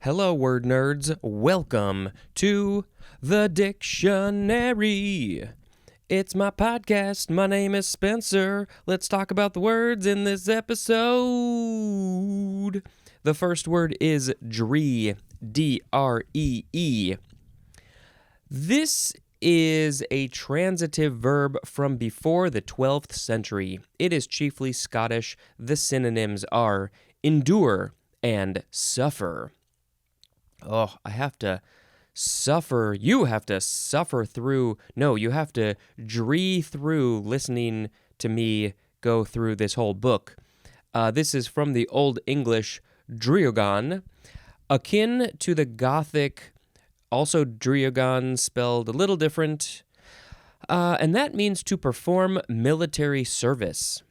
Hello, word nerds. Welcome to the dictionary. It's my podcast. My name is Spencer. Let's talk about the words in this episode. The first word is dree, D-R-E-E. This is a transitive verb from before the 12th century. It is chiefly Scottish. The synonyms are endure and suffer. Oh, I have to suffer. You have to suffer through. No, you have to dree through listening to me go through this whole book. This is from the Old English dreogon, akin to the Gothic, also dreogon spelled a little different, and that means to perform military service.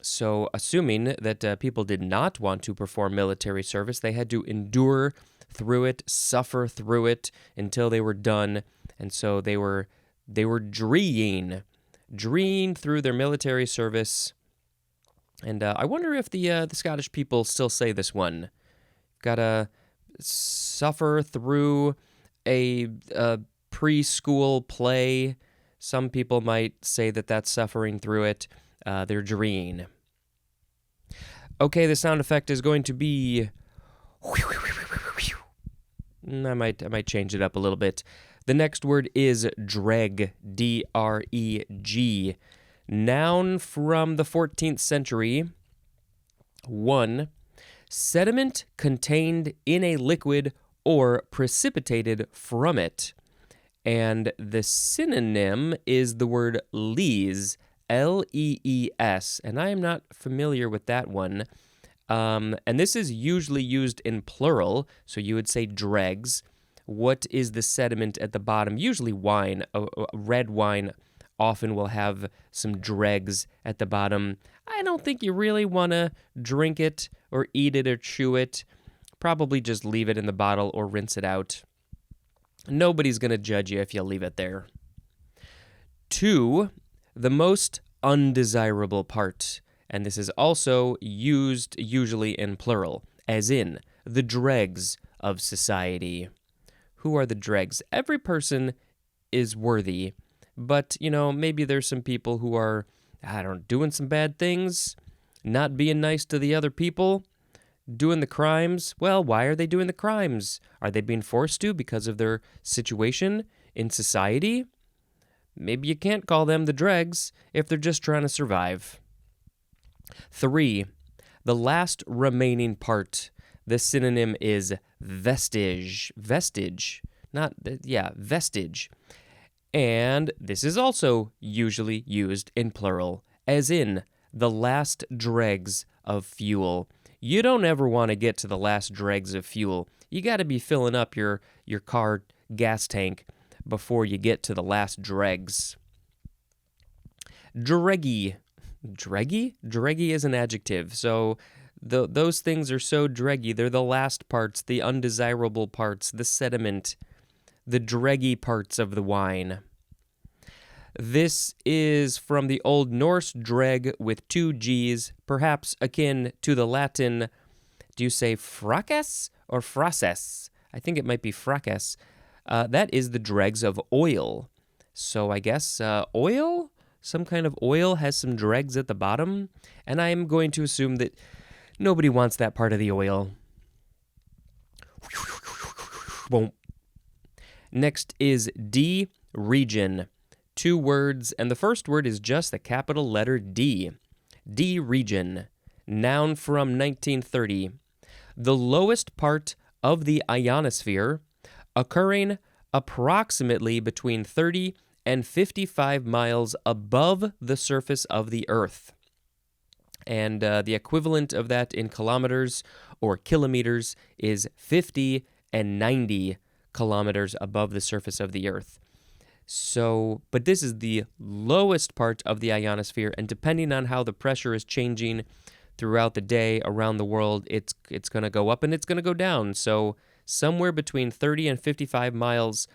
So, assuming that people did not want to perform military service, they had to endure through it, suffer through it until they were done, and so they were dreeing through their military service. And I wonder if the Scottish people still say this one. Gotta suffer through a preschool play. Some people might say that that's suffering through it. They're dreeing. Okay, the sound effect is going to be. I might change it up a little bit. The next word is dreg, D-R-E-G. Noun from the 14th century. 1. Sediment contained in a liquid or precipitated from it. And the synonym is the word lees, L-E-E-S. And I am not familiar with that one. And this is usually used in plural, so you would say dregs. What is the sediment at the bottom? Usually wine. Red wine often will have some dregs at the bottom. I don't think you really want to drink it or eat it or chew it. Probably just leave it in the bottle or rinse it out. Nobody's going to judge you if you leave it there. 2, the most undesirable part. And this is also used usually in plural, as in the dregs of society. Who are the dregs? Every person is worthy, but, maybe there's some people who are, doing some bad things, not being nice to the other people, doing the crimes. Well, why are they doing the crimes? Are they being forced to because of their situation in society? Maybe you can't call them the dregs if they're just trying to survive. 3, the last remaining part. The synonym is vestige. Vestige. Vestige. And this is also usually used in plural, as in the last dregs of fuel. You don't ever want to get to the last dregs of fuel. You got to be filling up your car gas tank before you get to the last dregs. Dreggy. Dreggy? Dreggy is an adjective, so those things are so dreggy. They're the last parts, the undesirable parts, the sediment, the dreggy parts of the wine. This is from the Old Norse dreg with 2 G's, perhaps akin to the Latin, do you say fracas or frases? I think it might be fracas. That is the dregs of oil. So I guess oil? Some kind of oil has some dregs at the bottom, and I'm going to assume that nobody wants that part of the oil. Next is D, region. 2 words, and the first word is just the capital letter D. D, region. Noun from 1930. The lowest part of the ionosphere, occurring approximately between 30 and 55 miles above the surface of the Earth. And the equivalent of that in kilometers or kilometers is 50 and 90 kilometers above the surface of the Earth. So, but this is the lowest part of the ionosphere, and depending on how the pressure is changing throughout the day around the world, it's going to go up and it's going to go down. So, somewhere between 30 and 55 miles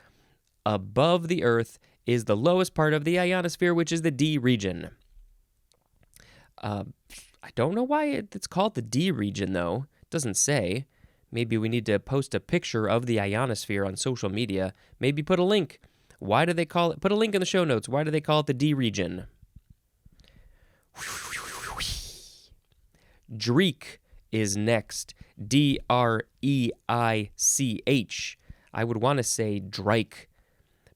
above the Earth is the lowest part of the ionosphere, which is the D region. I don't know why it's called the D region, though. It doesn't say. Maybe we need to post a picture of the ionosphere on social media. Maybe put a link. Why do they call it? Put a link in the show notes. Why do they call it the D region? Dreek is next. D-R-E-I-C-H. I would want to say Dreich,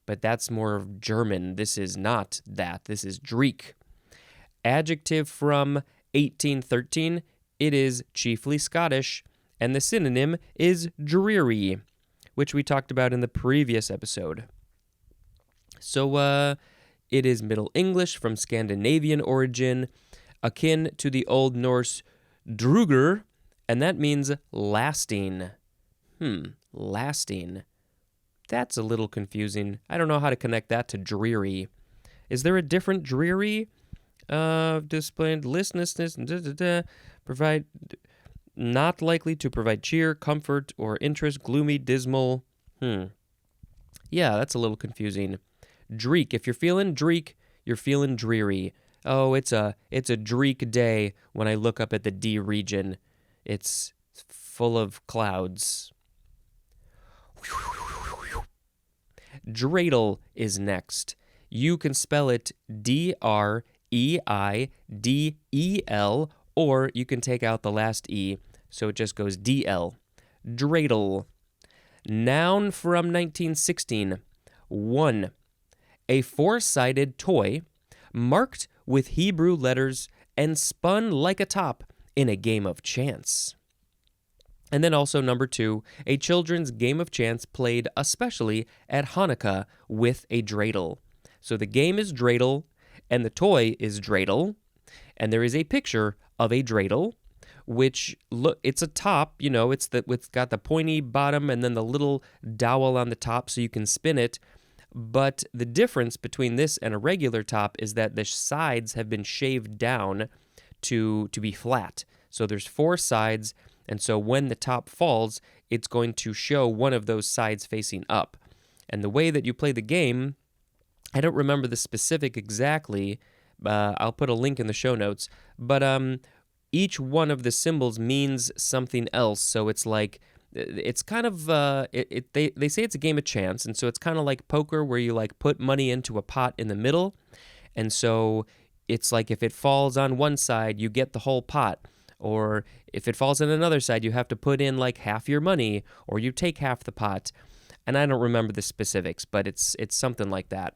but that's more of German. This is not that. This is Dreek. Adjective from 1813. It is chiefly Scottish, and the synonym is dreary, which we talked about in the previous episode. So, it is Middle English from Scandinavian origin, akin to the Old Norse drugr, and that means lasting. Lasting. That's a little confusing. I don't know how to connect that to dreary. Is there a different dreary? Displayed listlessness, provide, not likely to provide cheer, comfort, or interest, gloomy, dismal. Yeah, that's a little confusing. Dreek. If you're feeling dreek, you're feeling dreary. Oh, it's a dreek day when I look up at the D region. It's full of clouds. Dreidel is next. You can spell it D-R-E-I-D-E-L, or you can take out the last E, so it just goes D-L. Dreidel. Noun from 1916. 1. A four-sided toy marked with Hebrew letters and spun like a top in a game of chance. And then also number 2, a children's game of chance played especially at Hanukkah with a dreidel. So the game is dreidel, and the toy is dreidel, and there is a picture of a dreidel, which it's a top, it's got the pointy bottom and then the little dowel on the top so you can spin it. But the difference between this and a regular top is that the sides have been shaved down to be flat. So there's 4 sides, and so when the top falls, it's going to show one of those sides facing up. And the way that you play the game, I don't remember the specific exactly. I'll put a link in the show notes. But each one of the symbols means something else. So it's like, it's kind of, they say it's a game of chance. And so it's kind of like poker where you like put money into a pot in the middle. And so it's like if it falls on one side, you get the whole pot. Or if it falls on another side, you have to put in like half your money, or you take half the pot. And I don't remember the specifics, but it's something like that.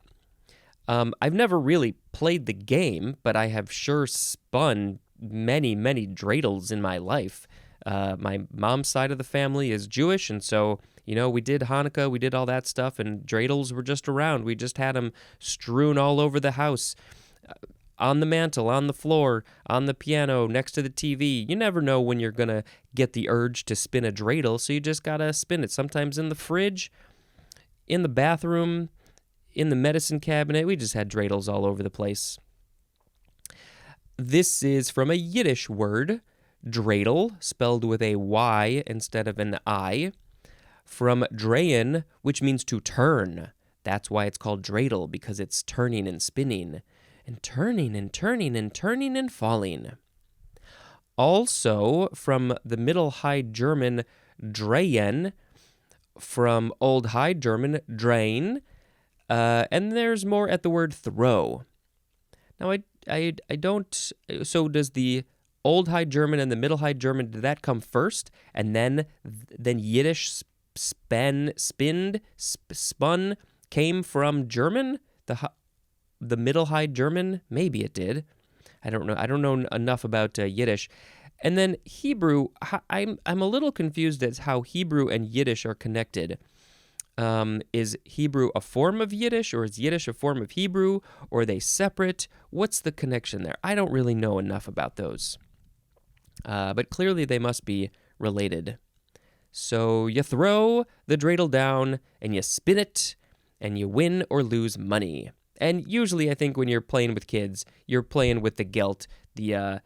I've never really played the game, but I have sure spun many, many dreidels in my life. My mom's side of the family is Jewish, and so, we did Hanukkah, we did all that stuff, and dreidels were just around. We just had them strewn all over the house. On the mantle, on the floor, on the piano, next to the TV. You never know when you're going to get the urge to spin a dreidel, so you just got to spin it. Sometimes in the fridge, in the bathroom, in the medicine cabinet. We just had dreidels all over the place. This is from a Yiddish word, dreidel, spelled with a Y instead of an I, from drehen, which means to turn. That's why it's called dreidel, because it's turning and spinning. And turning and turning and turning and falling. Also, from the Middle High German drehen, from Old High German drain, and there's more at the word throw. Now, I don't. So does the Old High German and the Middle High German, did that come first, and then Yiddish spun came from German? The Middle High German? Maybe it did. I don't know. I don't know enough about Yiddish. And then Hebrew, I'm a little confused as how Hebrew and Yiddish are connected. Is Hebrew a form of Yiddish, or is Yiddish a form of Hebrew, or are they separate? What's the connection there? I don't really know enough about those. But clearly they must be related. So you throw the dreidel down, and you spin it, and you win or lose money. And usually, I think when you're playing with kids, you're playing with the gelt, the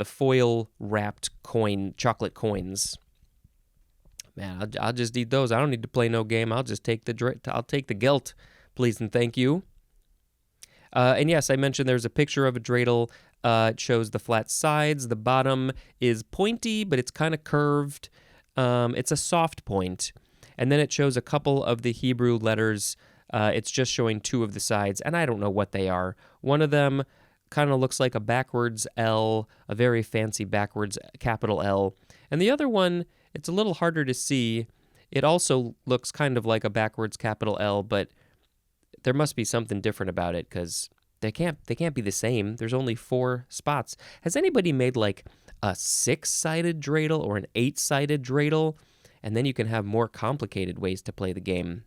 foil-wrapped chocolate coins. Man, I'll just eat those. I don't need to play no game. I'll just take the gelt, please and thank you. And yes, I mentioned there's a picture of a dreidel. It shows the flat sides. The bottom is pointy, but it's kind of curved. It's a soft point. And then it shows a couple of the Hebrew letters. It's just showing two of the sides, and I don't know what they are. One of them kind of looks like a backwards L, a very fancy backwards capital L. And the other one, it's a little harder to see. It also looks kind of like a backwards capital L, but there must be something different about it because they can't be the same. There's only 4 spots. Has anybody made like a 6-sided dreidel or an 8-sided dreidel? And then you can have more complicated ways to play the game.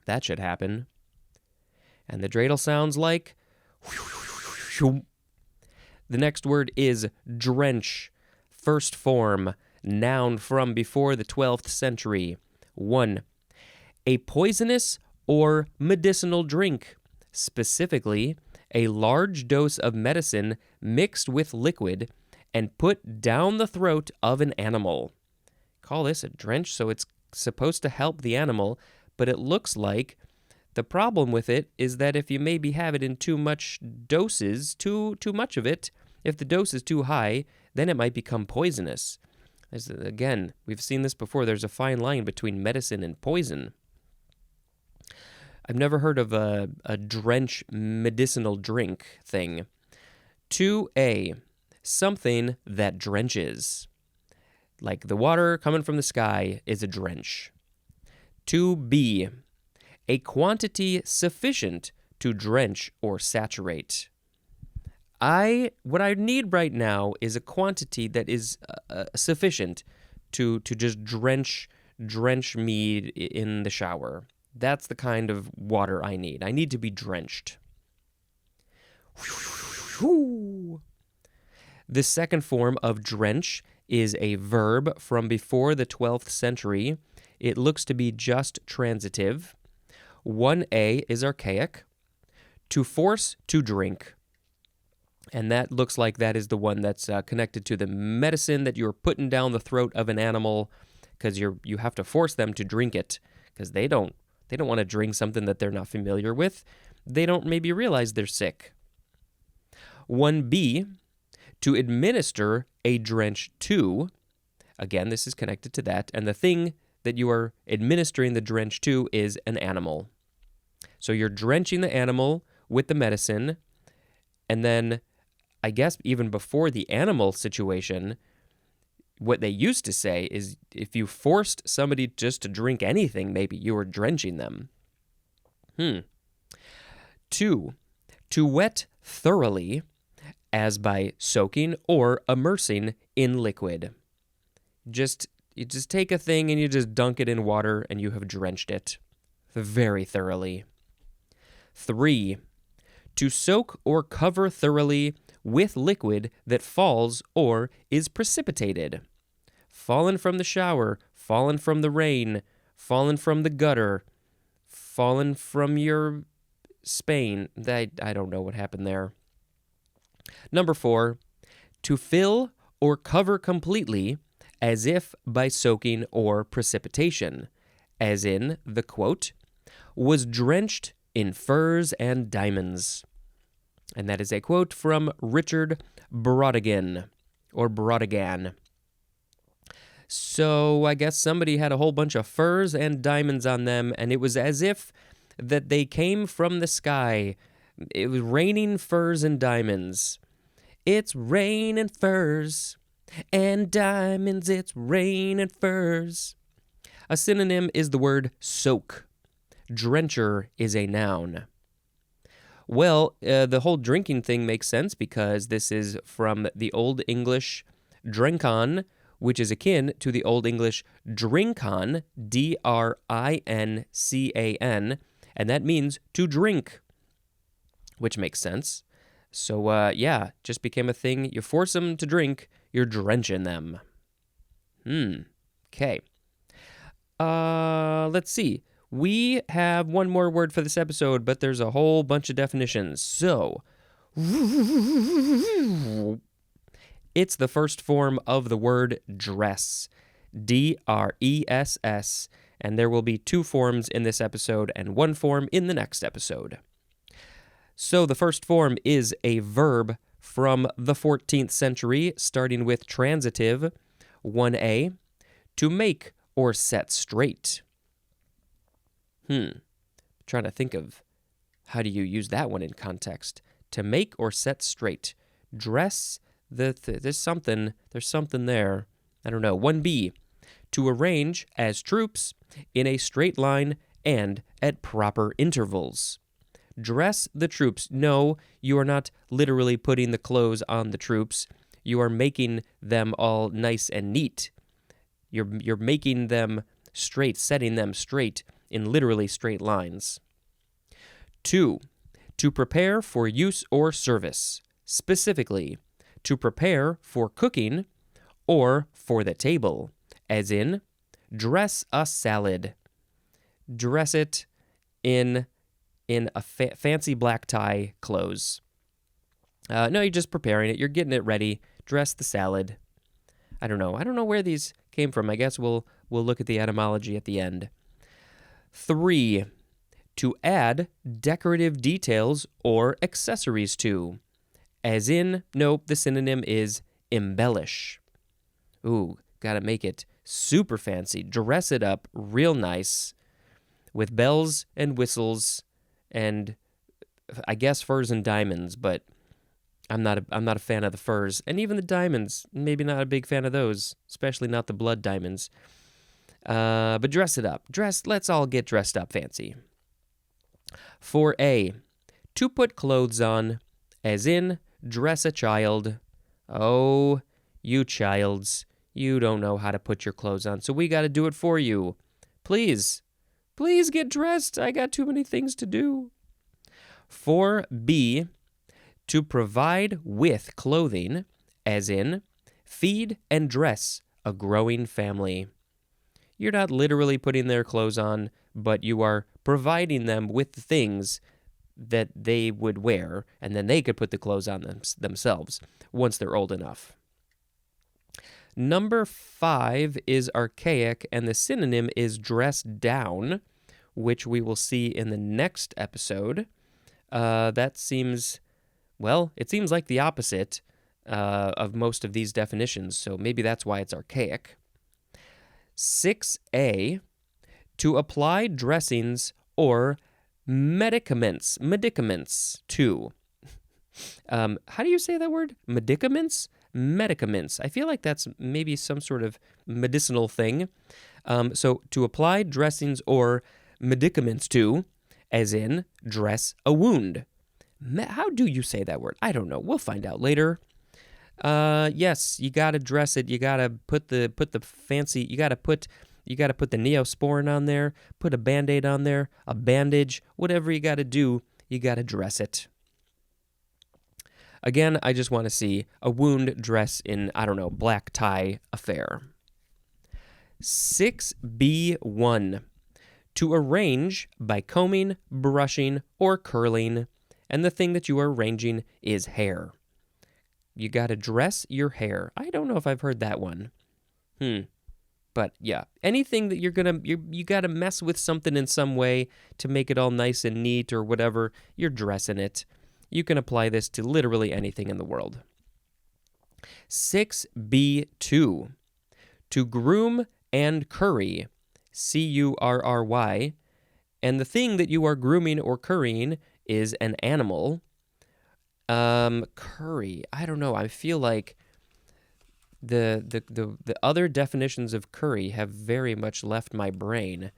That should happen. And the dreidel sounds like... The next word is drench. First form, noun from before the 12th century. 1. A poisonous or medicinal drink. Specifically, a large dose of medicine mixed with liquid and put down the throat of an animal. Call this a drench, so it's supposed to help the animal, but it looks like the problem with it is that if you maybe have it in too much doses, too much of it, if the dose is too high, then it might become poisonous. Again, we've seen this before. There's a fine line between medicine and poison. I've never heard of a drench medicinal drink thing. 2A, something that drenches. Like the water coming from the sky is a drench. 2B, a quantity sufficient to drench or saturate. What I need right now is a quantity that is sufficient to just drench me in the shower. That's the kind of water I need. I need to be drenched. The second form of drench is a verb from before the 12th century. It looks to be just transitive. 1A is archaic. To force to drink. And that looks like that is the one that's connected to the medicine that you're putting down the throat of an animal because you have to force them to drink it because they don't want to drink something that they're not familiar with. They don't maybe realize they're sick. 1B, to administer a drench to. Again, this is connected to that. And the thing that you are administering the drench to is an animal. So you're drenching the animal with the medicine. And then, I guess even before the animal situation, what they used to say is if you forced somebody just to drink anything, maybe you were drenching them. 2, to wet thoroughly, as by soaking or immersing in liquid. You just take a thing and you just dunk it in water and you have drenched it very thoroughly. 3, to soak or cover thoroughly with liquid that falls or is precipitated. Fallen from the shower, fallen from the rain, fallen from the gutter, fallen from your Spain. I don't know what happened there. Number 4, to fill or cover completely as if by soaking or precipitation, as in the quote, was drenched in furs and diamonds. And that is a quote from Richard Brautigan, or Brautigan. So I guess somebody had a whole bunch of furs and diamonds on them, and it was as if that they came from the sky. It was raining furs and diamonds. It's raining furs and diamonds, it's raining furs. A synonym is the word soak. Drencher is a noun. Well, the whole drinking thing makes sense because this is from the Old English drinkon, which is akin to the Old English drinkon, D-R-I-N-C-A-N, and that means to drink, which makes sense. So, just became a thing. You force them to drink, you're drenching them. Okay. Let's see. We have one more word for this episode, but there's a whole bunch of definitions. So, it's the first form of the word dress. D-R-E-S-S. And there will be 2 forms in this episode and 1 form in the next episode. So the first form is a verb from the 14th century, starting with transitive. 1A, To make or set straight. Trying to think of how do you use that one in context. To make or set straight. Dress there's something there. I don't know. 1B. To arrange as troops in a straight line and at proper intervals. Dress the troops. No, you are not literally putting the clothes on the troops. You are making them all nice and neat. You're making them straight, setting them straight in literally straight lines. 2. To prepare for use or service. Specifically, to prepare for cooking or for the table. As in, dress a salad. Dress it in a fancy black tie clothes. No, you're just preparing it. You're getting it ready. Dress the salad. I don't know where these came from. I guess we'll look at the etymology at the end. 3. To add decorative details or accessories to. As in, nope, the synonym is embellish. Ooh, gotta make it super fancy. Dress it up real nice with bells and whistles and I guess furs and diamonds, but I'm not a fan of the furs. And even the diamonds, maybe not a big fan of those, especially not the blood diamonds. But dress it up. Let's all get dressed up fancy. 4A. To put clothes on, as in, dress a child. Oh, you childs. You don't know how to put your clothes on, so we got to do it for you. Please get dressed. I got too many things to do. 4B. To provide with clothing, as in, feed and dress a growing family. You're not literally putting their clothes on, but you are providing them with the things that they would wear, and then they could put the clothes on themselves once they're old enough. Number 5 is archaic, and the synonym is dress down, which we will see in the next episode. That seems... Well, it seems like the opposite of most of these definitions, so maybe that's why it's archaic. 6A, to apply dressings or medicaments to. How do you say that word? Medicaments? Medicaments. I feel like that's maybe some sort of medicinal thing. So to apply dressings or medicaments to, as in dress a wound. How do you say that word? I don't know. We'll find out later. Yes, you gotta dress it. You gotta put the fancy. You gotta put the Neosporin on there. Put a Band-Aid on there. A bandage. Whatever you gotta do, you gotta dress it. Again, I just want to see a wound dress in black tie affair. 6B1. To arrange by combing, brushing, or curling. And the thing that you are arranging is hair. You got to dress your hair. I don't know if I've heard that one. But yeah, anything that you got to mess with something in some way to make it all nice and neat or whatever, you're dressing it. You can apply this to literally anything in the world. 6B2. To groom and curry. Curry. And the thing that you are grooming or currying is an animal. Curry. I don't know. I feel like the other definitions of curry have very much left my brain.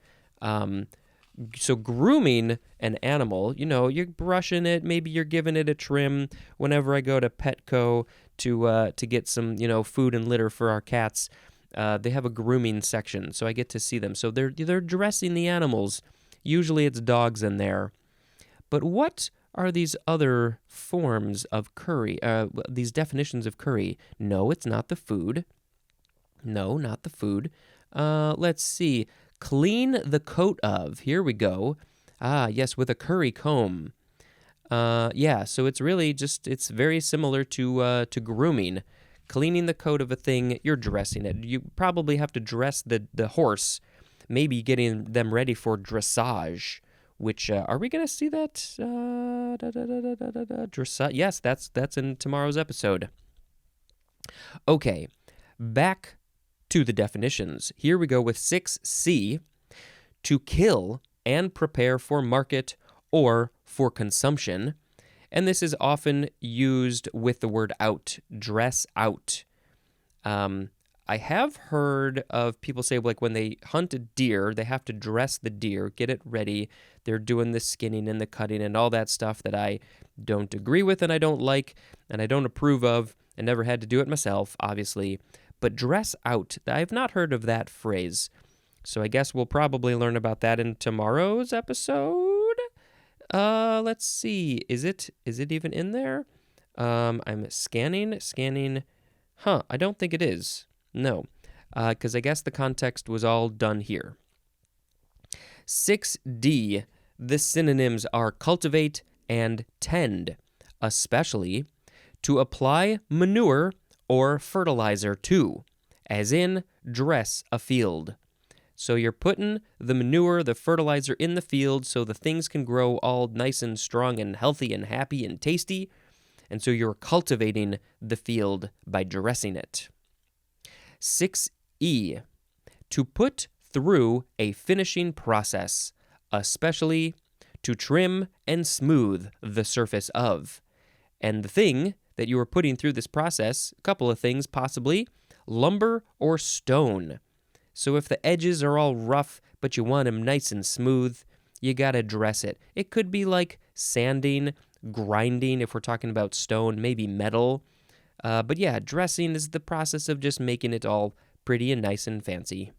So grooming an animal, you're brushing it. Maybe you're giving it a trim. Whenever I go to Petco to get some food and litter for our cats, they have a grooming section, so I get to see them. So they're dressing the animals. Usually it's dogs in there. But what are these other forms of curry, these definitions of curry? No, it's not the food. No, not the food. Let's see. Clean the coat of. Here we go. Yes, with a curry comb. Yeah, so it's really it's very similar to grooming. Cleaning the coat of a thing, you're dressing it. You probably have to dress the horse, maybe getting them ready for dressage. Which, are we going to see that? Dressage? Yes, that's in tomorrow's episode. Okay, back to the definitions. Here we go with 6C, to kill and prepare for market or for consumption. And this is often used with the word out, dress out. I have heard of people say, like, when they hunt a deer, they have to dress the deer, get it ready. They're doing the skinning and the cutting and all that stuff that I don't agree with and I don't like and I don't approve of. I never had to do it myself, obviously. But dress out, I've not heard of that phrase. So I guess we'll probably learn about that in tomorrow's episode. Let's see. Is it even in there? I'm scanning. I don't think it is. No, because I guess the context was all done here. 6D, the synonyms are cultivate and tend, especially to apply manure or fertilizer to, as in dress a field. So you're putting the manure, the fertilizer in the field so the things can grow all nice and strong and healthy and happy and tasty. And so you're cultivating the field by dressing it. 6E, to put through a finishing process, especially to trim and smooth the surface of. And the thing that you are putting through this process, a couple of things possibly, lumber or stone. So if the edges are all rough, but you want them nice and smooth, you gotta dress it. It could be like sanding, grinding, if we're talking about stone, maybe metal. But yeah, dressing is the process of just making it all pretty and nice and fancy.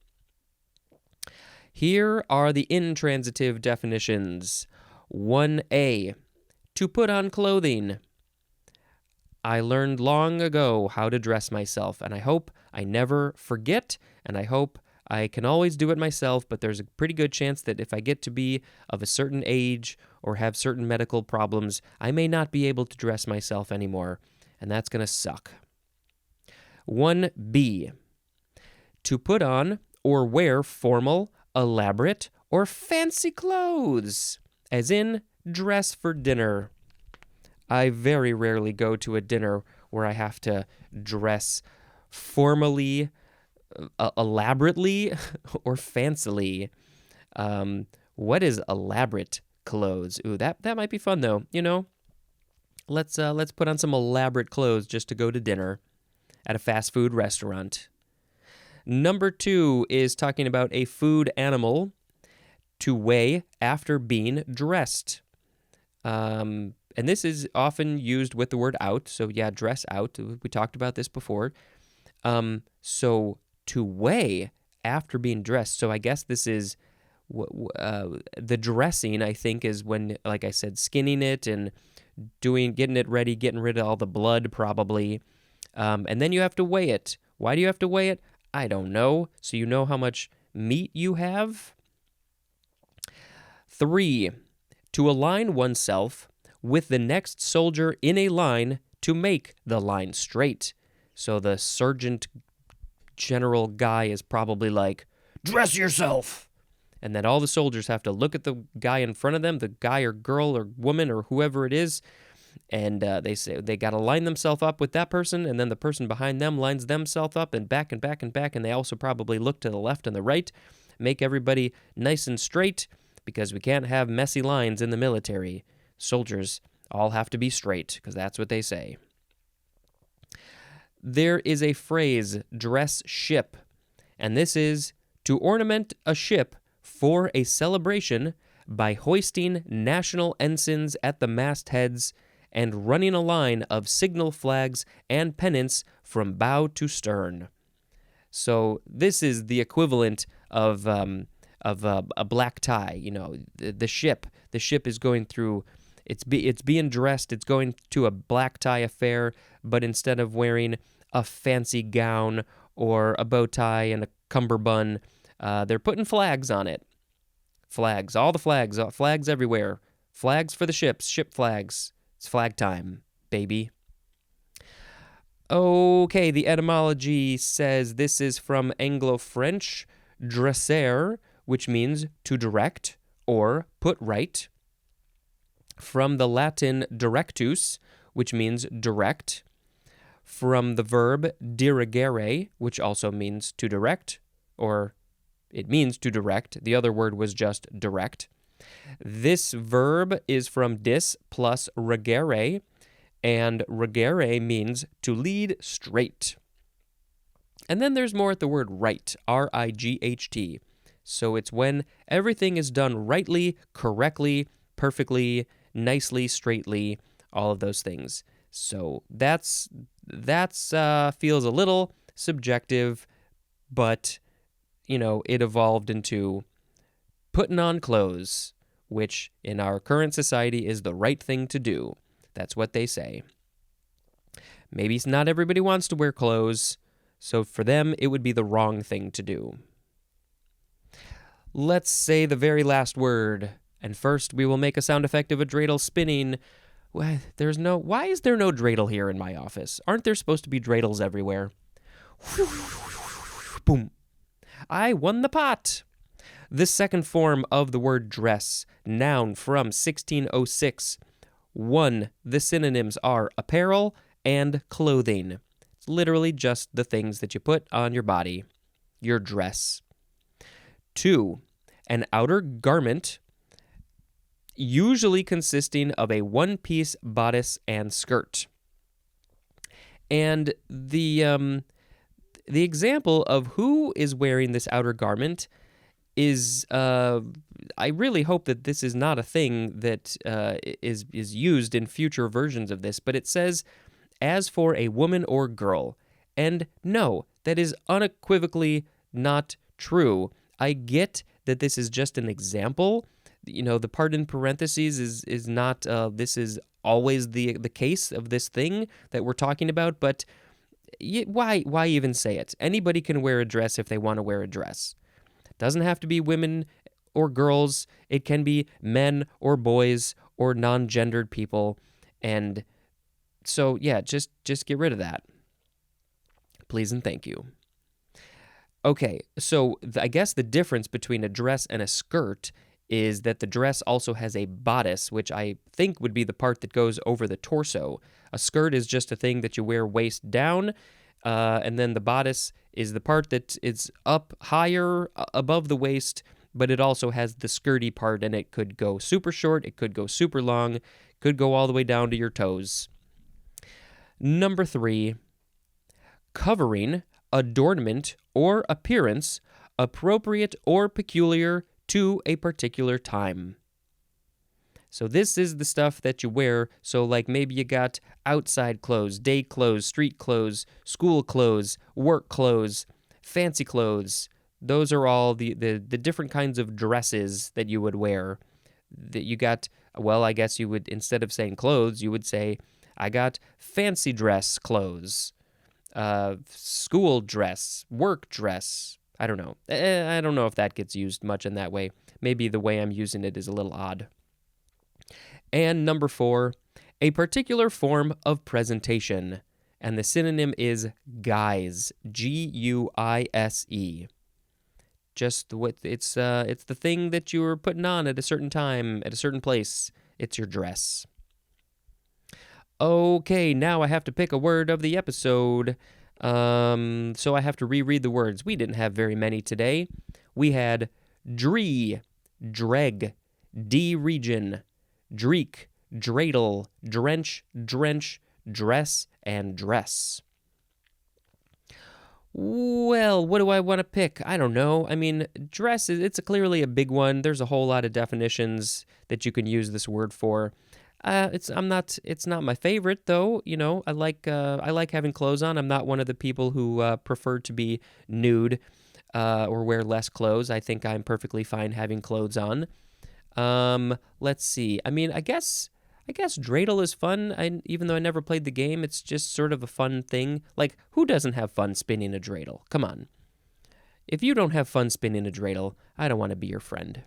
Here are the intransitive definitions. 1A, to put on clothing. I learned long ago how to dress myself, and I hope I never forget, and I hope I can always do it myself, but there's a pretty good chance that if I get to be of a certain age or have certain medical problems, I may not be able to dress myself anymore, and that's going to suck. 1B, to put on or wear formal, elaborate, or fancy clothes, as in dress for dinner. I very rarely go to a dinner where I have to dress formally, elaborately, or fancily. What is elaborate clothes? Ooh, that might be fun though. You know, let's put on some elaborate clothes just to go to dinner at a fast food restaurant. Number 2 is talking about a food animal to weigh after being dressed. And this is often used with the word out. So yeah, dress out. We talked about this before. So to weigh after being dressed. So I guess this is the dressing, I think, is when, like I said, skinning it and getting it ready, getting rid of all the blood probably. And then you have to weigh it. Why do you have to weigh it? I don't know. So you know how much meat you have. 3, to align oneself with the next soldier in a line to make the line straight. So the sergeant general guy is probably like, dress yourself. And then all the soldiers have to look at the guy in front of them, the guy or girl or woman or whoever it is, and they say they got to line themselves up with that person, and then the person behind them lines themselves up and back and back and back, and they also probably look to the left and the right, make everybody nice and straight, because we can't have messy lines in the military. Soldiers all have to be straight, because that's what they say. There is a phrase, dress ship, and this is to ornament a ship for a celebration by hoisting national ensigns at the mastheads and running a line of signal flags and pennants from bow to stern. So this is the equivalent of a black tie. You know, the ship is going through. It's being dressed. It's going to a black tie affair, but instead of wearing a fancy gown or a bow tie and a cummerbund, they're putting flags on it. Flags, all the flags, flags everywhere. Flags for the ships, ship flags. It's flag time, baby. Okay, the etymology says this is from Anglo-French, dresser, which means to direct or put right. From the Latin directus, which means direct. from the verb dirigere, which also means to direct, or it means to direct. The other word was just direct. This verb is from dis plus regere, and regere means to lead straight. And then there's more at the word right, R-I-G-H-T. So it's when everything is done rightly, correctly, perfectly, nicely, straightly, all of those things. So that's feels a little subjective, but, it evolved into putting on clothes, which in our current society is the right thing to do. That's what they say. Maybe not everybody wants to wear clothes, so for them it would be the wrong thing to do. Let's say the very last word, and first we will make a sound effect of a dreidel spinning. Why is there no dreidel here in my office? Aren't there supposed to be dreidels everywhere? Boom. I won the pot. The second form of the word dress, noun from 1606. 1. The synonyms are apparel and clothing. It's literally just the things that you put on your body, your dress. 2. An outer garment, usually consisting of a one-piece bodice and skirt. And the example of who is wearing this outer garment is, I really hope that this is not a thing that is used in future versions of this, but it says, as for a woman or girl. And no, that is unequivocally not true. I get that this is just an example. The part in parentheses is not, this is always the case of this thing that we're talking about, but why even say it? Anybody can wear a dress if they want to wear a dress. It doesn't have to be women or girls. It can be men or boys or non-gendered people. And so, yeah, just get rid of that. Please and thank you. Okay, so I guess the difference between a dress and a skirt is that the dress also has a bodice, which I think would be the part that goes over the torso. A skirt is just a thing that you wear waist down, and then the bodice is the part that is up higher above the waist, but it also has the skirty part, and it could go super short, it could go super long, could go all the way down to your toes. Number 3, covering, adornment, or appearance appropriate or peculiar to a particular time. So this is the stuff that you wear. So like maybe you got outside clothes, day clothes, street clothes, school clothes, work clothes, fancy clothes. Those are all the different kinds of dresses that you would wear. That you got, well, I guess you would, instead of saying clothes, you would say, I got fancy dress clothes, school dress, work dress. I don't know. I don't know if that gets used much in that way. Maybe the way I'm using it is a little odd. And number 4, a particular form of presentation. And the synonym is guise, G-U-I-S-E. Just what it's the thing that you were putting on at a certain time, at a certain place. It's your dress. Okay, now I have to pick a word of the episode. So I have to reread the words. We didn't have very many today. We had dree, dreg, de-region, dreek, dreidel, drench, dress, and dress. Well, what do I want to pick? I don't know. I mean, dress, it's clearly a big one. There's a whole lot of definitions that you can use this word for. It's not my favorite though. I like having clothes on. I'm not one of the people who prefer to be nude or wear less clothes. I think I'm perfectly fine having clothes on. Let's see. I mean, I guess dreidel is fun. Even though I never played the game, it's just sort of a fun thing. Like, who doesn't have fun spinning a dreidel? Come on. If you don't have fun spinning a dreidel, I don't want to be your friend.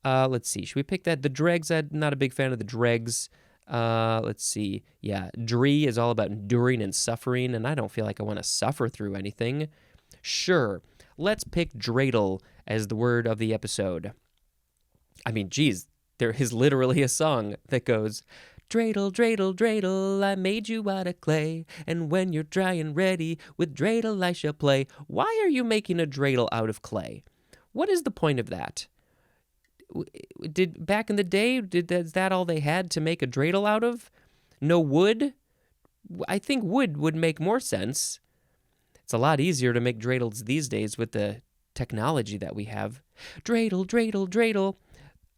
Let's see. Should we pick that? The dregs, I'm not a big fan of the dregs. Let's see. Yeah, dree is all about enduring and suffering, and I don't feel like I want to suffer through anything. Sure, let's pick dreidel as the word of the episode. I mean, geez, there is literally a song that goes, Dreidel, dreidel, dreidel, I made you out of clay, and when you're dry and ready, with dreidel I shall play. Why are you making a dreidel out of clay? What is the point of that? Did back in the day, is that all they had to make a dreidel out of? No wood? I think wood would make more sense. It's a lot easier to make dreidels these days with the technology that we have. Dreidel, dreidel, dreidel.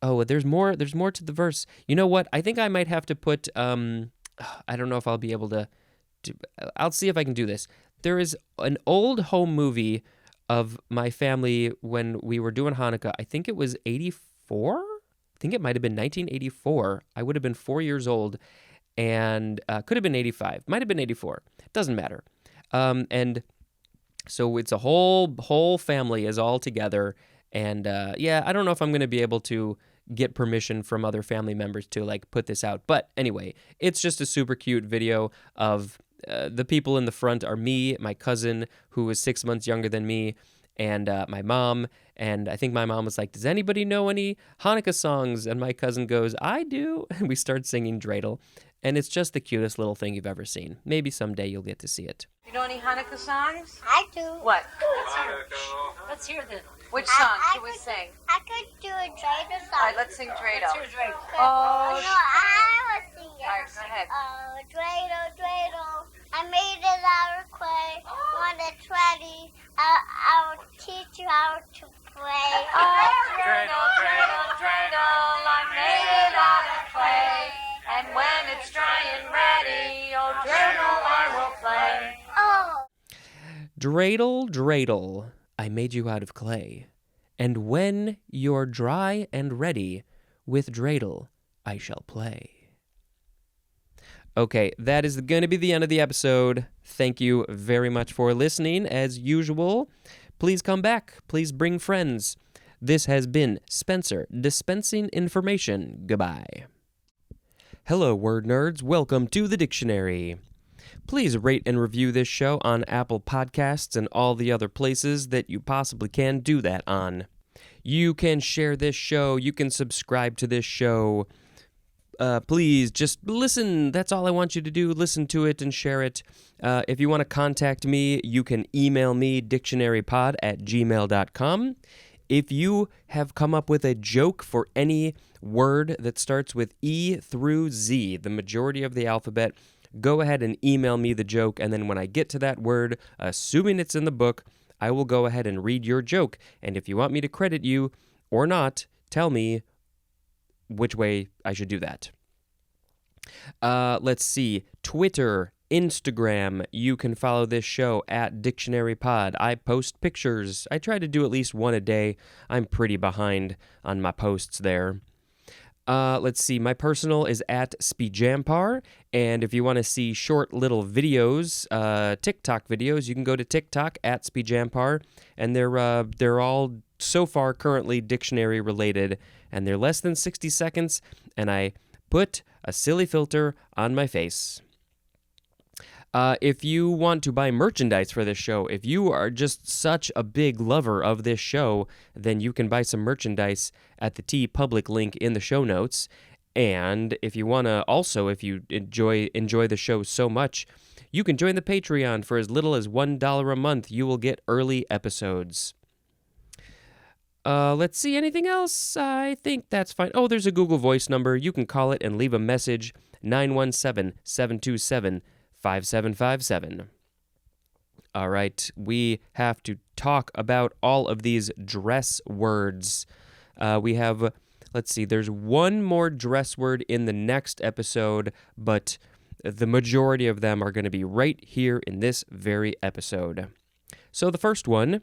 Oh, there's more to the verse. You know what? I think I might have to put I don't know if I'll be able to I'll see if I can do this. There is an old home movie of my family when we were doing Hanukkah. I think it was 84? I think it might have been 1984. I would have been 4 years old, and could have been 85. Might have been 84. Doesn't matter. And so it's a whole family is all together. And I don't know if I'm going to be able to get permission from other family members to like put this out. But anyway, it's just a super cute video of the people in the front are me, my cousin, who is 6 months younger than me, and my mom. And I think my mom was like, does anybody know any Hanukkah songs? And my cousin goes, I do. And we start singing dreidel. And it's just the cutest little thing you've ever seen. Maybe someday you'll get to see it. You know any Hanukkah songs? I do. What? Let's hear them. Which song should we sing? I could do a dreidel song. All right, let's sing dreidel. Let's hear dreidel. Oh, no, I was singing. All right, go ahead. Oh, dreidel, dreidel, I made it out of clay. When it's ready, I will teach you how to play. Oh, dreidel, dreidel, dreidel, I made it out of clay. And when it's dry and ready, oh, dreidel, I will play. Oh. Dreidel, dreidel, I made you out of clay. And when you're dry and ready, with dreidel I shall play. Okay, that is going to be the end of the episode. Thank you very much for listening. As usual, please come back. Please bring friends. This has been Spencer, dispensing information. Goodbye. Hello, word nerds. Welcome to the dictionary. Please rate and review this show on Apple Podcasts and all the other places that you possibly can do that on. You can share this show. You can subscribe to this show. Please just listen. That's all I want you to do. Listen to it and share it. If you want to contact me, you can email me, dictionarypod@gmail.com. If you have come up with a joke for any word that starts with E through Z, the majority of the alphabet, go ahead and email me the joke, and then when I get to that word, assuming it's in the book, I will go ahead and read your joke. And if you want me to credit you or not, tell me which way I should do that. Let's see. Twitter, Instagram, you can follow this show at dictionarypod. I post pictures. I try to do at least one a day. I'm pretty behind on my posts there. Let's see. My personal is at Speedjampar, and if you want to see short little videos, TikTok videos, you can go to TikTok at Speedjampar, and they're all so far currently dictionary related, and they're less than 60 seconds, and I put a silly filter on my face. If you want to buy merchandise for this show, if you are just such a big lover of this show, then you can buy some merchandise at the TeePublic link in the show notes. And if you want to also, if you enjoy the show so much, you can join the Patreon for as little as $1 a month. You will get early episodes. Let's see, anything else? I think that's fine. Oh, there's a Google Voice number. You can call it and leave a message, 917-727-5757. All right, we have to talk about all of these dress words. We have, let's see, there's one more dress word in the next episode, but the majority of them are going to be right here in this very episode. So the first one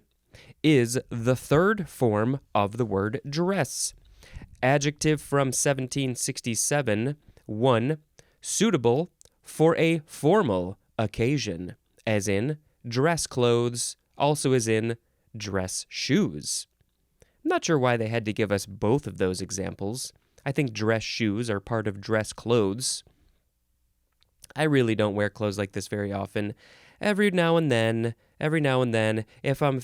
is the third form of the word dress. Adjective from 1767, 1, suitable for a formal occasion, as in dress clothes, also as in dress shoes. I'm not sure why they had to give us both of those examples. I think dress shoes are part of dress clothes. I really don't wear clothes like this very often. Every now and then, if I'm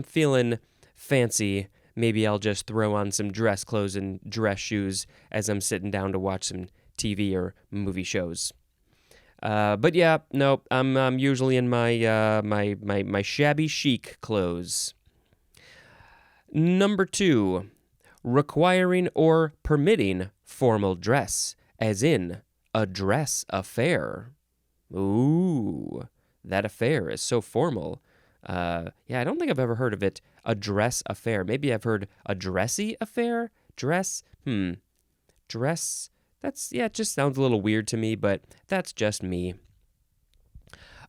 feeling fancy, maybe I'll just throw on some dress clothes and dress shoes as I'm sitting down to watch some TV or movie shows. But yeah, no, I'm usually in my my shabby chic clothes. Number 2, requiring or permitting formal dress, as in a dress affair. Ooh, that affair is so formal. Yeah, I don't think I've ever heard of it, a dress affair. Maybe I've heard a dressy affair? Dress? Dress? It just sounds a little weird to me, but that's just me.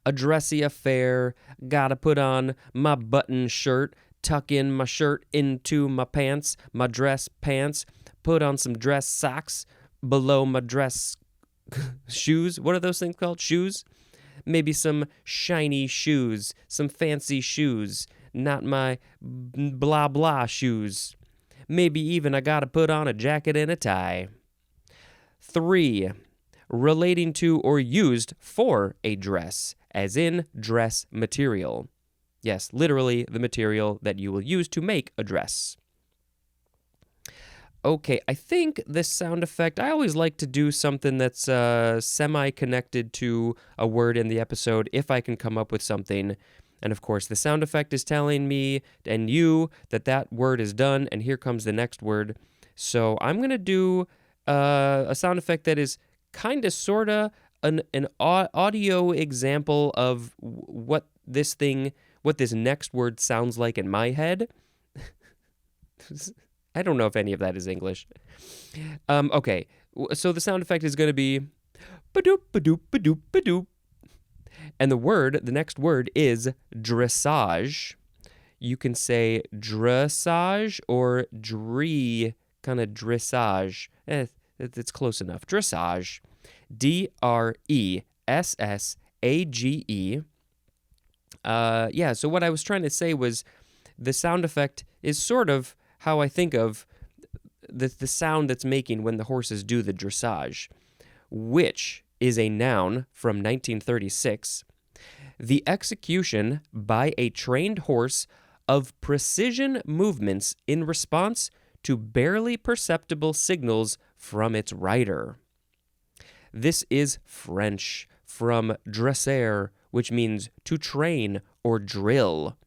A dressy affair, gotta put on my button shirt, tuck in my shirt into my pants, my dress pants, put on some dress socks below my dress shoes. What are those things called? Shoes? Maybe some shiny shoes, some fancy shoes, not my blah blah shoes. Maybe even I gotta put on a jacket and a tie. 3, relating to or used for a dress, as in dress material. Yes, literally the material that you will use to make a dress. Okay, I think this sound effect, I always like to do something that's semi-connected to a word in the episode if I can come up with something. And of course, the sound effect is telling me and you that that word is done, and here comes the next word. So I'm going to do a sound effect that is kind of, sort of, an audio example of what this next word sounds like in my head. I don't know if any of that is English. Okay, so the sound effect is going to be ba-doop, ba-doop, ba-doop, ba-doop. And the next word is dressage. You can say dressage or dree, kind of dressage. It's close enough. Dressage. D-R-E-S-S-A-G-E. Yeah, so what I was trying to say was the sound effect is sort of how I think of the sound that's making when the horses do the dressage, which is a noun from 1936. The execution by a trained horse of precision movements in response to barely perceptible signals from its rider. This is French from dresser, which means to train or drill.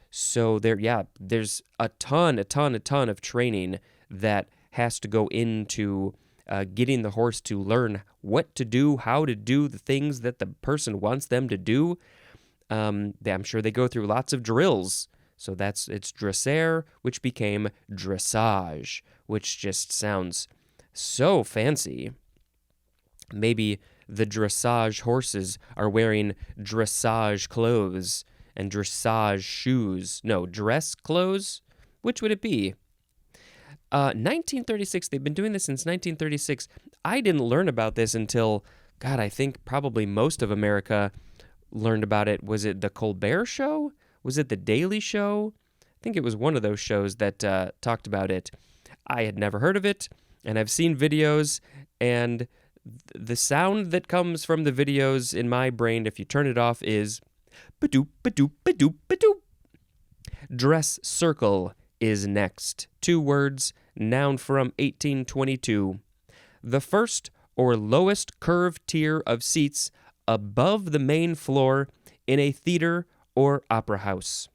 So there's a ton of training that has to go into getting the horse to learn what to do, how to do the things that the person wants them to do. I'm sure they go through lots of drills. So it's dresser, which became dressage, which just sounds so fancy. Maybe the dressage horses are wearing dressage clothes and dressage shoes. No, dress clothes? Which would it be? 1936. They've been doing this since 1936. I didn't learn about this until, God, I think probably most of America learned about it. Was it the Colbert Show? Was it the Daily Show? I think it was one of those shows that talked about it. I had never heard of it, and I've seen videos, and the sound that comes from the videos in my brain, if you turn it off, is ba-doop, ba-doop, ba-doop, ba-doop. Dress circle is next. 2 words, noun from 1822. The first or lowest curved tier of seats above the main floor in a theater or opera house.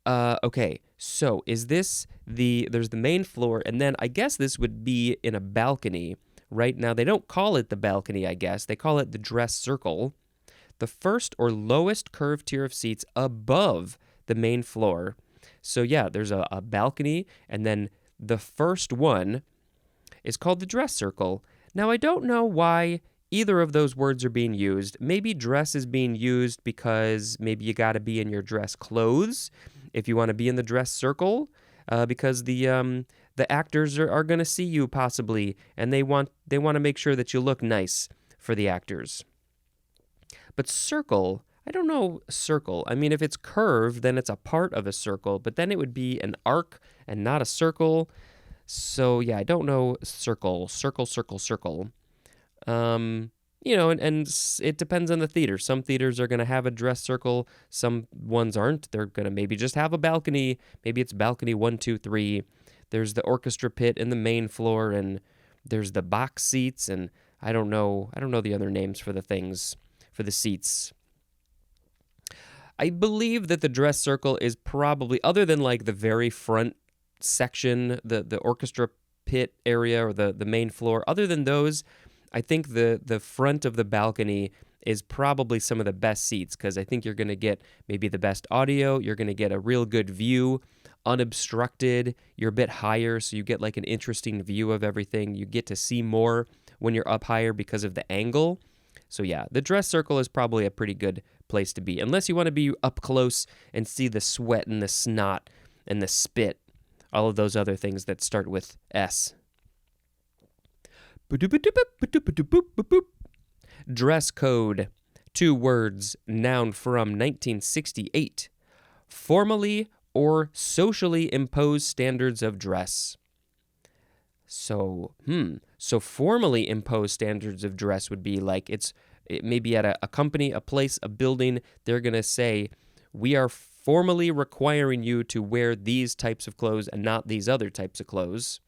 Okay, so is this there's the main floor, and then I guess this would be in a balcony. Right now, they don't call it the balcony, I guess. They call it the dress circle. The first or lowest curved tier of seats above the main floor. So yeah, there's a balcony, and then the first one is called the dress circle. Now, I don't know why either of those words are being used. Maybe dress is being used because maybe you got to be in your dress clothes if you want to be in the dress circle, because the actors are going to see you possibly, and they want to make sure that you look nice for the actors. But circle, I don't know circle. I mean, if it's curved, then it's a part of a circle, but then it would be an arc and not a circle. So yeah, I don't know circle. And it depends on the theater. Some theaters are going to have a dress circle. Some ones aren't. They're going to maybe just have a balcony. Maybe it's balcony 1, 2, 3. There's the orchestra pit and the main floor, and there's the box seats, and I don't know the other names for the things, for the seats. I believe that the dress circle is probably, other than like the very front section, the orchestra pit area or the main floor, other than those, I think the front of the balcony is probably some of the best seats, because I think you're going to get maybe the best audio, you're going to get a real good view, unobstructed, you're a bit higher, so you get like an interesting view of everything. You get to see more when you're up higher because of the angle. So yeah, the dress circle is probably a pretty good place to be, unless you want to be up close and see the sweat and the snot and the spit, all of those other things that start with S. Dress code. 2 words, noun from 1968. Formally or socially imposed standards of dress. So formally imposed standards of dress would be like it may be at a company, a place, a building. They're going to say, we are formally requiring you to wear these types of clothes and not these other types of clothes.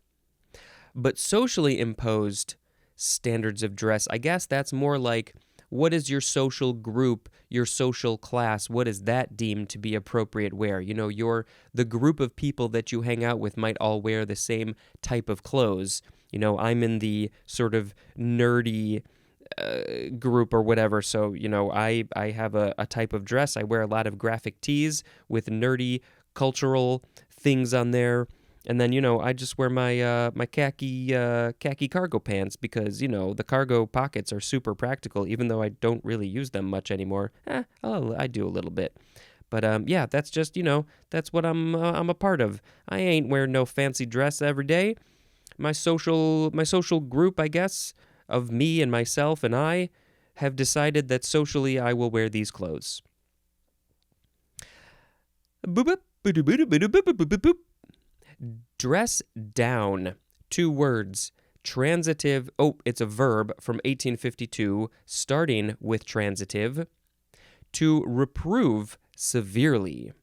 But socially imposed standards of dress, I guess that's more like, what is your social group, your social class? What is that deemed to be appropriate wear? You know, the group of people that you hang out with might all wear the same type of clothes. You know, I'm in the sort of nerdy group or whatever, so, you know, I have a type of dress. I wear a lot of graphic tees with nerdy cultural things on there. And then, you know, I just wear my my khaki cargo pants because, you know, the cargo pockets are super practical, even though I don't really use them much anymore. I do a little bit. But yeah, that's just, you know, that's what I'm a part of. I ain't wearing no fancy dress every day. My social group, I guess, of me and myself and I have decided that socially I will wear these clothes. Boop, boop, boop, boop, boop, boop, boop, boop, boop. Dress down. 2 words. Transitive. Oh, it's a verb from 1852, starting with transitive. To reprove severely.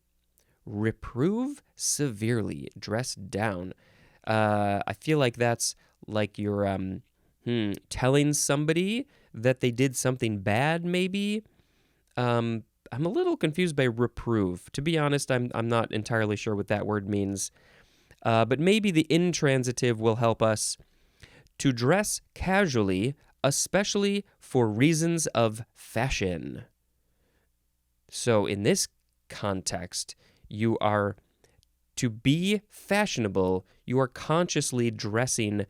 Reprove severely. Dress down. I feel like that's like you're telling somebody that they did something bad, maybe. I'm a little confused by reprove. To be honest, I'm not entirely sure what that word means. But maybe the intransitive will help us. To dress casually, especially for reasons of fashion. So in this context, you are to be fashionable, you are consciously dressing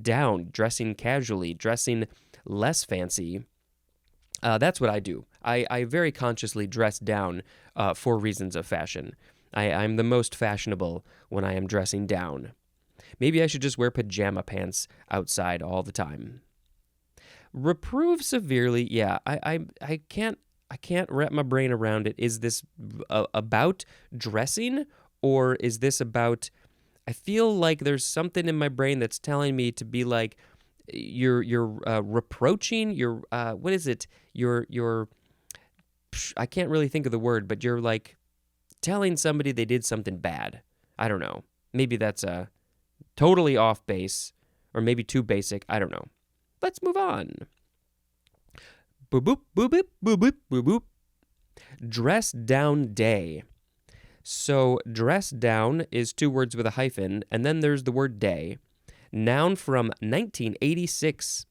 down, dressing casually, dressing less fancy. That's what I do. I very consciously dress down for reasons of fashion. I'm the most fashionable when I am dressing down. Maybe I should just wear pajama pants outside all the time. Reprove severely, yeah, I can't wrap my brain around it. Is this about dressing, or is this about, I feel like there's something in my brain that's telling me to be like, you're reproaching, you're, what is it? You're, I can't really think of the word, but you're like, telling somebody they did something bad. I don't know. Maybe that's totally off base, or maybe too basic. I don't know. Let's move on. Boop, boop, boop, boop, boop, boop, boop, boop. Dress down day. So dress down is 2 words with a hyphen, and then there's the word day. Noun from 1986.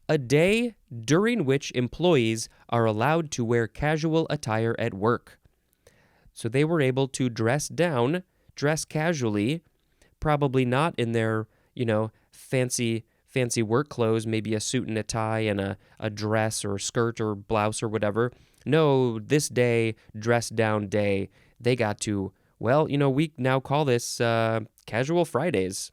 A day during which employees are allowed to wear casual attire at work. So they were able to dress down, dress casually, probably not in their, you know, fancy work clothes, maybe a suit and a tie and a dress or skirt or blouse or whatever. No, this day, dress down day, they got to, well, you know, we now call this casual Fridays,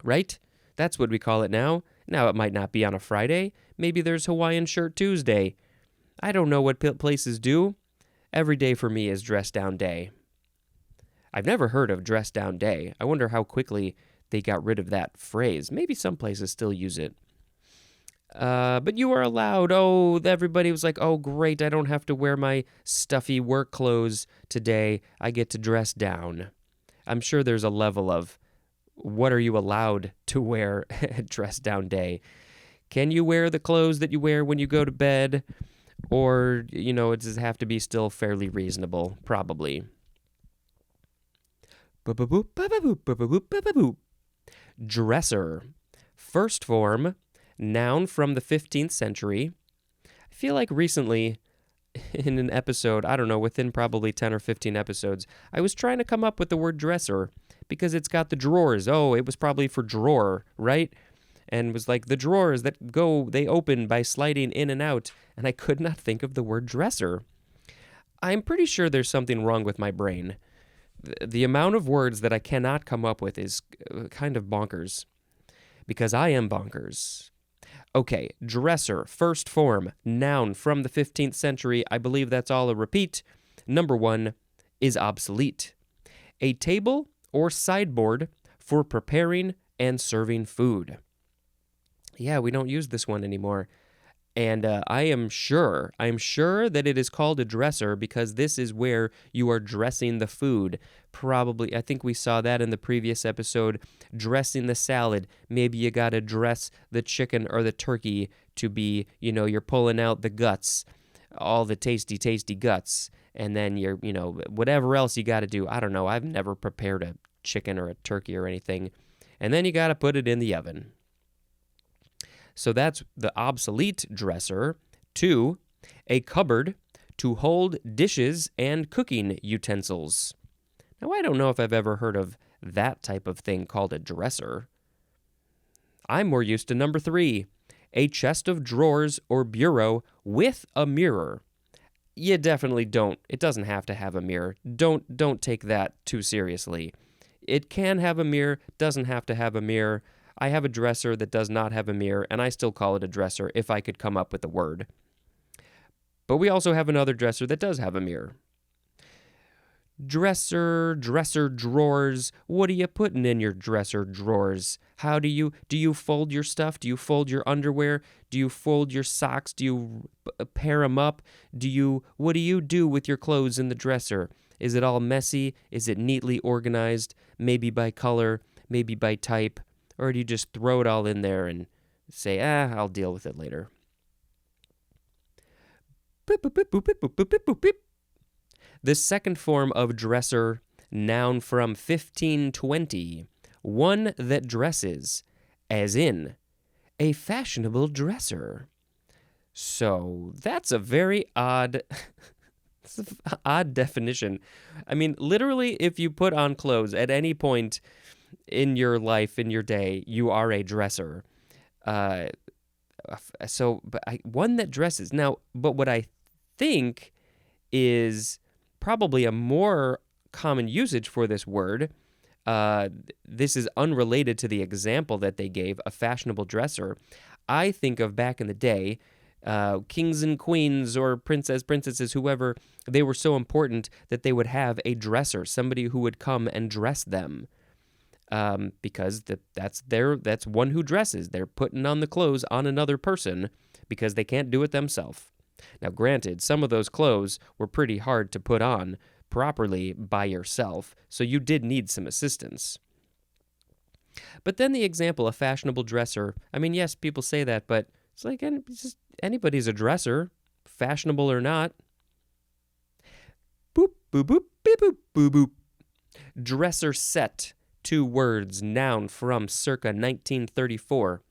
right? That's what we call it now. Now, it might not be on a Friday. Maybe there's Hawaiian Shirt Tuesday. I don't know what places do. Every day for me is dress down day. I've never heard of dress down day. I wonder how quickly they got rid of that phrase. Maybe some places still use it. But you are allowed. Oh, everybody was like, oh, great, I don't have to wear my stuffy work clothes today. I get to dress down. I'm sure there's a level of what are you allowed to wear dress down day? Can you wear the clothes that you wear when you go to bed? Or, does it have to be still fairly reasonable? Probably. Dresser. First form, noun from the 15th century. I feel like recently in an episode, I don't know, within probably 10 or 15 episodes, I was trying to come up with the word dresser because it's got the drawers. Oh, it was probably for drawer, right? And was like the drawers that they open by sliding in and out. And I could not think of the word dresser. I'm pretty sure there's something wrong with my brain. The amount of words that I cannot come up with is kind of bonkers. Because I am bonkers. Okay, dresser, first form, noun from the 15th century. I believe that's all a repeat. Number 1 is obsolete. A table or sideboard for preparing and serving food. Yeah, we don't use this one anymore. And I'm sure that it is called a dresser because this is where you are dressing the food. Probably, I think we saw that in the previous episode, dressing the salad. Maybe you got to dress the chicken or the turkey to be, you're pulling out the guts, all the tasty, tasty guts. And then you're, whatever else you got to do. I don't know. I've never prepared a chicken or a turkey or anything. And then you got to put it in the oven. So that's the obsolete dresser. 2, a cupboard to hold dishes and cooking utensils. Now, I don't know if I've ever heard of that type of thing called a dresser. I'm more used to number 3, a chest of drawers or bureau with a mirror. You definitely don't. It doesn't have to have a mirror. Don't take that too seriously. It can have a mirror, doesn't have to have a mirror. I have a dresser that does not have a mirror, and I still call it a dresser if I could come up with a word. But we also have another dresser that does have a mirror. Dresser, drawers. What are you putting in your dresser drawers? How do you fold your stuff? Do you fold your underwear? Do you fold your socks? Do you pair them up? What do you do with your clothes in the dresser? Is it all messy? Is it neatly organized? Maybe by color, maybe by type? Or do you just throw it all in there and say, I'll deal with it later? The second form of dresser, noun from 1520, one that dresses, as in, a fashionable dresser. So that's a very odd definition. I mean, literally, if you put on clothes at any point in your life, in your day, you are a dresser. One that dresses. Now, but what I think is probably a more common usage for this word, this is unrelated to the example that they gave, a fashionable dresser. I think of back in the day, kings and queens or princesses, whoever, they were so important that they would have a dresser, somebody who would come and dress them. Because that's one who dresses. They're putting on the clothes on another person because they can't do it themselves. Now, granted, some of those clothes were pretty hard to put on properly by yourself, so you did need some assistance. But then the example, a fashionable dresser, I mean, yes, people say that, but it's like anybody's a dresser, fashionable or not. Boop, boop, boop, beep, boop, boop, boop. Dresser set. 2 words, noun from circa 1934.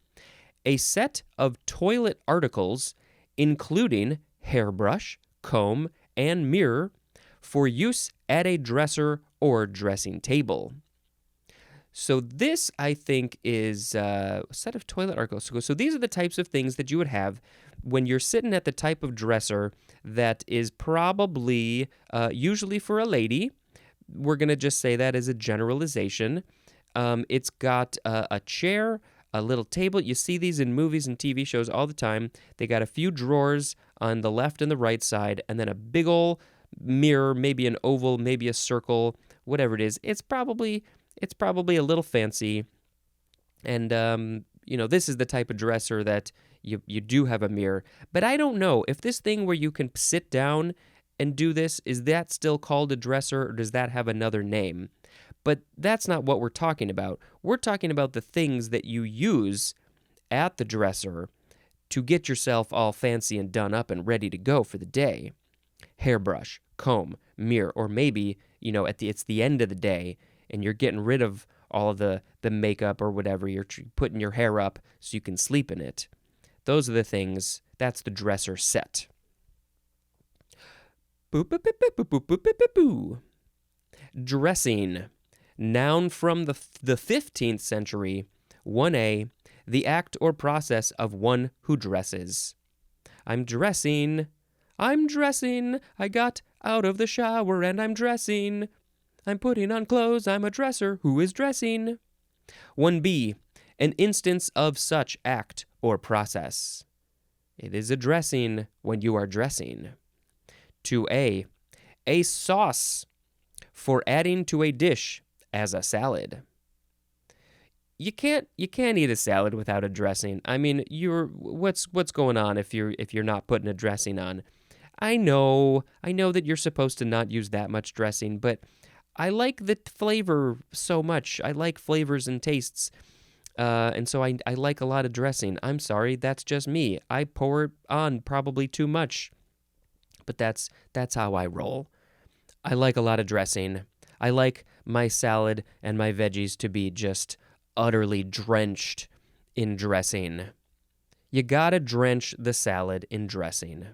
A set of toilet articles, including hairbrush, comb, and mirror, for use at a dresser or dressing table. So this, I think, is a set of toilet articles. So these are the types of things that you would have when you're sitting at the type of dresser that is probably usually for a lady. We're going to just say that as a generalization. It's got a chair, a little table. You see these in movies and TV shows all the time. They got a few drawers on the left and the right side, and then a big ol' mirror, maybe an oval, maybe a circle, whatever it is. It's probably a little fancy. And, this is the type of dresser that you do have a mirror. But I don't know if this thing where you can sit down and do this, is that still called a dresser, or does that have another name? But that's not what we're talking about. We're talking about the things that you use at the dresser to get yourself all fancy and done up and ready to go for the day. Hairbrush, comb, mirror, or maybe, it's the end of the day and you're getting rid of all of the makeup or whatever. You're putting your hair up so you can sleep in it. Those are the things. That's the dresser set. Dressing. Noun from the 15th century. 1a. The act or process of one who dresses. I'm dressing. I got out of the shower and I'm dressing. I'm putting on clothes. I'm a dresser who is dressing. 1b. An instance of such act or process. It is a dressing when you are dressing. 2a. A sauce for adding to a dish as a salad. You can't eat a salad without a dressing. I mean, what's going on if you're not putting a dressing on? I know that you're supposed to not use that much dressing, but I like the flavor so much. I like flavors and tastes. And so I like a lot of dressing. I'm sorry, that's just me. I pour on probably too much. But that's how I roll. I like a lot of dressing. I like my salad and my veggies to be just utterly drenched in dressing. You gotta drench the salad in dressing.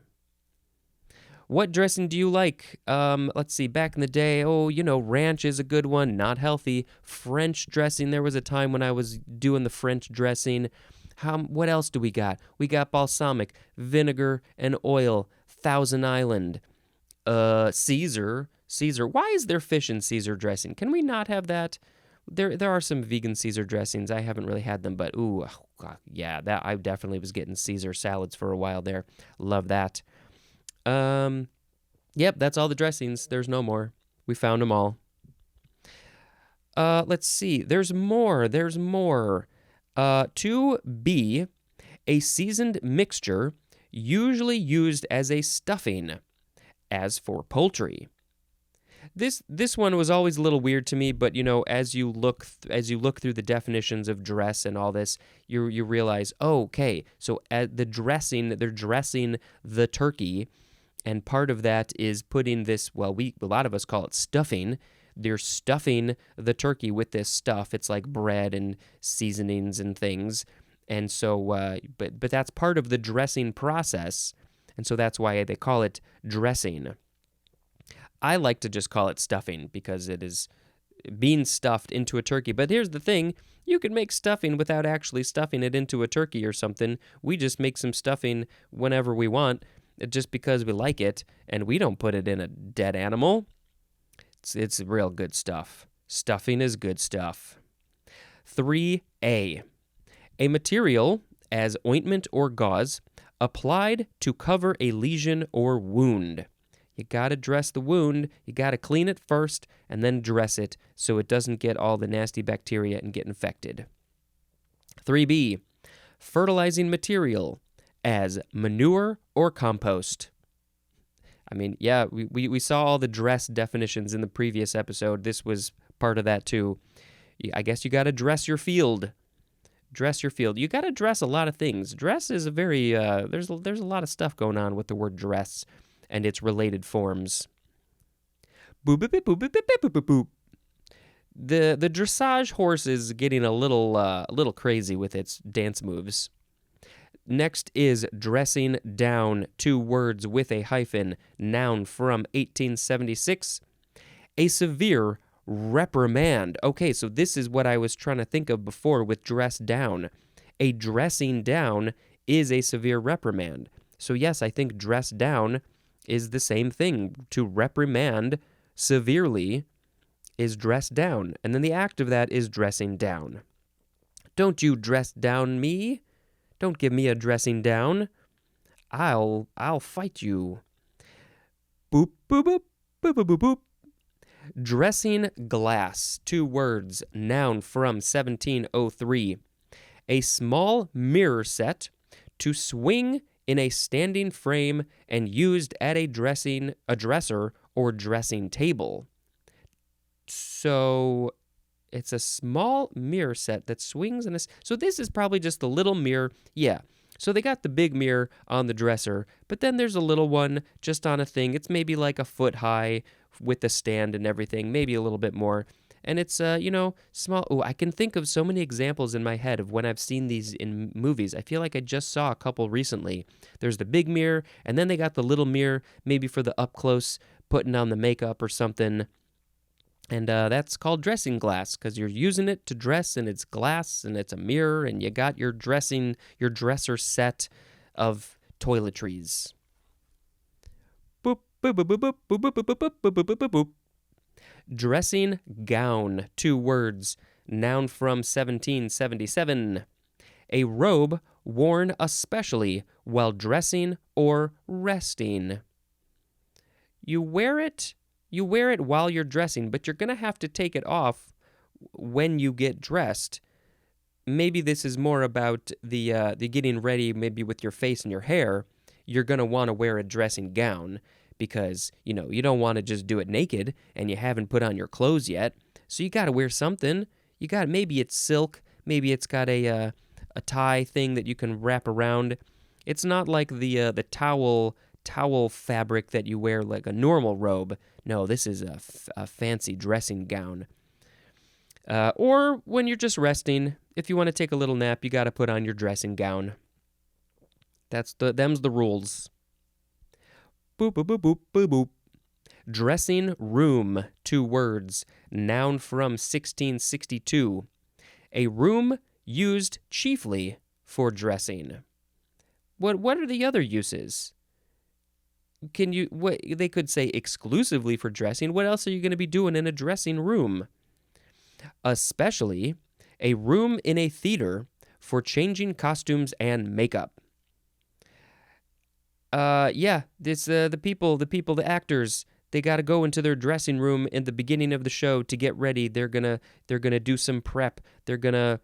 What dressing do you like? Let's see, back in the day, ranch is a good one, not healthy. French dressing, there was a time when I was doing the French dressing. What else do we got? We got balsamic, vinegar, and oil, Thousand Island, Caesar. Why is there fish in Caesar dressing? Can we not have that? There are some vegan Caesar dressings. I haven't really had them, but that I definitely was getting Caesar salads for a while there. Love that. Yep, that's all the dressings. There's no more. We found them all. Let's see. There's more. 2b, a seasoned mixture usually used as a stuffing, as for poultry. This one was always a little weird to me, but as you look through the definitions of dress and all this, you realize, okay, so at the dressing, they're dressing the turkey, and part of that is putting this. Well, a lot of us call it stuffing. They're stuffing the turkey with this stuff. It's like bread and seasonings and things, and so but that's part of the dressing process, and so that's why they call it dressing. I like to just call it stuffing because it is being stuffed into a turkey. But here's the thing. You can make stuffing without actually stuffing it into a turkey or something. We just make some stuffing whenever we want just because we like it, and we don't put it in a dead animal. It's real good stuff. Stuffing is good stuff. 3a. A material, as ointment or gauze, applied to cover a lesion or wound. You got to dress the wound. You got to clean it first and then dress it so it doesn't get all the nasty bacteria and get infected. 3b. Fertilizing material, as manure or compost. I mean, yeah, we saw all the dress definitions in the previous episode. This was part of that too. I guess you got to dress your field. Dress your field. You got to dress a lot of things. Dress is a very, there's a lot of stuff going on with the word dress and its related forms. The dressage horse is getting a little crazy with its dance moves. Next is dressing down, 2 words with a hyphen, noun from 1876. A severe reprimand. Okay, so this is what I was trying to think of before with dress down. A dressing down is a severe reprimand. So yes, I think dress down is the same thing. To reprimand severely is dress down. And then the act of that is dressing down. Don't you dress down me. Don't give me a dressing down. I'll fight you. Boop, boop, boop, boop, boop, boop, boop. Dressing glass, 2 words, noun from 1703. A small mirror set to swing in a standing frame and used at a dresser or dressing table. So it's a small mirror set that swings in a... So this is probably just a little mirror. Yeah. So they got the big mirror on the dresser, but then there's a little one just on a thing. It's maybe like a foot high with the stand and everything, maybe a little bit more. And it's, small. Oh, I can think of so many examples in my head of when I've seen these in movies. I feel like I just saw a couple recently. There's the big mirror, and then they got the little mirror, maybe for the up close, putting on the makeup or something. And that's called dressing glass because you're using it to dress, and it's glass, and it's a mirror, and you got your dresser set of toiletries. Boop, boop, boop, boop, boop, boop, boop, boop, boop, boop, boop, boop. Dressing gown, 2 words, noun from 1777. A robe worn especially while dressing or resting. You wear it while you're dressing, but you're going to have to take it off when you get dressed. Maybe this is more about the getting ready, maybe with your face and your hair. You're going to want to wear a dressing gown because, you don't want to just do it naked and you haven't put on your clothes yet. So you got to wear something. Maybe it's silk. Maybe it's got a tie thing that you can wrap around. It's not like the towel fabric that you wear like a normal robe. No, this is a fancy dressing gown. Or when you're just resting, if you want to take a little nap, you got to put on your dressing gown. Them's the rules. Boop, boop, boop, boop, boop, boop. Dressing room, 2 words, noun from 1662. A room used chiefly for dressing. What are the other uses? They could say exclusively for dressing. What else are you going to be doing in a dressing room? Especially a room in a theater for changing costumes and makeup. The actors, they got to go into their dressing room in the beginning of the show to get ready. They're gonna do some prep. They're gonna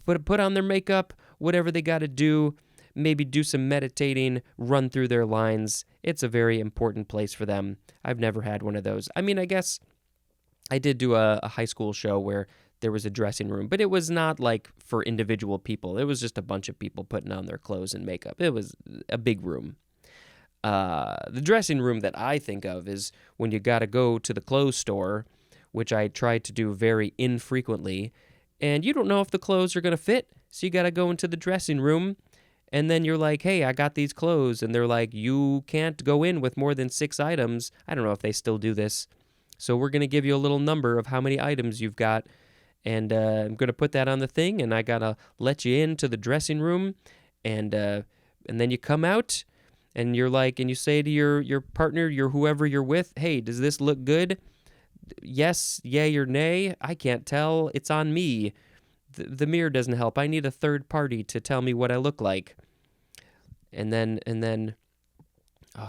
put on their makeup, whatever they got to do. Maybe do some meditating, run through their lines. It's a very important place for them. I've never had one of those. I mean, I guess I did do a high school show where there was a dressing room, but it was not like for individual people. It was just a bunch of people putting on their clothes and makeup. It was a big room. The dressing room that I think of is when you got to go to the clothes store, which I try to do very infrequently, and you don't know if the clothes are going to fit, so you got to go into the dressing room. And then you're like, hey, I got these clothes. And they're like, you can't go in with more than 6 items. I don't know if they still do this. So we're going to give you a little number of how many items you've got. And I'm going to put that on the thing. And I got to let you into the dressing room. And then you come out. And you're like, and you say to your partner, whoever you're with, hey, does this look good? Yes, yay or nay? I can't tell. It's on me. The mirror doesn't help. I need a third party to tell me what I look like. And then,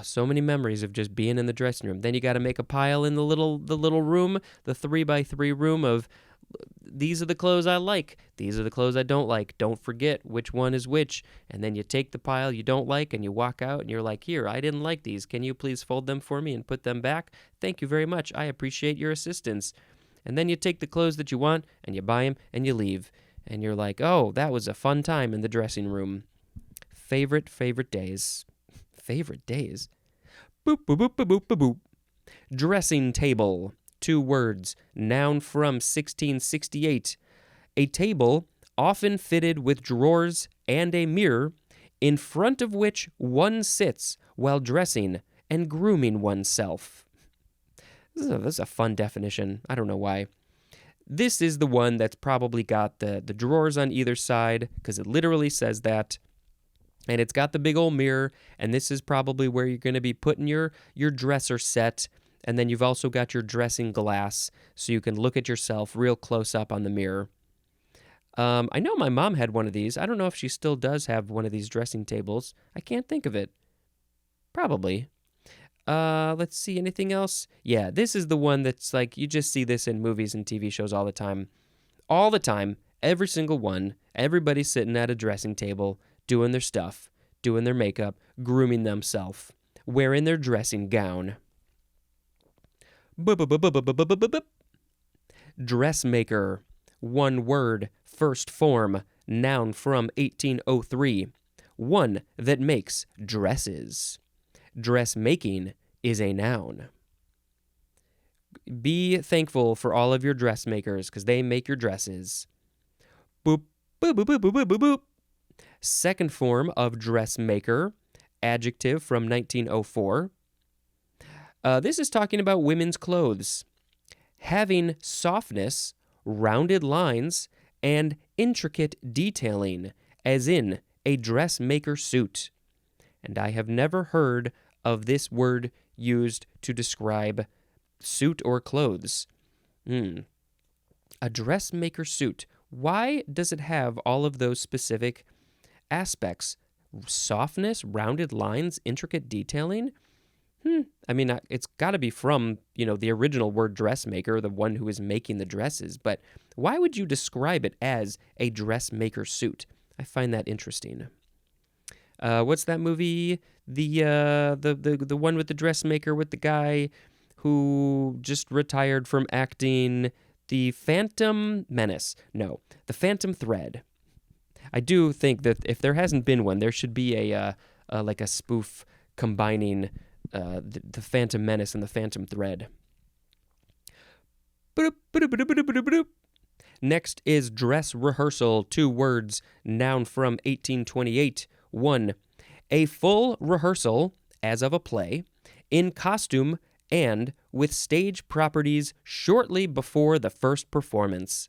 so many memories of just being in the dressing room. Then you got to make a pile in the little room, the 3x3 room of these are the clothes I like. These are the clothes I don't like. Don't forget which one is which. And then you take the pile you don't like and you walk out and you're like, here, I didn't like these. Can you please fold them for me and put them back? Thank you very much. I appreciate your assistance. And then you take the clothes that you want and you buy them and you leave. And you're like, oh, that was a fun time in the dressing room. Favorite days. Favorite days. Boop, boop, boop, boop, boop, boop, boop. Dressing table. 2 words. Noun from 1668. A table often fitted with drawers and a mirror in front of which one sits while dressing and grooming oneself. This is a fun definition. I don't know why. This is the one that's probably got the drawers on either side, because it literally says that. And it's got the big old mirror, and this is probably where you're going to be putting your dresser set. And then you've also got your dressing glass, so you can look at yourself real close up on the mirror. I know my mom had one of these. I don't know if she still does have one of these dressing tables. I can't think of it. Probably. Let's see, anything else? Yeah, this is the one that's like, you just see this in movies and TV shows all the time. All the time, every single one, everybody's sitting at a dressing table, doing their stuff, doing their makeup, grooming themselves, wearing their dressing gown. Dressmaker, one word, first form, noun from 1803. One that makes dresses. Dressmaking is a noun. Be thankful for all of your dressmakers because they make your dresses. Boop, boop, boop, boop, boop, boop, boop, boop. Second form of dressmaker, adjective from 1904. This is talking about women's clothes. Having softness, rounded lines, and intricate detailing, as in a dressmaker suit. And I have never heard of this word used to describe suit or clothes. A dressmaker suit. Why does it have all of those specific aspects? Softness, rounded lines, intricate detailing? I mean, it's got to be from, the original word dressmaker, the one who is making the dresses. But why would you describe it as a dressmaker suit? I find that interesting. What's that movie? The one with the dressmaker with the guy who just retired from acting, the Phantom Menace. No, the Phantom Thread. I do think that if there hasn't been one, there should be a spoof combining the Phantom Menace and the Phantom Thread. Next is dress rehearsal, two words, noun from 1828. 1. A full rehearsal, as of a play, in costume and with stage properties shortly before the first performance.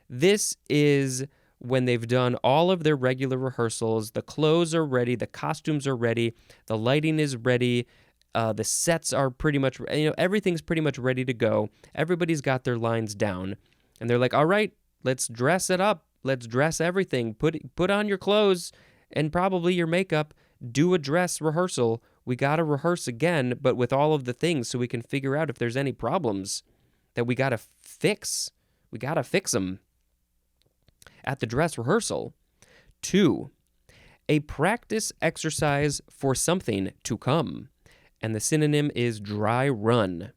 This is when they've done all of their regular rehearsals, the clothes are ready, the costumes are ready, the lighting is ready, the sets are pretty much, everything's pretty much ready to go. Everybody's got their lines down, and they're like, all right, let's dress it up. Let's dress everything. Put on your clothes and probably your makeup. Do a dress rehearsal. We got to rehearse again, but with all of the things so we can figure out if there's any problems that we got to fix. We got to fix them at the dress rehearsal. 2, a practice exercise for something to come. And the synonym is dry run.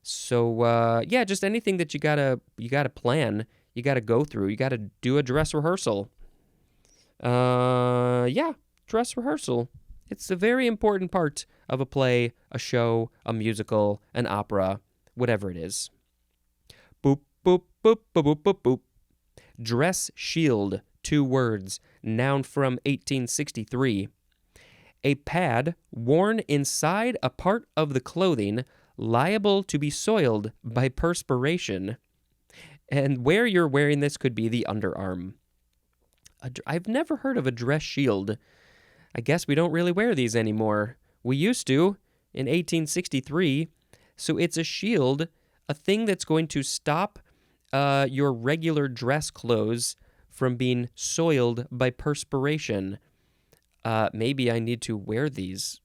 So, just anything that you gotta plan, you gotta go through, you gotta do a dress rehearsal. Dress rehearsal. It's a very important part of a play, a show, a musical, an opera, whatever it is. Boop, boop, boop, boop, boop, boop, boop. Dress shield, two words, noun from 1863. A pad worn inside a part of the clothing liable to be soiled by perspiration. And where you're wearing this could be the underarm. I've never heard of a dress shield. I guess we don't really wear these anymore. We used to in 1863. So it's a shield, a thing that's going to stop your regular dress clothes from being soiled by perspiration. Maybe I need to wear these.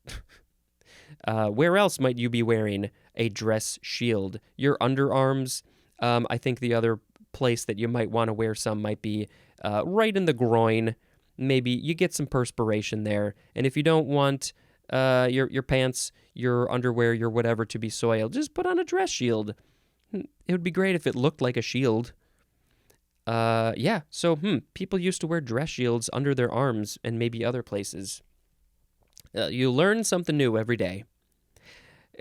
Where else might you be wearing a dress shield? Your underarms. I think the other place that you might want to wear some might be right in the groin. Maybe you get some perspiration there. And if you don't want your pants, your underwear, your whatever to be soiled, just put on a dress shield. It would be great if it looked like a shield. So people used to wear dress shields under their arms and maybe other places. You learn something new every day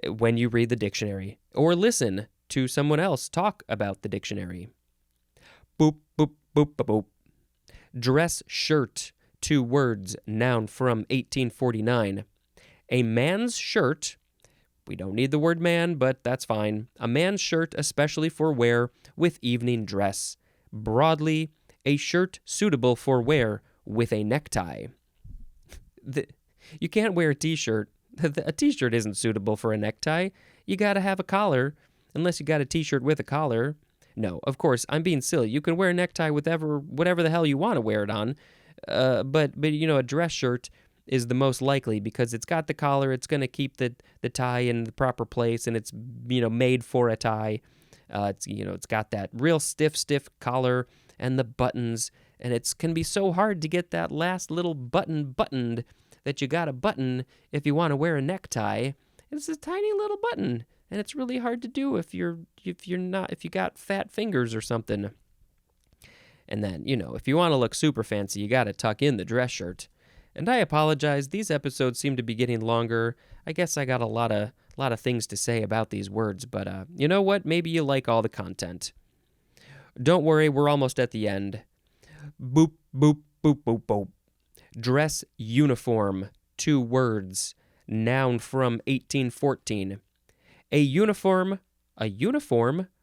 when you read the dictionary or listen to someone else talk about the dictionary. Boop, boop, boop, boop, boop. Dress shirt, two words, noun from 1849. A man's shirt. We don't need the word man, but that's fine. A man's shirt, especially for wear with evening dress. Broadly, a shirt suitable for wear with a necktie. You can't wear a t-shirt. A t-shirt isn't suitable for a necktie. You got to have a collar, unless you got a t-shirt with a collar. No, of course, I'm being silly. You can wear a necktie with whatever the hell you want to wear it on. But a dress shirt is the most likely because it's got the collar. It's going to keep the tie in the proper place, and it's made for a tie. It's got that real stiff collar and the buttons, and it can be so hard to get that last little button buttoned that you got to button if you want to wear a necktie. It's a tiny little button. And it's really hard to do if you got fat fingers or something. And then, if you want to look super fancy, you got to tuck in the dress shirt. And I apologize, these episodes seem to be getting longer. I guess I got a lot of things to say about these words, but you know what? Maybe you like all the content. Don't worry, we're almost at the end. Boop, boop, boop, boop, boop. Dress uniform, 2 words. Noun from 1814. A uniform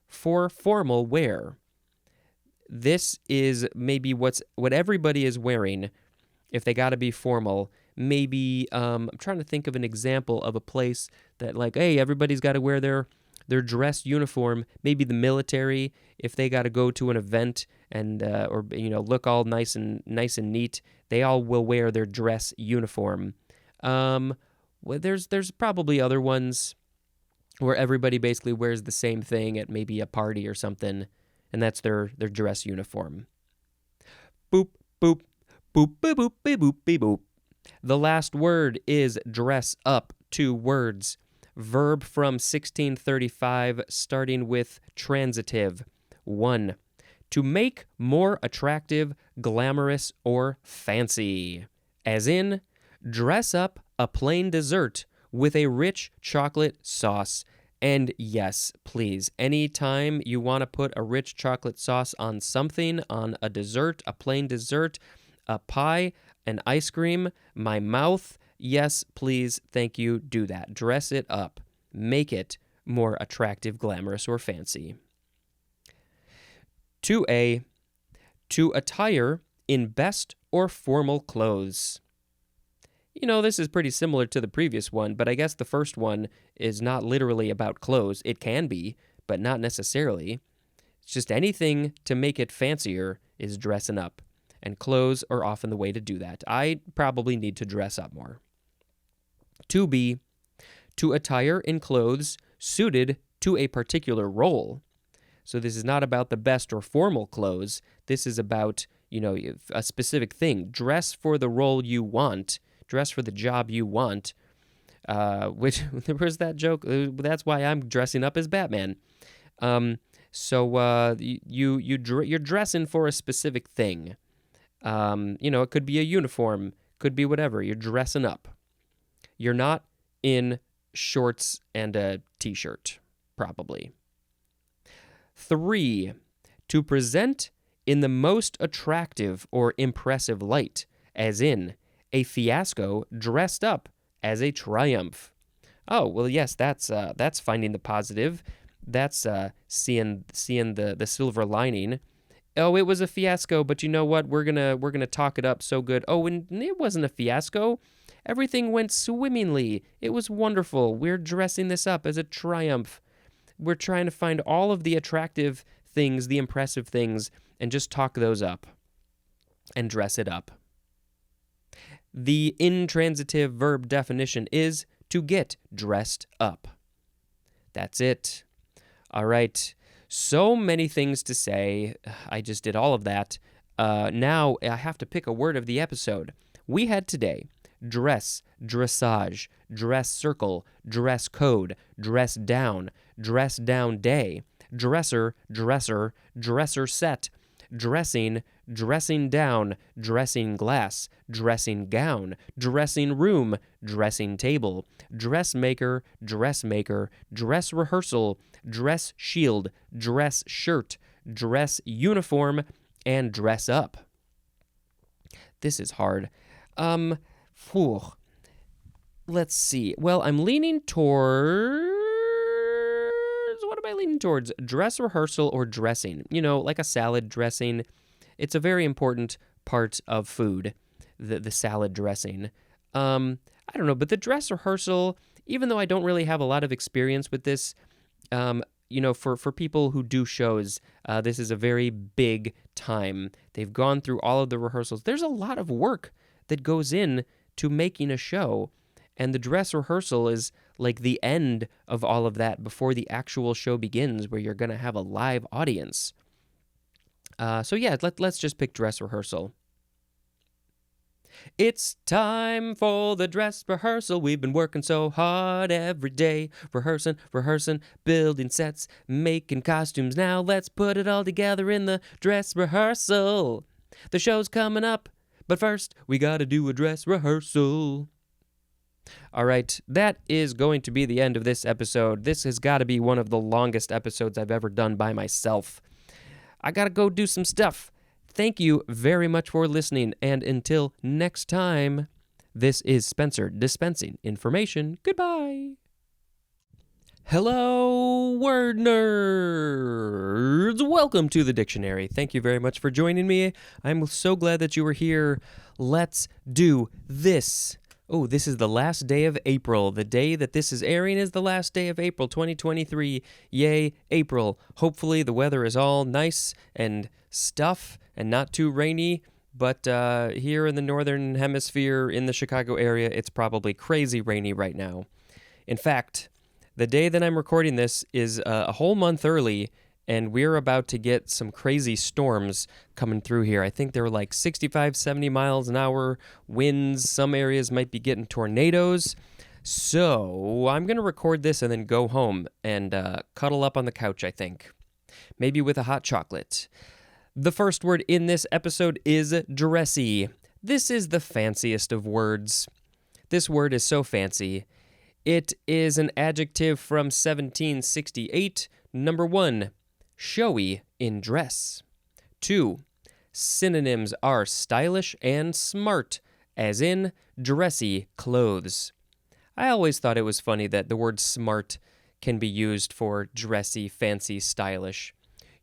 for formal wear. This is maybe what everybody is wearing if they got to be formal. Maybe I'm trying to think of an example of a place that hey, everybody's got to wear their dress uniform. Maybe the military, if they got to go to an event and or look all nice and neat, they all will wear their dress uniform. Well, there's probably other ones where everybody basically wears the same thing at maybe a party or something, and that's their dress uniform. Boop, boop, boop, boop, boop, boop, boop, boop, boop. The last word is dress up, 2 words. Verb from 1635, starting with transitive. 1. To make more attractive, glamorous, or fancy. As in, dress up a plain dessert with a rich chocolate sauce. And yes, please, anytime you want to put a rich chocolate sauce on something, on a dessert, a plain dessert, a pie, an ice cream, my mouth, yes, please, thank you, do that. Dress it up. Make it more attractive, glamorous, or fancy. 2A, to attire in best or formal clothes. This is pretty similar to the previous one, but I guess the first one is not literally about clothes. It can be, but not necessarily. It's just anything to make it fancier is dressing up, and clothes are often the way to do that. I probably need to dress up more. 2B, to attire in clothes suited to a particular role. So this is not about the best or formal clothes. This is about, a specific thing. Dress for the role you want. Dress for the job you want. Where's that joke? That's why I'm dressing up as Batman. So you're dressing for a specific thing. It could be a uniform, could be whatever. You're dressing up. You're not in shorts and a t-shirt, probably. 3, to present in the most attractive or impressive light, as in a fiasco dressed up as a triumph. Oh, well, yes, that's finding the positive. That's seeing the silver lining. Oh, it was a fiasco, but you know what? We're gonna talk it up so good. Oh, and it wasn't a fiasco. Everything went swimmingly. It was wonderful. We're dressing this up as a triumph. We're trying to find all of the attractive things, the impressive things, and just talk those up and dress it up. The intransitive verb definition is to get dressed up. That's it. All right. So many things to say. I just did all of that. Now I have to pick a word of the episode. We had today dress, dressage, dress circle, dress code, dress down day, dresser, dresser, dresser set, dressing, dressing down, dressing glass, dressing gown, dressing room, dressing table, dressmaker, dressmaker, dress rehearsal, dress shield, dress shirt, dress uniform, and dress up. This is hard. Let's see. Well, I'm leaning towards... What am I leaning towards? Dress rehearsal or dressing. Like a salad dressing. It's a very important part of food, the salad dressing. I don't know, but the dress rehearsal, even though I don't really have a lot of experience with this, for people who do shows, this is a very big time. They've gone through all of the rehearsals. There's a lot of work that goes in to making a show, and the dress rehearsal is like the end of all of that before the actual show begins, where you're going to have a live audience. So yeah, let's just pick dress rehearsal. It's time for the dress rehearsal. We've been working so hard every day. Rehearsing, building sets, making costumes. Now let's put it all together in the dress rehearsal. The show's coming up, but first we gotta do a dress rehearsal. All right, that is going to be the end of this episode. This has got to be one of the longest episodes I've ever done by myself. I gotta go do some stuff. Thank you very much for listening, and until next time, this is Spencer dispensing information. Goodbye. Hello, word nerds! Welcome to the dictionary. Thank you very much for joining me. I'm so glad that you were here. Let's do this. Oh, this is the last day of April. The day that this is airing is the last day of April 2023. Yay, April. Hopefully the weather is all nice and stuff and not too rainy, but here in the northern hemisphere in the Chicago area, it's probably crazy rainy right now. In fact, the day that I'm recording this is a whole month early, and we're about to get some crazy storms coming through here. I think they're like 65, 70 miles an hour winds. Some areas might be getting tornadoes. So I'm going to record this and then go home and cuddle up on the couch, I think. Maybe with a hot chocolate. The first word in this episode is dressy. This is the fanciest of words. This word is so fancy. It is an adjective from 1768. Number 1, showy in dress. 2, synonyms are stylish and smart, as in dressy clothes. I always thought it was funny that the word smart can be used for dressy, fancy, stylish.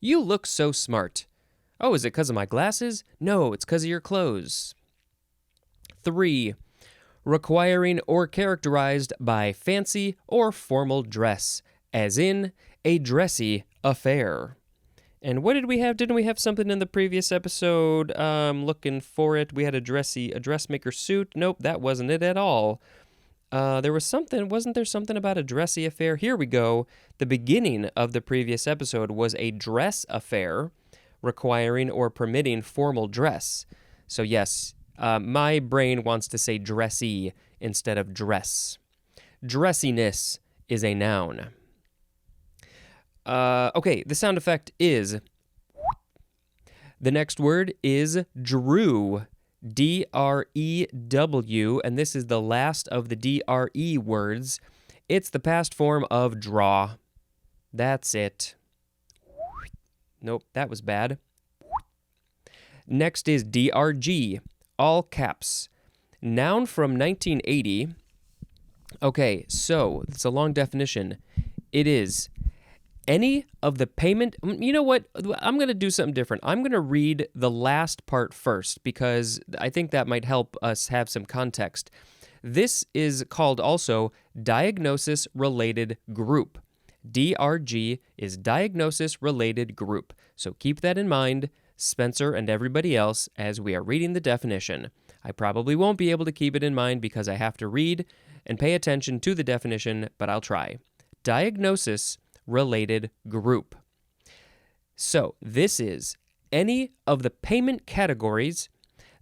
You look so smart. Oh, is it because of my glasses? No, it's because of your clothes. 3, requiring or characterized by fancy or formal dress, as in a dressy affair. And what did we have? Didn't we have something in the previous episode? Looking for it. We had a dressmaker suit. Nope, that wasn't it at all. There was something, wasn't there something about a dressy affair? Here we go. The beginning of the previous episode was a dress affair, requiring or permitting formal dress. So yes, my brain wants to say dressy instead of dress. Dressiness is a noun. Okay, the sound effect is... The next word is drew. D-R-E-W, and this is the last of the D-R-E words. It's the past form of draw. That's it. Nope, that was bad. Next is DRG, all caps. Noun from 1980. Okay, so it's a long definition. It is any of the payment... You know what? I'm going to do something different. I'm going to read the last part first because I think that might help us have some context. This is called also diagnosis-related group. DRG is diagnosis-related group. So keep that in mind, Spencer and everybody else, as we are reading the definition. I probably won't be able to keep it in mind because I have to read and pay attention to the definition, but I'll try. Diagnosis-related group. So this is any of the payment categories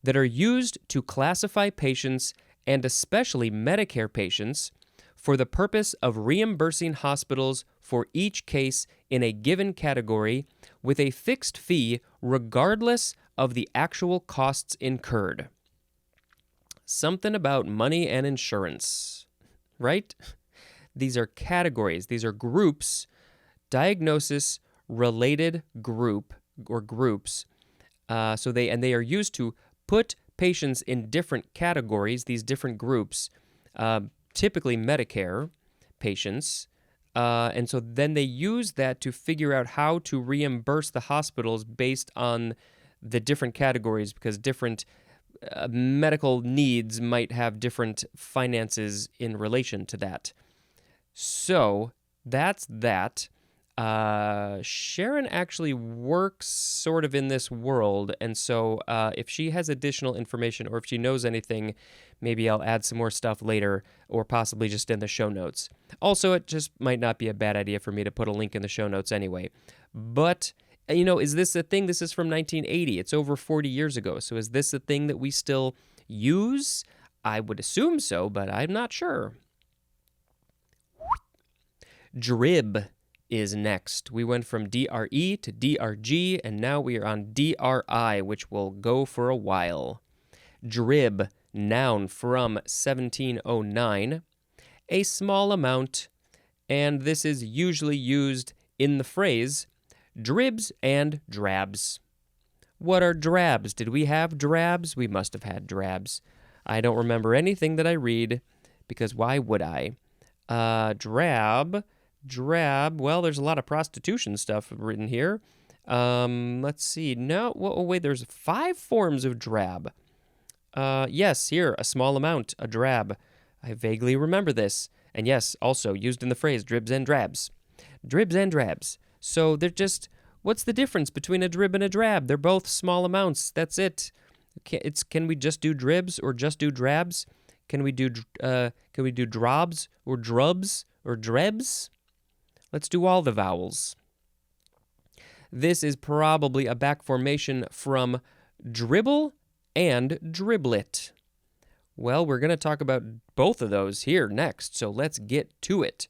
that are used to classify patients, and especially Medicare patients, for the purpose of reimbursing hospitals for each case in a given category with a fixed fee regardless of the actual costs incurred. Something about money and insurance, right? These are categories. These are groups, diagnosis-related group or groups. So they are used to put patients in different categories, these different groups, typically Medicare patients, and so then they use that to figure out how to reimburse the hospitals based on the different categories, because different medical needs might have different finances in relation to that. So that's that. Sharon actually works sort of in this world, and so if she has additional information or if she knows anything, maybe I'll add some more stuff later or possibly just in the show notes. Also, it just might not be a bad idea for me to put a link in the show notes anyway. But, you know, is this a thing? This is from 1980. It's over 40 years ago. So is this a thing that we still Use? I would assume so, but I'm not sure. Drib is next. We went from DRE to DRG, and now we are on DRI, which will go for a while. Drib, noun from 1709. A small amount, and this is usually used in the phrase dribs and drabs. What are drabs? Did we have drabs? We must have had drabs. I don't remember anything that I read, because why would I? Drab, well, there's a lot of prostitution stuff written here. Let's see. No, wait, there's 5 forms of drab. Yes, here, a small amount, a drab. I vaguely remember this. And yes, also used in the phrase dribs and drabs. Dribs and drabs. So they're just, what's the difference between a drib and a drab? They're both small amounts. That's it. Can we just do dribs or just do drabs? Can we do drobs or drubs or drebs? Let's do all the vowels. This is probably a back formation from dribble and driblet. Well, we're going to talk about both of those here next, so let's get to it.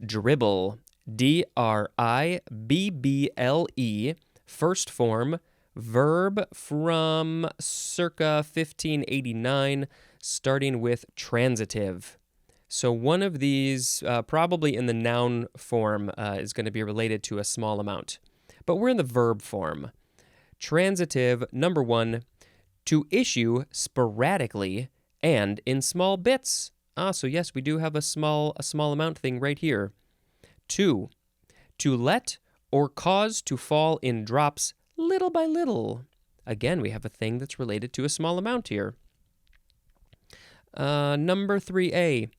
Dribble, D-R-I-B-B-L-E, first form, verb from circa 1589, starting with transitive. So one of these, probably in the noun form, is going to be related to a small amount. But we're in the verb form. Transitive, number 1, to issue sporadically and in small bits. So yes, we do have a small amount thing right here. 2, to let or cause to fall in drops little by little. Again, we have a thing that's related to a small amount here. Number 3a,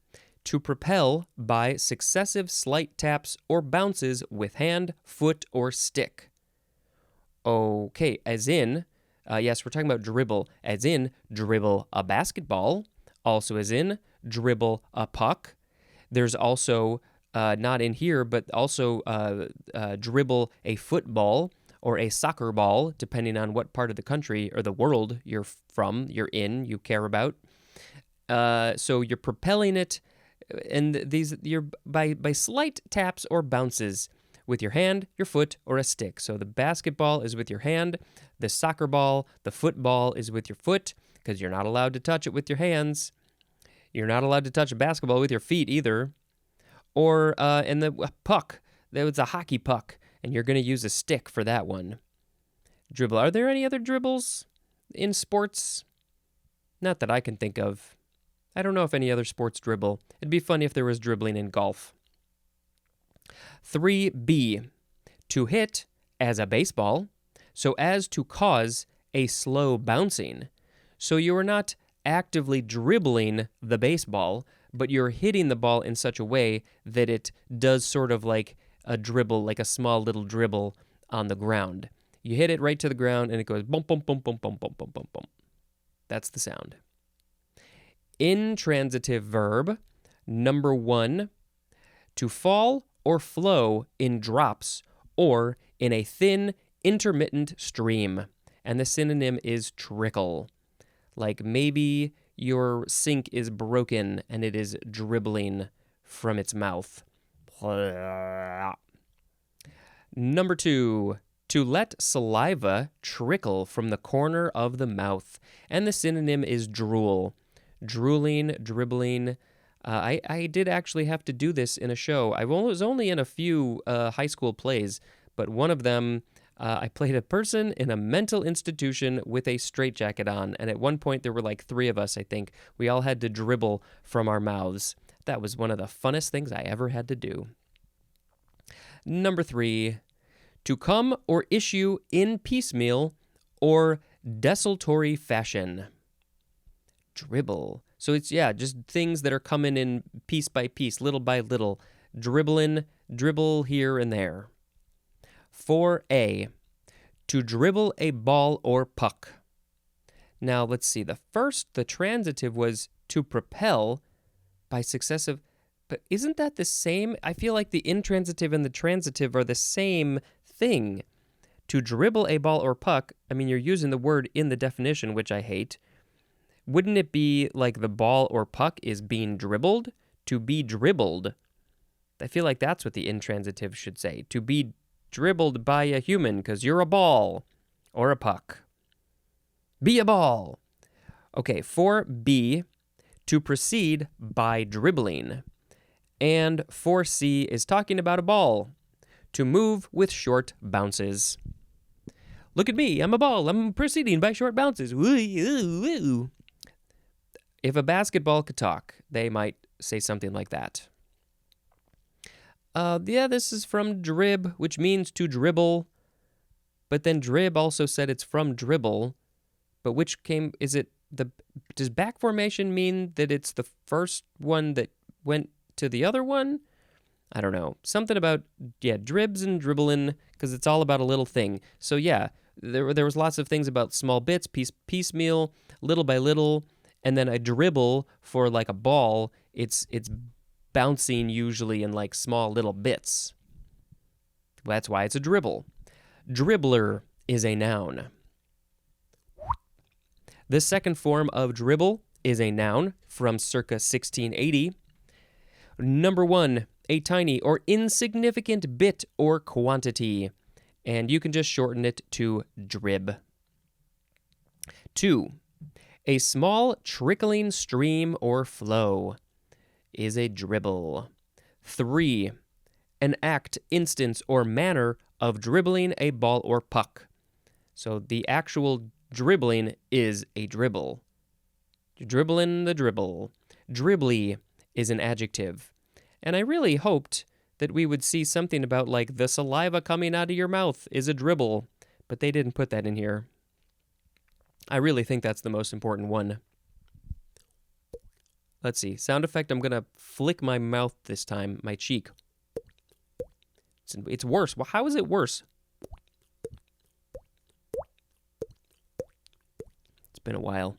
to propel by successive slight taps or bounces with hand, foot, or stick. Okay, as in, yes, we're talking about dribble, as in dribble a basketball, also as in dribble a puck. There's also, not in here, but also dribble a football or a soccer ball, depending on what part of the country or the world you're from, you're in, you care about. So you're propelling it, and you're by slight taps or bounces with your hand, your foot, or a stick. So the basketball is with your hand, the soccer ball, the football is with your foot, because you're not allowed to touch it with your hands. You're not allowed to touch a basketball with your feet either. Or, and the puck, that was a hockey puck, and you're going to use a stick for that one. Dribble. Are there any other dribbles in sports? Not that I can think of. I don't know if any other sports dribble. It'd be funny if there was dribbling in golf. 3b, to hit as a baseball, so as to cause a slow bouncing. So you are not actively dribbling the baseball, but you're hitting the ball in such a way that it does sort of like a dribble, like a small little dribble on the ground. You hit it right to the ground and it goes bump, bump, bump, bump, bump, bump, bump, bump, bump. That's the sound. Intransitive verb, number 1, to fall or flow in drops or in a thin, intermittent stream. And the synonym is trickle. Like maybe your sink is broken and it is dribbling from its mouth. Number 2, to let saliva trickle from the corner of the mouth. And the synonym is drool. Drooling, dribbling. I did actually have to do this in a show. I was only in a few high school plays, but one of them, I played a person in a mental institution with a straitjacket on, and at one point there were like 3 of us, I think. We all had to dribble from our mouths. That was one of the funnest things I ever had to do. Number 3, to come or issue in piecemeal or desultory fashion. Dribble. So it's, just things that are coming in piece by piece, little by little. Dribble here and there. 4a, to dribble a ball or puck. Now, let's see. The transitive was to propel by successive, but isn't that the same? I feel like the intransitive and the transitive are the same thing. To dribble a ball or puck, I mean, you're using the word in the definition, which I hate. Wouldn't it be like the ball or puck is being dribbled? To be dribbled. I feel like that's what the intransitive should say. To be dribbled by a human because you're a ball or a puck. Be a ball. Okay, for B, to proceed by dribbling. And 4C is talking about a ball. To move with short bounces. Look at me, I'm a ball. I'm proceeding by short bounces. Woo, woo, woo. If a basketball could talk, they might say something like that. This is from drib, which means to dribble. But then drib also said it's from dribble. But does back formation mean that it's the first one that went to the other one? I don't know. Something about, dribs and dribbling, because it's all about a little thing. So yeah, there was lots of things about small bits, piecemeal, little by little, and then a dribble for like a ball, it's bouncing usually in like small little bits. That's why it's a dribble. Dribbler is a noun. The second form of dribble is a noun from circa 1680. Number 1, a tiny or insignificant bit or quantity, and you can just shorten it to drib. 2, a small trickling stream or flow is a dribble. 3, an act, instance, or manner of dribbling a ball or puck. So the actual dribbling is a dribble. You're dribbling the dribble. Dribbly is an adjective. And I really hoped that we would see something about like the saliva coming out of your mouth is a dribble, but they didn't put that in here. I really think that's the most important one. Let's see. Sound effect, I'm going to flick my mouth this time, my cheek. It's worse. Well, how is it worse? It's been a while.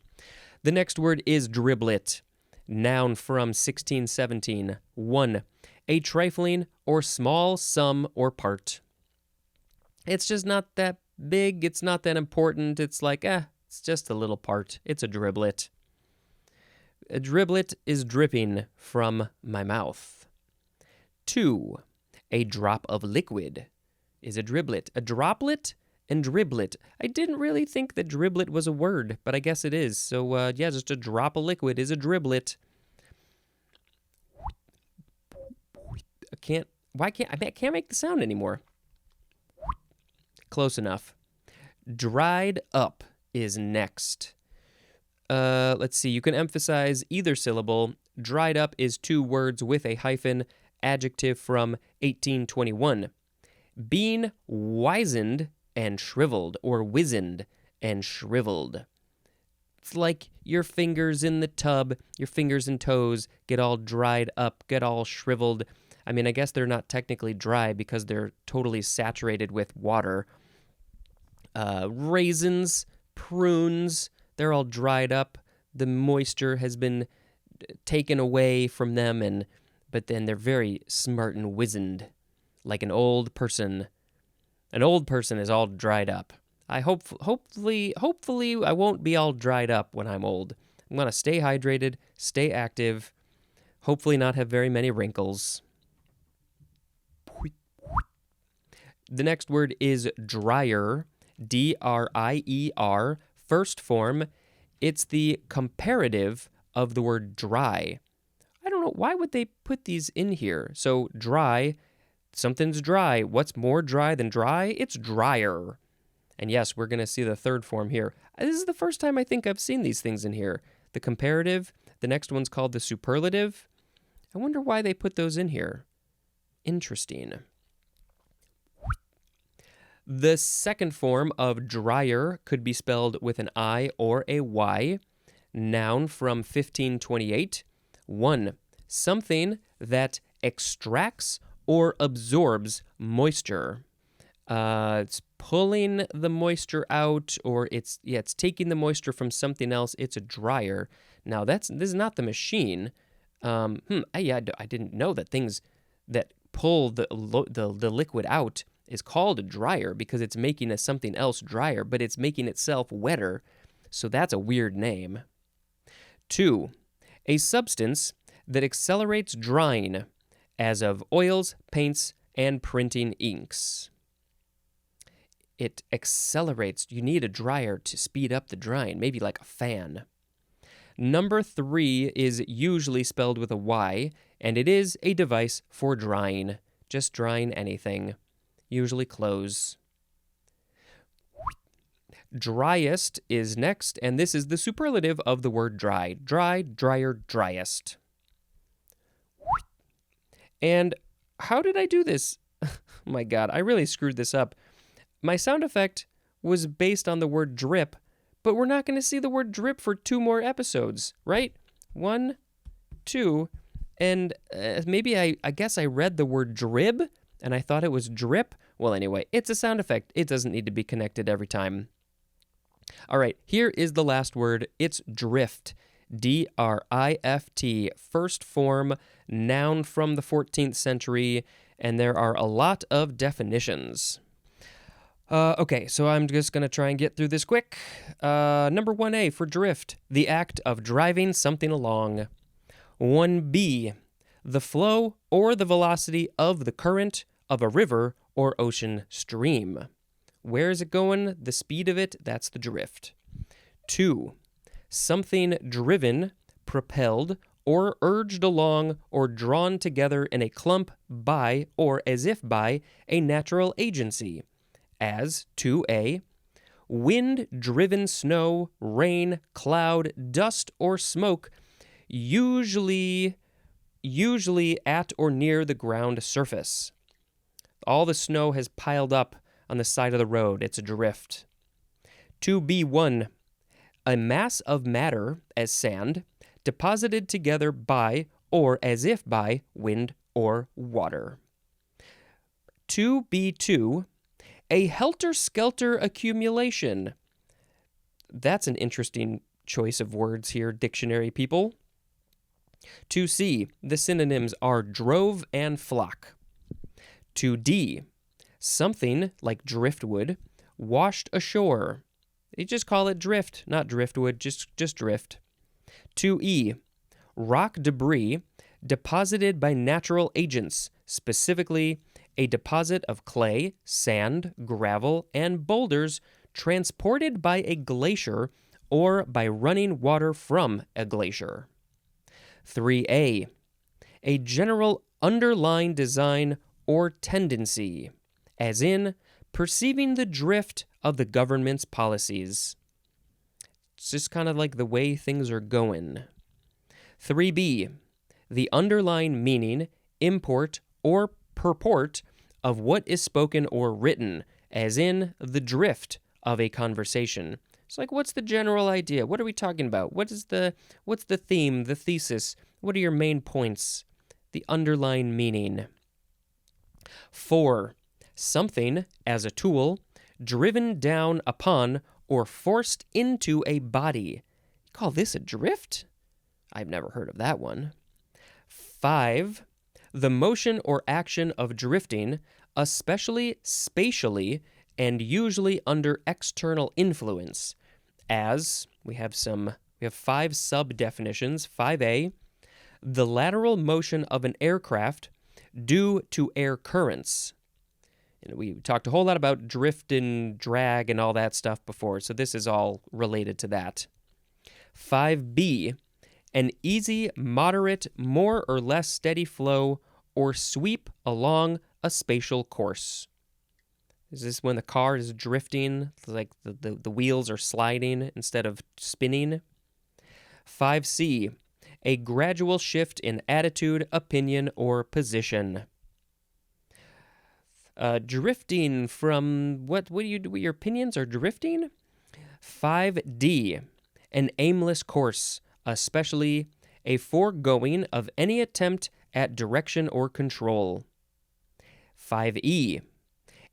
The next word is driblet. Noun from 1617. 1, a trifling or small sum or part. It's just not that big. It's not that important. It's like, it's just a little part. It's a driblet. A driblet is dripping from my mouth. 2, a drop of liquid is a driblet. A droplet and driblet. I didn't really think that driblet was a word, but I guess it is. So, just a drop of liquid is a driblet. I can't make the sound anymore. Close enough. Dried up is next. Let's see. You can emphasize either syllable. Dried up is 2 words with a hyphen. Adjective from 1821. Being wizened and shriveled, or wizened and shriveled. It's like your fingers in the tub, your fingers and toes get all dried up, get all shriveled. I mean, I guess they're not technically dry because they're totally saturated with water. Raisins, prunes, they're all dried up. The moisture has been taken away from them, but then they're very smart and wizened, like an old person. An old person is all dried up. Hopefully I won't be all dried up when I'm old. I'm going to stay hydrated, stay active, hopefully not have very many wrinkles. The next word is dryer, D-R-I-E-R, first form. It's the comparative of the word dry. I don't know, why would they put these in here? So dry, something's dry. What's more dry than dry? It's drier. And yes, we're going to see the third form here. This is the first time I think I've seen these things in here. The comparative, the next one's called the superlative. I wonder why they put those in here. Interesting. The second form of dryer could be spelled with an I or a Y. Noun from 1528. 1, something that extracts or absorbs moisture. It's pulling the moisture out, or it's taking the moisture from something else. It's a dryer. Now this is not the machine. I didn't know that things that pull the liquid out is called a dryer because it's making something else drier, but it's making itself wetter. So that's a weird name. 2, a substance that accelerates drying, as of oils, paints, and printing inks. It accelerates. You need a dryer to speed up the drying, maybe like a fan. Number 3 is usually spelled with a Y, and it is a device for drying, just drying anything, usually clothes. Driest is next, and this is the superlative of the word dry. Dry, drier, driest. And how did I do this? Oh my God, I really screwed this up. My sound effect was based on the word drip, but we're not going to see the word drip for 2 more episodes, right? 1, 2, and maybe I guess I read the word drib, and I thought it was drip. Well, anyway, it's a sound effect. It doesn't need to be connected every time. All right, here is the last word. It's drift. D-R-I-F-T, first form, noun from the 14th century, and there are a lot of definitions. Okay, so I'm just going to try and get through this quick. Number 1A for drift, the act of driving something along. 1B, the flow or the velocity of the current of a river or ocean stream. Where is it going? The speed of it, that's the drift. 2, something driven, propelled, or urged along or drawn together in a clump by or as if by a natural agency. As 2A, wind-driven snow, rain, cloud, dust, or smoke, usually at or near the ground surface. All the snow has piled up on the side of the road. It's a drift. 2B1, a mass of matter, as sand, deposited together by or as if by wind or water. 2B2, a helter-skelter accumulation. That's an interesting choice of words here, dictionary people. 2C, the synonyms are drove and flock. 2D, something like driftwood, washed ashore. They just call it drift, not driftwood, just drift. 2E, rock debris deposited by natural agents, specifically a deposit of clay, sand, gravel, and boulders transported by a glacier or by running water from a glacier. 3A, a general underlying design or tendency, as in perceiving the drift of the government's policies. It's just kind of like the way things are going. 3B, the underlying meaning, import, or purport of what is spoken or written, as in the drift of a conversation. It's like, what's the general idea? What are we talking about? What's the theme, the thesis? What are your main points? The underlying meaning. 4, something as a tool, driven down upon or forced into a body. Call this a drift? I've never heard of that one. 5, the motion or action of drifting, especially spatially and usually under external influence. As we have 5 sub-definitions. 5A, the lateral motion of an aircraft due to air currents. And we talked a whole lot about drift and drag and all that stuff before, so this is all related to that. 5B, an easy, moderate, more or less steady flow or sweep along a spatial course. Is this when the car is drifting, like the wheels are sliding instead of spinning? 5C, a gradual shift in attitude, opinion, or position. Drifting from what do your opinions are drifting? 5D, an aimless course, especially a foregoing of any attempt at direction or control. 5E,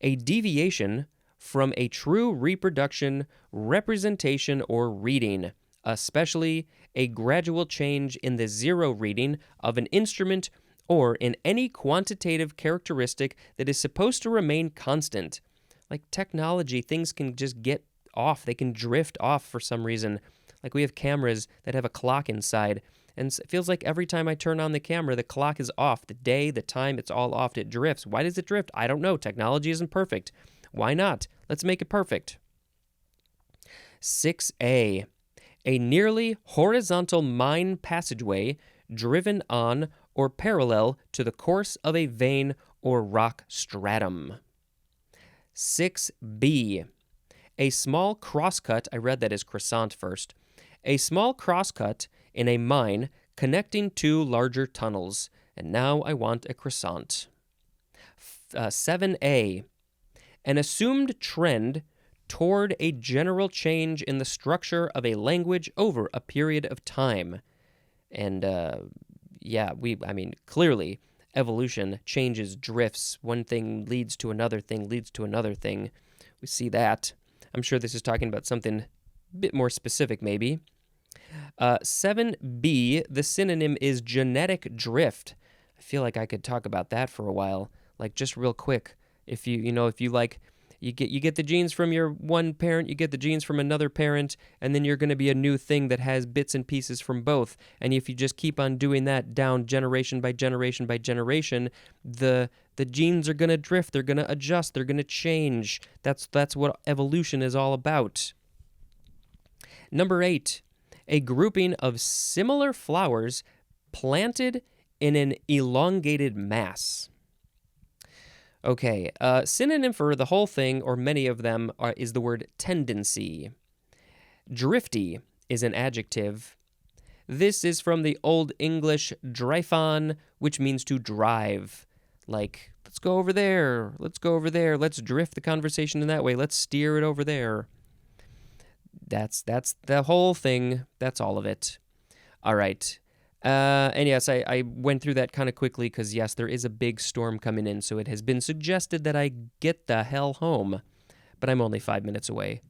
a deviation from a true reproduction, representation, or reading, especially a gradual change in the zero reading of an instrument or in any quantitative characteristic that is supposed to remain constant. Like technology, things can just get off. They can drift off for some reason. Like we have cameras that have a clock inside, and it feels like every time I turn on the camera, the clock is off. The day, the time, it's all off. It drifts. Why does it drift? I don't know. Technology isn't perfect. Why not? Let's make it perfect. 6A. A nearly horizontal mine passageway driven on or parallel to the course of a vein or rock stratum. 6B. A small crosscut, I read that as croissant first, a small crosscut in a mine connecting two larger tunnels. And now I want a croissant. 7A. An assumed trend toward a general change in the structure of a language over a period of time. And, clearly, evolution changes, drifts. One thing leads to another thing, leads to another thing. We see that. I'm sure this is talking about something a bit more specific, maybe. 7B, the synonym is genetic drift. I feel like I could talk about that for a while, like just real quick. If you get the genes from your one parent, you get the genes from another parent, and then you're going to be a new thing that has bits and pieces from both. And if you just keep on doing that down generation by generation by generation, the genes are going to drift, they're going to adjust, they're going to change. That's what evolution is all about. Number 8, a grouping of similar flowers planted in an elongated mass. Okay, synonym for the whole thing, or many of them, is the word tendency. Drifty is an adjective. This is from the Old English dreifan, which means to drive. Like, let's go over there, let's drift the conversation in that way, let's steer it over there. That's the whole thing, that's all of it. All right. And yes, I went through that kind of quickly because, yes, there is a big storm coming in, so it has been suggested that I get the hell home. But I'm only 5 minutes away.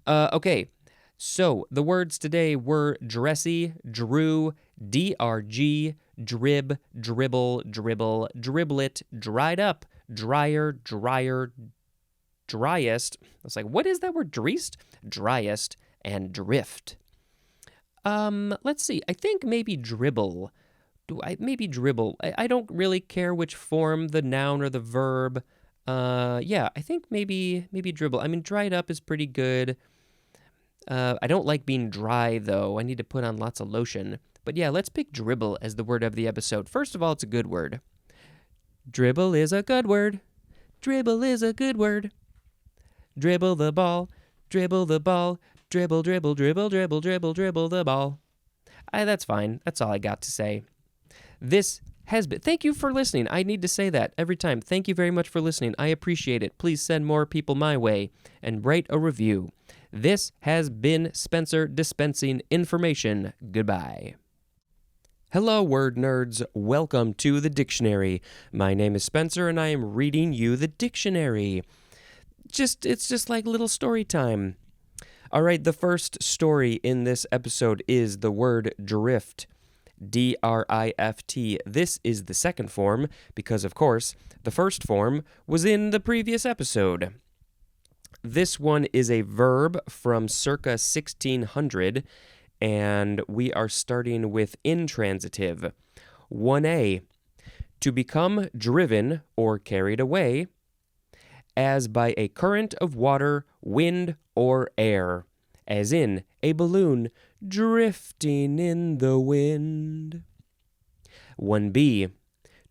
Okay, so the words today were dressy, drew, drg, drib, dribble, dribble, driblet, dried up, dryer, driest. I was like, what is that word? Dreest? Driest, and drift. Let's see. I think maybe dribble. Maybe dribble. I don't really care which form, the noun or the verb. I think maybe dribble. I mean, dried up is pretty good. I don't like being dry, though. I need to put on lots of lotion. But yeah, let's pick dribble as the word of the episode. First of all, it's a good word. Dribble is a good word. Dribble is a good word. Dribble the ball. Dribble the ball. Dribble, dribble, dribble, dribble, dribble, dribble the ball. That's fine. That's all I got to say. This has been... Thank you for listening. I need to say that every time. Thank you very much for listening. I appreciate it. Please send more people my way and write a review. This has been Spencer dispensing information. Goodbye. Hello, word nerds. Welcome to the dictionary. My name is Spencer, and I am reading you the dictionary. It's just like little story time. All right, the first story in this episode is the word drift, D-R-I-F-T. This is the second form because, of course, the first form was in the previous episode. This one is a verb from circa 1600, and we are starting with intransitive. 1A, to become driven or carried away, as by a current of water, wind, or air, as in a balloon drifting in the wind. 1B,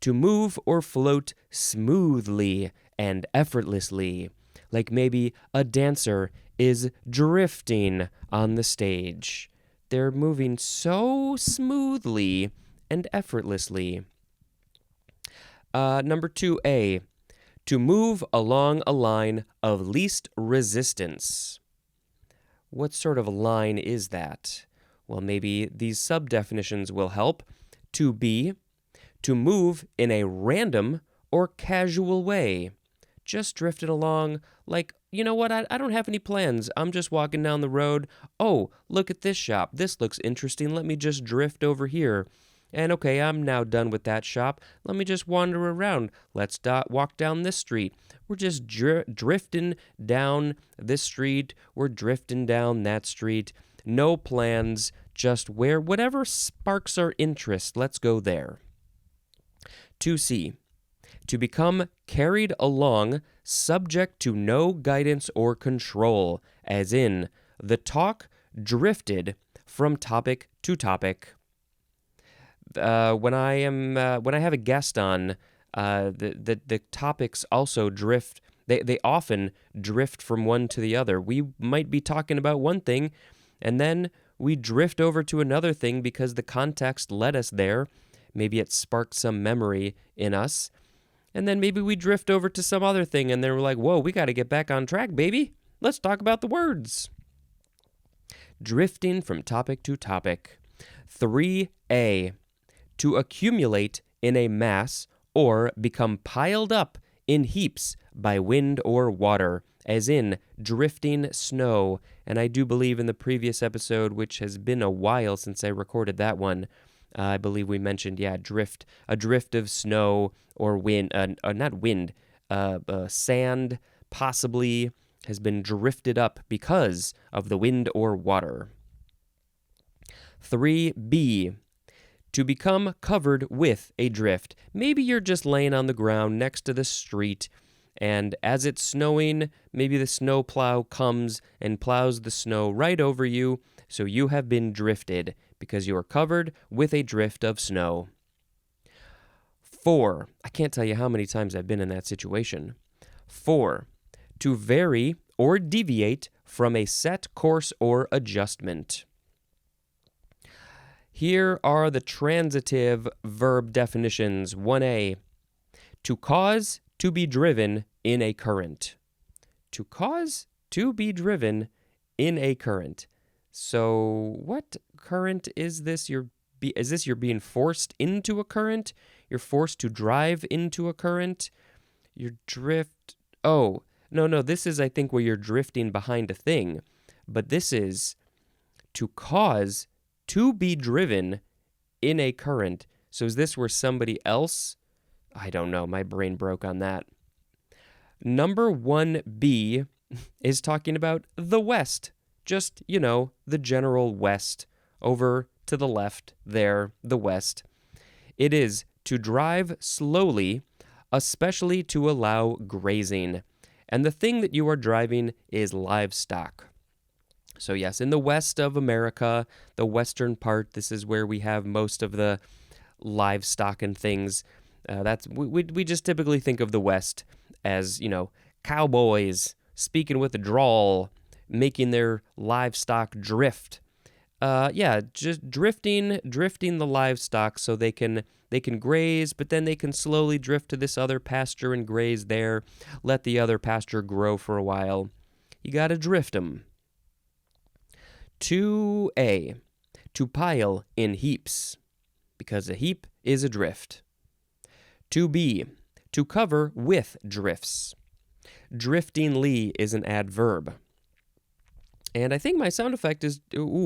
to move or float smoothly and effortlessly, like maybe a dancer is drifting on the stage. They're moving so smoothly and effortlessly. Number 2A, to move along a line of least resistance. What sort of line is that? Well, maybe these sub-definitions will help. 2B, to move in a random or casual way. Just drifted along like, you know what, I don't have any plans. I'm just walking down the road. Oh, look at this shop. This looks interesting. Let me just drift over here. And okay, I'm now done with that shop. Let me just wander around. Let's walk down this street. We're just drifting down this street. We're drifting down that street. No plans, just whatever sparks our interest. Let's go there. 2C. To become carried along, subject to no guidance or control, as in, the talk drifted from topic to topic. When I have a guest on, the topics also drift. They often drift from one to the other. We might be talking about one thing, and then we drift over to another thing because the context led us there. Maybe it sparked some memory in us. And then maybe we drift over to some other thing, and then we're like, whoa, we got to get back on track, baby. Let's talk about the words. Drifting from topic to topic. 3A. To accumulate in a mass or become piled up in heaps by wind or water, as in drifting snow. And I do believe in the previous episode, which has been a while since I recorded that one, I believe we mentioned, a drift of snow or wind, not wind, sand possibly has been drifted up because of the wind or water. 3B. To become covered with a drift. Maybe you're just laying on the ground next to the street, and as it's snowing, maybe the snowplow comes and plows the snow right over you, so you have been drifted because you are covered with a drift of snow. 4. I can't tell you how many times I've been in that situation. 4. To vary or deviate from a set course or adjustment. Here are the transitive verb definitions. 1A. To cause to be driven in a current. To cause to be driven in a current. So what current is this? Is this you're being forced into a current? You're forced to drive into a current? You drift... Oh, no, this is, I think, where you're drifting behind a thing. But this is to cause to be driven in a current. So is this where somebody else... I don't know. My brain broke on that. Number 1B is talking about the West. Just, the general West. Over to the left there, the West. It is to drive slowly, especially to allow grazing. And the thing that you are driving is livestock. So yes, in the west of America, the western part, this is where we have most of the livestock and things. We just typically think of the West as, cowboys speaking with a drawl, making their livestock drift. Just drifting the livestock so they can graze, but then they can slowly drift to this other pasture and graze there, let the other pasture grow for a while. You got to drift them. 2A, to pile in heaps, because a heap is a drift. 2B, to cover with drifts. Driftingly is an adverb. And I think my sound effect is...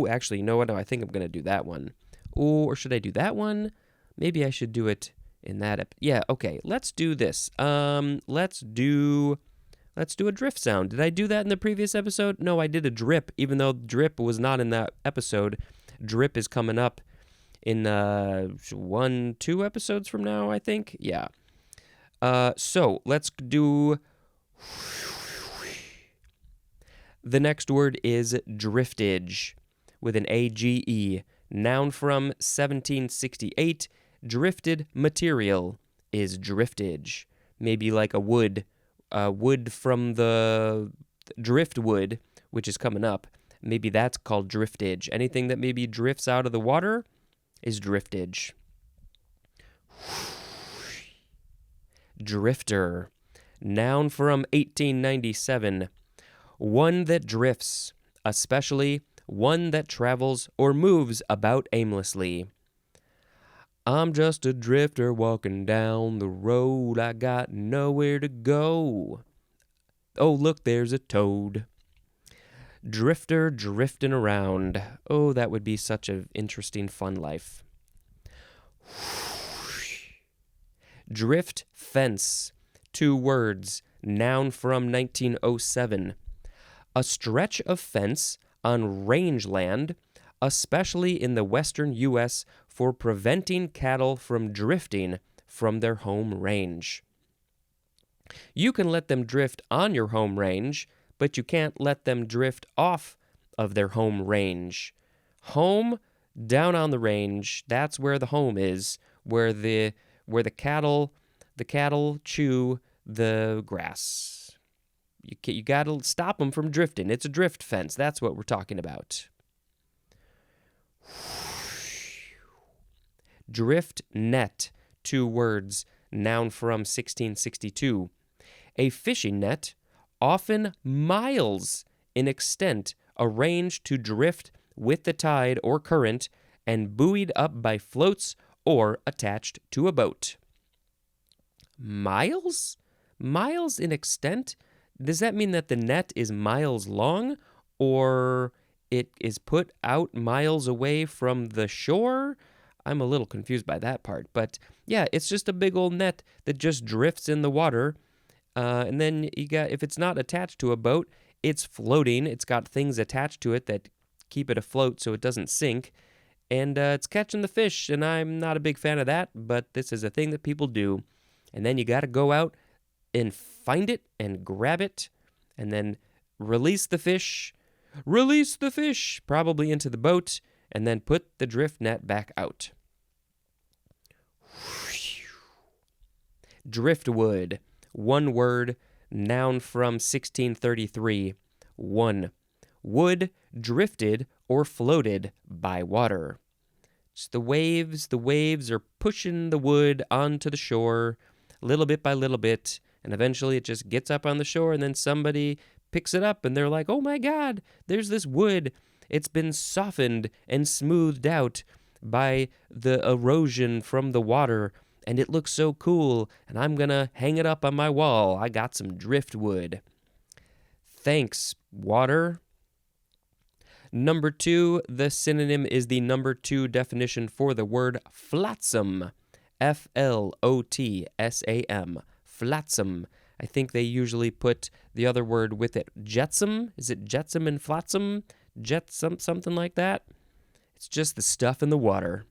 actually, no, I think I'm going to do that one. Or should I do that one? Maybe I should do it in that... okay, let's do this. Let's do a drift sound. Did I do that in the previous episode? No, I did a drip, even though drip was not in that episode. Drip is coming up in 2 episodes from now, I think. Yeah. So let's do... The next word is driftage, with an AGE. Noun from 1768. Drifted material is driftage. Maybe like a wood from the driftwood, which is coming up. Maybe that's called driftage. Anything that maybe drifts out of the water is driftage. Drifter. Noun from 1897. One that drifts, especially one that travels or moves about aimlessly. I'm just a drifter walking down the road. I got nowhere to go. Oh, look, there's a toad. Drifter drifting around. Oh, that would be such an interesting, fun life. Drift fence. 2 words. Noun from 1907. A stretch of fence on rangeland, especially in the western U.S., for preventing cattle from drifting from their home range. You can let them drift on your home range, but you can't let them drift off of their home range. Home, down on the range, that's where the home is, where the cattle chew the grass. You got to stop them from drifting. It's a drift fence. That's what we're talking about. Drift net. 2 words. Noun from 1662. A fishing net, often miles in extent, arranged to drift with the tide or current and buoyed up by floats or attached to a boat. Miles? Miles in extent? Does that mean that the net is miles long, or it is put out miles away from the shore? I'm a little confused by that part, but yeah, it's just a big old net that just drifts in the water, and then if it's not attached to a boat, it's floating. It's got things attached to it that keep it afloat so it doesn't sink, and it's catching the fish, and I'm not a big fan of that, but this is a thing that people do. And then you got to go out and find it and grab it and then release the fish, probably into the boat, and then put the drift net back out. Driftwood. 1 word, noun from 1633. 1. Wood drifted or floated by water. It's the waves are pushing the wood onto the shore, little bit by little bit, and eventually it just gets up on the shore, and then somebody picks it up, and they're like, oh my God, there's this wood. It's been softened and smoothed out by the erosion from the water, and it looks so cool, and I'm gonna hang it up on my wall. I got some driftwood. Thanks, water. Number 2, the synonym is the number 2 definition for the word flotsam. Flotsam. Flotsam. I think they usually put the other word with it. Jetsam? Is it jetsam and flotsam? Jetsam, something like that? It's just the stuff in the water.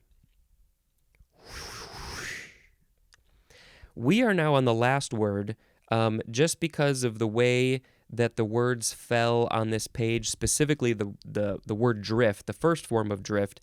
We are now on the last word, just because of the way that the words fell on this page, specifically the word drift, the first form of drift.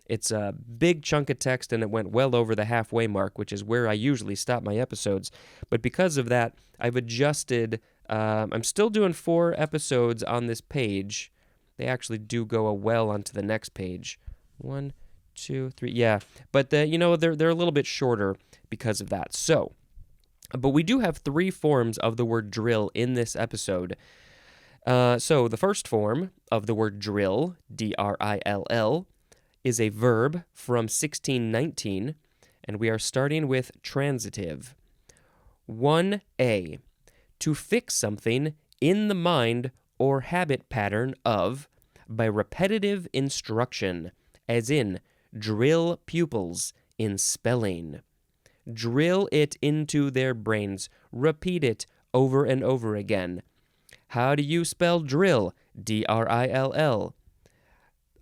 It's a big chunk of text, and it went well over the halfway mark, which is where I usually stop my episodes. But because of that, I've adjusted. I'm still doing 4 episodes on this page. They actually do go well onto the next page. 1, 2, 3, yeah. But they're a little bit shorter because of that. But we do have 3 forms of the word drill in this episode. So the first form of the word drill, D-R-I-L-L, is a verb from 1619, and we are starting with transitive. 1A, to fix something in the mind or habit pattern of, by repetitive instruction, as in, drill pupils in spelling. Drill it into their brains. Repeat it over and over again. How do you spell drill? D-R-I-L-L.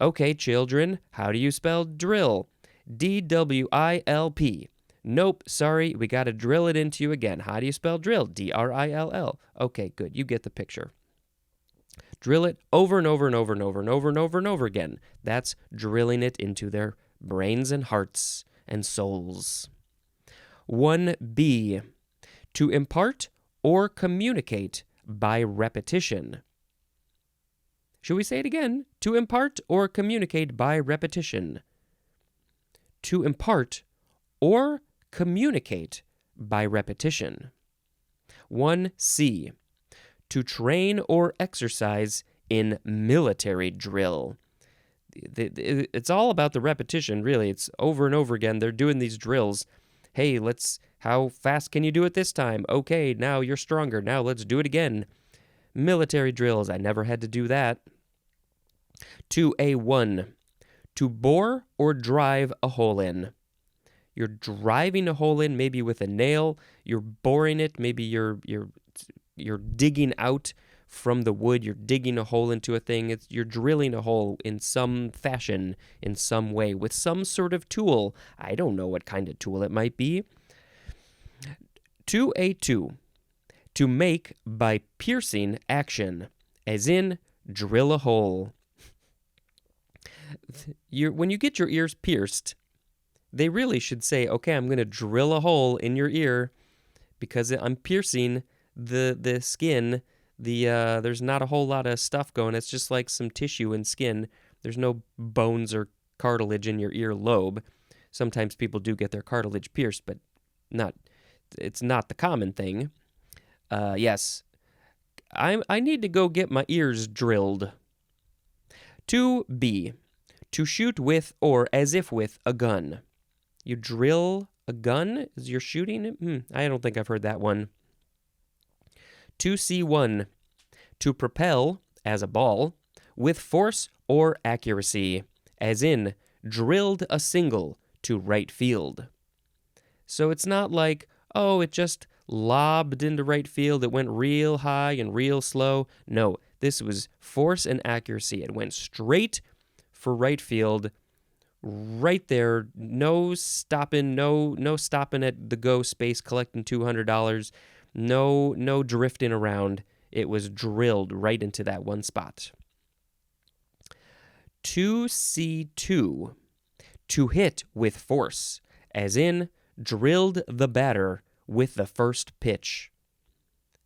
Okay, children, how do you spell drill? D-W-I-L-P. Nope, sorry, we got to drill it into you again. How do you spell drill? D-R-I-L-L. Okay, good, you get the picture. Drill it over and over and over and over and over and over and over again. That's drilling it into their brains and hearts and souls. 1B, to impart or communicate by repetition. Should we say it again? To impart or communicate by repetition. To impart or communicate by repetition. 1C, to train or exercise in military drill. It's all about the repetition, really. It's over and over again. They're doing these drills. Hey, how fast can you do it this time? Okay, now you're stronger. Now let's do it again. Military drills. I never had to do that. 2A1, to bore or drive a hole in. You're driving a hole in, maybe with a nail. You're boring it. Maybe you're digging out from the wood. You're digging a hole into a thing. You're drilling a hole in some fashion, in some way, with some sort of tool. I don't know what kind of tool it might be. 2A2. To make by piercing action, as in drill a hole. When you get your ears pierced, they really should say, okay, I'm going to drill a hole in your ear because I'm piercing the skin. There's not a whole lot of stuff going. It's just like some tissue and skin. There's no bones or cartilage in your ear lobe. Sometimes people do get their cartilage pierced, but it's not the common thing. Yes, I need to go get my ears drilled. 2B. To shoot with or as if with a gun. You drill a gun as you're shooting it? I don't think I've heard that one. 2C1. To propel, as a ball, with force or accuracy, as in drilled a single to right field. So it's not like, oh, it just lobbed into right field. It went real high and real slow. No, this was force and accuracy. It went straight for right field, right there. No stopping, no stopping at the go space collecting $200. No drifting around. It was drilled right into that one spot. 2C2. To hit with force, as in drilled the batter with the first pitch.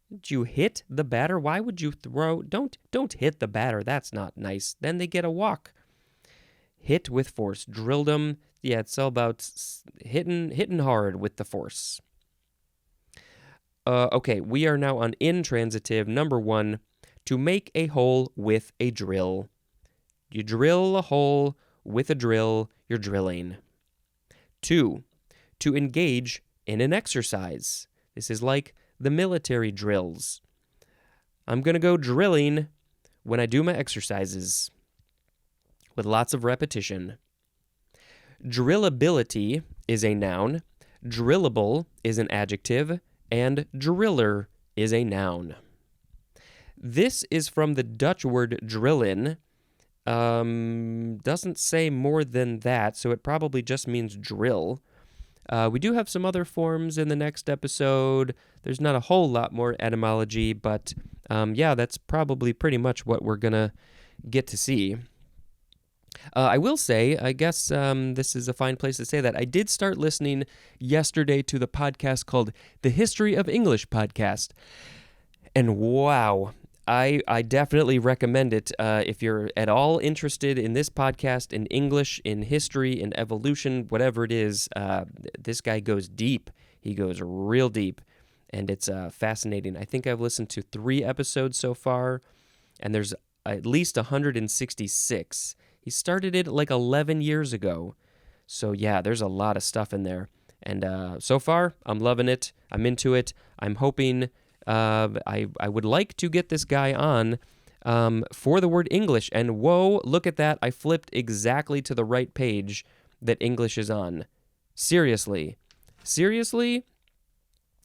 Did you hit the batter? Why would you throw? Don't hit the batter. That's not nice. Then they get a walk. Hit with force. Drilled them. Yeah, it's all about hitting hard with the force. Okay, we are now on intransitive number 1. To make a hole with a drill. You drill a hole with a drill. You're drilling. 2. To engage in an exercise. This is like the military drills. I'm going to go drilling when I do my exercises with lots of repetition. Drillability is a noun, drillable is an adjective, and driller is a noun. This is from the Dutch word drillen. Doesn't say more than that, so it probably just means drill. We do have some other forms in the next episode. There's not a whole lot more etymology, but yeah, that's probably pretty much what we're going to get to see. I will say, I guess this is a fine place to say that I did start listening yesterday to the podcast called The History of English Podcast. And wow, I definitely recommend it if you're at all interested in this podcast, in English, in history, in evolution, whatever it is. This guy goes deep. He goes real deep, and it's fascinating. I think I've listened to 3 episodes so far, and there's at least 166. He started it like 11 years ago. So yeah, there's a lot of stuff in there. And so far, I'm loving it. I'm into it. I'm hoping... I would like to get this guy on for the word English. And whoa, look at that. I flipped exactly to the right page that English is on. Seriously,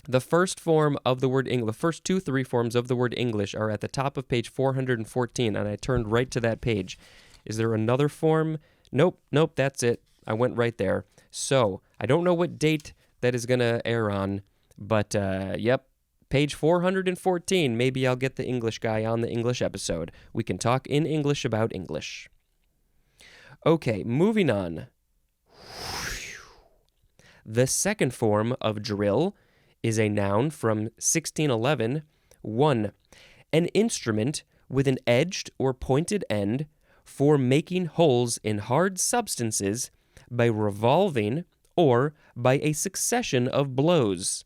the first form of the word English, the first 2-3 forms of the word English are at the top of page 414, and I turned right to that page. Is there another form? Nope, that's it. I went right there. So, I don't know what date that is going to air on, but yep. Page 414, maybe I'll get the English guy on the English episode. We can talk in English about English. Okay, moving on. The second form of drill is a noun from 1611. 1. An instrument with an edged or pointed end for making holes in hard substances by revolving or by a succession of blows.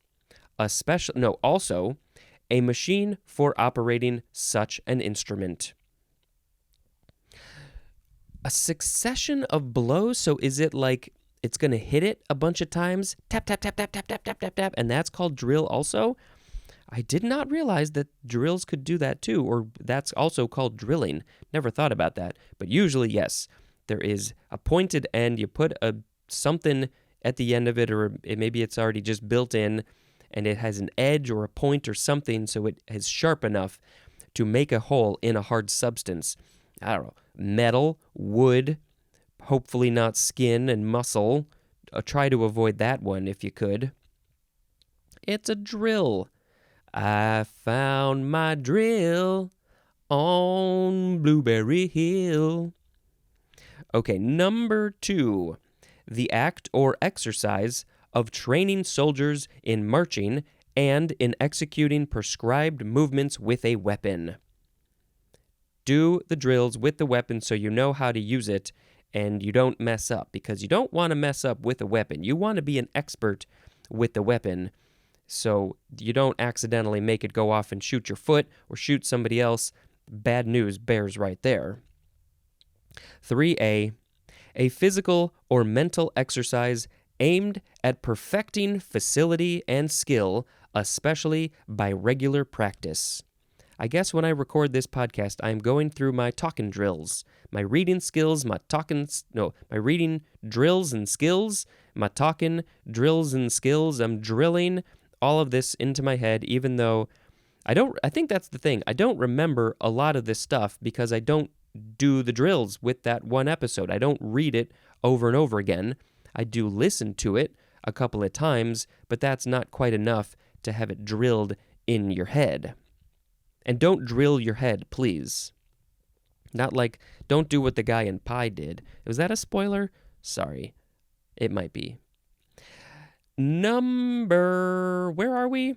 Also, a machine for operating such an instrument. A succession of blows? So is it like it's going to hit it a bunch of times? Tap, tap, tap, tap, tap, tap, tap, tap, tap. And that's called drill also? I did not realize that drills could do that too, or that's also called drilling. Never thought about that. But usually, yes, there is a pointed end. You put something at the end of it, or maybe it's already just built in and it has an edge or a point or something so it is sharp enough to make a hole in a hard substance. I don't know, metal, wood, hopefully not skin and muscle. Try to avoid that one if you could. It's a drill. I found my drill on Blueberry Hill. Okay, number 2. The act or exercise of training soldiers in marching and in executing prescribed movements with a weapon. Do the drills with the weapon so you know how to use it and you don't mess up, because you don't want to mess up with a weapon. You want to be an expert with the weapon so you don't accidentally make it go off and shoot your foot or shoot somebody else. Bad news bears right there. 3A, a physical or mental exercise aimed at perfecting facility and skill, especially by regular practice. I guess when I record this podcast, I'm going through my talking drills, my reading skills, my reading drills and skills, my talking drills and skills. I'm drilling all of this into my head, even though I think that's the thing. I don't remember a lot of this stuff because I don't do the drills with that one episode. I don't read it over and over again. I do listen to it a couple of times, but that's not quite enough to have it drilled in your head. And don't drill your head, please. Not like, don't do what the guy in Pi did. Was that a spoiler? Sorry. It might be. Where are we?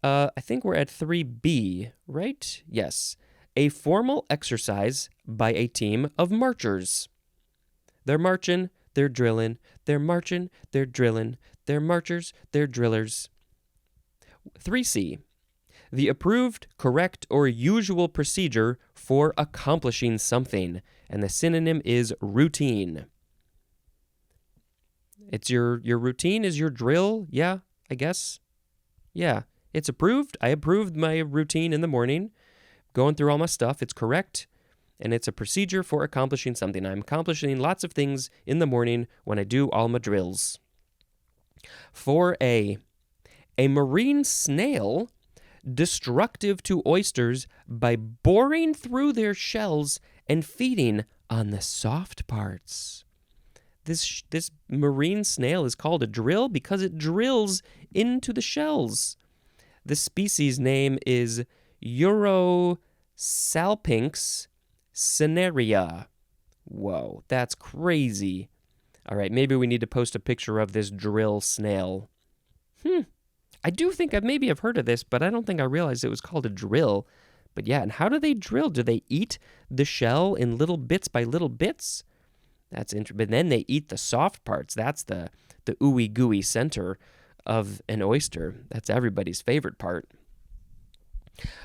I think we're at 3B, right? Yes. A formal exercise by a team of marchers. They're marching, they're drilling, they're marching, they're drilling, they're marchers, they're drillers. 3C. The approved, correct, or usual procedure for accomplishing something, and the synonym is routine. It's your routine is your drill, yeah, I guess. Yeah, it's approved. I approved my routine in the morning, going through all my stuff. It's correct, and it's a procedure for accomplishing something. I'm accomplishing lots of things in the morning when I do all my drills. 4A. A marine snail destructive to oysters by boring through their shells and feeding on the soft parts. This marine snail is called a drill because it drills into the shells. The species name is Urosalpinx cinerea. Whoa, that's crazy. All right, maybe we need to post a picture of this drill snail. I do think I've heard of this, but I don't think I realized it was called a drill. But yeah, and how do they drill? Do they eat the shell in little bits by little bits? That's interesting. But then they eat the soft parts. That's the ooey gooey center of an oyster. That's everybody's favorite part.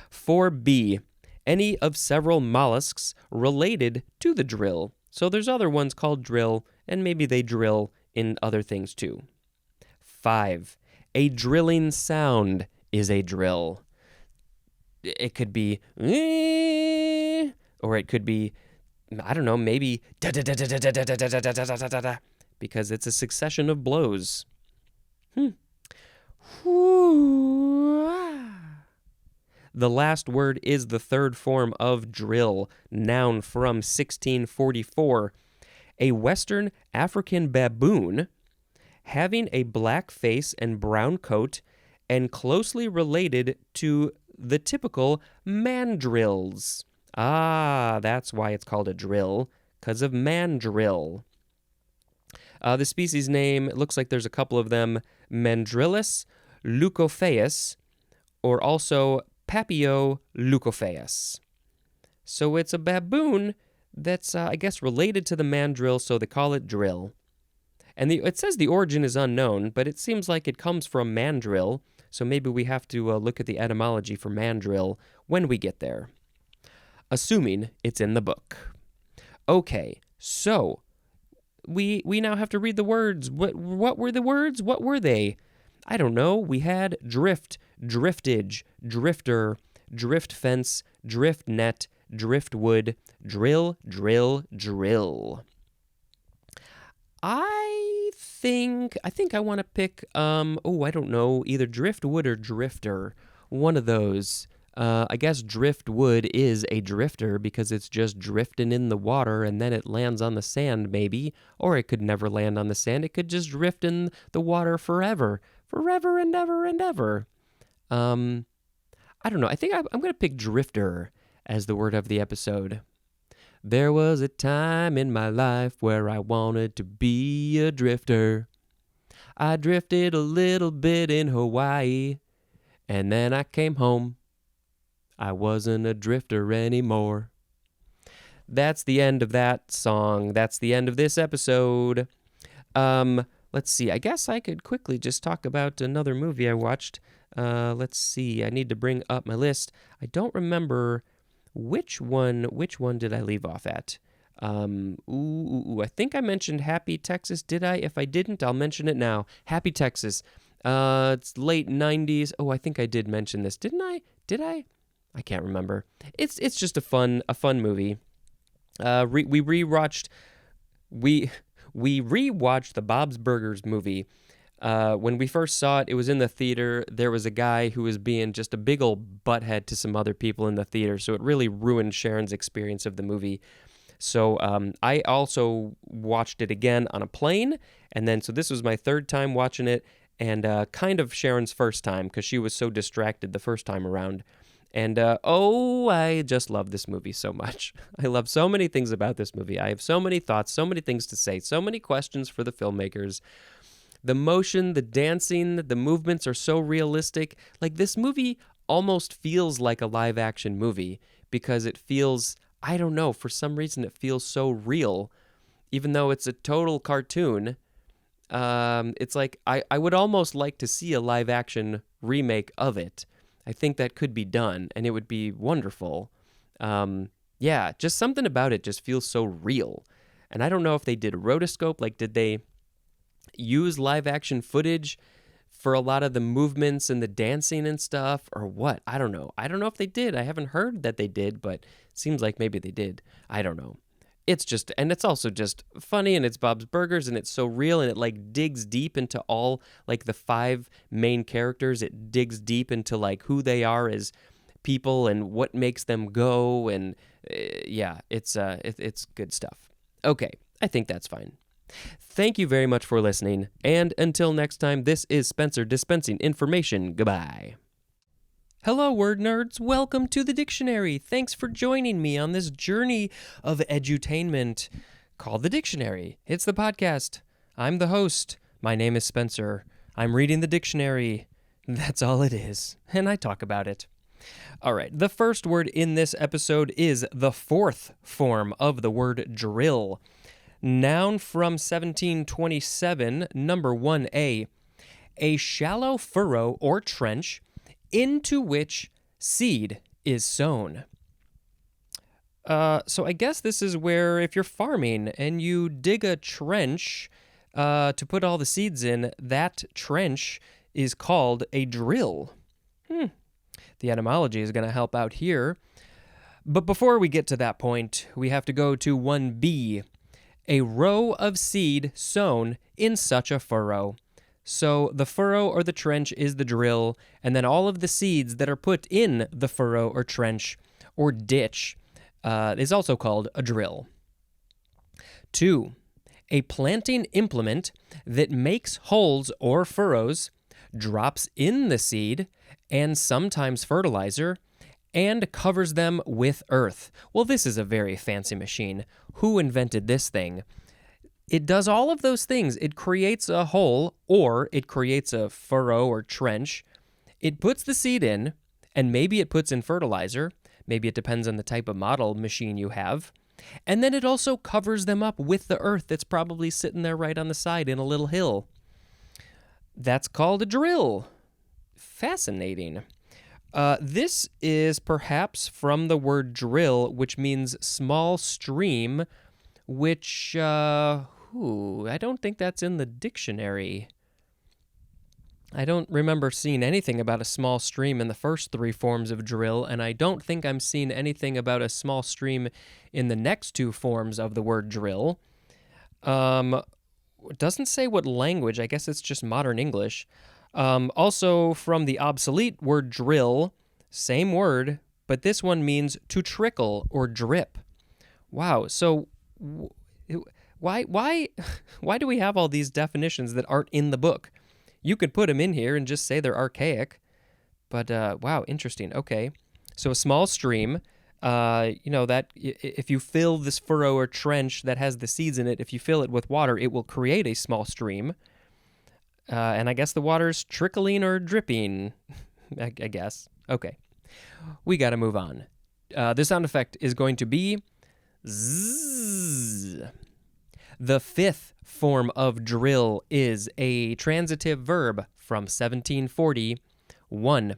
4B. Any of several mollusks related to the drill. So there's other ones called drill, and maybe they drill in other things too. 5. A drilling sound is a drill. It could be, or it could be, I don't know, maybe because it's a succession of blows. The last word is the third form of drill, noun from 1644. A Western African baboon having a black face and brown coat, and closely related to the typical mandrills. Ah, that's why it's called a drill, because of mandrill. The species name, it looks like there's a couple of them, Mandrillus leucophaeus, or also Papio leucophaeus. So it's a baboon that's, I guess, related to the mandrill, so they call it drill. And it says the origin is unknown, but it seems like it comes from mandrill, so maybe we have to look at the etymology for mandrill when we get there. Assuming it's in the book. Okay, so we now have to read the words. What were the words? What were they? I don't know. We had drift, driftage, drifter, drift fence, drift net, driftwood, drill, drill, drill. I think I want to pick, I don't know, either driftwood or drifter. One of those. I guess driftwood is a drifter because it's just drifting in the water and then it lands on the sand maybe, or it could never land on the sand. It could just drift in the water forever and ever and ever. I don't know. I think I'm going to pick drifter as the word of the episode. There was a time in my life where I wanted to be a drifter. I drifted a little bit in Hawaii, and then I came home. I wasn't a drifter anymore. That's the end of that song. That's the end of this episode. Let's see. I guess I could quickly just talk about another movie I watched. Let's see. I need to bring up my list. I don't remember which one did I leave off at. I think I mentioned Happy Texas. Did I? If I didn't, I'll mention it now. Happy Texas. It's late 90s. Oh, I think I did mention this. Didn't I? Did I? I can't remember. It's just a fun movie. We rewatched the Bob's Burgers movie. When we first saw it, it was in the theater. There was a guy who was being just a big old butthead to some other people in the theater, so it really ruined Sharon's experience of the movie. So I also watched it again on a plane, and then so this was my third time watching it, and kind of Sharon's first time because she was so distracted the first time around. And I just love this movie so much. I love so many things about this movie. I have so many thoughts, so many things to say, so many questions for the filmmakers. The motion, the dancing, the movements are so realistic. Like, this movie almost feels like a live action movie because it feels, I don't know, for some reason it feels so real. Even though it's a total cartoon, it's like I would almost like to see a live action remake of it. I think that could be done, and it would be wonderful. Just something about it just feels so real. And I don't know if they did rotoscope, like did they use live action footage for a lot of the movements and the dancing and stuff, or what? I don't know. I don't know if they did. I haven't heard that they did, but it seems like maybe they did. I don't know. It's also just funny, and it's Bob's Burgers, and it's so real, and it like digs deep into all like the 5 main characters. It digs deep into like who they are as people and what makes them go, and it's good stuff. Okay, I think that's fine. Thank you very much for listening, and until next time, this is Spencer dispensing information. Goodbye. Hello, word nerds. Welcome to the dictionary. Thanks for joining me on this journey of edutainment called The Dictionary. It's the podcast. I'm the host. My name is Spencer. I'm reading the dictionary. That's all it is, and I talk about it. All right, the first word in this episode is the 4th form of the word drill. Noun from 1727, number 1A. A shallow furrow or trench into which seed is sown. So I guess this is where if you're farming and you dig a trench to put all the seeds in, that trench is called a drill. The etymology is going to help out here. But before we get to that point, we have to go to 1B. A row of seed sown in such a furrow. So the furrow or the trench is the drill, and then all of the seeds that are put in the furrow or trench or ditch is also called a drill. 2. A planting implement that makes holes or furrows, drops in the seed, and sometimes fertilizer, and covers them with earth. Well, this is a very fancy machine. Who invented this thing? It does all of those things. It creates a hole, or it creates a furrow or trench. It puts the seed in, and maybe it puts in fertilizer. Maybe it depends on the type of model machine you have. And then it also covers them up with the earth that's probably sitting there right on the side in a little hill. That's called a drill. Fascinating. This is perhaps from the word drill, which means small stream, which, I don't think that's in the dictionary. I don't remember seeing anything about a small stream in the first 3 forms of drill, and I don't think I'm seeing anything about a small stream in the next 2 forms of the word drill. It doesn't say what language. I guess it's just modern English. Also from the obsolete word drill, same word, but this one means to trickle or drip. Wow. So why why do we have all these definitions that aren't in the book? You could put them in here and just say they're archaic. But wow, interesting. Okay. So a small stream, that if you fill this furrow or trench that has the seeds in it, if you fill it with water, it will create a small stream. And I guess the water's trickling or dripping, I guess. Okay. We got to move on. The sound effect is going to be zzz. The fifth form of drill is a transitive verb from 1740. 1.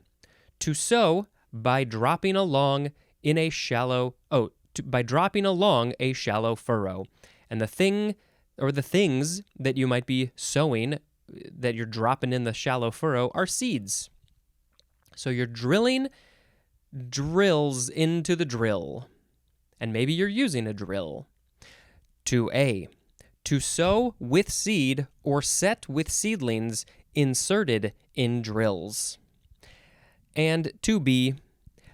To sow by dropping along a shallow furrow. And the thing or the things that you might be sowing that you're dropping in the shallow furrow are seeds. So you're drilling drills into the drill. And maybe you're using a drill. 2a. To sow with seed or set with seedlings inserted in drills. And 2b.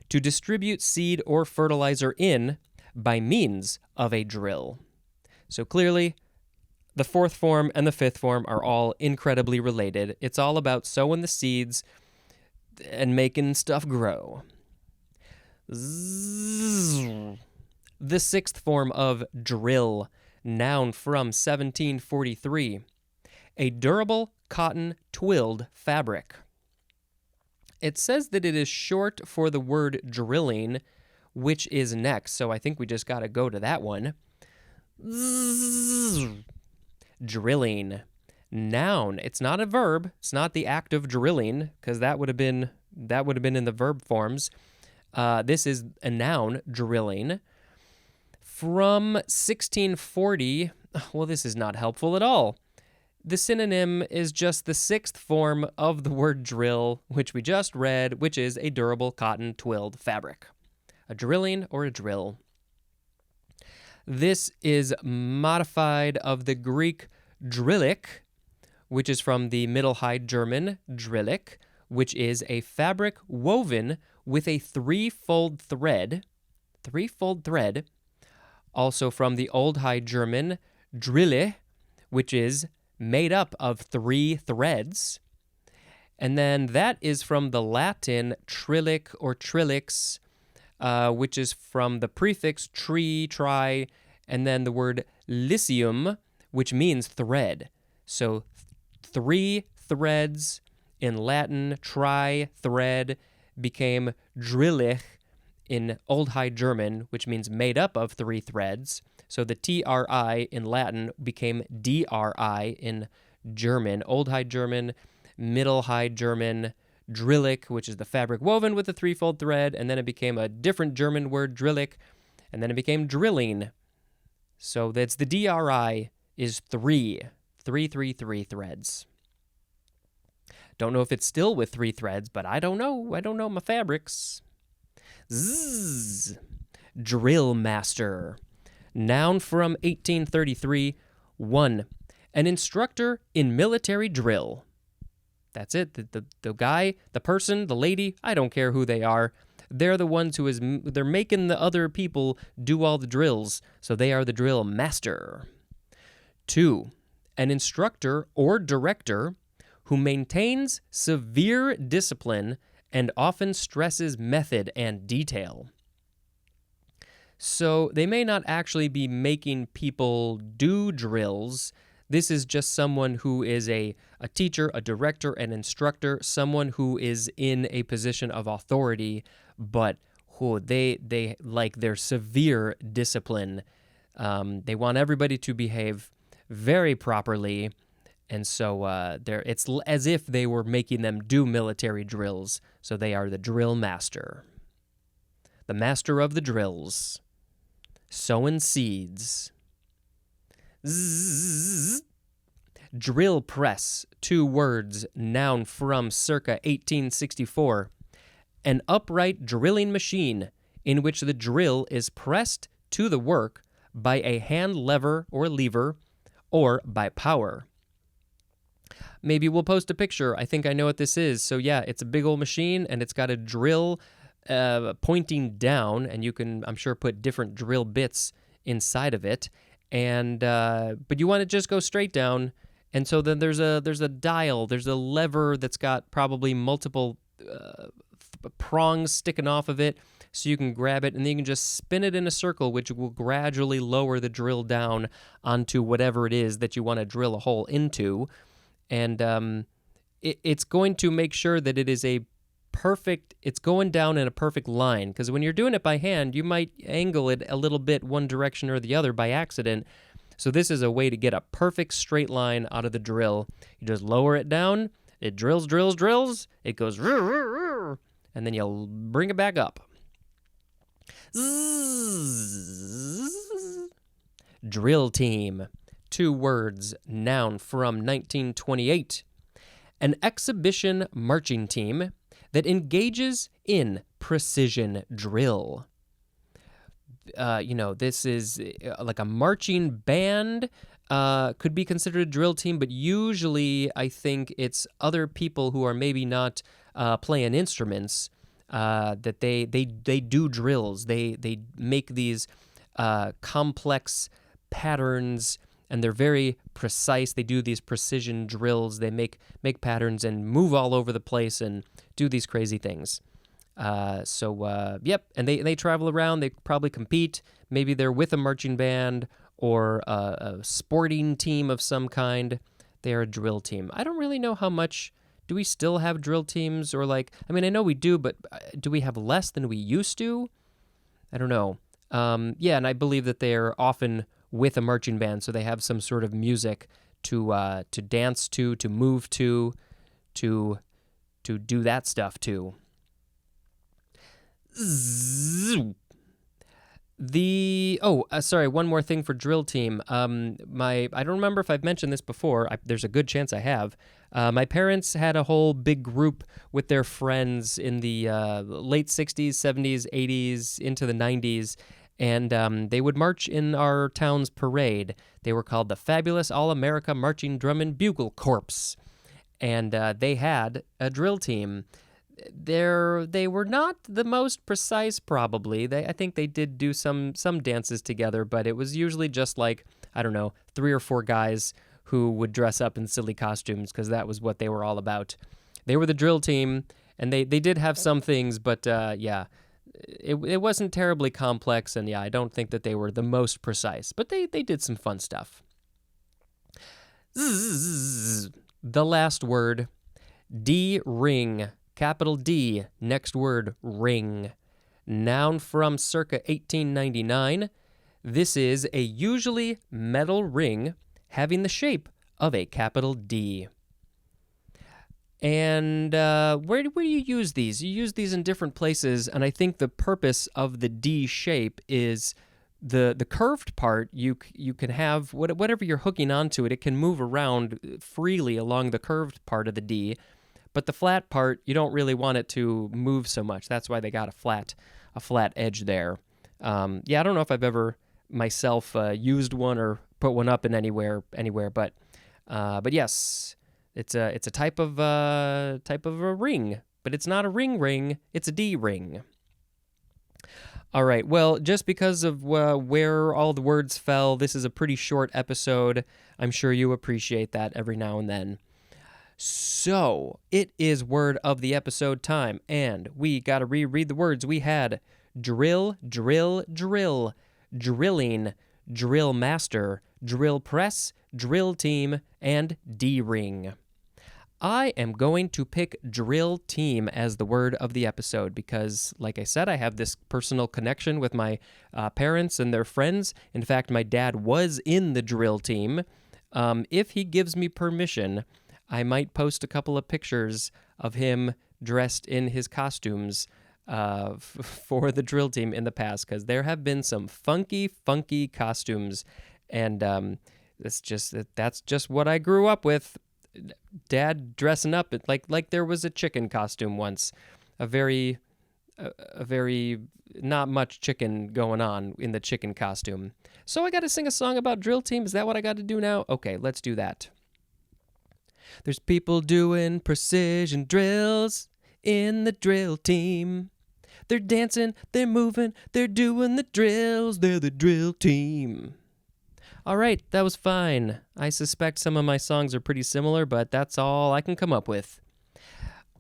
To distribute seed or fertilizer in by means of a drill. So clearly, the fourth form and the fifth form are all incredibly related. It's all about sowing the seeds and making stuff grow. Zzz. The sixth form of drill, noun from 1743. A durable cotton twilled fabric. It says that it is short for the word drilling, which is next, so I think we just got to go to that one. Zzz. Drilling. Noun. It's not a verb. It's not the act of drilling, because that would have been in the verb forms. This is a noun, drilling. From 1640, well, this is not helpful at all. The synonym is just the sixth form of the word drill, which we just read, which is a durable cotton twilled fabric. A drilling or a drill. This is modified of the Greek drillik, which is from the Middle High German drillik, which is a fabric woven with a threefold thread. Also from the Old High German drille, which is made up of 3 threads. And then that is from the Latin trillic or trillix, which is from the prefix tri, and then the word lycium, which means thread. So 3 threads in Latin, thread, became drillich in Old High German, which means made up of 3 threads. So the tri in Latin became dri in German, Old High German, Middle High German, drillick, which is the fabric woven with a threefold thread, and then it became a different German word, drillick, and then it became drilling. So that's the dri is 3 threads. Don't know if it's still with 3 threads, but I don't know. I don't know my fabrics. Zzz. Drill master. Noun from 1833. 1. An instructor in military drill. That's it. The guy, the person, the lady, I don't care who they are. They're the ones they're making the other people do all the drills, so they are the drill master. 2. An instructor or director who maintains severe discipline and often stresses method and detail. So they may not actually be making people do drills. This is just someone who is a teacher, a director, an instructor, someone who is in a position of authority, but who they like their severe discipline. They want everybody to behave very properly, and so it's as if they were making them do military drills. So they are the drill master, the master of the drills. Sowing seeds. Zzz. Drill press, 2 words, noun from circa 1864. An upright drilling machine in which the drill is pressed to the work by a hand lever or lever or by power. Maybe we'll post a picture. I think I know what this is. So yeah, it's a big old machine, and it's got a drill pointing down, and you can, I'm sure, put different drill bits inside of it. And but you want to just go straight down, and so then there's a dial, there's a lever that's got probably multiple prongs sticking off of it, so you can grab it, and then you can just spin it in a circle, which will gradually lower the drill down onto whatever it is that you want to drill a hole into. And it's going to make sure that it is it's going down in a perfect line, because when you're doing it by hand, you might angle it a little bit one direction or the other by accident. So this is a way to get a perfect straight line out of the drill. You just lower it down, it drills, it goes, and then you'll bring it back up. Drill team. 2 words, noun from 1928. An exhibition marching team that engages in precision drill. This is like a marching band, could be considered a drill team, but usually I think it's other people who are maybe not playing instruments, that they do drills. They make these complex patterns, and they're very precise. They do these precision drills. They make patterns and move all over the place and do these crazy things. Yep, and they travel around. They probably compete. Maybe they're with a marching band or a sporting team of some kind. They are a drill team. I don't really know how much. Do we still have drill teams? Or I know we do, but do we have less than we used to? I don't know. Yeah, and I believe that they're often with a marching band, so they have some sort of music to dance to move to do that stuff to. One more thing for drill team. I don't remember if I've mentioned this before. There's a good chance I have. My parents had a whole big group with their friends in the late 60s, 70s, 80s, into the 90s, and they would march in our town's parade. They were called the Fabulous All-America Marching Drum and Bugle Corps, and they had a drill team. They were not the most precise, probably. I think they did do some dances together, but it was usually just 3 or 4 guys who would dress up in silly costumes, because that was what they were all about. They were the drill team, and they did have some things, but it wasn't terribly complex, and I don't think that they were the most precise, but they did some fun stuff. The last word, D-ring. Capital D, next word, ring. Noun from circa 1899. This is a usually metal ring having the shape of a capital D. And where do you use these? You use these in different places, and I think the purpose of the D shape is the curved part. You can have whatever you're hooking onto it. It can move around freely along the curved part of the D. But the flat part, you don't really want it to move so much. That's why they got a flat edge there. I don't know if I've ever myself used one or put one up in anywhere. But yes, it's a type of a ring. But it's not a ring. It's a D ring. All right. Well, just because of where all the words fell, this is a pretty short episode. I'm sure you appreciate that every now and then. So, it is word of the episode time, and we got to reread the words. We had drill, drill, drill, drilling, drill master, drill press, drill team, and D-ring. I am going to pick drill team as the word of the episode because, like I said, I have this personal connection with my parents and their friends. In fact, my dad was in the drill team. If he gives me permission, I might post a couple of pictures of him dressed in his costumes for the drill team in the past, because there have been some funky costumes, and that's just what I grew up with. Dad dressing up like there was a chicken costume once, a very a very not much chicken going on in the chicken costume. So I got to sing a song about drill team. Is that what I got to do now? Okay, let's do that. There's people doing precision drills in the drill team. They're dancing, they're moving, they're doing the drills. They're the drill team. All right, that was fine. I suspect some of my songs are pretty similar, but that's all I can come up with.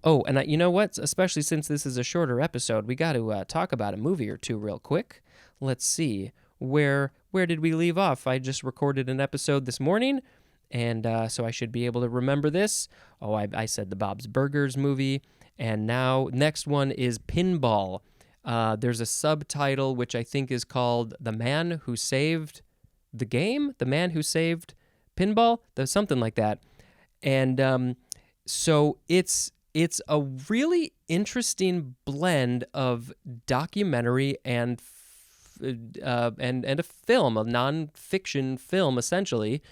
Oh, and you know what? Especially since this is a shorter episode, we got to talk about a movie or two real quick. Let's see. Where did we leave off? I just recorded an episode this morning, and so I should be able to remember this. Oh, I said the Bob's Burgers movie, and now next one is Pinball. There's a subtitle which I think is called The Man Who Saved the Game? The Man Who Saved Pinball? There's something like that. And so it's a really interesting blend of documentary and a film, a nonfiction film, essentially.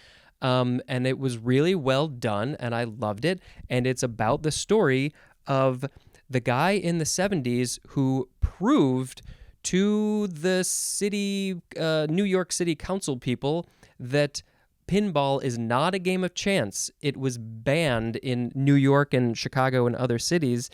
And it was really well done, and I loved it. And it's about the story of the guy in the 70s who proved to the city, New York City Council people that pinball is not a game of chance. It was banned in New York and Chicago and other cities,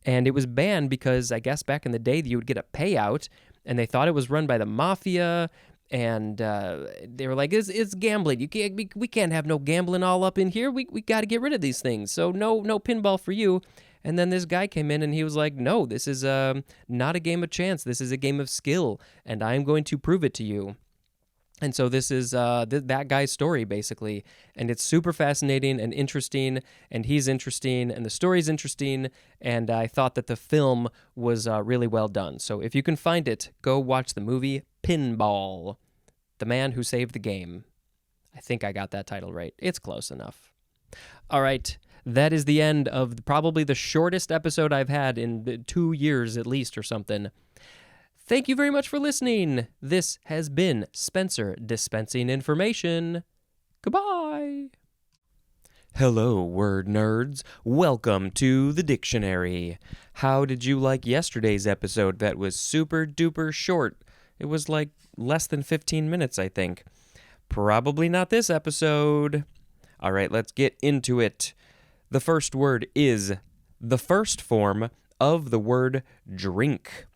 and it was banned because I guess back in the day you would get a payout, and they thought it was run by the mafia, and they were like, "It's gambling. We can't have no gambling all up in here. We got to get rid of these things. So no pinball for you." And then this guy came in and he was like, "No, this is not a game of chance. This is a game of skill, and I'm going to prove it to you." And so this is that guy's story, basically. And it's super fascinating and interesting, and he's interesting, and the story's interesting, and I thought that the film was really well done. So if you can find it, go watch the movie Pinball, The Man Who Saved the Game. I think I got that title right. It's close enough. All right. That is the end of probably the shortest episode I've had in 2 years at least or something. Thank you very much for listening. This has been Spencer dispensing information. Goodbye. Hello, word nerds. Welcome to the dictionary. How did you like yesterday's episode that was super duper short? It was like less than 15 minutes, I think. Probably not this episode. All right, let's get into it. The first word is the first form of the word drink.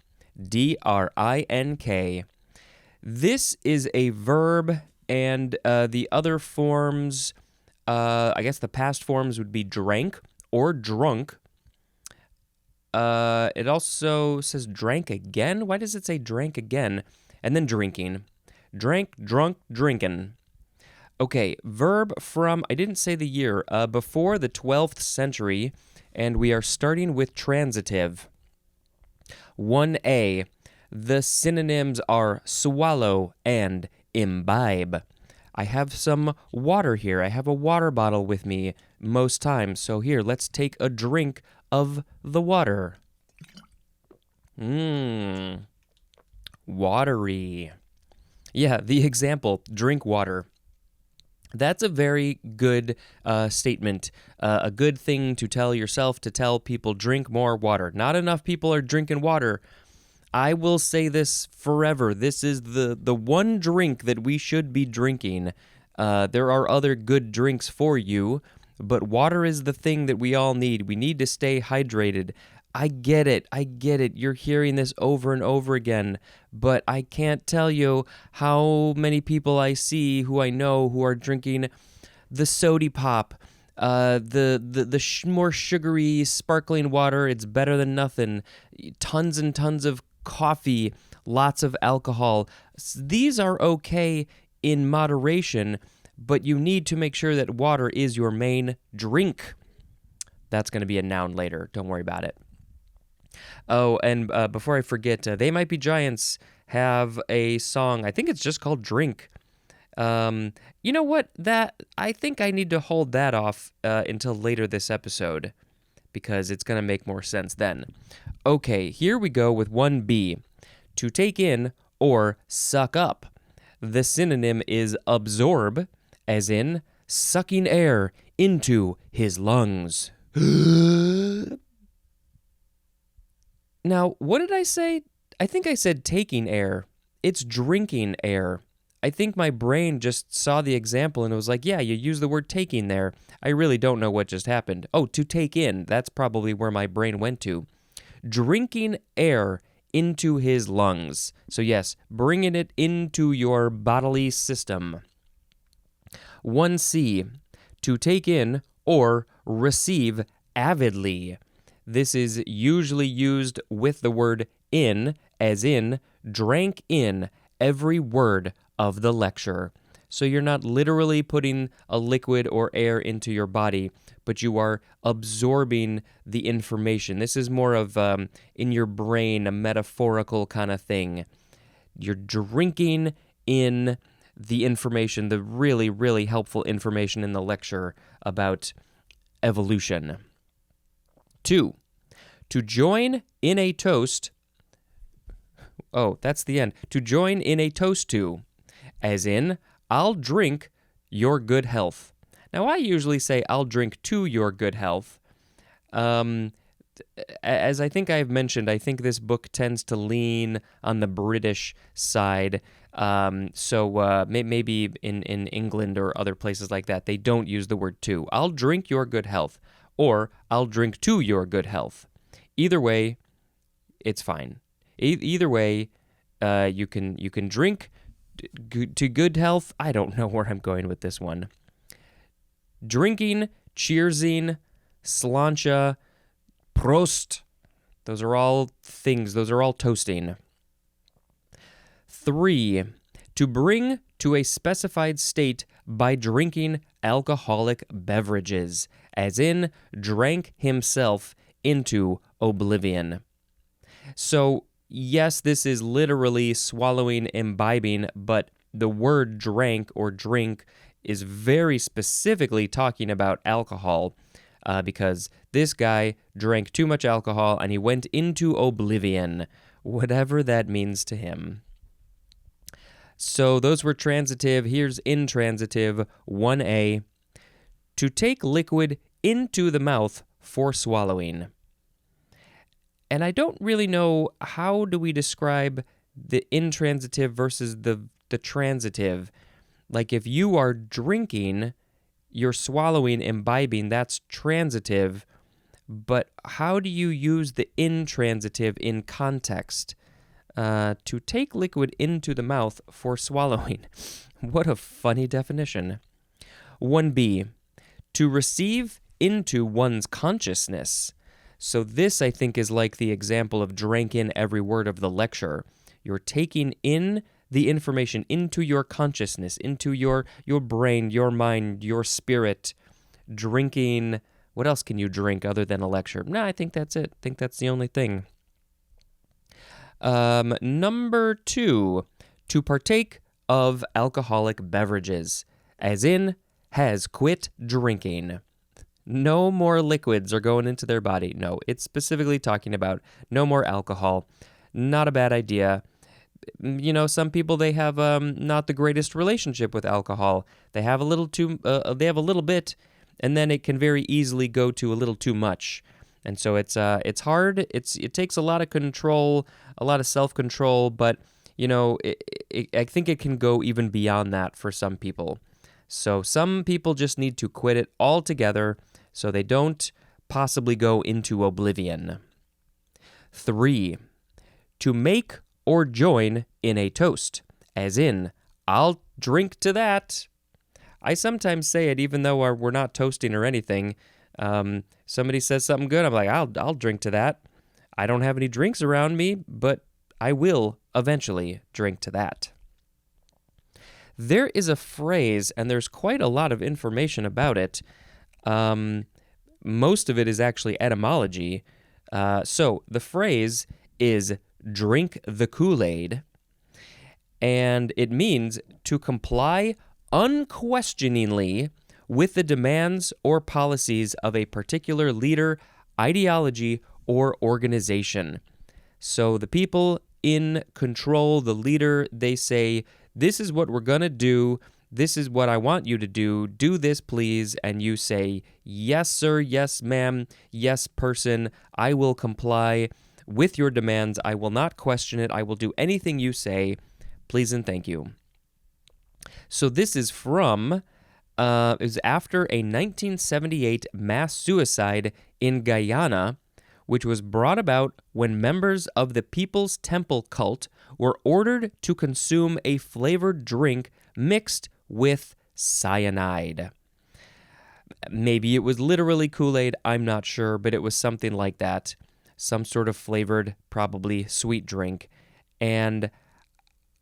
D-R-I-N-K. This is a verb, and the other forms, I guess the past forms would be drank or drunk. It also says drank again. Why does it say drank again? And then drinking. Drank, drunk, drinking. Okay, verb from, I didn't say the year, before the 12th century, and we are starting with transitive. 1A, the synonyms are swallow and imbibe. I have some water here. I have a water bottle with me most times, so here, let's take a drink of the water. Watery. Yeah, the example, drink water. That's a very good statement, a good thing to tell yourself, to tell people, drink more water. Not enough people are drinking water. I will say this forever. This is the one drink that we should be drinking. There are other good drinks for you, but water is the thing that we all need. We need to stay hydrated. I get it. You're hearing this over and over again, but I can't tell you how many people I see who I know who are drinking the sody pop, the more sugary sparkling water. It's better than nothing. Tons and tons of coffee, lots of alcohol. These are okay in moderation, but you need to make sure that water is your main drink. That's going to be a noun later. Don't worry about it. Oh, and before I forget, They Might Be Giants have a song. I think it's just called Drink. You know what? I think I need to hold that off until later this episode because it's going to make more sense then. Okay, here we go with 1B. To take in or suck up. The synonym is absorb, as in sucking air into his lungs. Now, what did I say? I think I said taking air. It's drinking air. I think my brain just saw the example and it was like, yeah, you use the word taking there. I really don't know what just happened. Oh, to take in. That's probably where my brain went to. Drinking air into his lungs. So yes, bringing it into your bodily system. 1C, to take in or receive avidly. This is usually used with the word in, as in drank in every word of the lecture. So you're not literally putting a liquid or air into your body, but you are absorbing the information. This is more of in your brain, a metaphorical kind of thing. You're drinking in the information, the really, really helpful information in the lecture about evolution. 2, to join in a toast. Oh, that's the end. To join in a toast to, as in, I'll drink your good health. Now, I usually say I'll drink to your good health. As I think I've mentioned, I think this book tends to lean on the British side. So maybe in England or other places like that, they don't use the word to. I'll drink your good health, or I'll drink to your good health. Either way, it's fine. Either way, you can drink to good health. I don't know where I'm going with this one. Drinking, cheersing, sláinte, prost. Those are all things. Those are all toasting. 3, to bring to a specified state by drinking alcoholic beverages, as in drank himself into oblivion. So, yes, this is literally swallowing, imbibing, but the word drank or drink is very specifically talking about alcohol, because this guy drank too much alcohol and he went into oblivion, whatever that means to him. So those were transitive. Here's intransitive. 1A, to take liquid into the mouth for swallowing. And I don't really know how do we describe the intransitive versus the transitive. Like if you are drinking, you're swallowing, imbibing, that's transitive. But how do you use the intransitive in context? To take liquid into the mouth for swallowing. What a funny definition. 1B, to receive into one's consciousness. So this, I think, is like the example of drank in every word of the lecture. You're taking in the information into your consciousness, into your brain, your mind, your spirit. Drinking, what else can you drink other than a lecture? No, I think that's it. I think that's the only thing. Number 2, to partake of alcoholic beverages, as in, has quit drinking. No more liquids are going into their body. No, it's specifically talking about no more alcohol. Not a bad idea. You know, some people, they have not the greatest relationship with alcohol. They have a little bit, and then it can very easily go to a little too much. And so it's hard. It takes a lot of control, a lot of self-control, but you know, I think it can go even beyond that for some people. So some people just need to quit it altogether so they don't possibly go into oblivion. 3, to make or join in a toast, as in, I'll drink to that. I sometimes say it even though we're not toasting or anything. Somebody says something good, I'm like, I'll drink to that. I don't have any drinks around me, but I will eventually drink to that. There is a phrase, and there's quite a lot of information about it. Most of it is actually etymology. So the phrase is drink the Kool-Aid, and it means to comply unquestioningly with the demands or policies of a particular leader, ideology, or organization. So the people in control, the leader, they say, this is what we're going to do. This is what I want you to do. Do this, please. And you say, yes, sir, yes, ma'am, yes, person, I will comply with your demands. I will not question it. I will do anything you say. Please and thank you. So this is from, it was after a 1978 mass suicide in Guyana, which was brought about when members of the People's Temple cult were ordered to consume a flavored drink mixed with cyanide. Maybe it was literally Kool-Aid, I'm not sure, but it was something like that. Some sort of flavored, probably sweet drink. And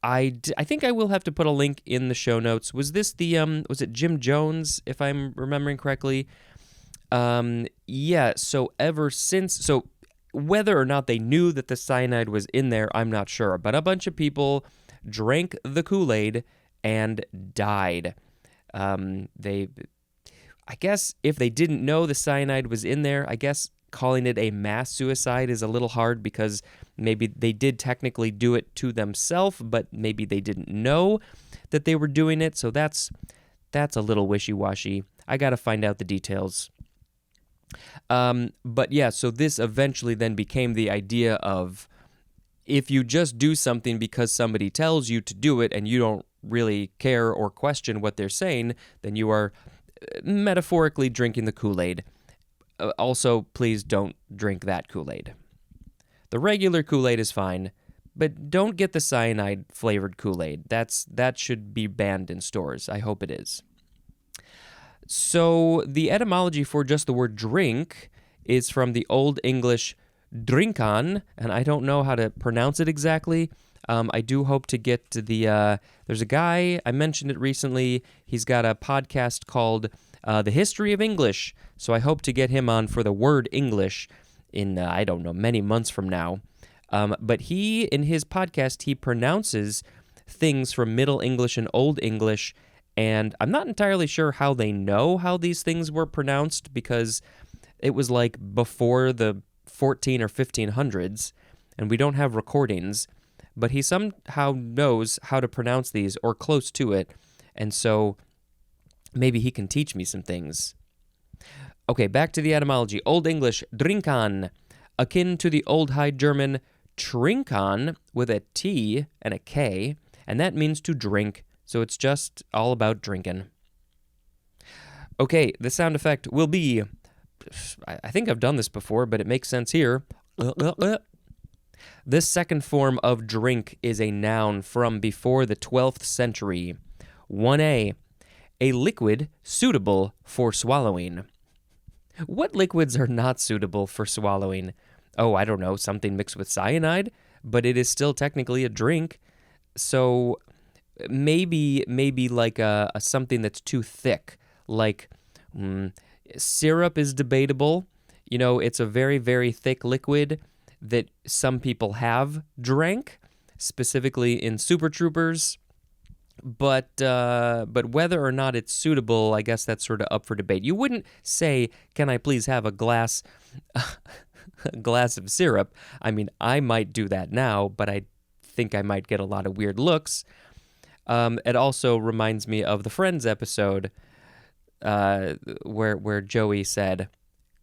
I think I will have to put a link in the show notes. Was this was it Jim Jones, if I'm remembering correctly? Yeah, so whether or not they knew that the cyanide was in there, I'm not sure. But a bunch of people drank the Kool-Aid and died. I guess if they didn't know the cyanide was in there, I guess calling it a mass suicide is a little hard because maybe they did technically do it to themselves, but maybe they didn't know that they were doing it. So that's a little wishy-washy. I got to find out the details. But yeah, so this eventually then became the idea of if you just do something because somebody tells you to do it and you don't really care or question what they're saying, then you are metaphorically drinking the Kool-Aid. Also, please don't drink that Kool-Aid. The regular Kool-Aid is fine, but don't get the cyanide-flavored Kool-Aid. That should be banned in stores. I hope it is. So the etymology for just the word drink is from the Old English drinkan, and I don't know how to pronounce it exactly. I do hope to get to there's a guy, I mentioned it recently, he's got a podcast called The History of English, so I hope to get him on for the word English in, I don't know, many months from now. But in his podcast, he pronounces things from Middle English and Old English, and I'm not entirely sure how they know how these things were pronounced because it was like before the 14 or 1500s, and we don't have recordings, but he somehow knows how to pronounce these or close to it, and so maybe he can teach me some things. Okay, back to the etymology. Old English, drinkan, akin to the Old High German trinkan with a T and a K, and that means to drink, so it's just all about drinking. Okay, the sound effect will be, I think I've done this before, but it makes sense here. This second form of drink is a noun from before the 12th century. 1a, a liquid suitable for swallowing. What liquids are not suitable for swallowing? Oh, I don't know, something mixed with cyanide, but it is still technically a drink. So maybe like a something that's too thick, like syrup is debatable. You know, it's a very, very thick liquid that some people have drank, specifically in Super Troopers. But whether or not it's suitable, I guess that's sort of up for debate. You wouldn't say, "Can I please have a glass of syrup?" I mean, I might do that now, but I think I might get a lot of weird looks. It also reminds me of the Friends episode where Joey said,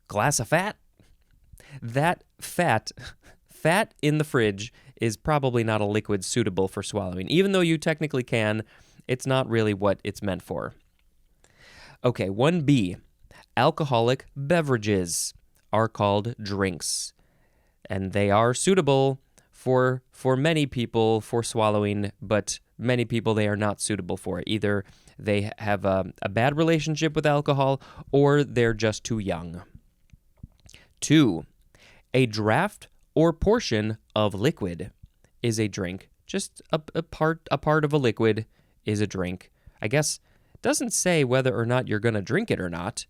"Glass of fat?" That fat in the fridge is probably not a liquid suitable for swallowing. Even though you technically can, it's not really what it's meant for. Okay, 1b. Alcoholic beverages are called drinks, and they are suitable for many people for swallowing, but many people they are not suitable for. Either they have a bad relationship with alcohol or they're just too young. 2. A draft or portion of liquid is a drink. Just a part of a liquid is a drink. I guess it doesn't say whether or not you're going to drink it or not,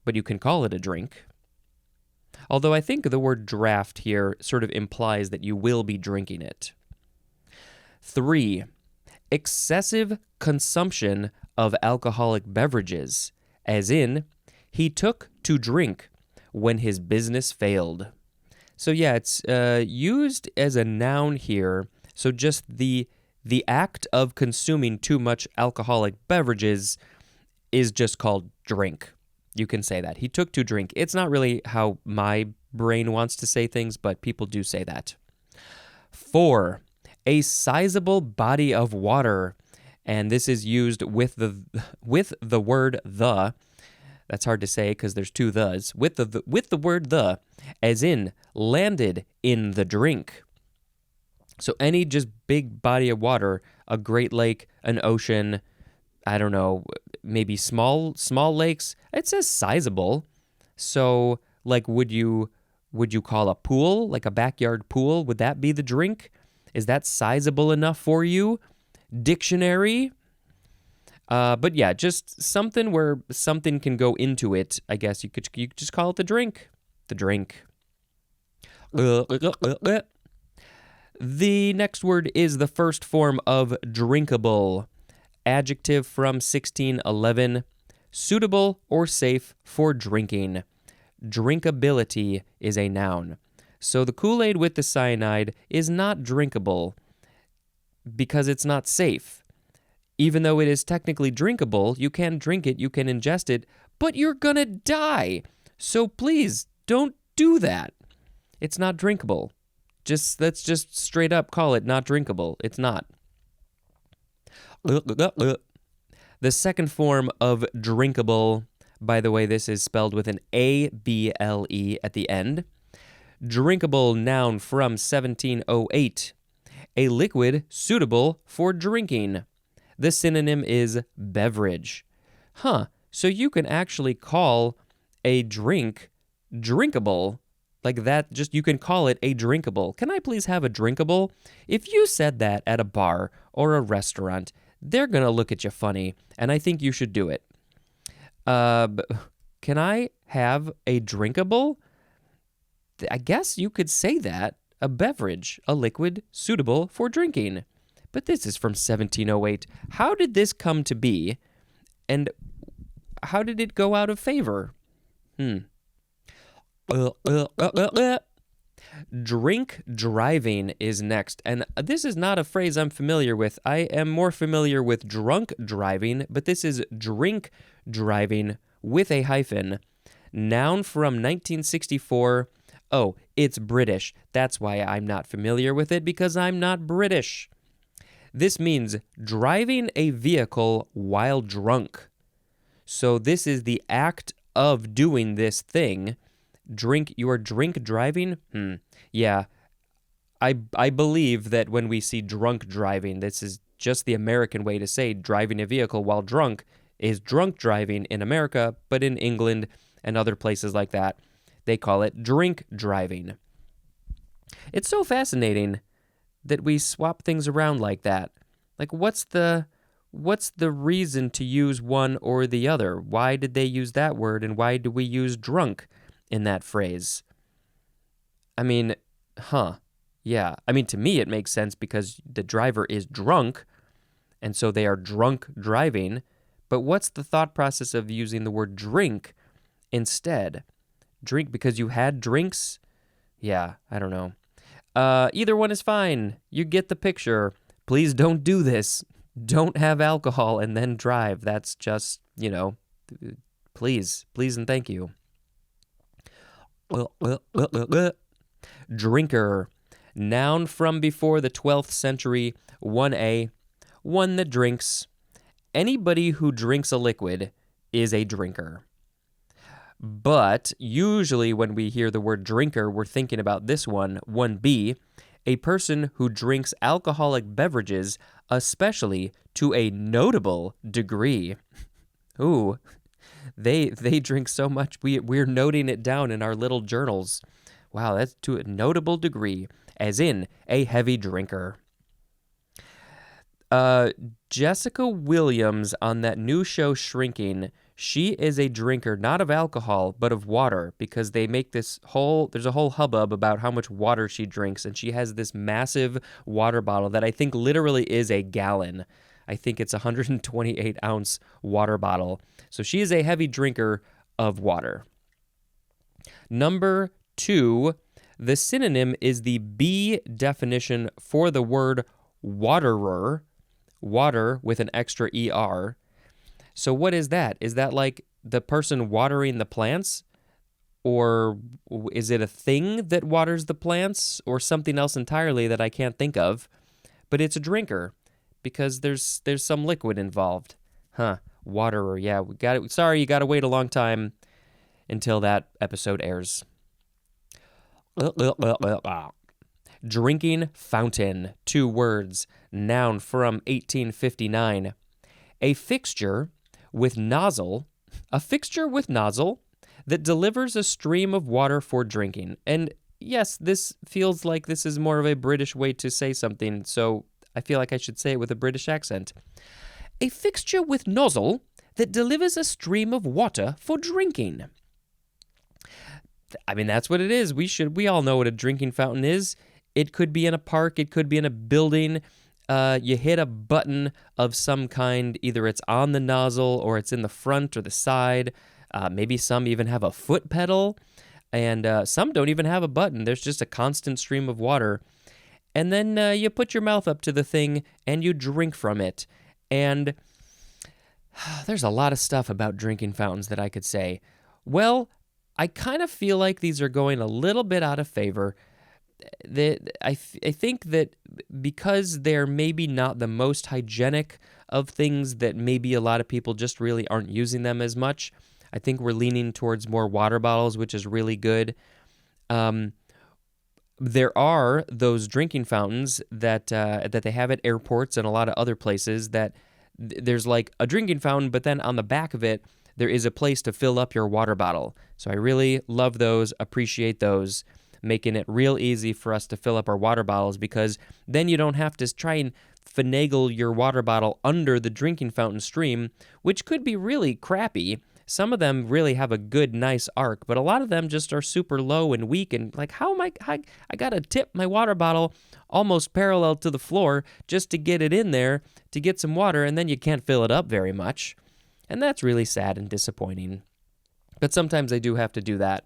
but you can call it a drink. Although I think the word draft here sort of implies that you will be drinking it. 3. Excessive consumption of alcoholic beverages, as in, he took to drink when his business failed. So yeah, it's used as a noun here. So just the act of consuming too much alcoholic beverages is just called drink. You can say that. He took to drink. It's not really how my brain wants to say things, but people do say that. 4, a sizable body of water. And this is used with the word the. That's hard to say because there's two thes. With the word the, as in landed in the drink. So any just big body of water, a great lake, an ocean, I don't know, maybe small lakes. It says sizable. So like would you call a pool, like a backyard pool, would that be the drink? Is that sizable enough for you? Dictionary? But yeah, just something where something can go into it. I guess you could just call it the drink. The drink. The next word is the first form of drinkable. Adjective from 1611. Suitable or safe for drinking. Drinkability is a noun. So the Kool-Aid with the cyanide is not drinkable because it's not safe. Even though it is technically drinkable, you can drink it, you can ingest it, but you're gonna die. So please don't do that. It's not drinkable. Let's just straight up call it not drinkable. It's not. The second form of drinkable, by the way, this is spelled with an A-B-L-E at the end. Drinkable noun from 1708. A liquid suitable for drinking. The synonym is beverage. So you can actually call a drink drinkable. Like that, just you can call it a drinkable. Can I please have a drinkable? If you said that at a bar or a restaurant, they're going to look at you funny, and I think you should do it. Can I have a drinkable? I guess you could say that. A beverage, a liquid suitable for drinking. But this is from 1708. How did this come to be, and how did it go out of favor? Drink driving is next, and this is not a phrase I'm familiar with. I am more familiar with drunk driving, but this is drink driving with a hyphen. Noun from 1964. Oh, it's British. That's why I'm not familiar with it, because I'm not British. This means driving a vehicle while drunk. So this is the act of doing this thing. You're drink driving? Yeah. I believe that when we see drunk driving, this is just the American way to say driving a vehicle while drunk is drunk driving in America, but in England and other places like that, they call it drink driving. It's so fascinating that we swap things around like that. Like, what's the reason to use one or the other? Why did they use that word, and why do we use drunk in that phrase? I mean, yeah. I mean, to me, it makes sense because the driver is drunk, and so they are drunk driving. But what's the thought process of using the word drink instead? Drink because you had drinks? Yeah, I don't know. Either one is fine. You get the picture. Please don't do this. Don't have alcohol and then drive. That's just, please and thank you. Drinker. Noun from before the 12th century. 1A. One that drinks. Anybody who drinks a liquid is a drinker. But usually when we hear the word drinker, we're thinking about this one, 1B, a person who drinks alcoholic beverages, especially to a notable degree. Ooh, they drink so much, we're noting it down in our little journals. Wow, that's to a notable degree, as in a heavy drinker. Jessica Williams on that new show Shrinking, she is a drinker, not of alcohol, but of water, because they make there's a whole hubbub about how much water she drinks, and she has this massive water bottle that I think literally is a gallon. I think it's a 128-ounce water bottle. So she is a heavy drinker of water. Number 2, the synonym is the B definition for the word waterer, water with an extra ER. So what is that? Is that like the person watering the plants? Or is it a thing that waters the plants, or something else entirely that I can't think of? But it's a drinker because there's some liquid involved. Huh, waterer. Yeah, we got it. Sorry, you got to wait a long time until that episode airs. Drinking fountain, 2 words, noun from 1859. A fixture with nozzle that delivers a stream of water for drinking. And yes, this feels like this is more of a British way to say something, so I feel like I should say it with a British accent. A fixture with nozzle that delivers a stream of water for drinking. I mean, that's what it is. We all know what a drinking fountain is. It could be in a park. It could be in a building. You hit a button of some kind. Either it's on the nozzle or it's in the front or the side. Maybe some even have a foot pedal. And some don't even have a button. There's just a constant stream of water. And then you put your mouth up to the thing and you drink from it. And there's a lot of stuff about drinking fountains that I could say. Well, I kind of feel like these are going a little bit out of favor. I think that because they're maybe not the most hygienic of things, that maybe a lot of people just really aren't using them as much. I think we're leaning towards more water bottles, which is really good. There are those drinking fountains that they have at airports and a lot of other places that there's like a drinking fountain, but then on the back of it, there is a place to fill up your water bottle. So I really love those, appreciate those, making it real easy for us to fill up our water bottles, because then you don't have to try and finagle your water bottle under the drinking fountain stream, which could be really crappy. Some of them really have a good, nice arc, but a lot of them just are super low and weak, and like, how am I gotta tip my water bottle almost parallel to the floor just to get it in there to get some water, and then you can't fill it up very much. And that's really sad and disappointing. But sometimes I do have to do that.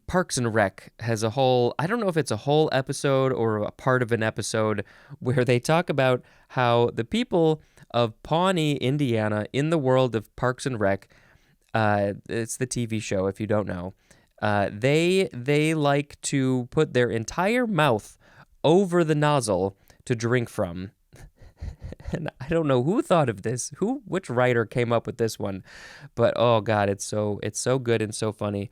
Parks and Rec has a whole, I don't know if it's a whole episode or a part of an episode, where they talk about how the people of Pawnee, Indiana, in the world of Parks and Rec, it's the TV show if you don't know, they like to put their entire mouth over the nozzle to drink from. And I don't know who thought of this, which writer came up with this one, but oh god, it's so good and so funny.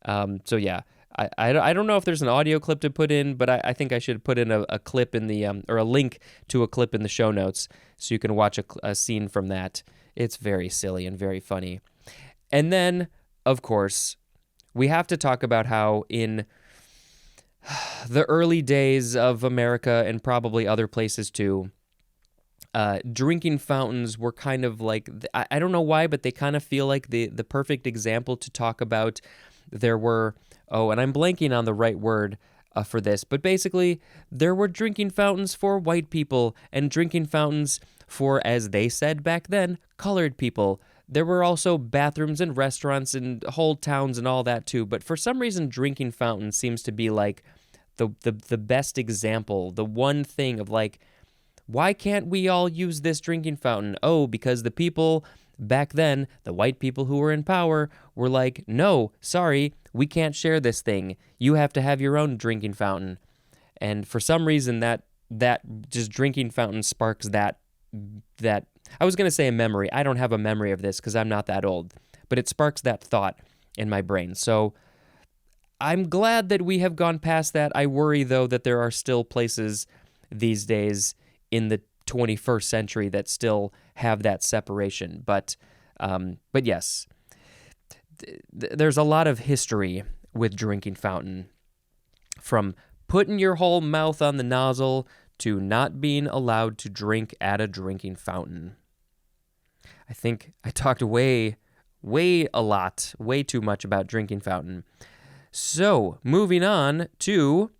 So yeah, I don't know if there's an audio clip to put in, but I think I should put in a clip in the or a link to a clip in the show notes so you can watch a scene from that. It's very silly and very funny. And then, of course, we have to talk about how in the early days of America and probably other places too, drinking fountains were kind of like, I don't know why, but they kind of feel like the perfect example to talk about. There were, and I'm blanking on the right word for this, but basically there were drinking fountains for white people and drinking fountains for, as they said back then, colored people. There were also bathrooms and restaurants and whole towns and all that too, but for some reason drinking fountain seems to be like the best example, the one thing of like, why can't we all use this drinking fountain? Oh, because the people back then, the white people who were in power, were like, no, sorry, we can't share this thing. You have to have your own drinking fountain. And for some reason, that just drinking fountain sparks that I was going to say a memory. I don't have a memory of this because I'm not that old, but it sparks that thought in my brain. So I'm glad that we have gone past that. I worry, though, that there are still places these days in the 21st century that still have that separation. But yes, there's a lot of history with drinking fountain, from putting your whole mouth on the nozzle to not being allowed to drink at a drinking fountain. I think I talked way too much about drinking fountain. So, moving on to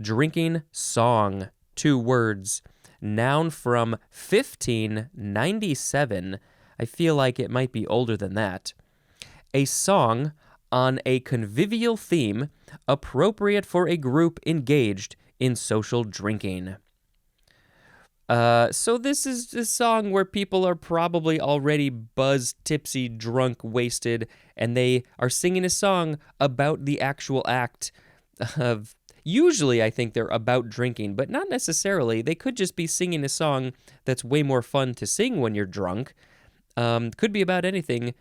drinking song, 2 words, noun from 1597. I feel like it might be older than that. A song on a convivial theme appropriate for a group engaged in social drinking. So this is a song where people are probably already buzzed, tipsy, drunk, wasted, and they are singing a song about the actual act of. Usually, I think they're about drinking, but not necessarily. They could just be singing a song that's way more fun to sing when you're drunk. Could be about anything.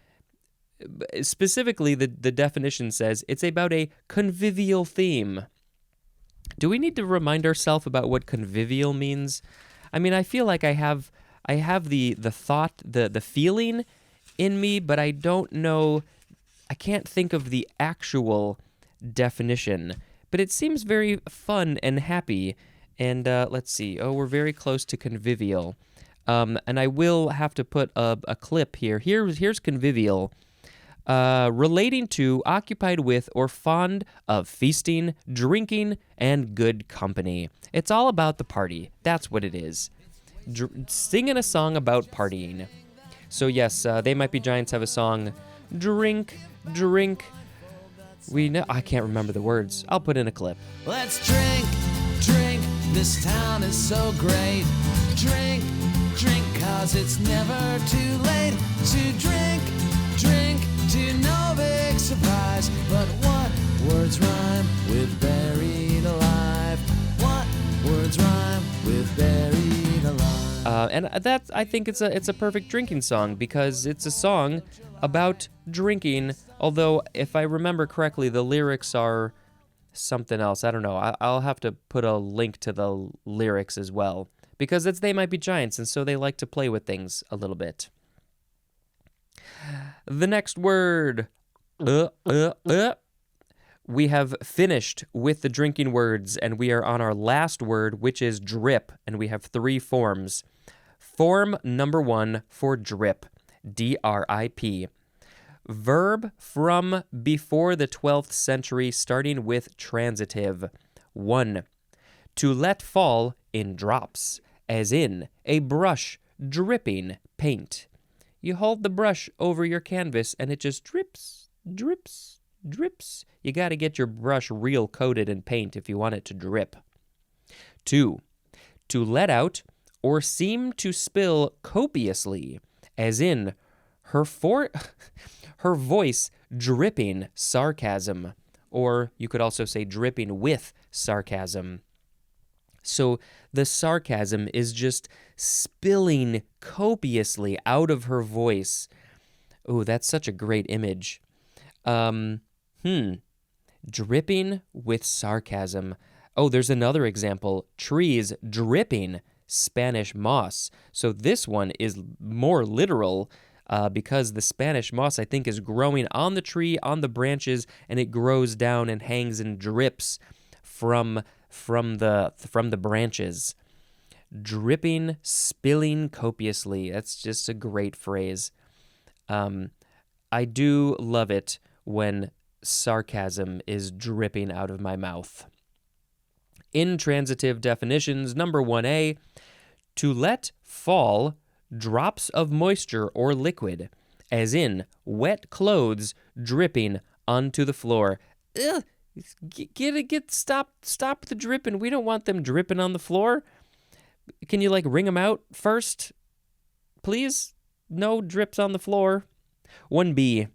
Specifically, the definition says it's about a convivial theme. Do we need to remind ourselves about what convivial means? I mean, I feel like I have the thought, the feeling in me, but I don't know. I can't think of the actual definition. But it seems very fun and happy. And let's see. Oh, we're very close to convivial. And I will have to put a clip here. Here's convivial. Relating to, occupied with, or fond of feasting, drinking, and good company. It's all about the party. That's what it is. Singing a song about partying. So yes, They Might Be Giants have a song, Drink, Drink. I can't remember the words. I'll put in a clip. Let's drink, drink, this town is so great. Drink, drink, cause it's never too late to drink, drink, to no big surprise. But what words rhyme with buried alive? What words rhyme with buried alive? And that's, I think it's a perfect drinking song because it's a song about drinking. Although, if I remember correctly, the lyrics are something else. I don't know. I'll have to put a link to the lyrics as well because They Might Be Giants, and so they like to play with things a little bit. The next word. We have finished with the drinking words, and we are on our last word, which is drip, and we have 3 forms. Form number 1 for drip, D-R-I-P. Verb from before the 12th century, starting with transitive. 1. To let fall in drops, as in a brush dripping paint. You hold the brush over your canvas and it just drips, drips, drips. You got to get your brush real coated in paint if you want it to drip. 2. To let out or seem to spill copiously, as in her voice dripping sarcasm, or you could also say dripping with sarcasm. So the sarcasm is just spilling copiously out of her voice. Oh, that's such a great image. Dripping with sarcasm. Oh, there's another example. Trees dripping Spanish moss. So this one is more literal because the Spanish moss, I think, is growing on the tree, on the branches, and it grows down and hangs and drips from the branches. Dripping, spilling copiously. That's just a great phrase. I do love it when sarcasm is dripping out of my mouth. Intransitive definitions, number 1A, to let fall drops of moisture or liquid, as in wet clothes dripping onto the floor. Ugh, stop the dripping. We don't want them dripping on the floor. Can you wring them out first, please? No drips on the floor. 1B,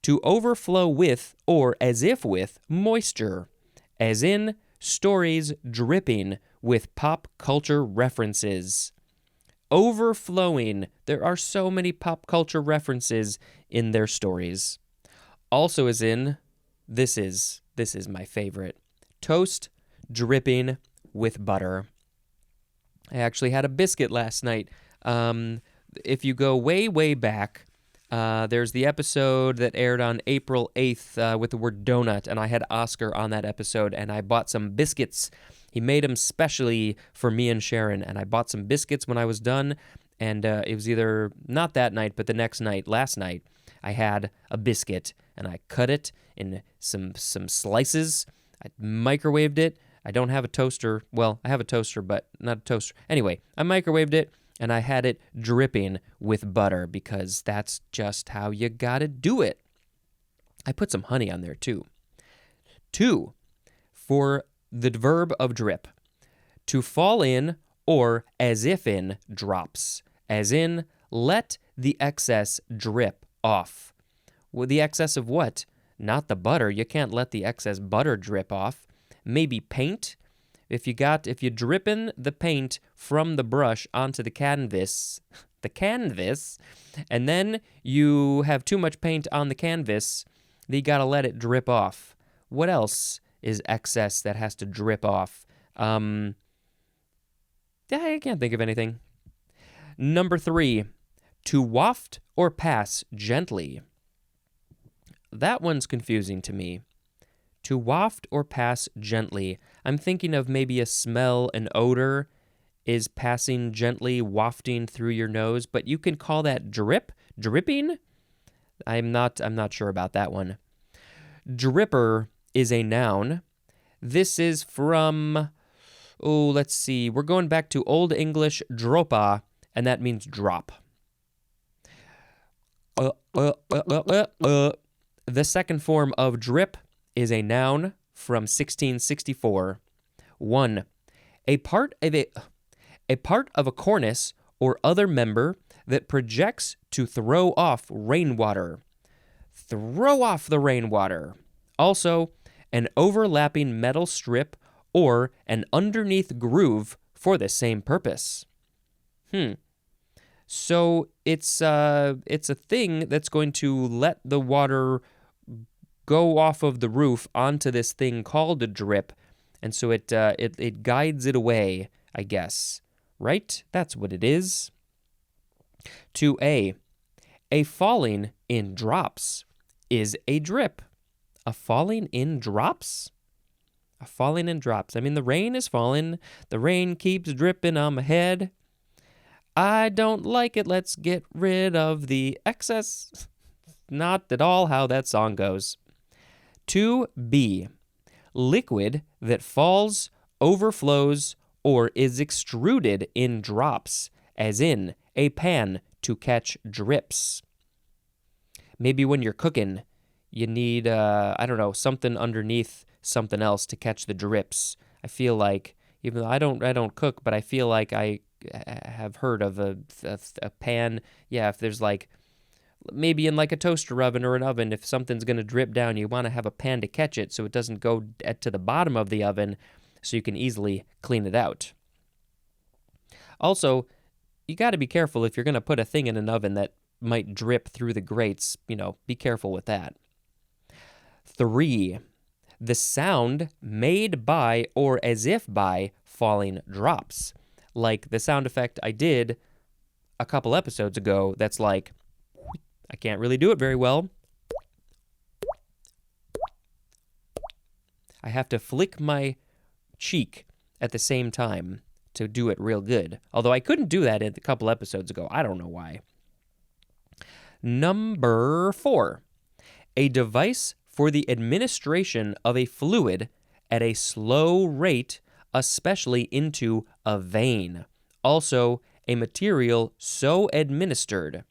to overflow with or as if with moisture, as in stories dripping with pop culture references. Overflowing. There are so many pop culture references in their stories. Also as in, this is my favorite. Toast dripping with butter. I actually had a biscuit last night. If you go way, way back, there's the episode that aired on April 8th with the word donut, and I had Oscar on that episode, and I bought some biscuits. He made them specially for me and Sharon, and I bought some biscuits when I was done, and it was either not that night, but the next night, last night, I had a biscuit, and I cut it in some slices. I microwaved it. I don't have a toaster. Well, I have a toaster, but not a toaster. Anyway, I microwaved it, and I had it dripping with butter because that's just how you gotta do it. I put some honey on there too. 2, for the verb of drip, to fall in or as if in drops, as in let the excess drip off. Well, the excess of what? Not the butter. You can't let the excess butter drip off. Maybe paint. If you dripping the paint from the brush onto the canvas, and then you have too much paint on the canvas, then you gotta let it drip off. What else is excess that has to drip off? I can't think of anything. Number 3, to waft or pass gently. That one's confusing to me. To waft or pass gently. I'm thinking of maybe a smell, an odor is passing gently, wafting through your nose, but you can call that dripping? I'm not sure about that one. Dripper is a noun. This is from, let's see. We're going back to Old English dropa, and that means drop. The second form of drip is a noun from 1664. 1. A part of a cornice or other member that projects to throw off rainwater. Throw off the rainwater. Also, an overlapping metal strip or an underneath groove for the same purpose. So it's a thing that's going to let the water go off of the roof onto this thing called a drip, and so it guides it away, I guess. Right? That's what it is. 2a. A falling in drops is a drip. A falling in drops? A falling in drops. I mean, the rain is falling. The rain keeps dripping on my head. I don't like it. Let's get rid of the excess. Not at all how that song goes. 2b. Liquid that falls, overflows, or is extruded in drops, as in a pan to catch drips. Maybe when you're cooking, you need, something underneath something else to catch the drips. I feel like, even though I don't cook, but I feel like I have heard of a pan. Yeah, if there's like, maybe in like a toaster oven or an oven, if something's going to drip down, you want to have a pan to catch it so it doesn't go to the bottom of the oven so you can easily clean it out. Also, you got to be careful if you're going to put a thing in an oven that might drip through the grates. Be careful with that. 3. The sound made by or as if by falling drops. Like the sound effect I did a couple episodes ago that's like, I can't really do it very well. I have to flick my cheek at the same time to do it real good. Although I couldn't do that a couple episodes ago. I don't know why. Number 4. A device for the administration of a fluid at a slow rate, especially into a vein. Also, a material so administered.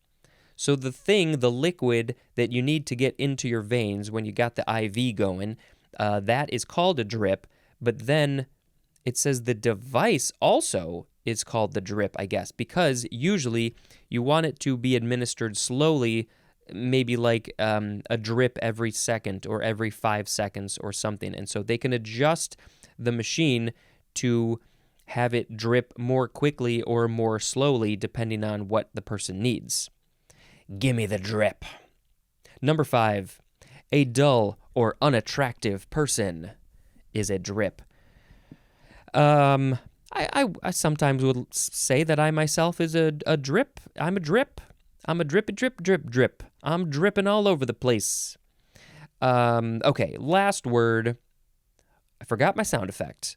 So the liquid that you need to get into your veins when you got the IV going, that is called a drip, but then it says the device also is called the drip, I guess, because usually you want it to be administered slowly, maybe like a drip every second or every 5 seconds or something. And so they can adjust the machine to have it drip more quickly or more slowly depending on what the person needs. Gimme the drip. Number 5, a dull or unattractive person is a drip. I sometimes would say that I myself is a drip. I'm a drip. I'm a drippy drip. I'm dripping all over the place. Okay, last word. I forgot my sound effect.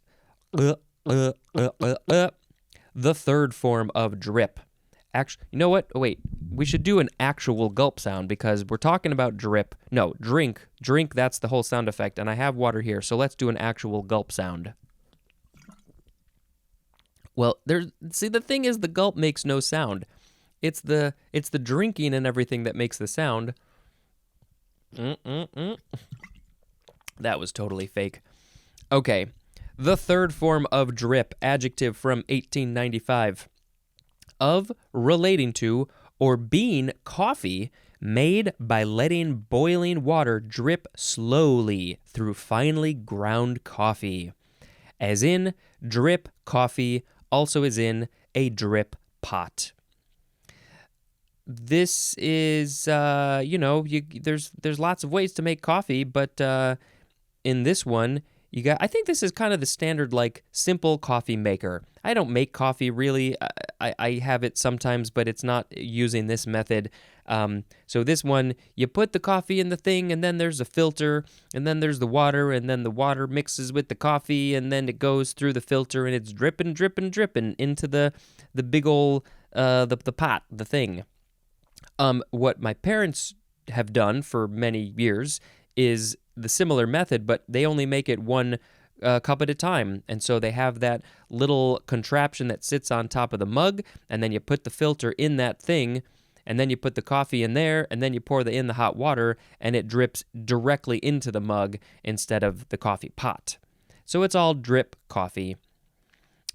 The third form of drip. You know what? Oh, wait. We should do an actual gulp sound because we're talking about drip. No, drink. Drink, that's the whole sound effect. And I have water here, so let's do an actual gulp sound. Well, the thing is the gulp makes no sound. It's the drinking and everything that makes the sound. That was totally fake. Okay. The third form of drip, adjective from 1895. Of, relating to, or being coffee made by letting boiling water drip slowly through finely ground coffee. As in, drip coffee, also as in a drip pot. This is, there's lots of ways to make coffee, but in this one, I think this is kind of the standard, like, simple coffee maker. I don't make coffee, really. I have it sometimes, but it's not using this method. So this one, you put the coffee in the thing, and then there's a filter, and then there's the water, and then the water mixes with the coffee, and then it goes through the filter, and it's dripping, dripping, dripping into the big ol', the pot, the thing. What my parents have done for many years is the similar method, but they only make it one cup at a time. And so they have that little contraption that sits on top of the mug, and then you put the filter in that thing, and then you put the coffee in there, and then you pour in the hot water, and it drips directly into the mug instead of the coffee pot. So it's all drip coffee.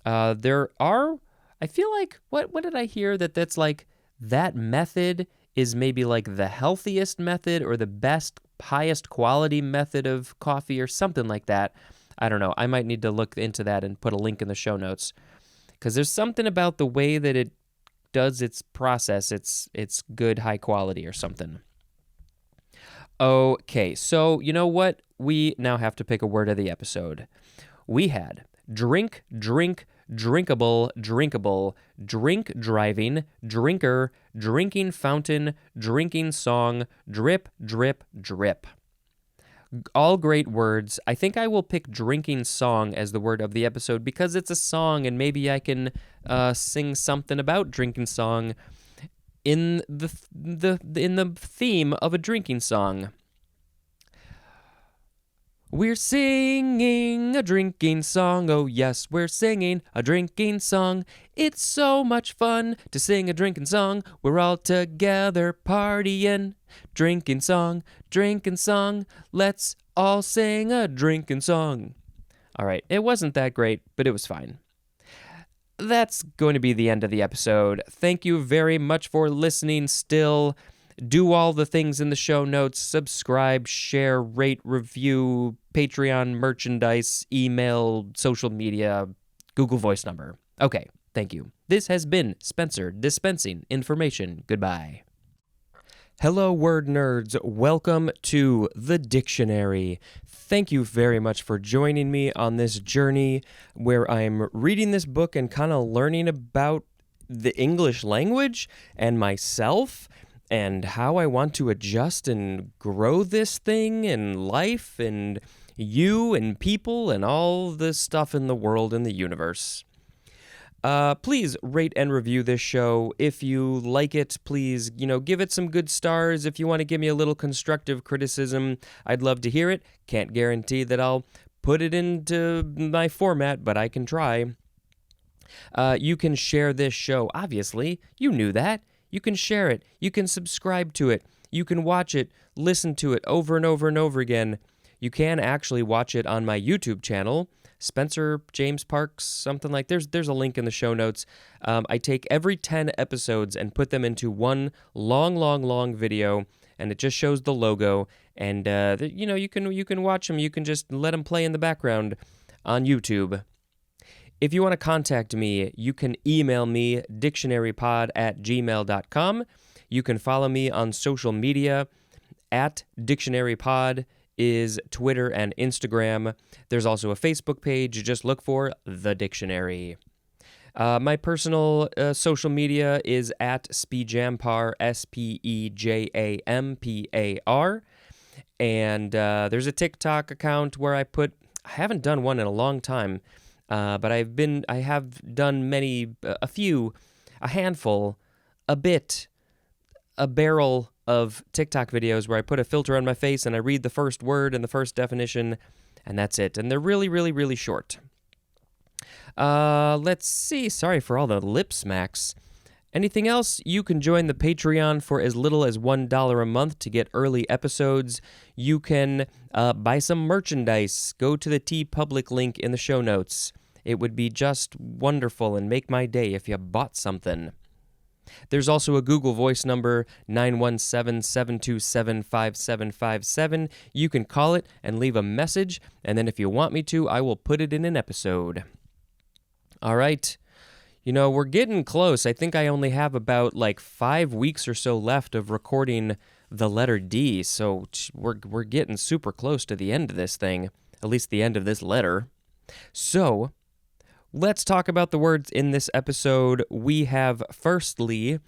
There are, I feel like, what did I hear that's like, that method is maybe like the healthiest method or the best, highest quality method of coffee or something like that. I don't know. I might need to look into that and put a link in the show notes, because there's something about the way that it does its process. It's good, high quality or something. Okay, so you know what? We now have to pick a word of the episode. We had drink, drink, drinkable, drinkable, drink, driving, drinker, drinking fountain, drinking song, drip, drip, drip. All great words. I think I will pick drinking song as the word of the episode because it's a song, and maybe I can sing something about drinking song in the theme of a drinking song. We're singing a drinking song, oh yes, we're singing a drinking song. It's so much fun to sing a drinking song. We're all together partying. Drinking song, let's all sing a drinking song. All right, it wasn't that great, but it was fine. That's going to be the end of the episode. Thank you very much for listening still. Do all the things in the show notes. Subscribe, share, rate, review, Patreon, merchandise, email, social media, Google Voice number. Okay, thank you. This has been Spencer dispensing information. Goodbye. Hello, word nerds. Welcome to the dictionary. Thank you very much for joining me on this journey where I'm reading this book and kind of learning about the English language and myself and how I want to adjust and grow this thing and life and you and people and all the stuff in the world and the universe. Please rate and review this show. If you like it, please, give it some good stars. If you want to give me a little constructive criticism, I'd love to hear it. Can't guarantee that I'll put it into my format, but I can try. You can share this show, obviously. You knew that. You can share it. You can subscribe to it. You can watch it, listen to it over and over and over again. You can actually watch it on my YouTube channel, Spencer James Parks, something like. There's a link in the show notes. I take every 10 episodes and put them into one long video, and it just shows the logo. And you can watch them. You can just let them play in the background on YouTube. If you want to contact me, you can email me, dictionarypod@gmail.com. You can follow me on social media @dictionarypod is Twitter and Instagram. There's also a Facebook page. You just look for The Dictionary. My personal social media is @speejampar, SPEJAMPAR. And there's a TikTok account where I haven't done one in a long time, but I have done many, a handful, a barrel of TikTok videos where I put a filter on my face and I read the first word and the first definition, and that's it. And they're really, really, really short. Let's see. Sorry for all the lip smacks. Anything else? You can join the Patreon for as little as $1 a month to get early episodes. You can buy some merchandise. Go to the TeePublic link in the show notes. It would be just wonderful and make my day if you bought something. There's also a Google Voice number, 917-727-5757. You can call it and leave a message, and then if you want me to, I will put it in an episode. All right. We're getting close. I think I only have about 5 weeks or so left of recording the letter D, so we're getting super close to the end of this thing, at least the end of this letter. So, let's talk about the words in this episode. We have, firstly,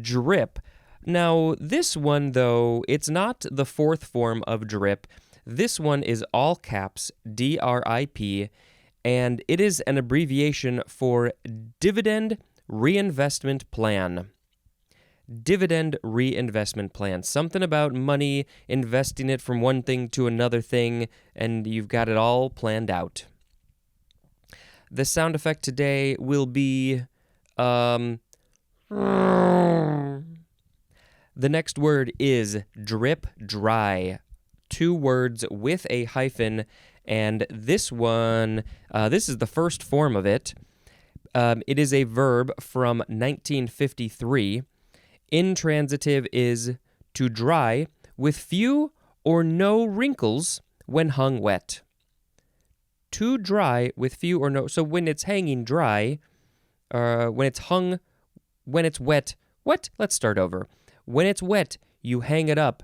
drip. Now, this one, though, it's not the fourth form of drip. This one is all caps, DRIP, and it is an abbreviation for Dividend Reinvestment Plan. Dividend Reinvestment Plan. Something about money, investing it from one thing to another thing, and you've got it all planned out. The sound effect today will be, the next word is drip dry. 2 words with a hyphen, and this one, this is the first form of it. It is a verb from 1953. Intransitive is to dry with few or no wrinkles when hung wet. To dry with few or no. So when it's hanging dry, when it's hung, when it's wet. What? Let's start over. When it's wet, you hang it up.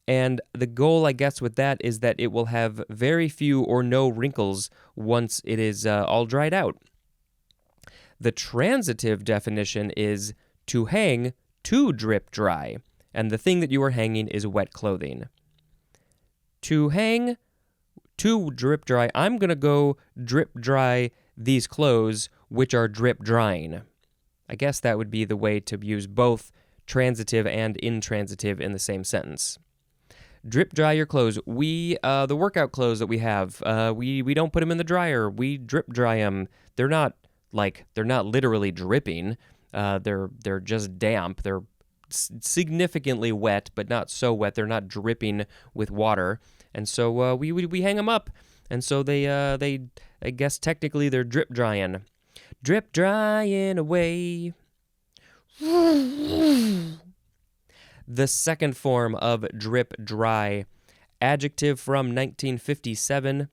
And the goal, I guess, with that is that it will have very few or no wrinkles once it is all dried out. The transitive definition is to hang to drip dry. And the thing that you are hanging is wet clothing. To hang to drip dry. I'm going to go drip dry these clothes, which are drip drying. I guess that would be the way to use both transitive and intransitive in the same sentence. Drip dry your clothes. The workout clothes that we have, we don't put them in the dryer. We drip dry them. They're not literally dripping. They're just damp. They're significantly wet, but not so wet. They're not dripping with water. And so we hang them up, and so they I guess technically they're drip drying away. The second form of drip dry, adjective from 1957,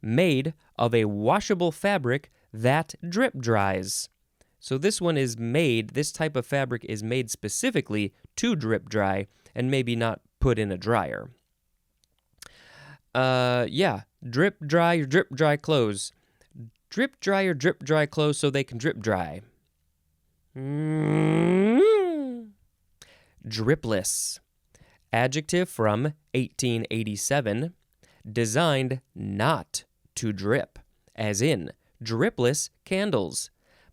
made of a washable fabric that drip dries. So this one is made. This type of fabric is made specifically to drip dry, and maybe not put in a dryer. Drip dry your drip dry clothes. Drip dry your drip dry clothes so they can drip dry. Dripless. Adjective from 1887, designed not to drip, as in dripless candles.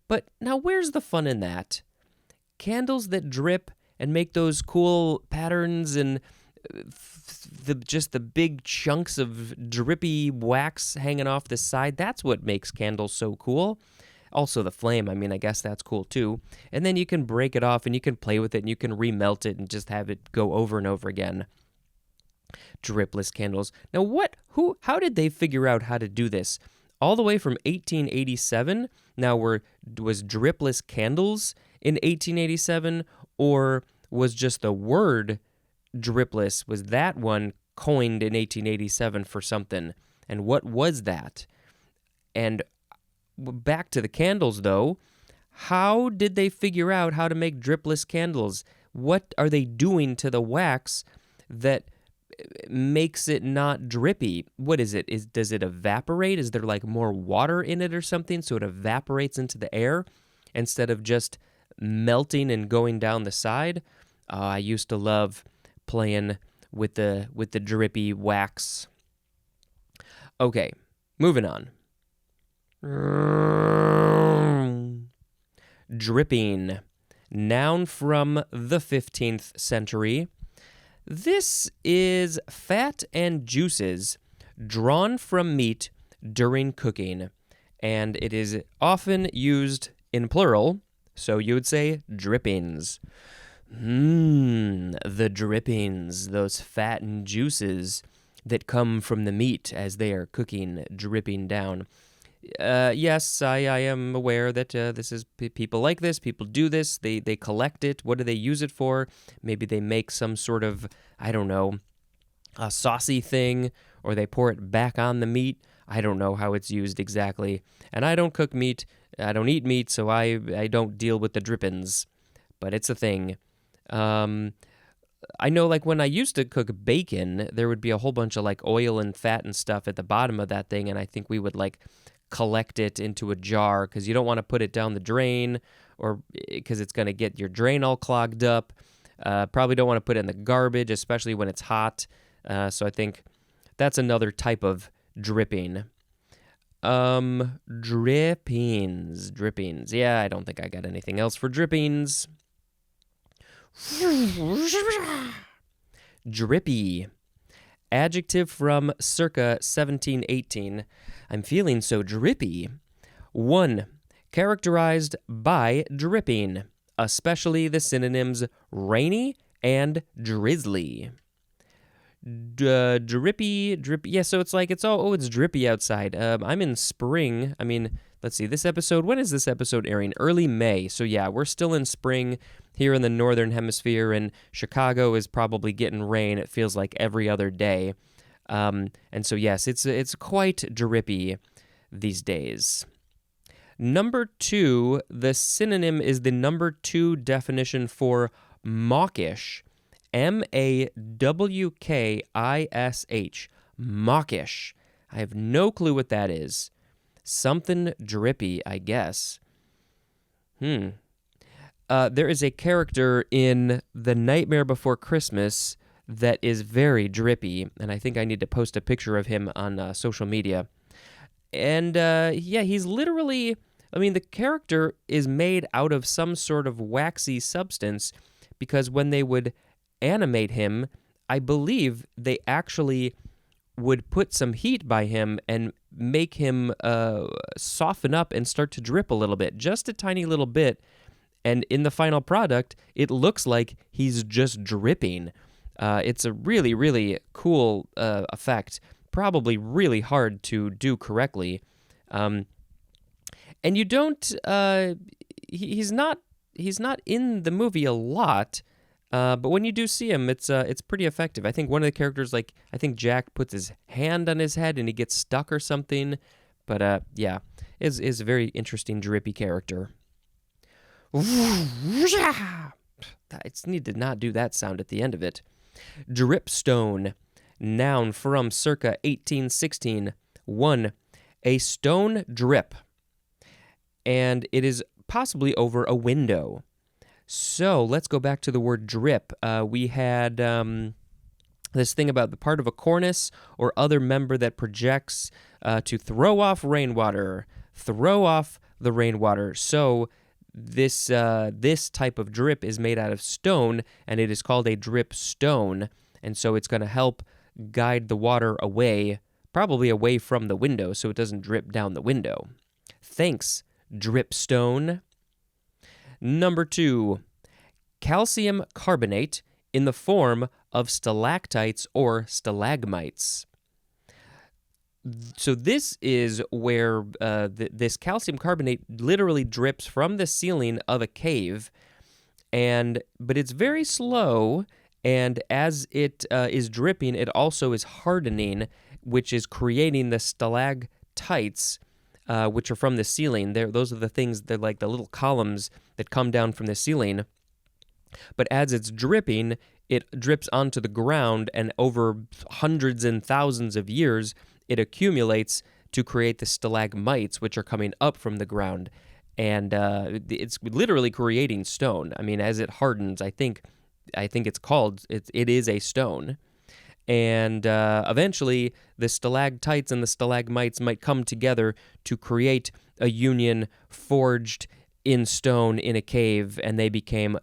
But now where's the fun in that? Candles that drip and make those cool patterns and the big chunks of drippy wax hanging off the side, that's what makes candles so cool. Also the flame, I guess that's cool too. And then you can break it off and you can play with it and you can remelt it and just have it go over and over again. Dripless candles. Now how did they figure out how to do this? All the way from 1887, now was dripless candles in 1887, or was just the word dripless, was that one coined in 1887 for something? And what was that? And back to the candles, though, how did they figure out how to make dripless candles? What are they doing to the wax that makes it not drippy? What is it? Does it evaporate? Is there more water in it or something so it evaporates into the air instead of just melting and going down the side? I used to love playing with the drippy wax. Okay, moving on. Dripping. Noun from the 15th century. This is fat and juices drawn from meat during cooking, and it is often used in plural So you would say drippings. The drippings, those fat and juices that come from the meat as they are cooking, dripping down. Yes, I am aware that this is people like this. People do this. They collect it. What do they use it for? Maybe they make some sort of, I don't know, a saucy thing, or they pour it back on the meat. I don't know how it's used exactly. And I don't cook meat. I don't eat meat, so I don't deal with the drippings. But it's a thing. I know, like, when I used to cook bacon, there would be a whole bunch of, like, oil and fat and stuff at the bottom of that thing, and I think we would, like, collect it into a jar, because you don't want to put it down the drain, or because it's going to get your drain all clogged up. Probably don't want to put it in the garbage, especially when it's hot. So I think that's another type of dripping. Drippings. Yeah, I don't think I got anything else for drippings. Drippy. Adjective from circa 1718. I'm feeling so drippy. 1. Characterized by dripping, especially the synonyms rainy and drizzly. Drippy. Yeah, so it's like, it's drippy outside. I'm in spring. I mean, let's see, when is this episode airing? Early May. So yeah, we're still in spring here in the northern hemisphere, and Chicago is probably getting rain. It feels like every other day. And so yes, it's quite drippy these days. Number 2, the synonym is the number 2 definition for mawkish. Mawkish. Mawkish. I have no clue what that is. Something drippy, I guess. There is a character in The Nightmare Before Christmas that is very drippy, and I think I need to post a picture of him on social media. And he's literally, the character is made out of some sort of waxy substance, because when they would animate him, I believe they actually would put some heat by him and make him soften up and start to drip a little bit, just a tiny little bit. And in the final product, it looks like he's just dripping. It's a really, really cool effect, probably really hard to do correctly. And you don't, he's not in the movie a lot, but when you do see him, it's pretty effective. I think one of the characters, I think Jack puts his hand on his head and he gets stuck or something. But is a very interesting drippy character. I need to not do that sound at the end of it. Dripstone, noun from circa 1816. 1. A stone drip, and it is possibly over a window. So let's go back to the word drip. We had this thing about the part of a cornice or other member that projects to throw off rainwater. Throw off the rainwater. So this type of drip is made out of stone, and it is called a dripstone. And so it's going to help guide the water away, probably away from the window, so it doesn't drip down the window. Thanks, dripstone. Number 2, calcium carbonate in the form of stalactites or stalagmites. So this is where this calcium carbonate literally drips from the ceiling of a cave, but it's very slow, and as it is dripping, it also is hardening, which is creating the stalactites, which are from the ceiling. Those are the things, they're like the little columns that come down from the ceiling. But as it's dripping, it drips onto the ground, and over hundreds and thousands of years, it accumulates to create the stalagmites, which are coming up from the ground. And it's literally creating stone. I mean, as it hardens, I think it is a stone. And eventually, the stalactites and the stalagmites might come together to create a union forged in stone in a cave, and they become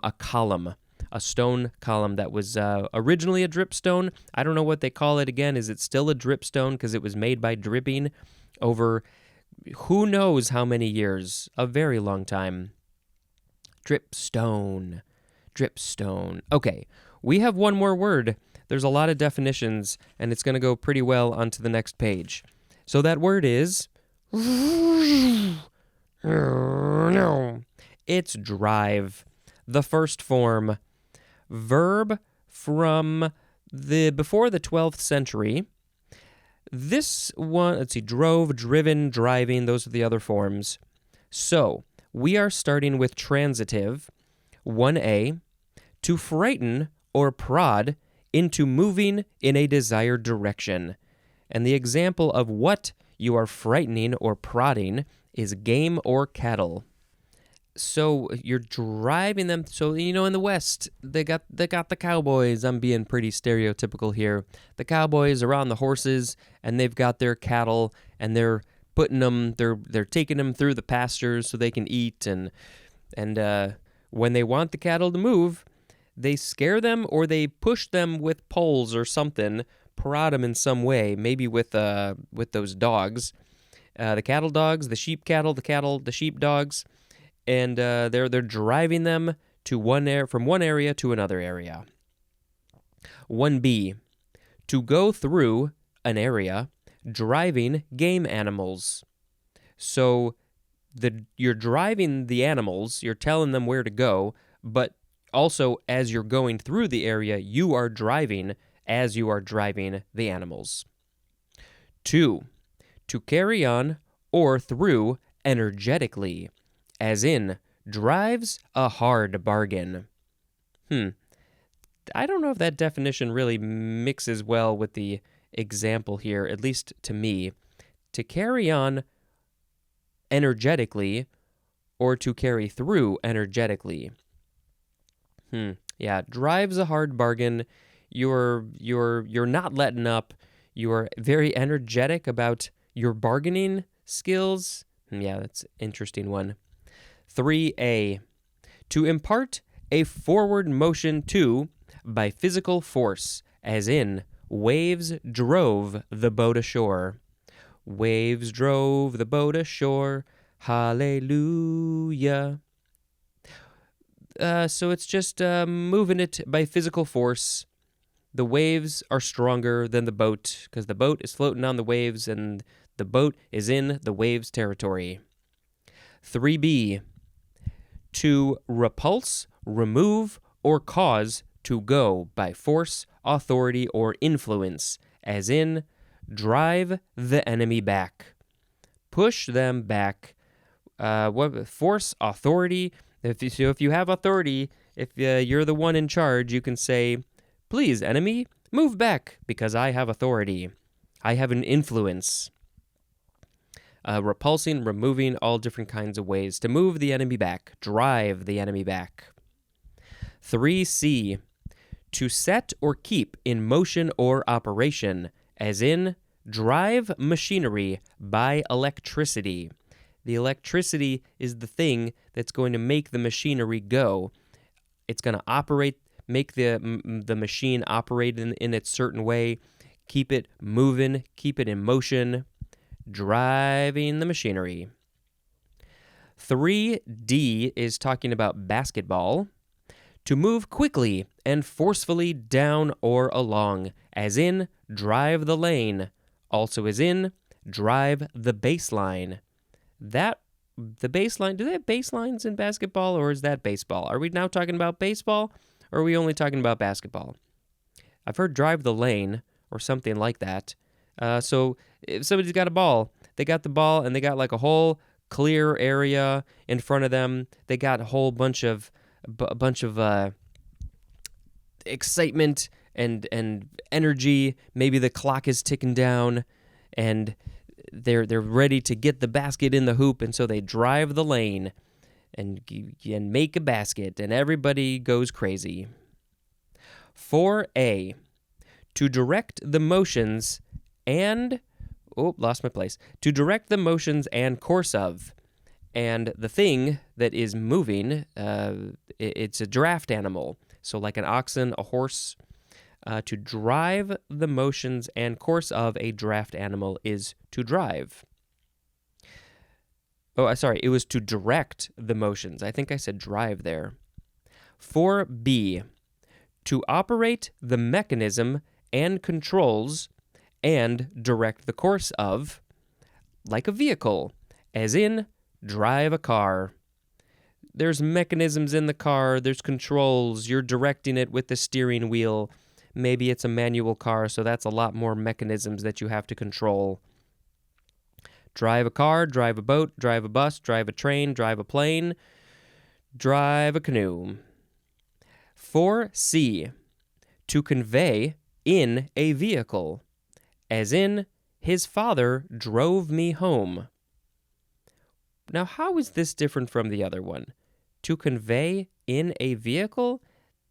a column, a stone column that was originally a dripstone. I don't know what they call it again. Is it still a dripstone because it was made by dripping over who knows how many years? A very long time. Dripstone. Dripstone. Okay, we have one more word. There's a lot of definitions, and it's going to go pretty well onto the next page. So that word is... It's drive. The first form. Verb from before the 12th century. This one, let's see, drove, driven, driving, those are the other forms. So, we are starting with transitive, 1A, to frighten or prod into moving in a desired direction. And the example of what you are frightening or prodding is game or cattle. So you're driving them. So, in the West, they got the cowboys. I'm being pretty stereotypical here. The cowboys are on the horses, and they've got their cattle, and they're putting them. They're taking them through the pastures so they can eat. And when they want the cattle to move, they scare them or they push them with poles or something, prod them in some way, maybe with those dogs, the cattle dogs, the sheep cattle, the sheep dogs. And they're driving them to from one area to another area. 1B, to go through an area, driving game animals. So you're driving the animals, you're telling them where to go, but also as you're going through the area, you are driving as you are driving the animals. 2, to carry on or through energetically, as in, drives a hard bargain. I don't know if that definition really mixes well with the example here, at least to me. To carry on energetically or to carry through energetically. Yeah, drives a hard bargain. You're not letting up. You're very energetic about your bargaining skills. Yeah, that's an interesting one. 3A, to impart a forward motion to by physical force, as in, waves drove the boat ashore. Waves drove the boat ashore, hallelujah. So it's just moving it by physical force. The waves are stronger than the boat because the boat is floating on the waves and the boat is in the waves' territory. 3B, to repulse, remove, or cause to go by force, authority, or influence, as in, drive the enemy back. Push them back. Force, authority. If you have authority, if you're the one in charge, you can say, please, enemy, move back, because I have authority. I have an influence. Repulsing, removing, all different kinds of ways to move the enemy back, drive the enemy back. 3C, to set or keep in motion or operation, as in, drive machinery by electricity. The electricity is the thing that's going to make the machinery go. It's going to operate, make the machine operate in its certain way, keep it moving, keep it in motion. Driving the machinery. 3D is talking about basketball. To move quickly and forcefully down or along, as in, drive the lane. Also as in, drive the baseline. The baseline, do they have baselines in basketball or is that baseball? Are we now talking about baseball or are we only talking about basketball? I've heard drive the lane or something like that. So if somebody's got a ball, they got the ball and they got like a whole clear area in front of them. They got a whole bunch of excitement and energy. Maybe the clock is ticking down and they're ready to get the basket in the hoop, and so they drive the lane and make a basket, and everybody goes crazy. 4A, to direct the motions and... lost my place. To direct the motions and course of. And the thing that is moving, it's a draft animal. So like an oxen, a horse. To drive the motions and course of a draft animal is to drive. sorry, it was to direct the motions. I think I said drive there. 4B, to operate the mechanism and controls and direct the course of, like a vehicle, as in drive a car. There's mechanisms in the car, there's controls, you're directing it with the steering wheel. Maybe it's a manual car, so that's a lot more mechanisms that you have to control. Drive a car, drive a boat, drive a bus, drive a train, drive a plane, drive a canoe. 4C, to convey in a vehicle, as in, his father drove me home. Now, how is this different from the other one? To convey in a vehicle?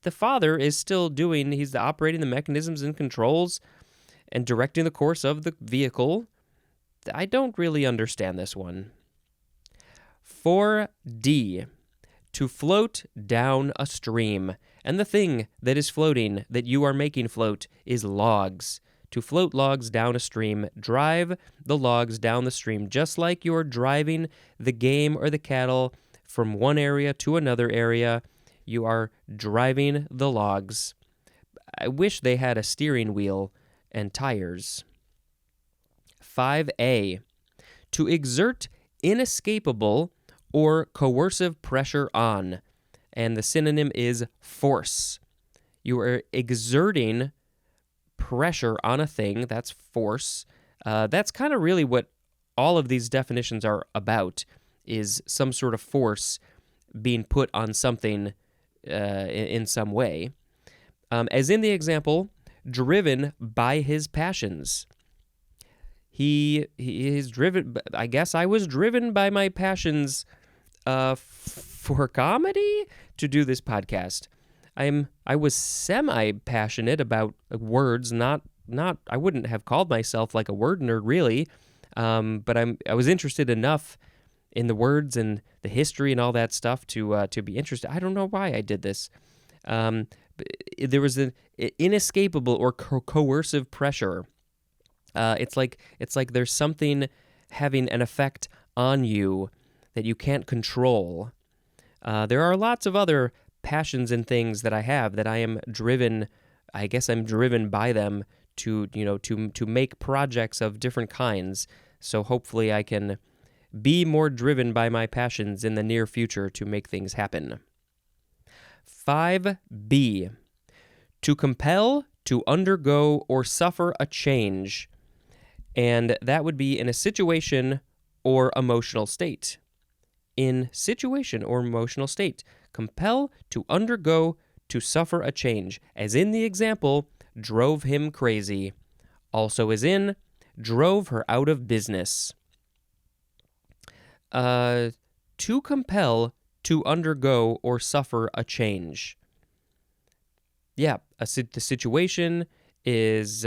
The father is still he's operating the mechanisms and controls and directing the course of the vehicle. I don't really understand this one. 4D, to float down a stream. And the thing that is floating, that you are making float, is logs. To float logs down a stream, drive the logs down the stream, just like you're driving the game or the cattle from one area to another area. You are driving the logs. I wish they had a steering wheel and tires. 5A, to exert inescapable or coercive pressure on, and the synonym is force. You are exerting pressure on a thing, that's force. That's kind of really what all of these definitions are about, is some sort of force being put on something in some way. As in the example, driven by his passions. He is driven. I guess I was driven by my passions for comedy to do this podcast. I was semi-passionate about words, not I wouldn't have called myself like a word nerd really, but I was interested enough in the words and the history and all that stuff to be interested. I don't know why I did this. There was an inescapable or coercive pressure. It's like there's something having an effect on you that you can't control. There are lots of other passions and things that I have that I am driven. I guess I'm driven by them to make projects of different kinds. So hopefully I can be more driven by my passions in the near future to make things happen. 5B, to compel, to undergo, or suffer a change. And that would be in a situation or emotional state. In situation or emotional state. Compel, to undergo, to suffer a change. As in the example, drove him crazy. Also as in, drove her out of business. To compel, to undergo, or suffer a change. Yeah, the situation is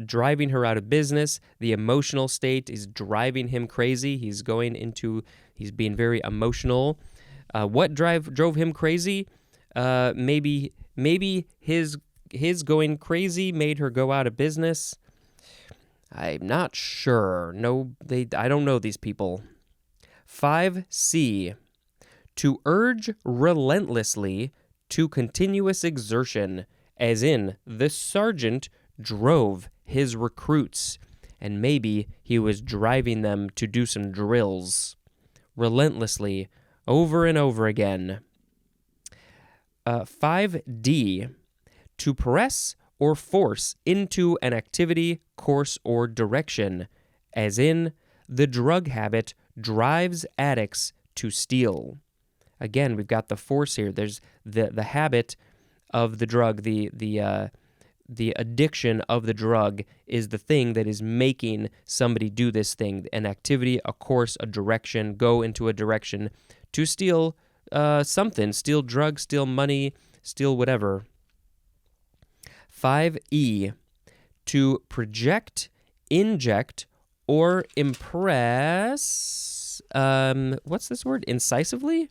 driving her out of business. The emotional state is driving him crazy. He's being very emotional. What drove him crazy? Maybe his going crazy made her go out of business. I'm not sure. I don't know these people. 5C, to urge relentlessly to continuous exertion, as in the sergeant drove his recruits, and maybe he was driving them to do some drills. Relentlessly, over and over again. 5D, to press or force into an activity, course, or direction, as in the drug habit drives addicts to steal. Again, we've got the force here. There's the habit of the drug, the addiction of the drug is the thing that is making somebody do this thing, an activity, a course, a direction, go into a direction to steal something, steal drugs, steal money, steal whatever. 5E, to project, inject, or impress, what's this word? Incisively?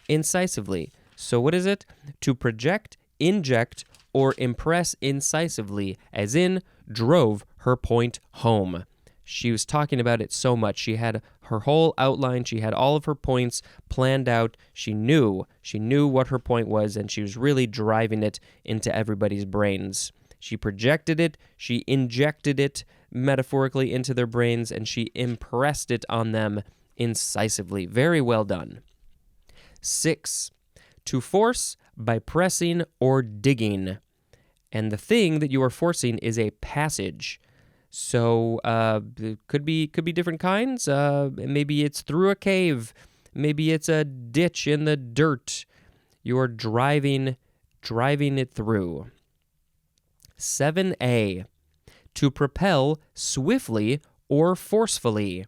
Incisively. So what is it? To project, inject, or impress incisively, as in drove her point home. She was talking about it so much. She had her whole outline. She had all of her points planned out. She knew what her point was, and she was really driving it into everybody's brains. She projected it. She injected it metaphorically into their brains, and she impressed it on them incisively. Very well done. 6, to force by pressing or digging. And the thing that you are forcing is a passage. So it could be different kinds. Maybe it's through a cave. Maybe it's a ditch in the dirt. You're driving it through. 7a, to propel swiftly or forcefully.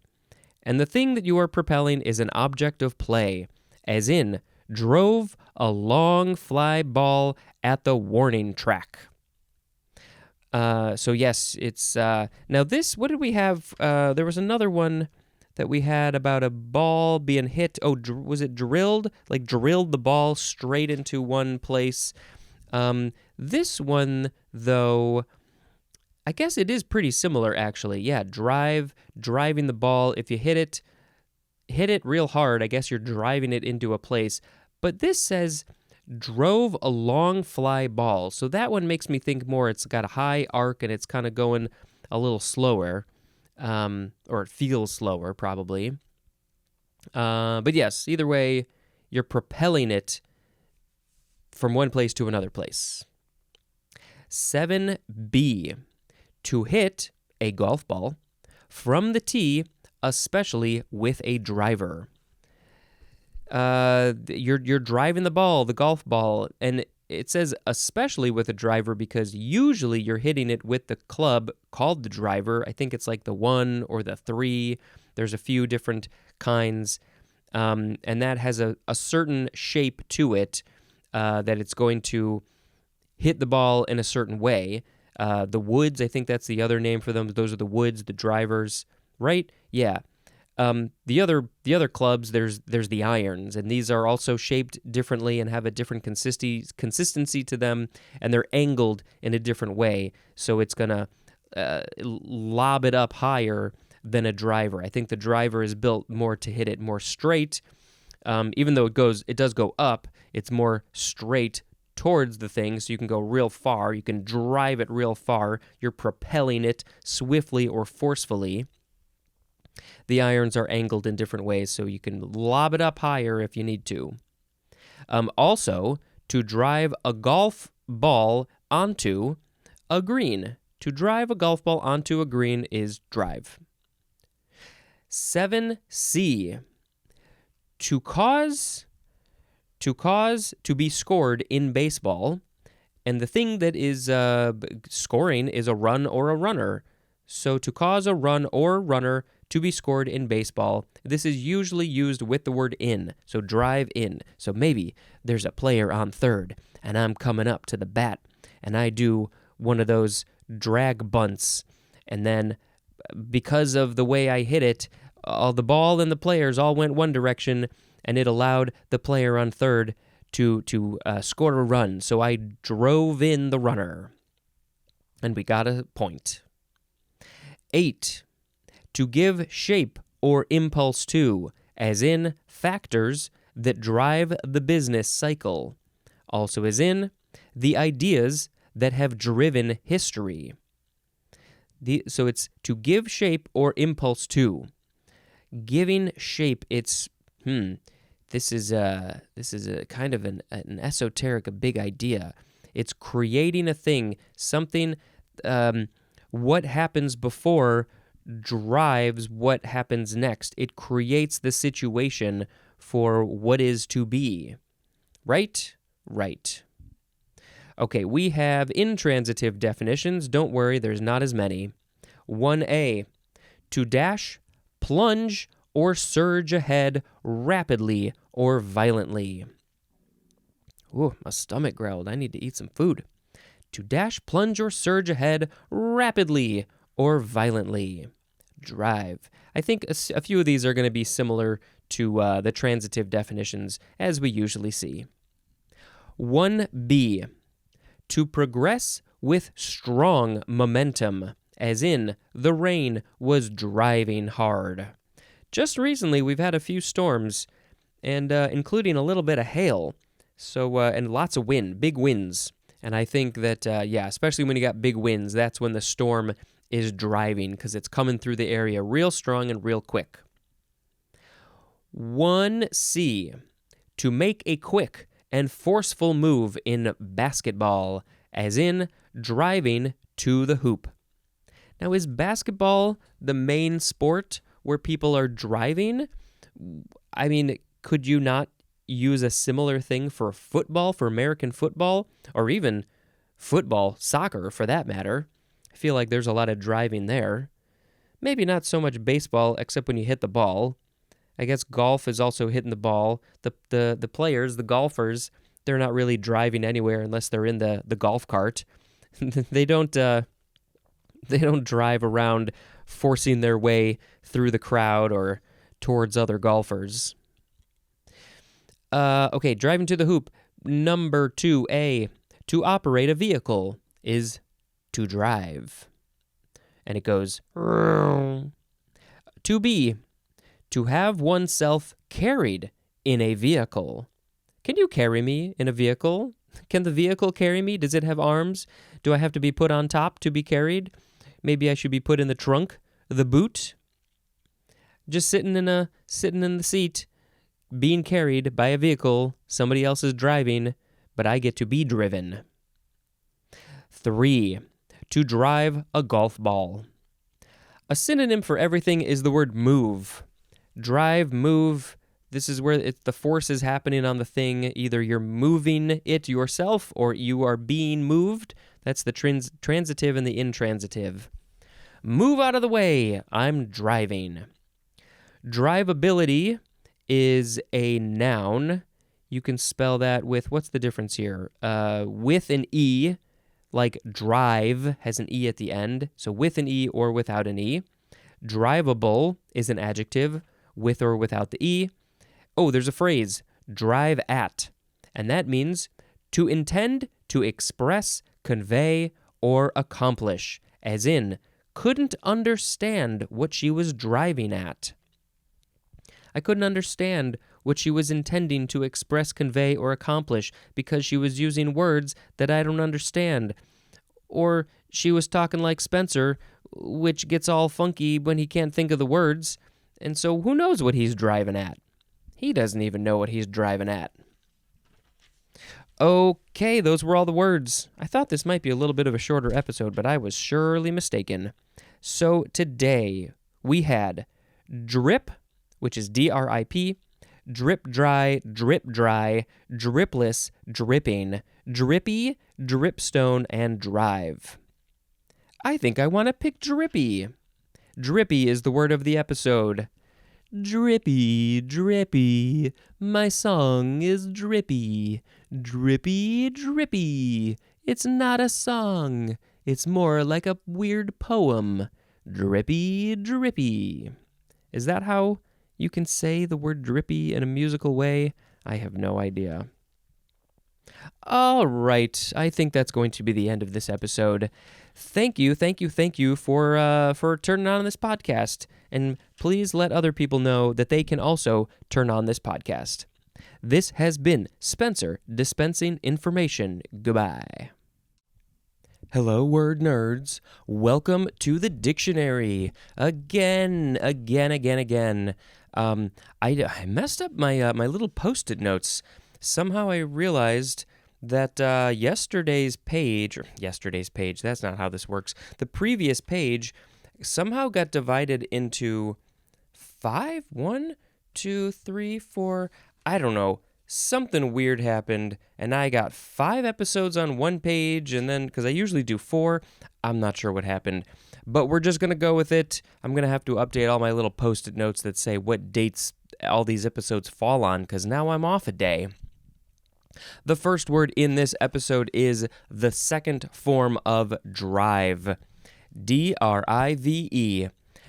And the thing that you are propelling is an object of play, as in, drove a long fly ball at the warning track. So yes, it's, now this, what did we have? There was another one that we had about a ball being hit. Oh, was it drilled? Like drilled the ball straight into one place. This one, though, I guess it is pretty similar, actually. Yeah, driving the ball. If you hit it real hard, I guess you're driving it into a place. But this says drove a long fly ball. So that one makes me think more it's got a high arc and it's kind of going a little slower, or it feels slower probably. But yes, either way, you're propelling it from one place to another place. 7b, to hit a golf ball from the tee, especially with a driver. You're driving the ball, the golf ball, and it says especially with a driver because usually you're hitting it with the club called the driver. I think it's like the 1 or the 3. There's a few different kinds, and that has a certain shape to it that it's going to hit the ball in a certain way. The woods, I think that's the other name for them. Those are the woods, the drivers, right? Yeah. The other clubs, there's the irons, and these are also shaped differently and have a different consistency to them, and they're angled in a different way, so it's gonna lob it up higher than a driver. I think the driver is built more to hit it more straight. Even though it does go up, it's more straight towards the thing, so you can go real far. You can drive it real far. You're propelling it swiftly or forcefully. The irons are angled in different ways, so you can lob it up higher if you need to. Also, to drive a golf ball onto a green. To drive a golf ball onto a green is drive. 7c, to cause to be scored in baseball, and the thing that is scoring is a run or a runner. So to cause a run or a runner to be scored in baseball, this is usually used with the word in, so drive in. So maybe there's a player on third, and I'm coming up to the bat, and I do one of those drag bunts, and then because of the way I hit it, the ball and the players all went one direction, and it allowed the player on third to score a run. So I drove in the runner, and we got a point. 8, to give shape or impulse to, as in factors that drive the business cycle. Also as in the ideas that have driven history. So it's to give shape or impulse to. Giving shape, it's this is a kind of an esoteric, a big idea. It's creating a thing, something. What happens before drives what happens next. It creates the situation for what is to be. Right? Right. Okay, we have intransitive definitions. Don't worry, there's not as many. 1a, to dash, plunge, or surge ahead rapidly or violently. Ooh, my stomach growled. I need to eat some food. To dash, plunge, or surge ahead rapidly or violently. Drive. I think a few of these are going to be similar to the transitive definitions as we usually see. 1b, to progress with strong momentum, as in the rain was driving hard. Just recently, we've had a few storms, and including a little bit of hail, and lots of wind, big winds. And I think that, especially when you got big winds, that's when the storm is driving, because it's coming through the area real strong and real quick. 1C, to make a quick and forceful move in basketball, as in driving to the hoop. Now, is basketball the main sport where people are driving? I mean, could you not use a similar thing for football, for American football, or even football, soccer for that matter? I feel like there's a lot of driving there. Maybe not so much baseball, except when you hit the ball. I guess golf is also hitting the ball. The players, the golfers, they're not really driving anywhere unless they're in the golf cart. They don't drive around forcing their way through the crowd or towards other golfers. Okay, driving to the hoop. Number 2A, to operate a vehicle is to drive. And it goes 2B, to have oneself carried in a vehicle. Can you carry me in a vehicle? Can the vehicle carry me? Does it have arms? Do I have to be put on top to be carried? Maybe I should be put in the trunk, the boot. Just sitting in the seat, being carried by a vehicle. Somebody else is driving, but I get to be driven. 3, to drive a golf ball. A synonym for everything is the word move. Drive, move. This is where the force is happening on the thing. Either you're moving it yourself or you are being moved. That's the transitive and the intransitive. Move out of the way. I'm driving. Drivability is a noun. You can spell that with, what's the difference here? With an E, like drive has an E at the end. So with an E or without an E. Drivable is an adjective, with or without the E. Oh, there's a phrase, drive at. And that means to intend, to express, convey, or accomplish. As in, couldn't understand what she was driving at. I couldn't understand what she was intending to express, convey, or accomplish because she was using words that I don't understand. Or she was talking like Spencer, which gets all funky when he can't think of the words. And so who knows what he's driving at? He doesn't even know what he's driving at. Okay, those were all the words. I thought this might be a little bit of a shorter episode, but I was surely mistaken. So today we had drip, which is D-R-I-P, drip dry, dripless, dripping, drippy, dripstone, and drive. I think I want to pick drippy. Drippy is the word of the episode. Drippy, drippy, my song is drippy. Drippy, drippy, it's not a song. It's more like a weird poem. Drippy, drippy. Is that how you can say the word drippy in a musical way? I have no idea. All right, I think that's going to be the end of this episode. Thank you for turning on this podcast, and please let other people know that they can also turn on this podcast. This has been Spencer dispensing information. Goodbye. Hello, word nerds. Welcome to the dictionary. Again. I messed up my little Post-it notes. Somehow I realized that yesterday's page, that's not how this works. The previous page somehow got divided into 5, 1, 2, 3, 4, I don't know. Something weird happened, and I got 5 episodes on one page, and then, because I usually do 4, I'm not sure what happened. But we're just going to go with it. I'm going to have to update all my little Post-it notes that say what dates all these episodes fall on, because now I'm off a day. The first word in this episode is the second form of drive. D-R-I-V-E.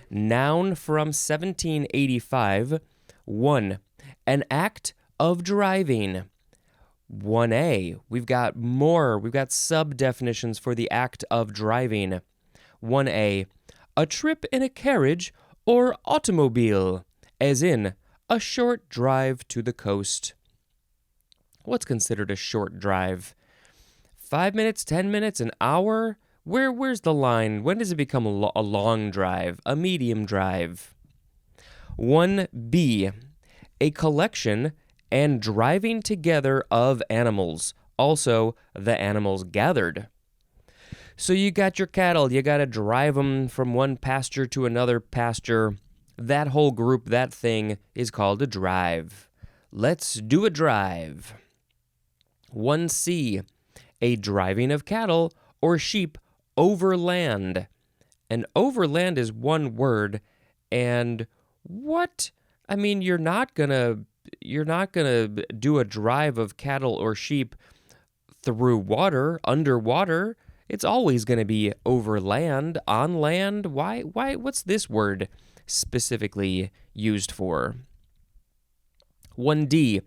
Noun from 1785. 1. An act of driving. 1A. We've got sub-definitions for the act of driving. 1A, a trip in a carriage or automobile, as in a short drive to the coast. What's considered a short drive? 5 minutes, 10 minutes, an hour? Where's the line? When does it become a long drive, a medium drive? 1B, a collection and driving together of animals, also the animals gathered. So you got your cattle, you got to drive them from one pasture to another pasture. That whole group, that thing, is called a drive. Let's do a drive. 1C, a driving of cattle or sheep overland. And overland is one word, and what? I mean, you're not gonna do a drive of cattle or sheep through water, underwater. It's always gonna be overland, on land. Why? What's this word specifically used for? 1D,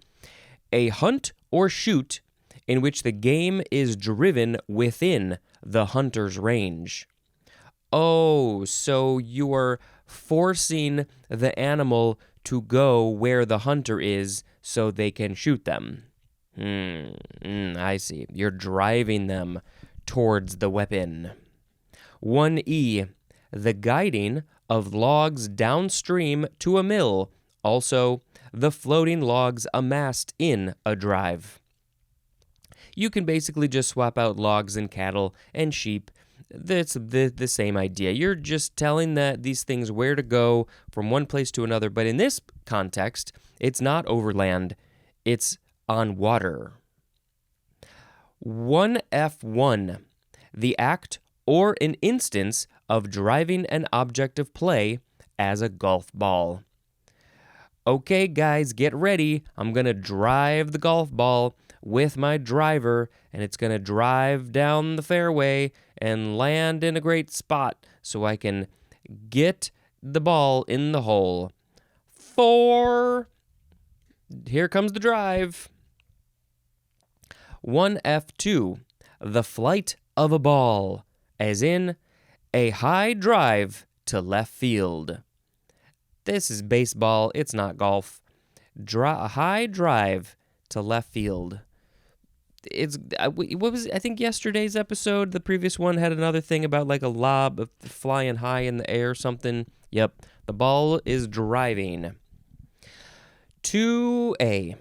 a hunt or shoot in which the game is driven within the hunter's range. Oh, so you are forcing the animal to go where the hunter is so they can shoot them. I see. You're driving them towards the weapon. 1E, the guiding of logs downstream to a mill, also the floating logs amassed in a drive. You can basically just swap out logs and cattle and sheep. That's the same idea. You're just telling these things where to go from one place to another. But in this context, it's not overland. It's on water. 1F1, the act or an instance of driving an object of play as a golf ball. Okay, guys, get ready. I'm going to drive the golf ball with my driver, and it's going to drive down the fairway and land in a great spot so I can get the ball in the hole. 4. Here comes the drive. 1F2, the flight of a ball, as in a high drive to left field. This is baseball. It's not golf. A high drive to left field. What was, I think yesterday's episode, the previous one had another thing about like a lob flying high in the air or something. Yep, the ball is driving. 2A,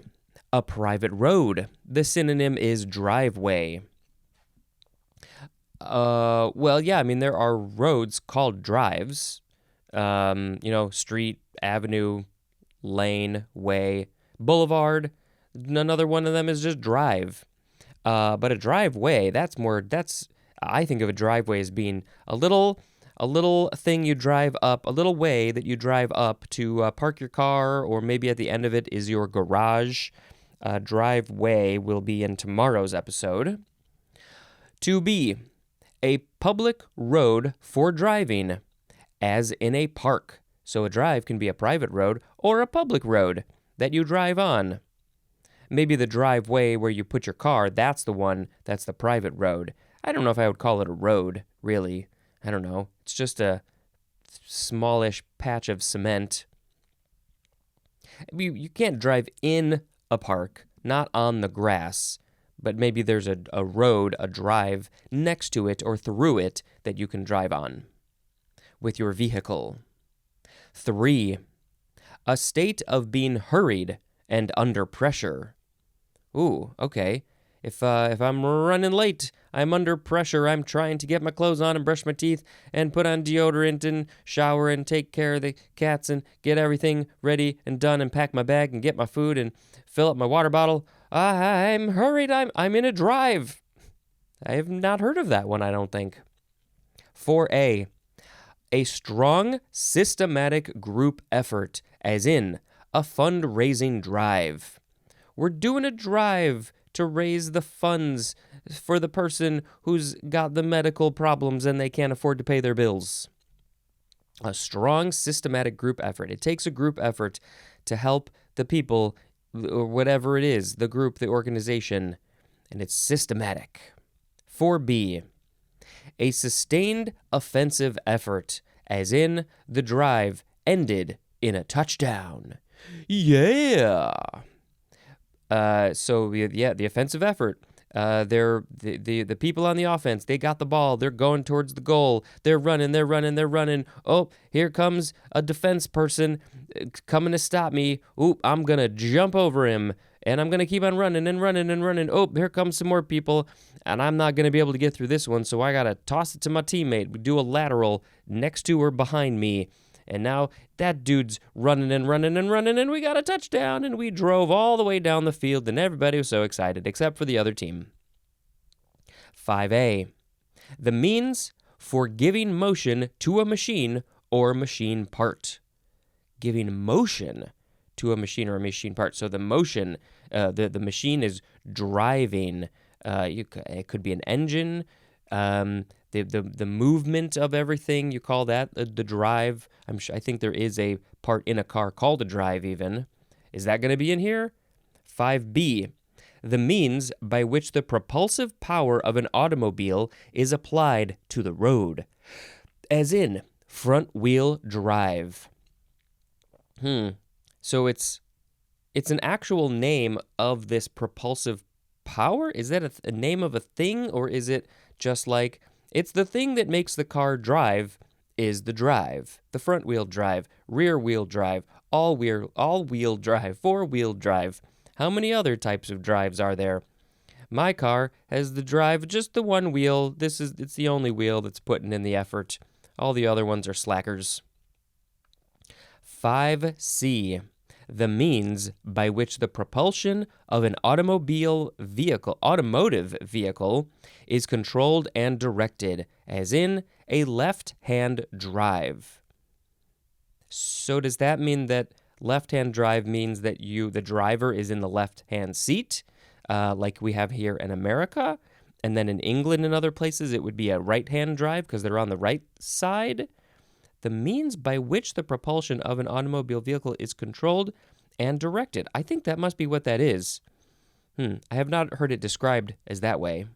a private road. The synonym is driveway. Well, yeah, I mean, there are roads called drives. Street, avenue, lane, way, boulevard. Another one of them is just drive. But a driveway, I think of a driveway as being a little thing you drive up, a little way that you drive up to park your car, or maybe at the end of it is your garage. Driveway will be in tomorrow's episode. 2B, a public road for driving, as in a park. So a drive can be a private road or a public road that you drive on. Maybe the driveway where you put your car, that's the private road. I don't know if I would call it a road, really. I don't know. It's just a smallish patch of cement. You can't drive in a park, not on the grass, but maybe there's a road, a drive next to it or through it that you can drive on with your vehicle. 3, a state of being hurried and under pressure. Ooh, okay. If I'm running late, I'm under pressure. I'm trying to get my clothes on and brush my teeth and put on deodorant and shower and take care of the cats and get everything ready and done and pack my bag and get my food and fill up my water bottle. I'm hurried. I'm in a drive. I have not heard of that one, I don't think. 4A, a strong, systematic group effort, as in a fundraising drive. We're doing a drive to raise the funds for the person who's got the medical problems and they can't afford to pay their bills. A strong, systematic group effort. It takes a group effort to help the people, or whatever it is, the group, the organization, and it's systematic. 4B, a sustained offensive effort, as in the drive ended in a touchdown. Yeah. The offensive effort. They're the people on the offense. They got the ball. They're going towards the goal. They're running. Oh, here comes a defense person coming to stop me. Oop, I'm gonna jump over him, and I'm gonna keep on running. Oh, here comes some more people, and I'm not gonna be able to get through this one, so I gotta toss it to my teammate. We do a lateral next to or behind me. And now that dude's running, and we got a touchdown, and we drove all the way down the field, and everybody was so excited, except for the other team. 5A, the means for giving motion to a machine or machine part. Giving motion to a machine or a machine part. So the motion, the machine is driving. It could be an engine. The movement of everything, you call that the drive. I think there is a part in a car called a drive even. Is that going to be in here? 5B, the means by which the propulsive power of an automobile is applied to the road, as in front-wheel drive. So it's an actual name of this propulsive power? Is that a name of a thing, or is it just like it's the thing that makes the car drive is the drive, the front wheel drive, rear wheel drive, all wheel drive, four wheel drive. How many other types of drives are there? My car has the drive, just the one wheel. It's the only wheel that's putting in the effort. All the other ones are slackers. 5C, the means by which the propulsion of an automotive vehicle is controlled and directed, as in a left-hand drive. So does that mean that left-hand drive means that the driver is in the left-hand seat, like we have here in America, and then in England and other places it would be a right-hand drive because they're on the right side? The means by which the propulsion of an automobile vehicle is controlled and directed. I think that must be what that is. I have not heard it described as that way.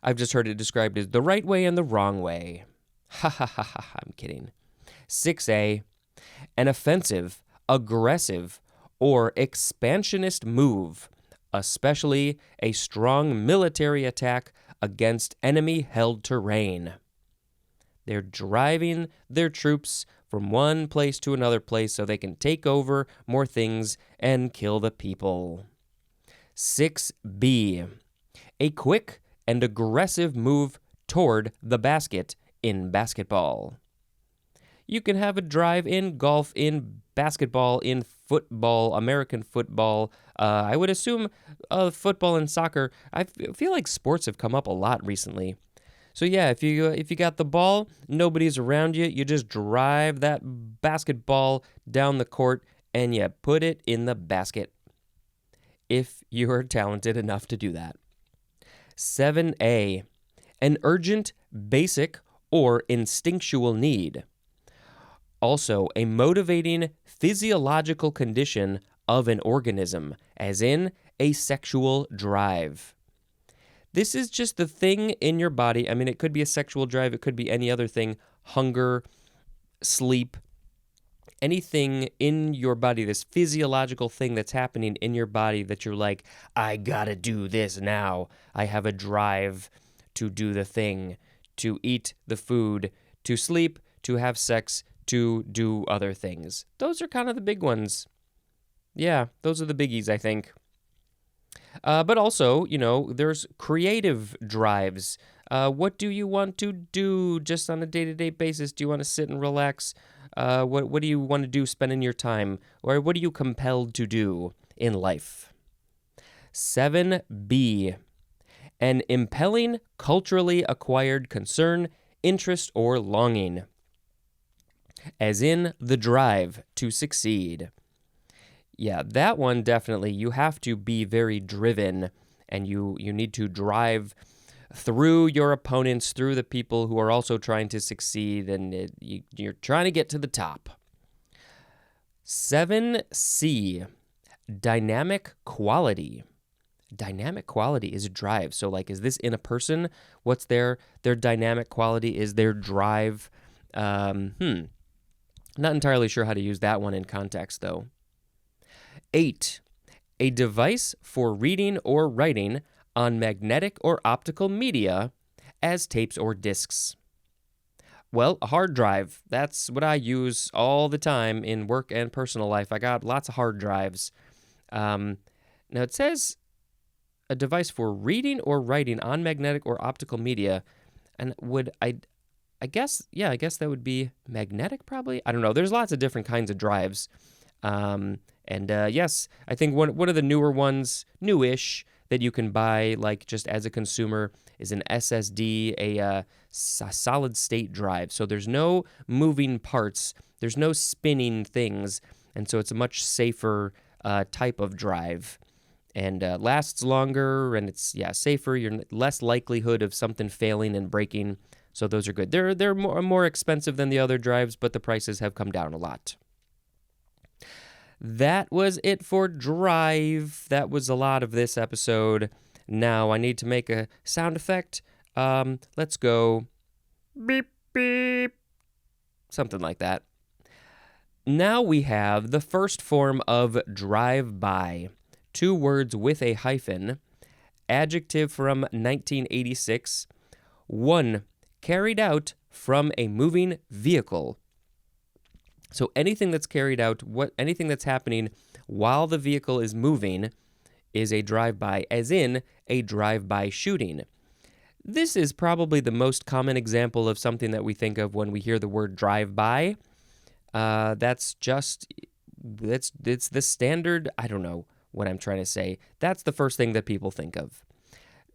I've just heard it described as the right way and the wrong way. Ha ha ha ha, I'm kidding. 6A, an offensive, aggressive, or expansionist move, especially a strong military attack against enemy-held terrain. They're driving their troops from one place to another place so they can take over more things and kill the people. 6B, a quick and aggressive move toward the basket in basketball. You can have a drive in golf, in basketball, in football, American football. I would assume football and soccer. I feel like sports have come up a lot recently. So yeah, if you got the ball, nobody's around you, you just drive that basketball down the court and you put it in the basket. If you are talented enough to do that. 7A, an urgent, basic, or instinctual need. Also, a motivating physiological condition of an organism, as in a sexual drive. This is just the thing in your body. I mean, it could be a sexual drive. It could be any other thing. Hunger, sleep, anything in your body, this physiological thing that's happening in your body that you're like, I gotta do this now. I have a drive to do the thing, to eat the food, to sleep, to have sex, to do other things. Those are kind of the big ones. Yeah, those are the biggies, I think. But also, there's creative drives. What do you want to do just on a day-to-day basis? Do you want to sit and relax? What do you want to do spending your time? Or what are you compelled to do in life? 7B, an impelling, culturally acquired concern, interest, or longing, as in the drive to succeed. Yeah, that one definitely, you have to be very driven, and you need to drive through your opponents, through the people who are also trying to succeed, and you're trying to get to the top. 7C, dynamic quality. Dynamic quality is drive. So like, is this in a person? What's their dynamic quality? Is their drive? Not entirely sure how to use that one in context though. 8. A device for reading or writing on magnetic or optical media as tapes or discs. Well, a hard drive. That's what I use all the time in work and personal life. I got lots of hard drives. Now it says a device for reading or writing on magnetic or optical media, and I guess that would be magnetic probably. I don't know. There's lots of different kinds of drives. Yes, I think one of the newer ones, newish, that you can buy like just as a consumer is an SSD, a solid state drive. So there's no moving parts, there's no spinning things, and so it's a much safer type of drive, and lasts longer, and it's safer. You're less likelihood of something failing and breaking. So those are good. They're more expensive than the other drives, but the prices have come down a lot. That was it for drive. That was a lot of this episode. Now I need to make a sound effect. Let's go beep, beep. Something like that. Now we have the first form of drive-by. 2 words with a hyphen. Adjective from 1986. 1. Carried out from a moving vehicle. So anything that's carried out, anything that's happening while the vehicle is moving is a drive-by, as in a drive-by shooting. This is probably the most common example of something that we think of when we hear the word drive-by. It's the standard, I don't know what I'm trying to say. That's the first thing that people think of.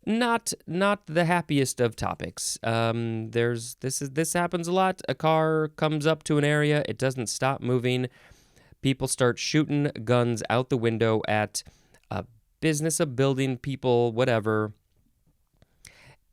Not the happiest of topics. This happens a lot. A car comes up to an area, it doesn't stop moving. People start shooting guns out the window at a business, a building, people, whatever.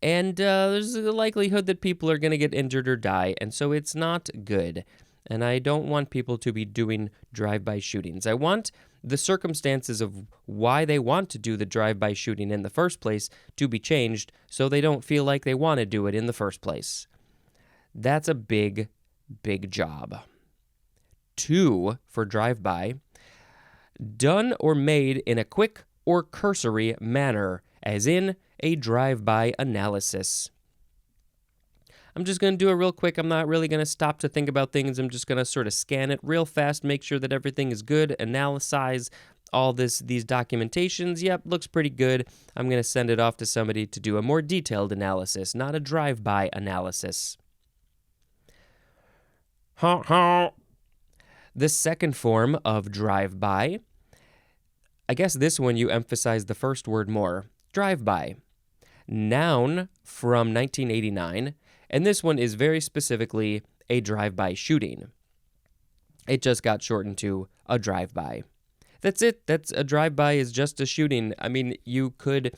And there's a likelihood that people are going to get injured or die, and so it's not good. And I don't want people to be doing drive-by shootings. I want the circumstances of why they want to do the drive-by shooting in the first place to be changed so they don't feel like they want to do it in the first place. That's a big, big job. 2 for drive-by. Done or made in a quick or cursory manner, as in a drive-by analysis. I'm just going to do it real quick. I'm not really going to stop to think about things. I'm just going to sort of scan it real fast, make sure that everything is good, analyze all these documentations. Yep, looks pretty good. I'm going to send it off to somebody to do a more detailed analysis, not a drive-by analysis. The second form of drive-by, I guess this one you emphasize the first word more. Drive-by. Noun from 1989. And this one is very specifically a drive-by shooting. It just got shortened to a drive-by. That's it. That's a drive-by is just a shooting. I mean, you could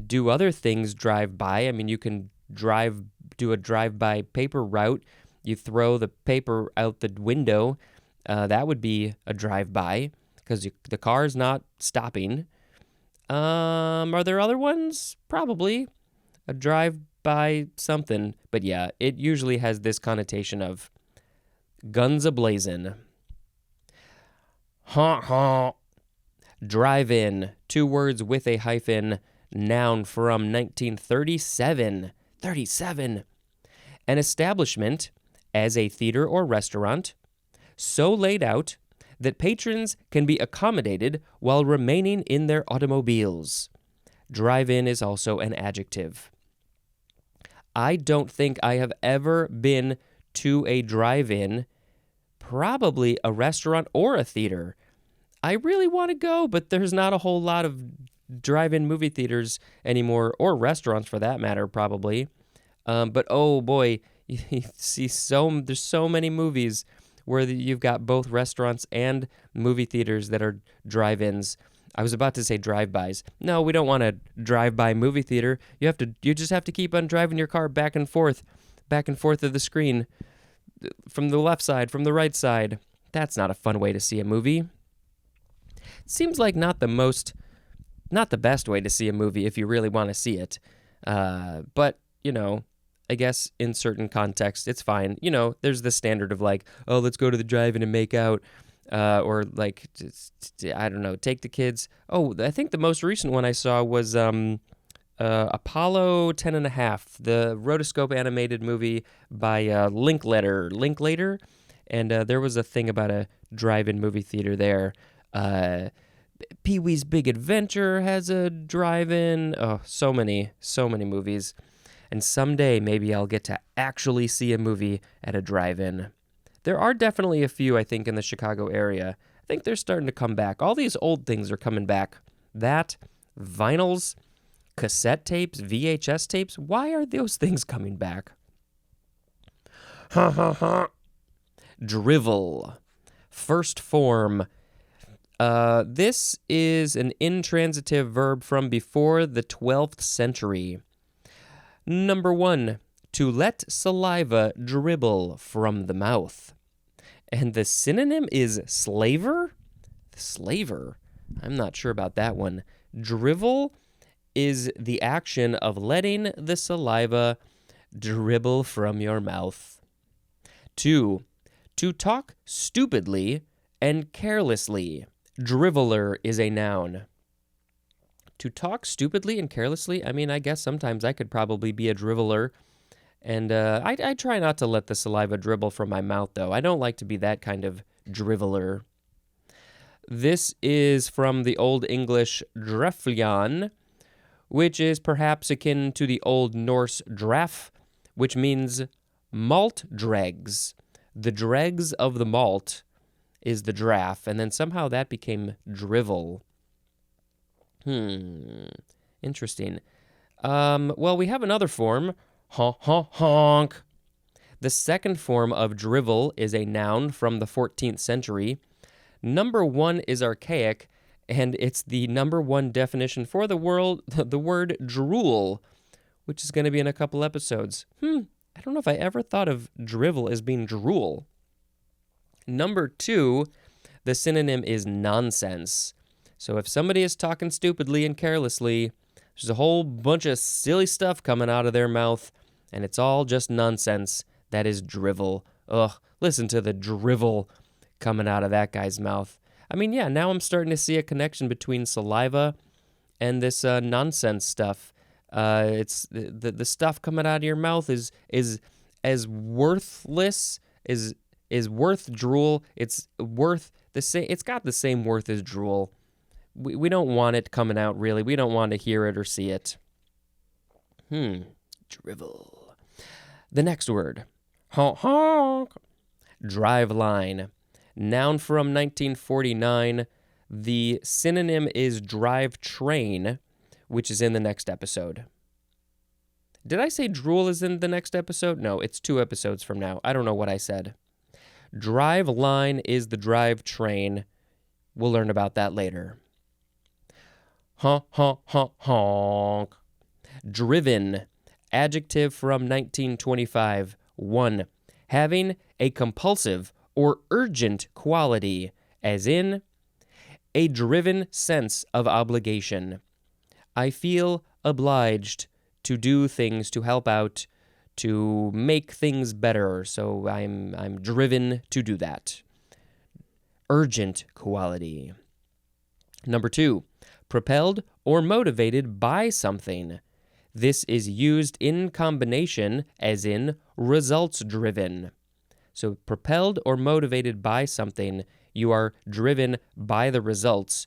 do other things drive-by. I mean, you can do a drive-by paper route. You throw the paper out the window. That would be a drive-by because the car's not stopping. Are there other ones? Probably. A drive-by something. But yeah, it usually has this connotation of guns a-blazing. Drive-in. 2 words with a hyphen. Noun from 1937. 37. An establishment as a theater or restaurant so laid out that patrons can be accommodated while remaining in their automobiles. Drive-in is also an adjective. I don't think I have ever been to a drive-in, probably a restaurant or a theater. I really want to go, but there's not a whole lot of drive-in movie theaters anymore, or restaurants for that matter, probably. But oh boy, you see there's so many movies where you've got both restaurants and movie theaters that are drive-ins. I was about to say drive-bys. No, we don't want a drive-by movie theater. You just have to keep on driving your car back and forth of the screen, from the left side, from the right side. That's not a fun way to see a movie. Seems like not the most Not the best way to see a movie if you really want to see it. But, I guess in certain contexts, it's fine. There's the standard of like, oh, let's go to the drive-in and make out. Or like, I don't know, take the kids. Oh, I think the most recent one I saw was Apollo 10 and a Half, the rotoscope animated movie by Linklater. And there was a thing about a drive-in movie theater there. Pee-wee's Big Adventure has a drive-in. Oh, so many movies. And someday maybe I'll get to actually see a movie at a drive-in. There are definitely a few, I think, in the Chicago area. I think they're starting to come back. All these old things are coming back. That, vinyls, cassette tapes, VHS tapes, why are those things coming back? Drivel. First form. This is an intransitive verb from before the 12th century. Number 1, to let saliva dribble from the mouth. And the synonym is slaver? Slaver? I'm not sure about that one. Drivel is the action of letting the saliva dribble from your mouth. 2, to talk stupidly and carelessly. Driveler is a noun. To talk stupidly and carelessly, I guess sometimes I could probably be a driveler. And I try not to let the saliva dribble from my mouth, though. I don't like to be that kind of driveler. This is from the Old English dreflion, which is perhaps akin to the Old Norse draf, which means malt dregs. The dregs of the malt is the draff, and then somehow that became drivel. Interesting. Well, we have another form, honk. The second form of drivel is a noun from the 14th century. Number 1 is archaic, and it's the number 1 definition for the word drool, which is going to be in a couple episodes. I don't know if I ever thought of drivel as being drool. Number 2, the synonym is nonsense. So if somebody is talking stupidly and carelessly, there's a whole bunch of silly stuff coming out of their mouth, and it's all just nonsense. That is drivel. Ugh, listen to the drivel coming out of that guy's mouth. Now I'm starting to see a connection between saliva and this nonsense stuff. It's the stuff coming out of your mouth is as worthless is worth drool. It's worth the same. It's got the same worth as drool. We don't want it coming out, really. We don't want to hear it or see it. Drivel. The next word. Honk. Drive line. Noun from 1949. The synonym is drive train, which is in the next episode. Did I say drool is in the next episode? No, it's 2 episodes from now. I don't know what I said. Drive line is the drive train. We'll learn about that later. Honk. Driven. Adjective from 1925. 1. Having a compulsive or urgent quality, as in a driven sense of obligation. I feel obliged to do things to help out, to make things better, so I'm driven to do that. Urgent quality. Number 2, propelled or motivated by something. This is used in combination, as in results driven. So propelled or motivated by something, you are driven by the results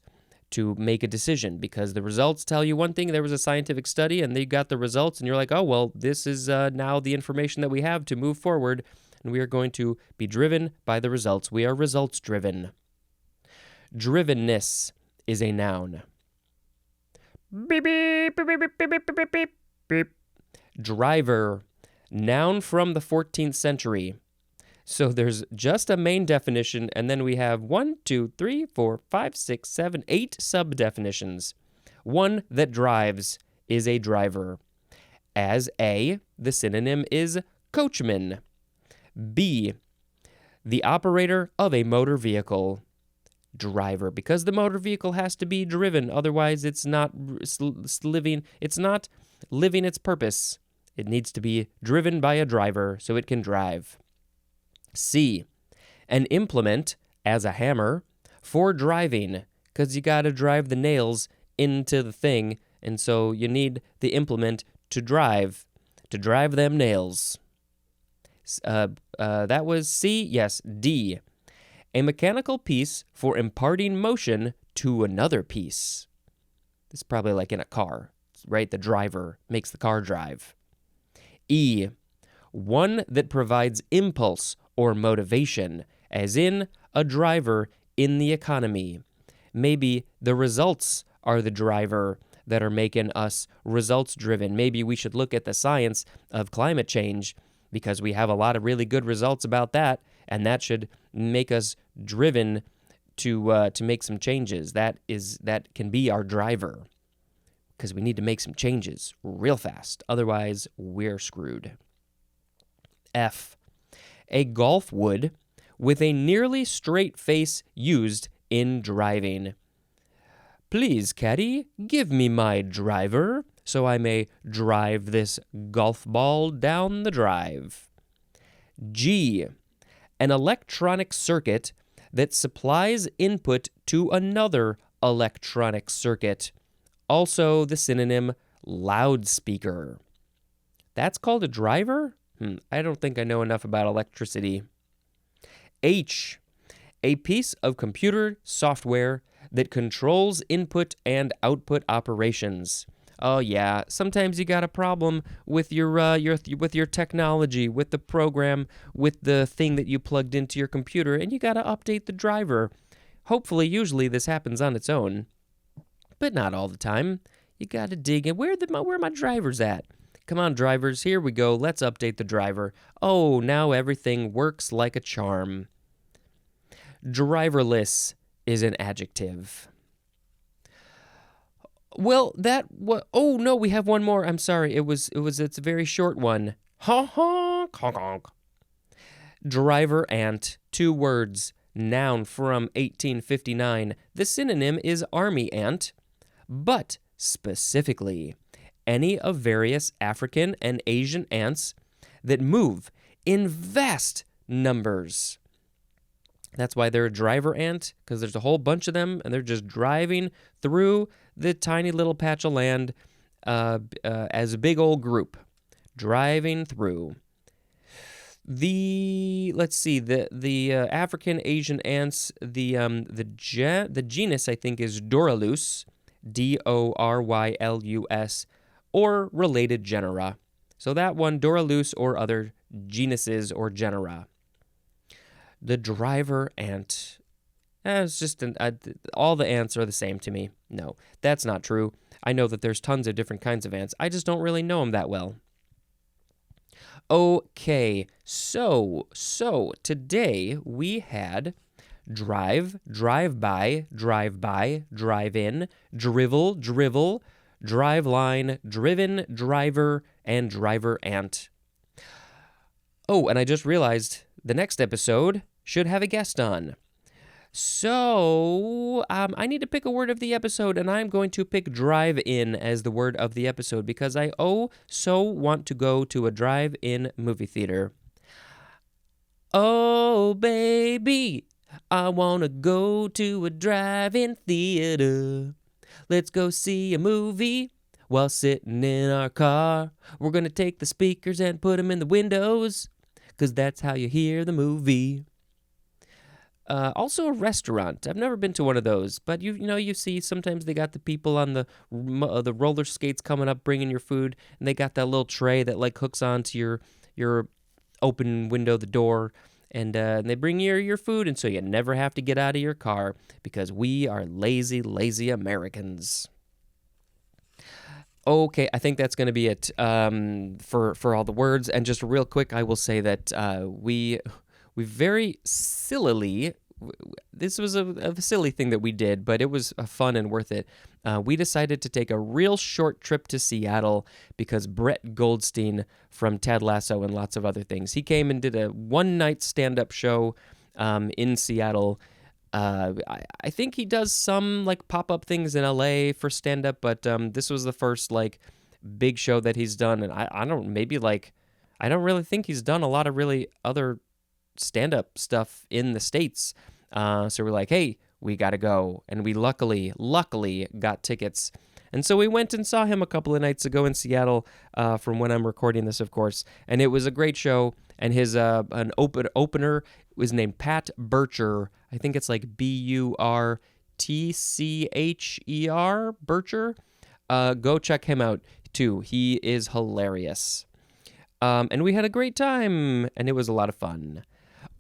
to make a decision, because the results tell you one thing. There was a scientific study and they got the results, and you're like, oh, well, this is now the information that we have to move forward, and we are going to be driven by the results. We are results driven. Drivenness is a noun. Beep, beep, beep, beep, beep, beep, beep, beep, beep. Driver, noun from the 14th century. So there's just a main definition, and then we have 1, 2, 3, 4, 5, 6, 7, 8 sub-definitions. One that drives is a driver. As A, the synonym is coachman. B, the operator of a motor vehicle. driver, because the motor vehicle has to be driven. Otherwise, it's not living its purpose. It needs to be driven by a driver so it can drive. C, an implement as a hammer for driving, because you got to drive the nails into the thing, and so you need the implement to drive them nails. That was C. Yes, D, a mechanical piece for imparting motion to another piece. This is probably like in a car, right? The driver makes the car drive. E, one that provides impulse or motivation, as in a driver in the economy. Maybe the results are the driver that are making us results driven. Maybe we should look at the science of climate change, because we have a lot of really good results about that, and that should make us driven to make some changes. That can be our driver, because we need to make some changes real fast. Otherwise, we're screwed. F, a golf wood with a nearly straight face used in driving. Please, caddy, give me my driver, so I may drive this golf ball down the drive. G, an electronic circuit that supplies input to another electronic circuit. Also the synonym loudspeaker. That's called a driver? I don't think I know enough about electricity. H, a piece of computer software that controls input and output operations. Oh yeah, sometimes you got a problem with your technology, with the program, with the thing that you plugged into your computer, and you got to update the driver. Hopefully, usually this happens on its own, but not all the time. You got to dig in. Where are my drivers at? Come on, drivers, here we go. Let's update the driver. Oh, now everything works like a charm. Driverless is an adjective. Well, oh no, we have one more. I'm sorry. It's a very short one. Honk, honk, honk, honk. Driver ant, 2 words, noun from 1859. The synonym is army ant, but specifically any of various African and Asian ants that move in vast numbers. That's why they're a driver ant, because there's a whole bunch of them, and they're just driving through the tiny little patch of land as a big old group, driving through. The African Asian ants, the genus I think is Dorylus, Dorylus, or related genera. So that one, Dorylus, or other genuses or genera. The driver ant. It's just all the ants are the same to me. No, that's not true. I know that there's tons of different kinds of ants. I just don't really know them that well. Okay, so today we had drive, drive by, drive in, drivel, drive line, driven, driver, and driver ant. Oh, and I just realized the next episode should have a guest on. So, I need to pick a word of the episode, and I'm going to pick drive-in as the word of the episode because I so want to go to a drive-in movie theater. Oh, baby, I want to go to a drive-in theater. Let's go see a movie while sitting in our car. We're going to take the speakers and put them in the windows, because that's how you hear the movie. Also a restaurant. I've never been to one of those, but you see sometimes they got the people on the roller skates coming up bringing your food, and they got that little tray that like hooks onto your open window, the door, and they bring your food, and so you never have to get out of your car because we are lazy Americans. Okay, I think that's going to be it for all the words. And just real quick, I will say that we very sillily, this was a silly thing that we did, but it was fun and worth it. We decided to take a real short trip to Seattle because Brett Goldstein from Ted Lasso and lots of other things, he came and did a one-night stand-up show in Seattle. I think he does some like pop-up things in LA for stand-up, but this was the first like big show that he's done, and I don't really think he's done a lot of really other stand-up stuff in the States. So we're like, hey, we gotta go, and we luckily got tickets. And so we went and saw him a couple of nights ago in Seattle, from when I'm recording this, of course. And it was a great show. And his opener was named Pat Bircher. I think it's like Burtcher, Bircher. Go check him out too. He is hilarious. And we had a great time, and it was a lot of fun.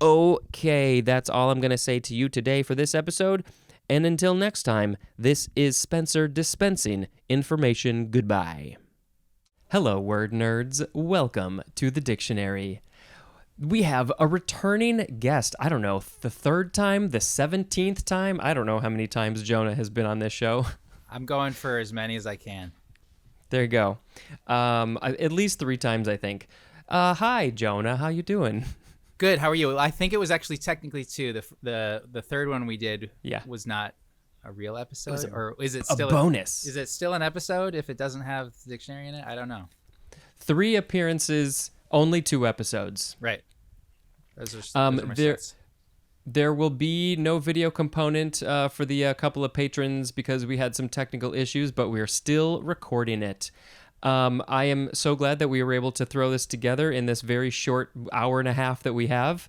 Okay, that's all I'm going to say to you today for this episode. And until next time, this is Spencer dispensing information. Goodbye. Hello, word nerds. Welcome to the dictionary. We have a returning guest. I don't know, the third time, the 17th time? I don't know how many times Jonah has been on this show. I'm going for as many as I can. There you go. At least 3 times, I think. Hi, Jonah. How you doing? Good. How are you? I think it was actually technically 2. The third one we did was not a real episode, or is it still a bonus? Is it still an episode if it doesn't have the dictionary in it? I don't know. 3 appearances, only 2 episodes. Right. Those are my sets. There will be no video component for the couple of patrons because we had some technical issues, but we're still recording it. I am so glad that we were able to throw this together in this very short hour and a half that we have.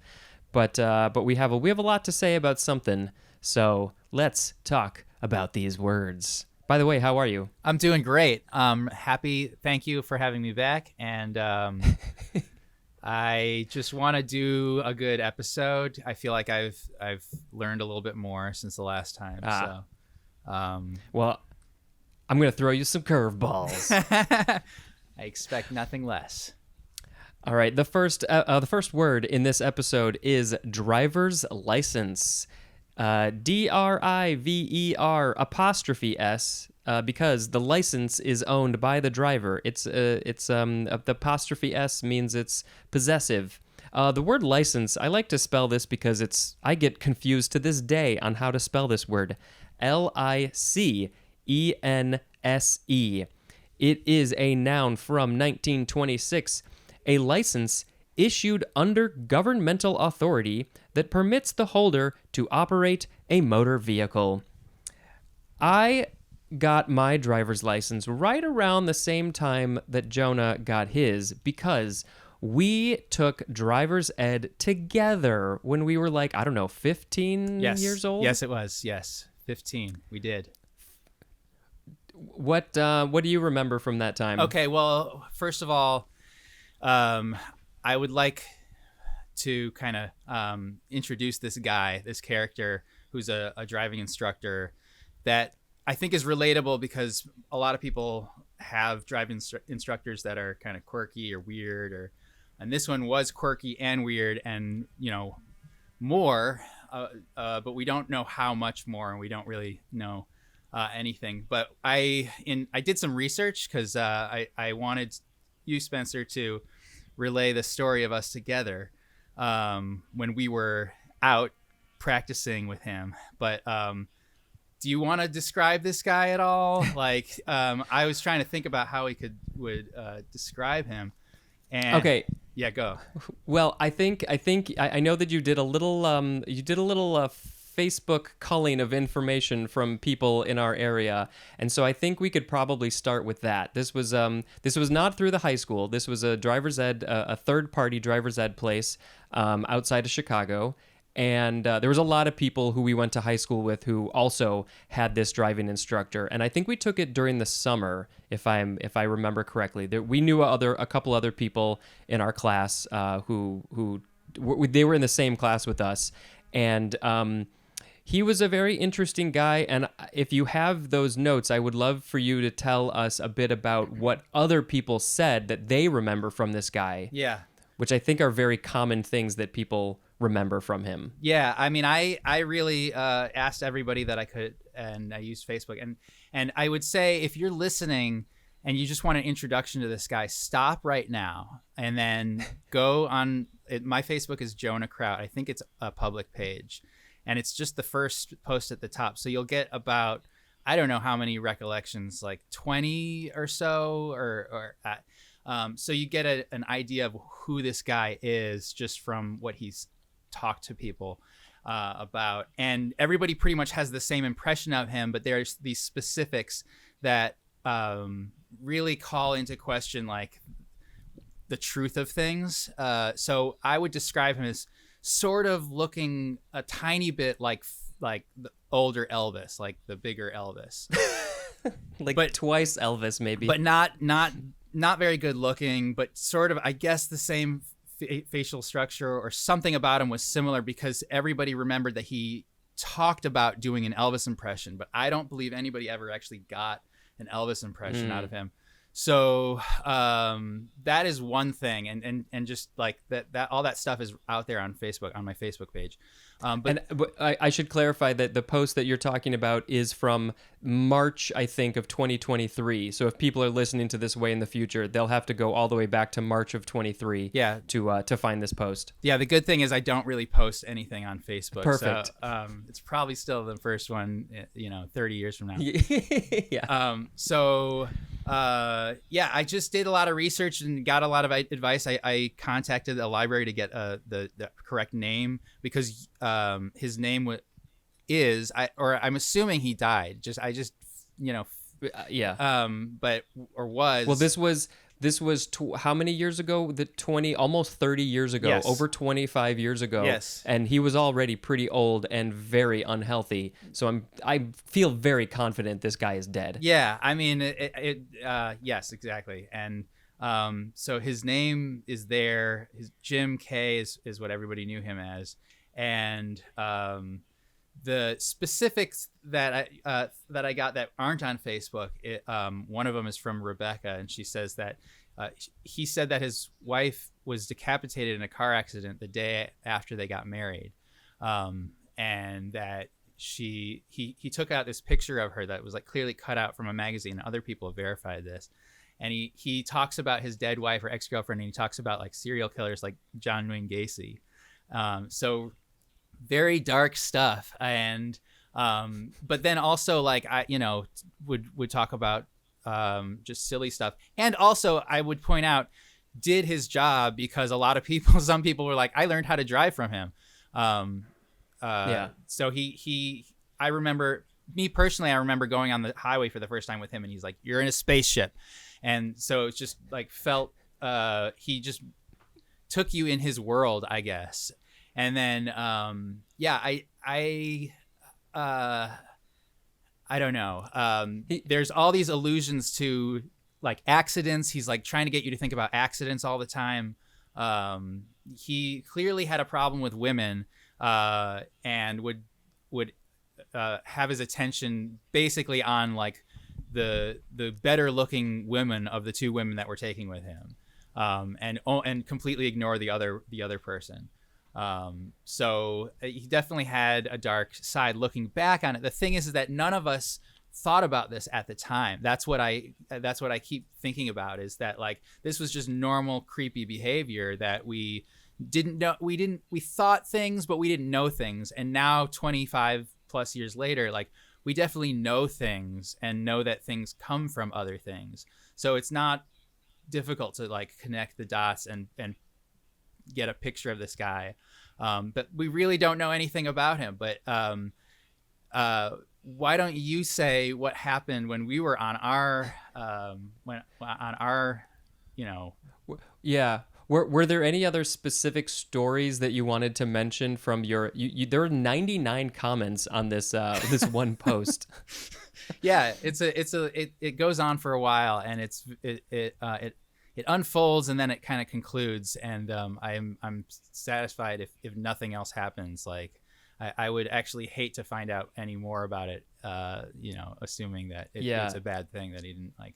But we have a lot to say about something. So let's talk about these words. By the way, how are you? I'm doing great. Happy. Thank you for having me back. And I just want to do a good episode. I feel like I've learned a little bit more since the last time. Well, I'm going to throw you some curveballs. I expect nothing less. All right. The first word in this episode is driver's license. DRIVER apostrophe S, because the license is owned by the driver. The apostrophe S means it's possessive. The word license, I like to spell this because I get confused to this day on how to spell this word. LICENSE. It is a noun from 1926, a license issued under governmental authority that permits the holder to operate a motor vehicle. I got my driver's license right around the same time that Jonah got his because we took driver's ed together when we were like, I don't know, 15 years old? Yes, it was. Yes, 15. We did. What do you remember from that time? Okay, well, first of all, I would like to kind of introduce this character who's a driving instructor that I think is relatable because a lot of people have driving instructors that are kind of quirky or weird, and this one was quirky and weird and, more, but we don't know how much more, and we don't really know anything. But I did some research because I wanted you, Spencer, to relay the story of us together when we were out practicing with him. But do you want to describe this guy at all? Like, I was trying to think about how we would describe him. And okay. Yeah, go. Well, I know that you did a little Facebook culling of information from people in our area, and so I think we could probably start with that. This was not through the high school. This was a driver's ed, a third-party driver's ed place outside of Chicago, and there was a lot of people who we went to high school with who also had this driving instructor, and I think we took it during the summer, if I remember correctly. We knew a couple other people in our class who they were in the same class with us, and he was a very interesting guy, and if you have those notes, I would love for you to tell us a bit about what other people said that they remember from this guy. Yeah. Which I think are very common things that people remember from him. Yeah, I mean, I really asked everybody that I could, and I used Facebook. And I would say if you're listening and you just want an introduction to this guy, stop right now and then go on. My Facebook is Jonah Kraut. I think it's a public page. and it's just the first post at the top. So you'll get about, I don't know how many recollections, like 20 or so, so you get an idea of who this guy is just from what he's talked to people about. And everybody pretty much has the same impression of him, but there's these specifics that really call into question like the truth of things. So I would describe him as sort of looking a tiny bit like the older Elvis, like the bigger Elvis. But twice Elvis, maybe. But not very good looking, but sort of, I guess, the same facial structure, or something about him was similar, because everybody remembered that he talked about doing an Elvis impression, but I don't believe anybody ever actually got an Elvis impression out of him. So that is one thing, and just like that all that stuff is out there on Facebook, on my Facebook page. But I should clarify that the post that you're talking about is from March, I think, of 2023. So if people are listening to this way in the future, they'll have to go all the way back to March of 23 to find this post. Yeah, the good thing is I don't really post anything on Facebook. Perfect. So it's probably still the first one, 30 years from now. Yeah. I just did a lot of research and got a lot of advice. I contacted a library to get the correct name, because his name I'm assuming he died. Well, this was how many years ago? Almost 30 years ago, Yes. Over 25 years ago. Yes. And he was already pretty old and very unhealthy. So I feel very confident this guy is dead. Yeah, I mean, yes, exactly. And so his name is there. His Jim K is what everybody knew him as. And the specifics that I got that aren't on Facebook, one of them is from Rebecca, and she says that he said that his wife was decapitated in a car accident the day after they got married, and that he took out this picture of her that was like clearly cut out from a magazine. Other people have verified this, and he talks about his dead wife or ex-girlfriend, and he talks about like serial killers like John Wayne Gacy. So very dark stuff. And but then also like I would talk about just silly stuff, and also I would point out did his job, because some people were like, I learned how to drive from him. So I remember going on the highway for the first time with him, and he's like, you're in a spaceship. And so it's just like felt he just took you in his world, I guess. And then I don't know. There's all these allusions to like accidents. He's like trying to get you to think about accidents all the time. He clearly had a problem with women, and would have his attention basically on like the better looking women of the two women that were taking with him, and completely ignore the other person. So he definitely had a dark side looking back on it. The thing is that none of us thought about this at the time. That's what I keep thinking about, is that like this was just normal creepy behavior that we didn't know. We thought things, but we didn't know things. And now 25 plus years later, like we definitely know things and know that things come from other things. So it's not difficult to like connect the dots and get a picture of this guy. But we really don't know anything about him. But why don't you say what happened when we were on our Yeah. Were there any other specific stories that you wanted to mention from your? There were 99 comments on this this one post. Yeah, it goes on for a while, and it unfolds, and then it kind of concludes, and I'm satisfied if nothing else happens. Like I would actually hate to find out any more about it. Assuming that it's a bad thing that he didn't like.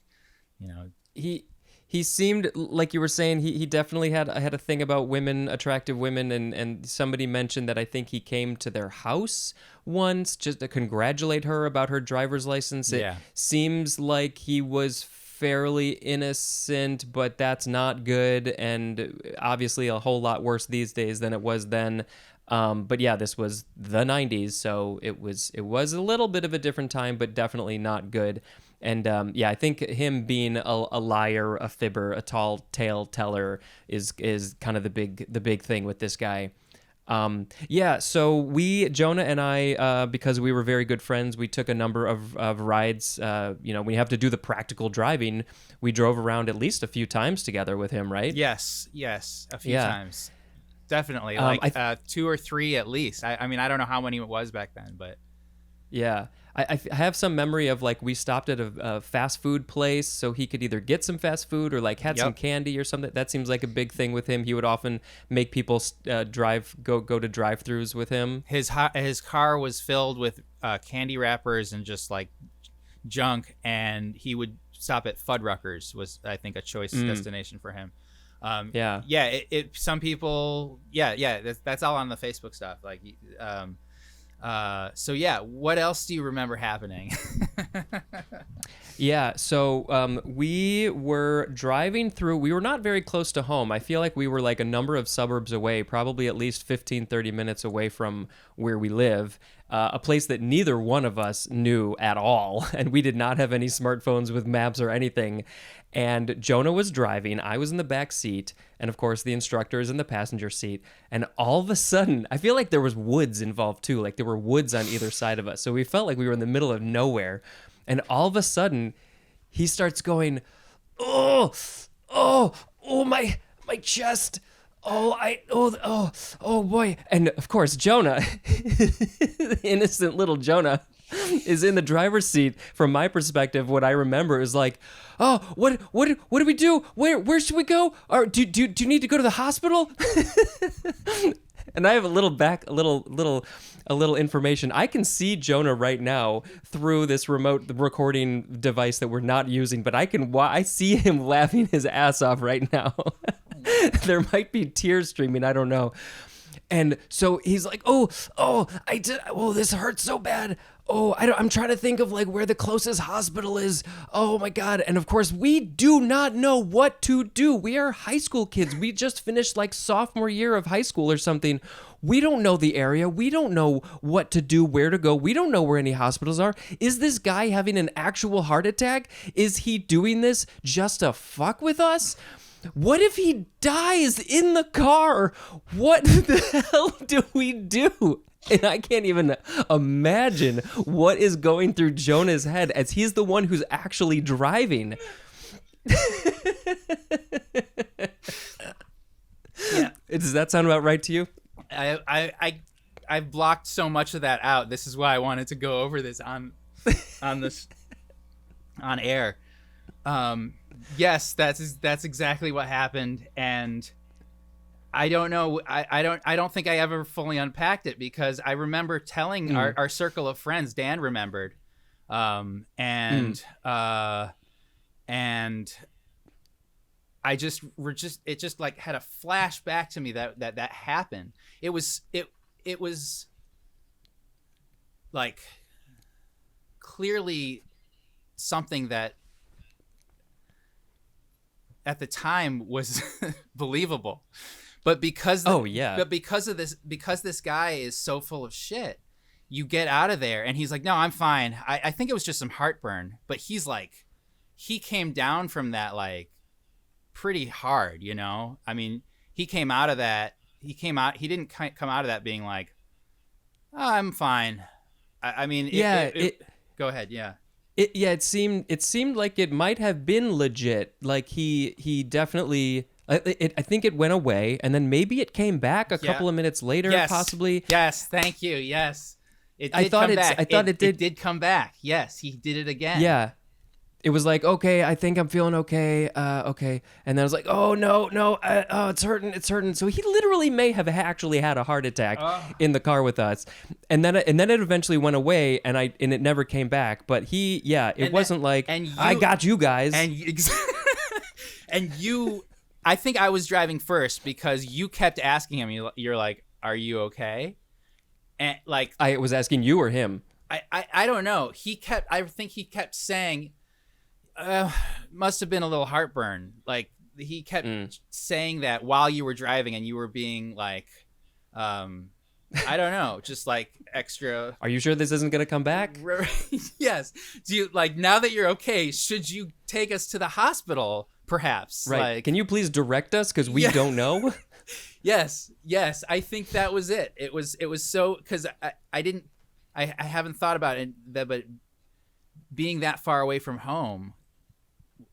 He seemed like you were saying he definitely had a thing about women, attractive women, and somebody mentioned that I think he came to their house once just to congratulate her about her driver's license. It seems like he was fairly innocent, but that's not good, and obviously a whole lot worse these days than it was then. But yeah, this was the 90s, so it was a little bit of a different time, but definitely not good. And yeah, I think him being a liar, a fibber, a tall tale teller is kind of the big thing with this guy. Yeah, so Jonah and I, because we were very good friends, we took a number of rides. We have to do the practical driving. We drove around at least a few times together with him, right? Yes, a few times. Definitely, like 2 or 3 at least. I mean, I don't know how many it was back then, but yeah. I have some memory of like we stopped at a fast food place so he could either get some fast food or like had some candy or something. That seems like a big thing with him. He would often make people go to drive-throughs with him. His car was filled with candy wrappers and just like junk, and he would stop at Fuddruckers was, I think, a choice destination for him. Some people, that's all on the Facebook stuff. Like, so yeah, what else do you remember happening? Yeah, so we were driving through, we were not very close to home. I feel like we were like a number of suburbs away, probably at least 15, 30 minutes away from where we live, a place that neither one of us knew at all, and we did not have any smartphones with maps or anything. And Jonah was driving, I was in the back seat, and of course the instructor is in the passenger seat. And all of a sudden, I feel like there was woods involved too, like there were woods on either side of us. So we felt like we were in the middle of nowhere. And all of a sudden, he starts going, oh, my chest. Oh boy. And of course, Jonah, innocent little Jonah, is in the driver's seat. From my perspective, what I remember is like, oh, what do we do? Where should we go? Or do you need to go to the hospital? And I have a little information. I can see Jonah right now through this remote recording device that we're not using, but I see him laughing his ass off right now. There might be tears streaming, I don't know. And so he's like, this hurts so bad. I'm trying to think of like where the closest hospital is. Oh my God. And of course we do not know what to do. We are high school kids. We just finished like sophomore year of high school or something. We don't know the area. We don't know what to do, where to go. We don't know where any hospitals are. Is this guy having an actual heart attack? Is he doing this just to fuck with us? What if he dies in the car? What the hell do we do? And I can't even imagine what is going through Jonah's head as he's the one who's actually driving. Yeah. Does that sound about right to you? I've blocked so much of that out. This is why I wanted to go over this on air. Yes, that's exactly what happened, and I don't know. I don't think I ever fully unpacked it because I remember telling our circle of friends. Dan remembered, and I just it just like had a flashback to me that happened. It was like clearly something that at the time was believable, but because this guy is so full of shit, you get out of there and he's like, no, I'm fine. I think it was just some heartburn, but he's like, he came down from that like pretty hard, you know? I mean, he didn't come out of that being like, oh, I'm fine. I mean, go ahead. Yeah. It seemed like it might have been legit. Like he definitely. I think it went away, and then maybe it came back a couple of minutes later, possibly. Yes, thank you. Yes, it did come back. Yes, he did it again. Yeah, it was like, okay, I think I'm feeling okay. Okay, and then I was like, oh no, it's hurting. So he literally may have actually had a heart attack in the car with us, and then it eventually went away, and it never came back. But wasn't like I got you guys, and you. I think I was driving first because you kept asking him. You're like, "Are you okay?" And like I was asking you or him. I don't know. I think he kept saying, must have been a little heartburn. Like he kept saying that while you were driving, and you were being like, I don't know, just like extra. Are you sure this isn't gonna come back? Yes. Do you like now that you're okay? Should you take us to the hospital? Perhaps. Right. Like, Can you please direct us because we don't know? Yes. I think that was it. It was so because I haven't thought about it, but being that far away from home,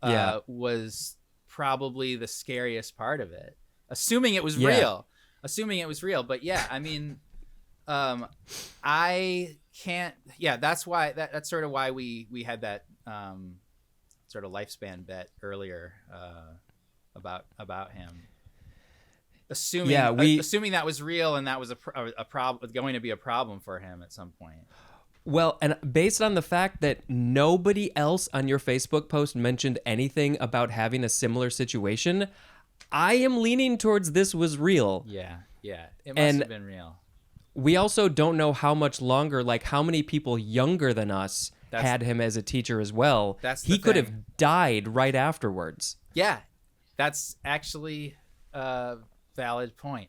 was probably the scariest part of it. Assuming it was real. But yeah, I mean, I can't. Yeah, that's why that's sort of why we had that sort of lifespan bet earlier about him. Assuming that was real and that was a problem, going to be a problem for him at some point. Well, and based on the fact that nobody else on your Facebook post mentioned anything about having a similar situation, I am leaning towards this was real. Yeah, it must have been real. We also don't know how much longer, like how many people younger than us had him as a teacher as well. He could have died right afterwards. Yeah, that's actually a valid point.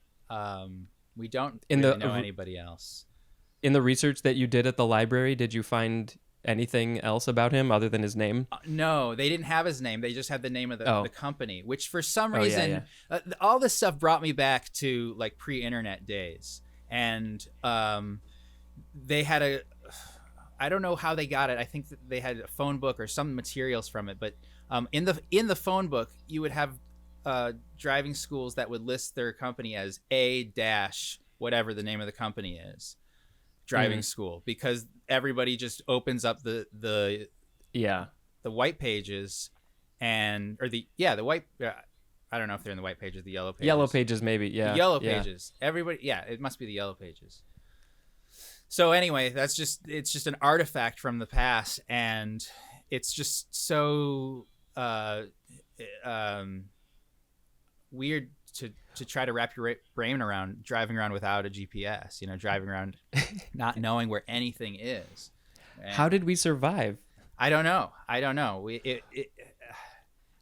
We don't really know anybody else. In the research that you did at the library, did you find anything else about him other than his name? No, they didn't have his name. They just had the name of the company, which for some reason, all this stuff brought me back to like pre-internet days. And they had I don't know how they got it. I think that they had a phone book or some materials from it. But in the phone book, you would have driving schools that would list their company as A- whatever the name of the company is. Driving school, because everybody just opens up the white pages the white I don't know if they're in the white pages, the yellow pages. Yellow pages maybe, yeah. The yellow pages. Everybody, it must be the yellow pages. So anyway, it's just an artifact from the past, and it's just so weird to try to wrap your brain around driving around without a GPS, driving around not knowing where anything is. And how did we survive? I don't know.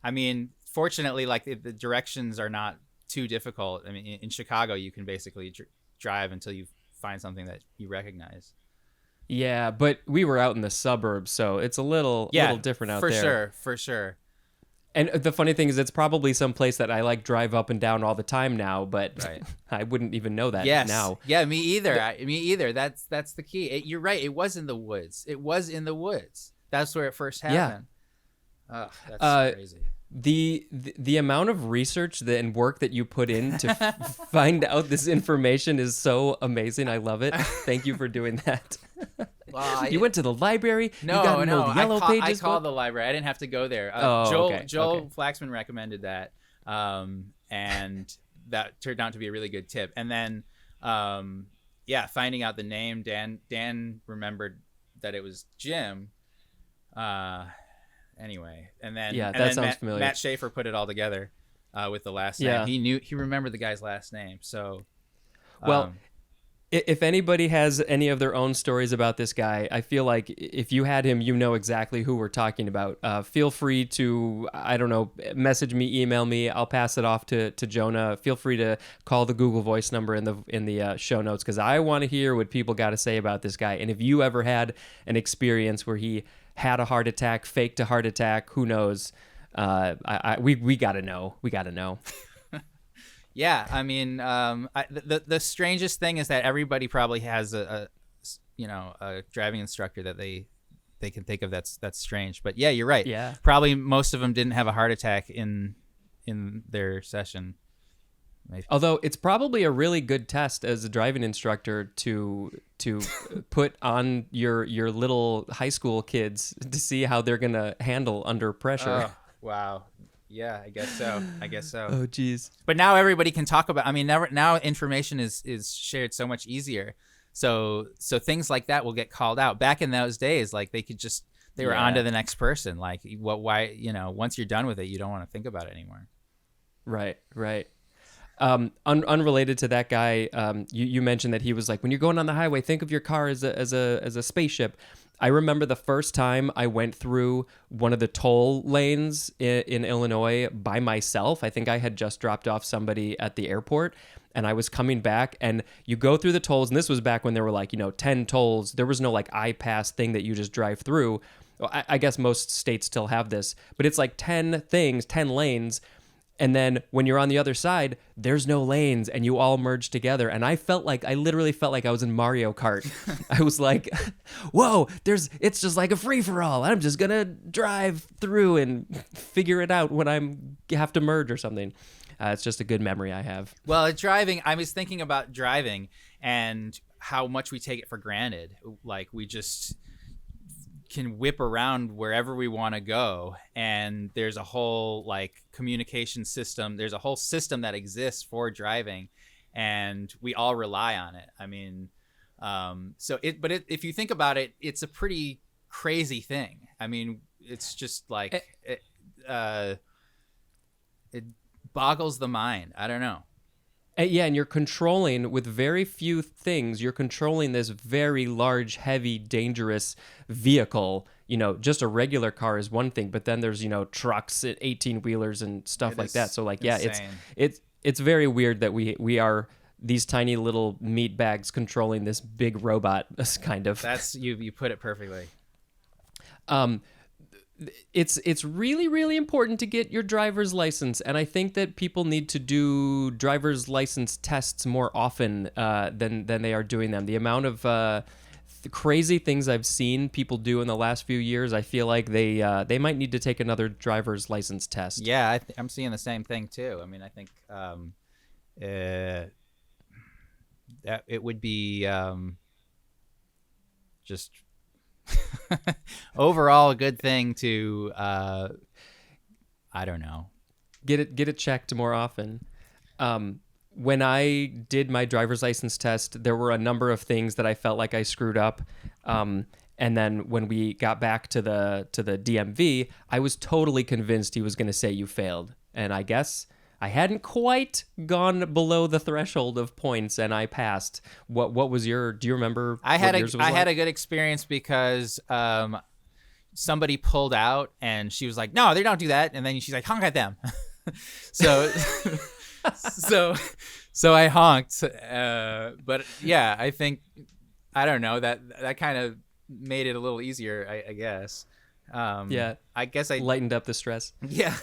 I mean, fortunately, like the directions are not too difficult. I mean, in Chicago, you can basically drive until you find something that you recognize. Yeah, but we were out in the suburbs, so it's a little different out there. For sure. And the funny thing is, it's probably some place that I like drive up and down all the time now, but I wouldn't even know that now. Yeah, me either. Me either. That's the key. You're right. It was in the woods. That's where it first happened. Yeah. Oh, that's crazy. The amount of research and work that you put in to find out this information is so amazing. I love it. Thank you for doing that. Well, you went to the librbrary? No. You got to know the yellow pages? I called the library. I didn't have to go there. Joel Flaxman recommended that, and that turned out to be a really good tip. And then, finding out the name, Dan remembered that it was Jim. Anyway, and then sounds familiar. Matt Schaefer put it all together with the last name. He remembered the guy's last name. So, if anybody has any of their own stories about this guy, I feel like if you had him, you know exactly who we're talking about. Feel free to, message me, email me. I'll pass it off to Jonah. Feel free to call the Google Voice number in the show notes, because I want to hear what people got to say about this guy. And if you ever had an experience where he had a heart attack, faked a heart attack, who knows? We got to know. We got to know. Yeah, I mean, the strangest thing is that everybody probably has a driving instructor that they can think of that's strange. But yeah, you're right. Yeah, probably most of them didn't have a heart attack in their session. Maybe. Although it's probably a really good test as a driving instructor to put on your little high school kids to see how they're gonna handle under pressure. Oh, wow. Yeah, I guess so. Oh, geez. But now everybody can talk about. I mean, now information is shared so much easier. So things like that will get called out. Back in those days, like they were on to the next person. Like why once you're done with it, you don't want to think about it anymore. Right. Unrelated to that guy, you mentioned that he was like, when you're going on the highway, think of your car as a spaceship. I remember the first time I went through one of the toll lanes in Illinois by myself. I think I had just dropped off somebody at the airport, and I was coming back, and you go through the tolls, and this was back when there were like, 10 tolls. There was no like iPass thing that you just drive through. Well, I guess most states still have this, but it's like 10 things, 10 lanes. And then when you're on the other side, there's no lanes and you all merge together. And I literally felt like I was in Mario Kart. I was like, whoa, it's just like a free for all. I'm just going to drive through and figure it out when have to merge or something. It's just a good memory I have. Well, driving, I was thinking about driving and how much we take it for granted. Like we just can whip around wherever we want to go, and there's a whole like communication system, there's a whole system that exists for driving, and we all rely on it. I mean, if you think about it, it's a pretty crazy thing. I mean, it's just like it boggles the mind. I don't know. Yeah, and you're controlling, with very few things, you're controlling this very large, heavy, dangerous vehicle. Just a regular car is one thing, but then there's, trucks, 18-wheelers and stuff like that. So like, yeah, insane. it's very weird that we are these tiny little meat bags controlling this big robot, kind of. That's, you put it perfectly. It's really, really important to get your driver's license, and I think that people need to do driver's license tests more often than they are doing them. The amount of crazy things I've seen people do in the last few years, I feel like they might need to take another driver's license test. Yeah, I'm seeing the same thing too. I mean, I think that it would be just overall a good thing to I don't know, get it checked more often. When I did my driver's license test, there were a number of things that I felt like I screwed up, and then when we got back to the DMV, I was totally convinced he was going to say you failed, and I guess I hadn't quite gone below the threshold of points, and I passed. What was your? Do you remember? I had a good experience because somebody pulled out, and she was like, "No, they don't do that," and then she's like, "Honk at them." so I honked. But yeah, I think I don't know that kind of made it a little easier, I guess. Yeah, I guess I lightened up the stress. Yeah.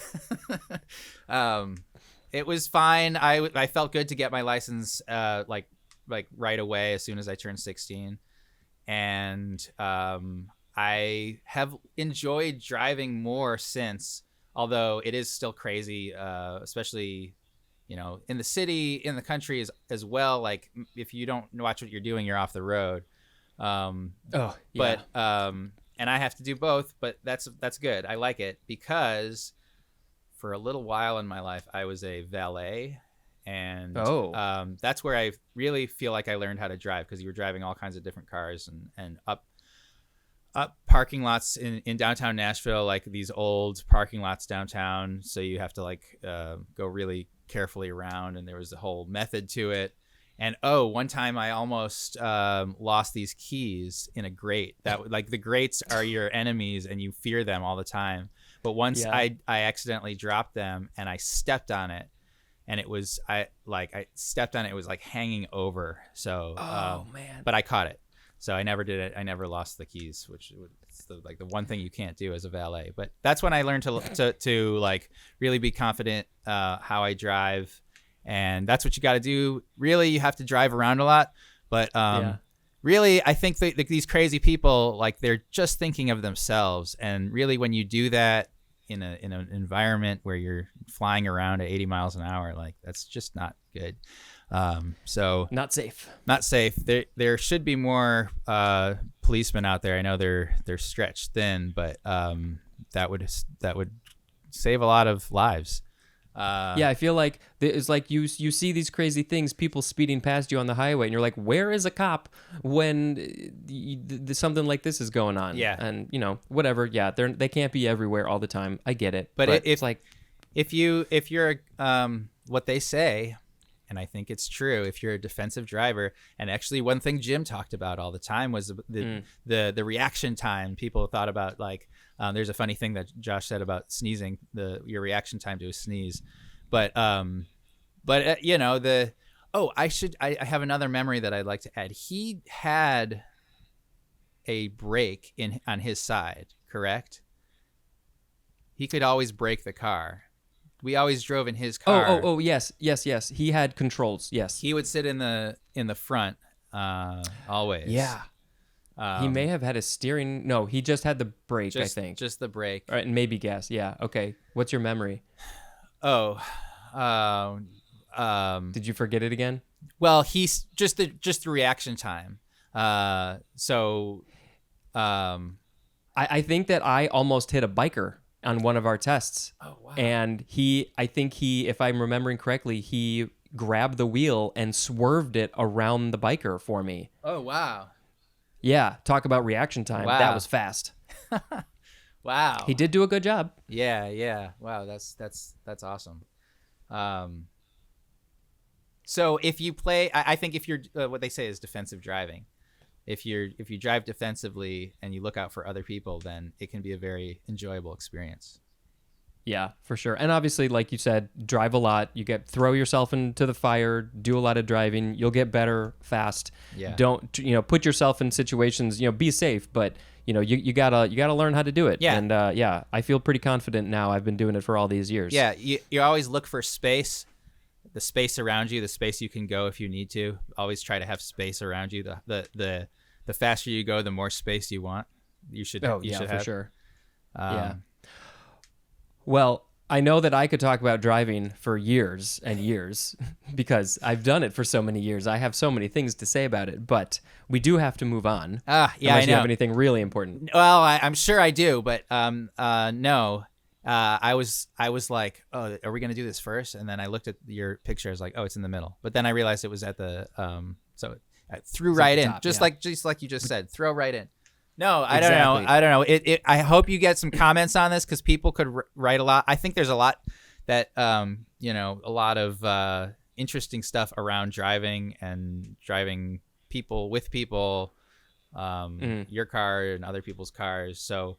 It was fine. I felt good to get my license like right away as soon as I turned 16, and I have enjoyed driving more since. Although it is still crazy, especially in the city, in the country as well. Like if you don't watch what you're doing, you're off the road. Yeah. But and I have to do both, but that's good. I like it because for a little while in my life, I was a valet, and that's where I really feel like I learned how to drive, because you were driving all kinds of different cars and up parking lots in downtown Nashville, like these old parking lots downtown. So you have to like go really carefully around, and there was a whole method to it. And one time I almost lost these keys in a grate. That like the grates are your enemies, and you fear them all the time. But once I accidentally dropped them, and I stepped on it, and I stepped on it. It was like hanging over. So man! But I caught it, so I never did it. I never lost the keys, which is the one thing you can't do as a valet. But that's when I learned to like really be confident how I drive. And that's what you got to do. Really, you have to drive around a lot. But really, I think that these crazy people, like, they're just thinking of themselves. And really, when you do that in an environment where you're flying around at 80 miles an hour, like, that's just not good. So not safe. Not safe. There should be more policemen out there. I know they're stretched thin, but that would save a lot of lives. Yeah, I feel like it's like you see these crazy things, people speeding past you on the highway, and you're like, where is a cop when something like this is going on? Yeah. And whatever. Yeah, they can't be everywhere all the time. I get it. But it's like if you're what they say, and I think it's true if you're a defensive driver. And actually, one thing Jim talked about all the time was the reaction time. People thought about like there's a funny thing that Josh said about sneezing, your reaction time to a sneeze, but you know I have another memory that I'd like to add. He had a brake on his side, correct? He could always brake the car. We always drove in his car. Oh, yes. He had controls. Yes. He would sit in the front, always. Yeah. He may have had a steering. No, he just had the brake, I think. Just the brake. All right, and maybe gas. Yeah. Okay. What's your memory? Oh, Did you forget it again? well, he's just the reaction time. I think that I almost hit a biker on one of our tests. Oh, wow. And I think if I'm remembering correctly, he grabbed the wheel and swerved it around the biker for me. Oh, wow. Yeah, talk about reaction time. Wow. That was fast. Wow. He did do a good job. Yeah. Wow, that's awesome. So if you play, I think if you're what they say is defensive driving. If you drive defensively and you look out for other people, then it can be a very enjoyable experience. Yeah, for sure. And obviously, like you said, drive a lot. Throw yourself into the fire, do a lot of driving. You'll get better fast. Yeah. Don't, put yourself in situations, be safe, but you gotta learn how to do it. Yeah. And I feel pretty confident now. I've been doing it for all these years. Yeah. You always look for space, the space around you, the space you can go if you need to. Always try to have space around you. The faster you go, the more space you want. You should. Oh, you yeah, should for have. sure. Yeah. Well, I know that I could talk about driving for years and years because I've done it for so many years. I have so many things to say about it, but we do have to move on. Yeah, unless I you know. have anything really important. Well, I'm sure I do, but no. I was like, oh, are we gonna do this first? And then I looked at your picture. I was like, oh, it's in the middle. But then I realized it was at the so I threw It's right at the in, top, just yeah. like you just said, throw right in. No, I Exactly. don't know. I hope you get some comments on this because people could write a lot. I think there's a lot that a lot of interesting stuff around driving and driving people with people, your car and other people's cars. So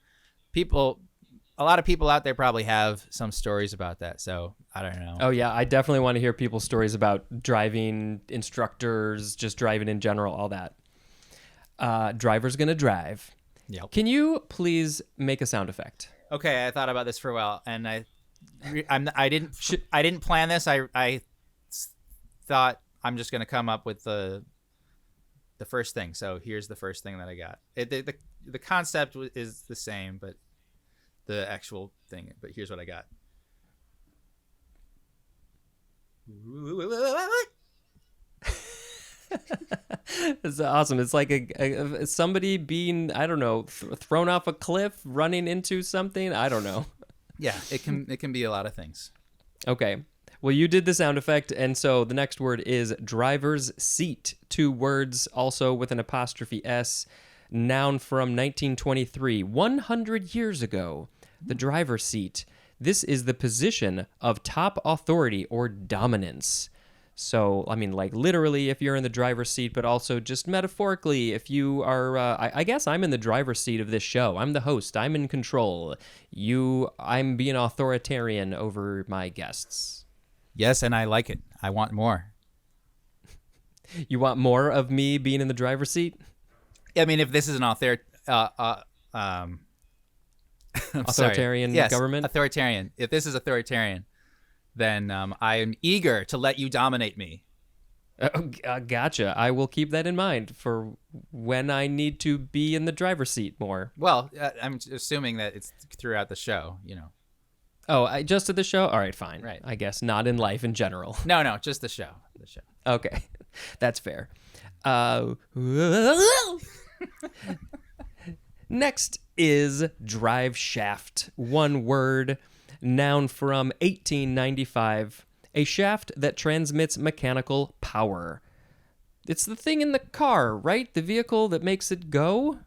a lot of people out there probably have some stories about that. So I don't know. Oh, yeah. I definitely want to hear people's stories about driving, instructors, just driving in general, all that. Driver's gonna drive. Yep. Can you please make a sound effect? Okay, I thought about this for a while, and I didn't plan this. I thought I'm just gonna come up with the first thing. So here's the first thing that I got. The concept is the same, but the actual thing. But here's what I got. It's awesome. It's like somebody being, I don't know, thrown off a cliff, running into something. I don't know. Yeah, it can be a lot of things. Okay. Well, you did the sound effect, and so the next word is driver's seat. 2 words, also with an apostrophe S. Noun from 1923, 100 years ago. The driver's seat. This is the position of top authority or dominance. So, I mean, like literally if you're in the driver's seat, but also just metaphorically if you are, I guess I'm in the driver's seat of this show. I'm the host. I'm in control. I'm being authoritarian over my guests. Yes, and I like it. I want more. You want more of me being in the driver's seat? I mean, if this is an authoritarian yes, government? Authoritarian. If this is authoritarian, then I am eager to let you dominate me. Gotcha. I will keep that in mind for when I need to be in the driver's seat more. Well, I'm assuming that it's throughout the show, Oh, just at the show? All right, fine. Right. I guess not in life in general. No, just the show. The show. Okay, that's fair. Next is drive shaft. 1 word, noun from 1895. A shaft that transmits mechanical power. It's the thing in the car, right? The vehicle that makes it go?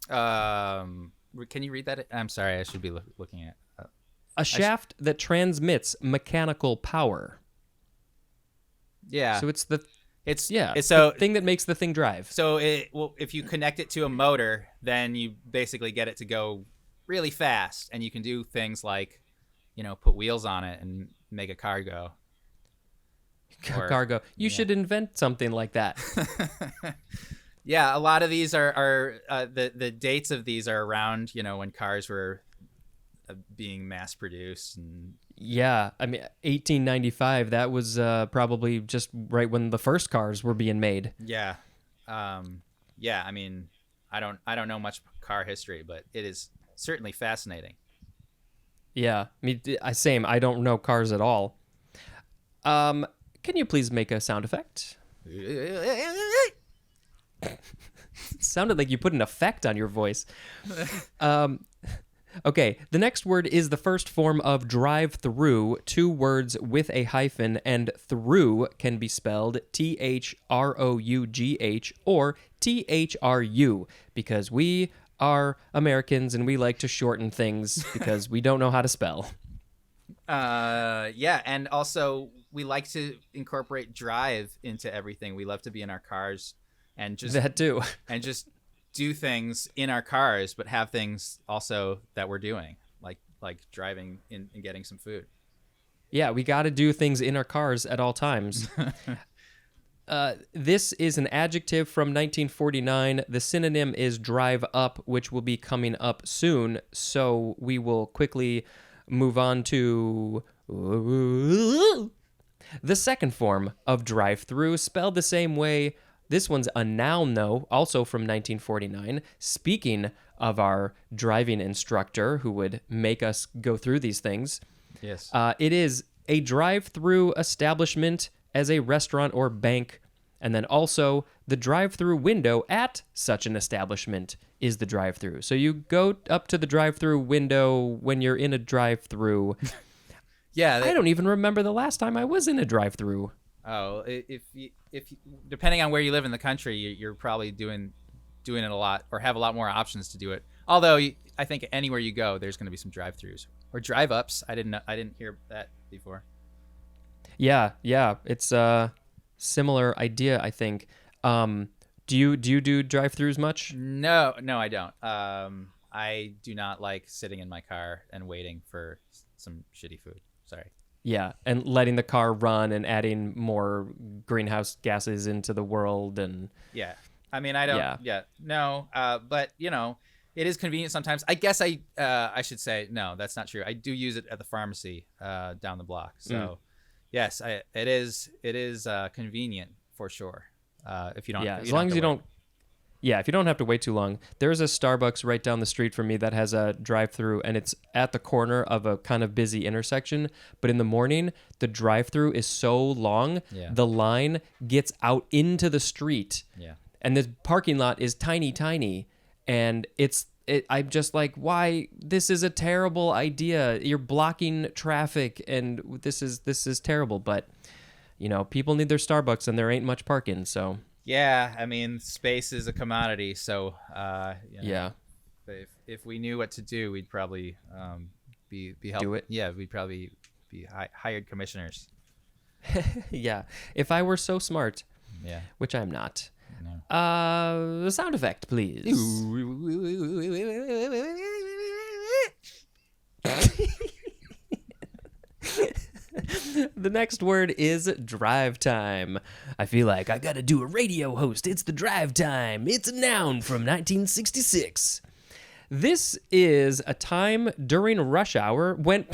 Can you read that? I'm sorry, I should be looking at. A shaft that transmits mechanical power. Yeah. So it's the It's the thing that makes the thing drive. So if you connect it to a motor, then you basically get it to go really fast, and you can do things like, put wheels on it and make a car go. Cargo. You should invent something like that. Yeah, a lot of these are the dates of these are around when cars were being mass produced. And Yeah, I mean 1895. That was probably just right when the first cars were being made. yeah, yeah. I mean, I don't know much car history, but it is certainly fascinating. Yeah, same. I don't know cars at all. Can you please make a sound effect? Sounded like you put an effect on your voice. Okay, the next word is the first form of drive-through, 2 words with a hyphen, and through can be spelled THROUGH or THRU, because we are Americans and we like to shorten things because we don't know how to spell. Yeah, and also we like to incorporate drive into everything. We love to be in our cars and just That too. and just do things in our cars, but have things also that we're doing, like driving in and getting some food. Yeah, we got to do things in our cars at all times. This is an adjective from 1949. The synonym is drive up, which will be coming up soon. So we will quickly move on to the second form of drive-through, spelled the same way. This one's a noun, though, also from 1949. Speaking of our driving instructor who would make us go through these things, Yes. it is a drive-through establishment as a restaurant or bank, and then also the drive-through window at such an establishment is the drive-through. So you go up to the drive-through window when you're in a drive-through. Yeah. I don't even remember the last time I was in a drive-through. Oh, if you, depending on where you live in the country, you're probably doing it a lot, or have a lot more options to do it. Although I think anywhere you go, there's going to be some drive-throughs or drive-ups. I didn't hear that before. Yeah, it's a similar idea, I think. Do you do drive-throughs much? No, I don't. I do not like sitting in my car and waiting for some shitty food. Sorry. Yeah, and letting the car run and adding more greenhouse gases into the world and Yeah. I mean, I don't. Yeah. No. But it is convenient sometimes. I guess I should say no. That's not true. I do use it at the pharmacy down the block. So yes, it is convenient for sure. If you don't. Yeah, as long as you don't. Yeah, if you don't have to wait too long. There's a Starbucks right down the street from me that has a drive-through, and it's at the corner of a kind of busy intersection. But in the morning, the drive-through is so long, the line gets out into the street. Yeah. And the parking lot is tiny, and I'm just like, why? This is a terrible idea. You're blocking traffic, and this is terrible. But people need their Starbucks, and there ain't much parking, so. Yeah, I mean, space is a commodity, so Yeah. If we knew what to do, we'd probably be helping. Do it? Yeah, we'd probably be hired commissioners. Yeah, if I were so smart, Yeah. which I'm not. No. The sound effect, please. The next word is drive time. I feel like I gotta do a radio host. It's the drive time. It's a noun from 1966. This is a time during rush hour when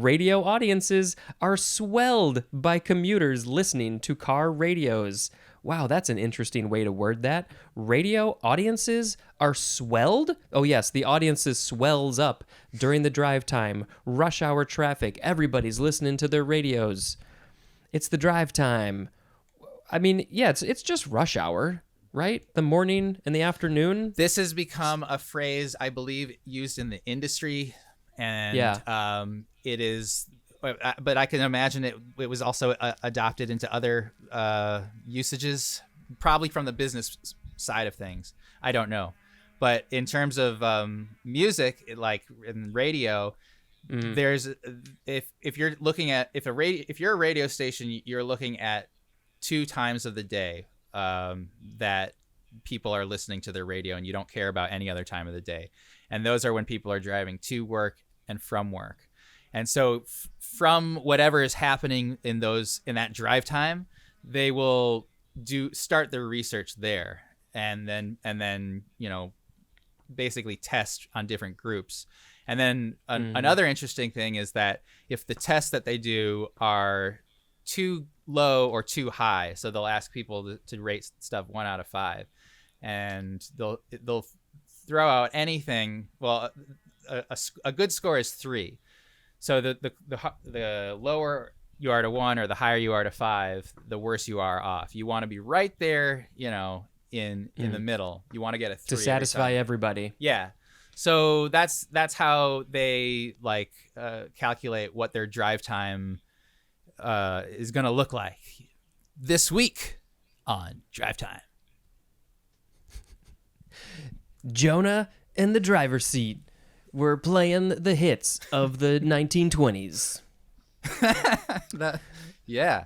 radio audiences are swelled by commuters listening to car radios. Wow, that's an interesting way to word that. Radio audiences are swelled? Oh yes, the audiences swells up during the drive time, rush hour traffic. Everybody's listening to their radios. It's the drive time. I mean, yeah, it's just rush hour, right? The morning and the afternoon. This has become a phrase, I believe, used in the industry, and it is. But I can imagine it was also adopted into other usages, probably from the business side of things. I don't know, but in terms of music, like in radio, there's if you're looking at if you're a radio station, you're looking at two times of the day that people are listening to their radio, and you don't care about any other time of the day. And those are when people are driving to work and from work. And so from whatever is happening in that drive time, they will start their research there, and then basically test on different groups. And then another interesting thing is that if the tests that they do are too low or too high, so they'll ask people to rate stuff 1 out of 5, and they'll throw out anything. Well, a good score is 3. So the lower you are to 1 or the higher you are to 5, the worse you are off. You want to be right there, in the middle. You want to get a 3 to satisfy everybody. Yeah. So that's how they calculate what their drive time is going to look like this week on Drive Time. Jonah in the driver's seat. We're playing the hits of the 1920s. Yeah.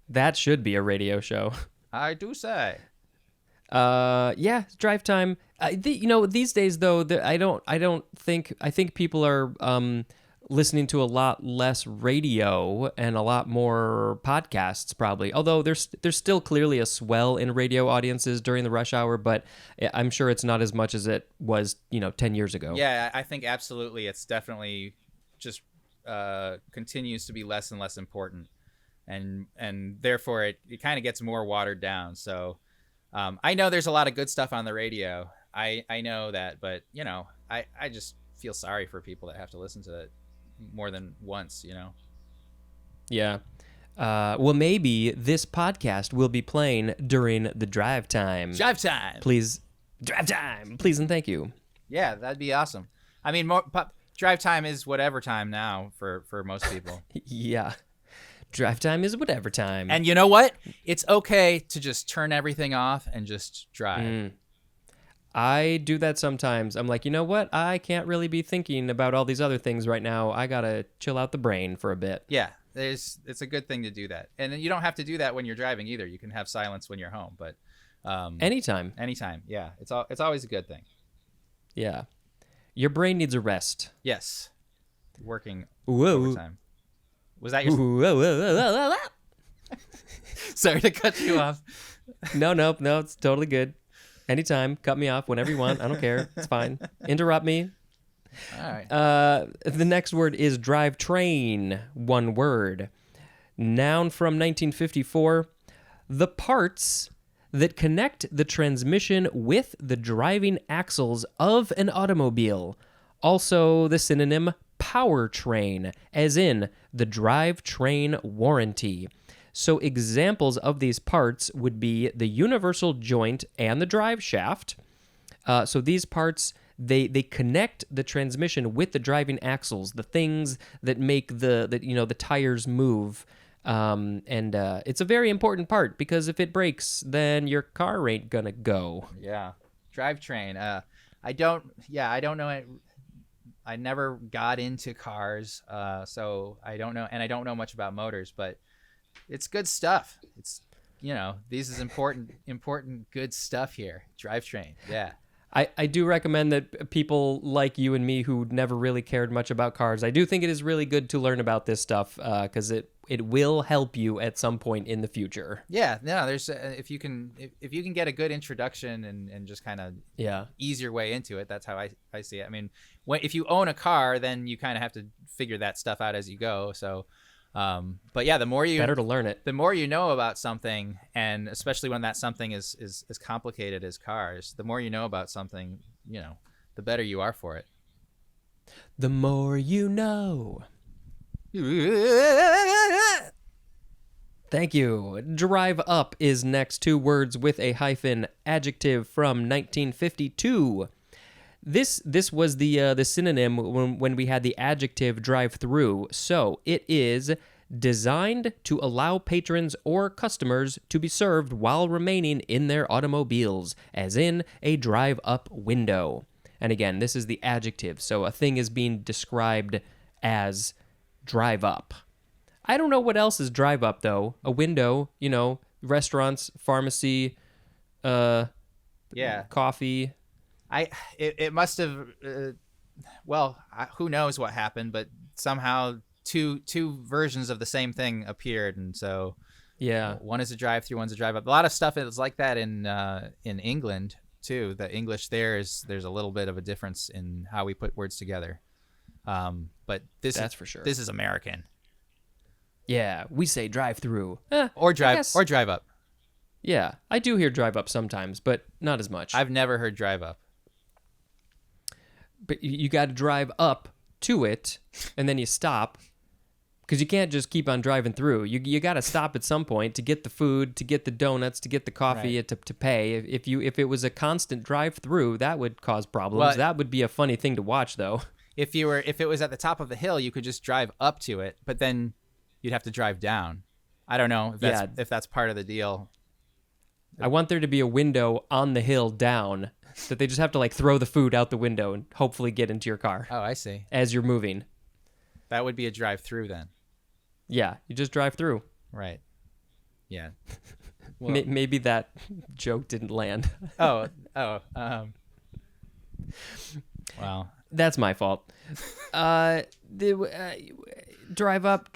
That should be a radio show. I do say. Yeah, drive time. These days though, I think people are listening to a lot less radio and a lot more podcasts probably. Although there's still clearly a swell in radio audiences during the rush hour, but I'm sure it's not as much as it was, 10 years ago. Yeah, I think absolutely. It's definitely just continues to be less and less important, and therefore it kind of gets more watered down. So I know there's a lot of good stuff on the radio. I know that, but I just feel sorry for people that have to listen to it more than once. Yeah. Well, maybe this podcast will be playing during the drive time. Drive time, please. Drive time, please, and thank you. Yeah, that'd be awesome. I mean, drive time is whatever time now for most people. Yeah. Drive time is whatever time. And you know what? It's okay to just turn everything off and just drive. I do that sometimes. I'm like, you know what? I can't really be thinking about all these other things right now. I gotta chill out the brain for a bit. Yeah, it's a good thing to do that. And then you don't have to do that when you're driving either. You can have silence when you're home, but anytime. Yeah, it's always a good thing. Yeah, your brain needs a rest. Yes, working Whoa. overtime. Was that your? Whoa. Sorry to cut you off. No, it's totally good. Anytime, cut me off whenever you want. I don't care. It's fine. Interrupt me. All right. The next word is drivetrain. One word. Noun from 1954. The parts that connect the transmission with the driving axles of an automobile. Also the synonym powertrain, as in the drivetrain warranty. So examples of these parts would be the universal joint and the drive shaft. So these parts, they connect the transmission with the driving axles, the things that make the tires move. And it's a very important part because if it breaks, then your car ain't gonna go. Yeah, drivetrain. I don't know. I never got into cars, so I don't know, and I don't know much about motors, but it's good stuff. It's this is important good stuff here. Drivetrain. Yeah. I do recommend that people like you and me who never really cared much about cars, I do think it is really good to learn about this stuff because it will help you at some point in the future. Yeah, no, there's if you can get a good introduction and just kind of ease your way into it, that's how I see it. I mean, if you own a car, then you kind of have to figure that stuff out as you go. So, but yeah, the more better to learn it. The more you know about something, and especially when that something is as complicated as cars, the more you know about something, the better you are for it. The more you know. Thank you. Drive up is next. 2 words with a hyphen. Adjective from 1952. This was the synonym when we had the adjective drive through. So it is designed to allow patrons or customers to be served while remaining in their automobiles, as in a drive up window. And again, this is the adjective. So a thing is being described as drive up. I don't know what else is drive up though. A window, restaurants, pharmacy, Yeah. coffee. It must have. Who knows what happened, but somehow two versions of the same thing appeared, and so Yeah. one is a drive-through, one's a drive-up. A lot of stuff is like that in England too. The English there's a little bit of a difference in how we put words together. But That's for sure. This is American. Yeah, we say drive through. Or drive guess- or drive up. Yeah, I do hear drive up sometimes, but not as much. I've never heard drive up. But you got to drive up to it, and then you stop, because you can't just keep on driving through. You got to stop at some point to get the food, to get the donuts, to get the coffee, Right. to pay. If it was a constant drive through, that would cause problems. Well, that would be a funny thing to watch, though. If it was at the top of the hill, you could just drive up to it, but then you'd have to drive down. I don't know if that's part of the deal. I want there to be a window on the hill down that they just have to like throw the food out the window and hopefully get into your car Oh, I see. as you're moving. That would be a drive-through then. Yeah, you just drive through. Right. Yeah. Maybe that joke didn't land. Wow. That's my fault. Drive up.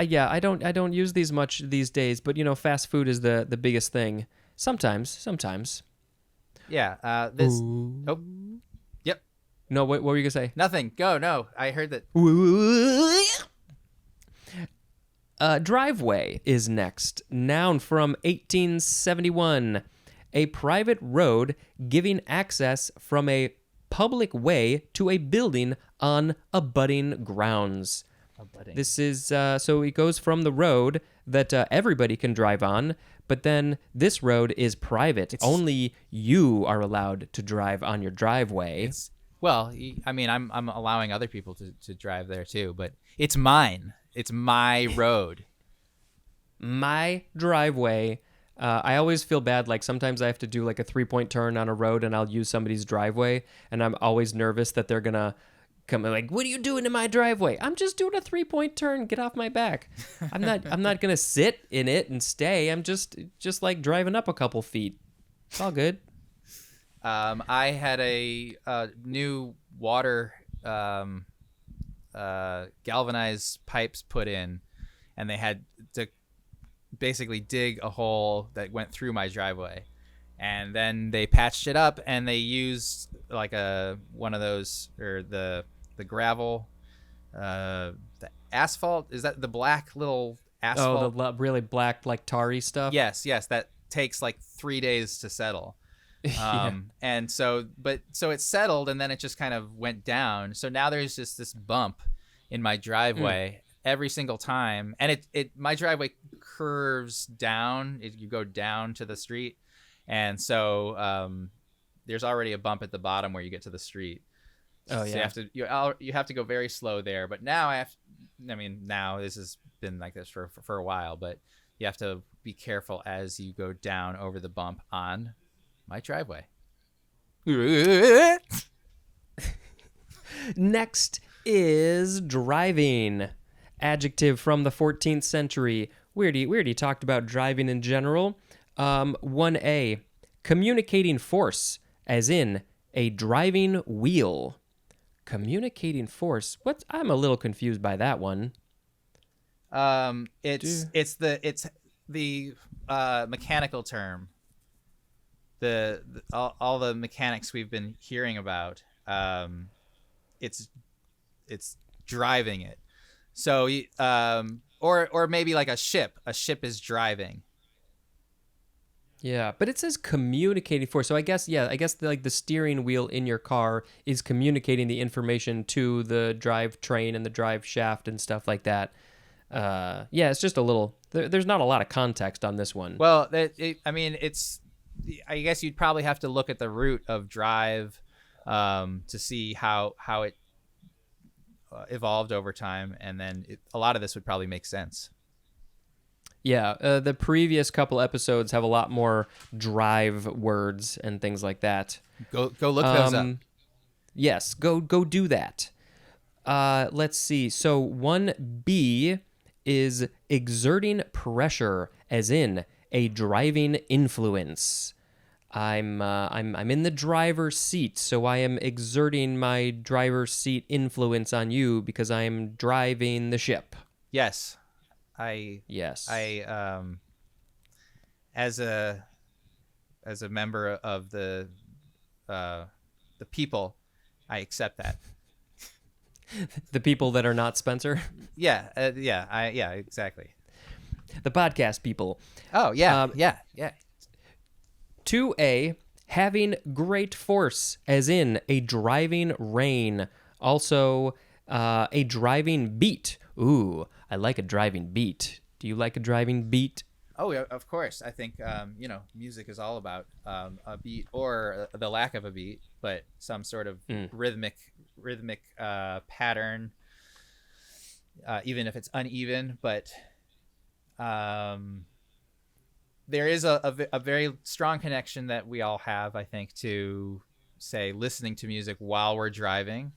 Yeah, I don't use these much these days, but fast food is the biggest thing. Sometimes. Yeah. This. Ooh. Oh. Yep. No, what were you gonna say? Nothing. Go. No. I heard that. Driveway is next. Noun from 1871. A private road giving access from a public way to a building on abutting grounds. This is so it goes from the road that everybody can drive on, but then this road is private. Only you are allowed to drive on your driveway. I'm allowing other people to drive there too, but it's mine. It's my road. My driveway. I always feel bad. Like sometimes I have to do like a 3-point turn on a road, and I'll use somebody's driveway, and I'm always nervous that they're gonna come like, "What are you doing in my driveway?" I'm just doing a 3-point turn. Get off my back. I'm not gonna sit in it and stay. I'm just like driving up a couple feet. It's all good. I had a new water galvanized pipes put in, and they had to basically dig a hole that went through my driveway, and then they patched it up, and they used like one of those, or the gravel, the asphalt. Is that the black little asphalt? Oh, the really black like tarry stuff. Yes, that takes like 3 days to settle. And so it settled, and then it just kind of went down. So now there's just this bump in my driveway every single time, and my driveway curves down. You go down to the street, and so there's already a bump at the bottom where you get to the street. Oh yeah. So you have to go very slow there. But now now this has been like this for a while, but you have to be careful as you go down over the bump on my driveway. Next is driving. Adjective from the 14th century. We already talked about driving in general. 1A, communicating force, as in a driving wheel. Communicating force. I'm a little confused by that one. It's the mechanical term. All the mechanics we've been hearing about. It's driving it. So, or maybe like a ship. A ship is driving. Yeah, but it says communicating force. So I guess like the steering wheel in your car is communicating the information to the drive train and the drive shaft and stuff like that. It's just a little. There's not a lot of context on this one. Well, I guess you'd probably have to look at the root of drive to see how it evolved over time, and then a lot of this would probably make sense. Yeah, the previous couple episodes have a lot more drive words and things like that. Go look those up. Yes, go do that. Let's see. So 1B is exerting pressure, as in a driving influence. I'm in the driver's seat, so I am exerting my driver's seat influence on you because I am driving the ship. Yes. Yes. As a member of the people, I accept that. The people that are not Spencer. Yeah, exactly. The podcast people. Oh, yeah. 2A, having great force, as in a driving rain. Also, a driving beat. Ooh, I like a driving beat. Do you like a driving beat? Oh, yeah, of course. I think music is all about a beat or the lack of a beat, but some sort of rhythmic pattern, even if it's uneven. But there is a very strong connection that we all have, I think, to say listening to music while we're driving.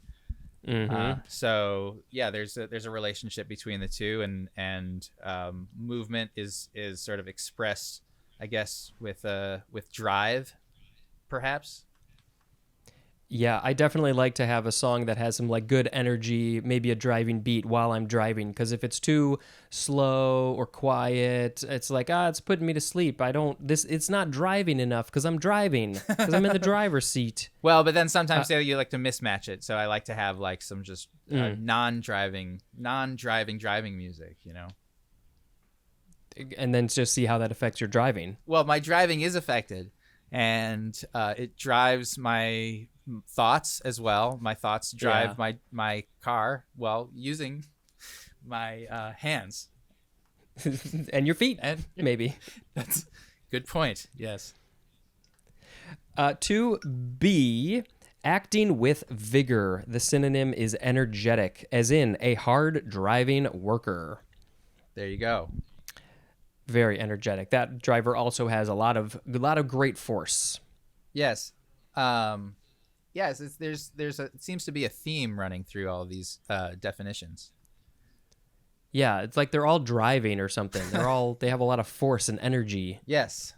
So yeah, there's a relationship between the two, and movement is sort of expressed, I guess, with drive, perhaps. Yeah, I definitely like to have a song that has some like good energy, maybe a driving beat while I'm driving. Because if it's too slow or quiet, it's like it's putting me to sleep. It's not driving enough because I'm driving because I'm in the driver's seat. Well, but then sometimes you like to mismatch it, so I like to have like some just non-driving music, And then just see how that affects your driving. Well, my driving is affected, and it drives my thoughts as well. My thoughts drive my car while using my hands and your feet, maybe. That's good point. Yes. 2B, acting with vigor. The synonym is energetic, as in a hard driving worker. There you go. Very energetic. That driver also has a lot of great force. Yes. Yes. It seems to be a theme running through all of these definitions. Yeah, it's like they're all driving or something. They have a lot of force and energy. Yes.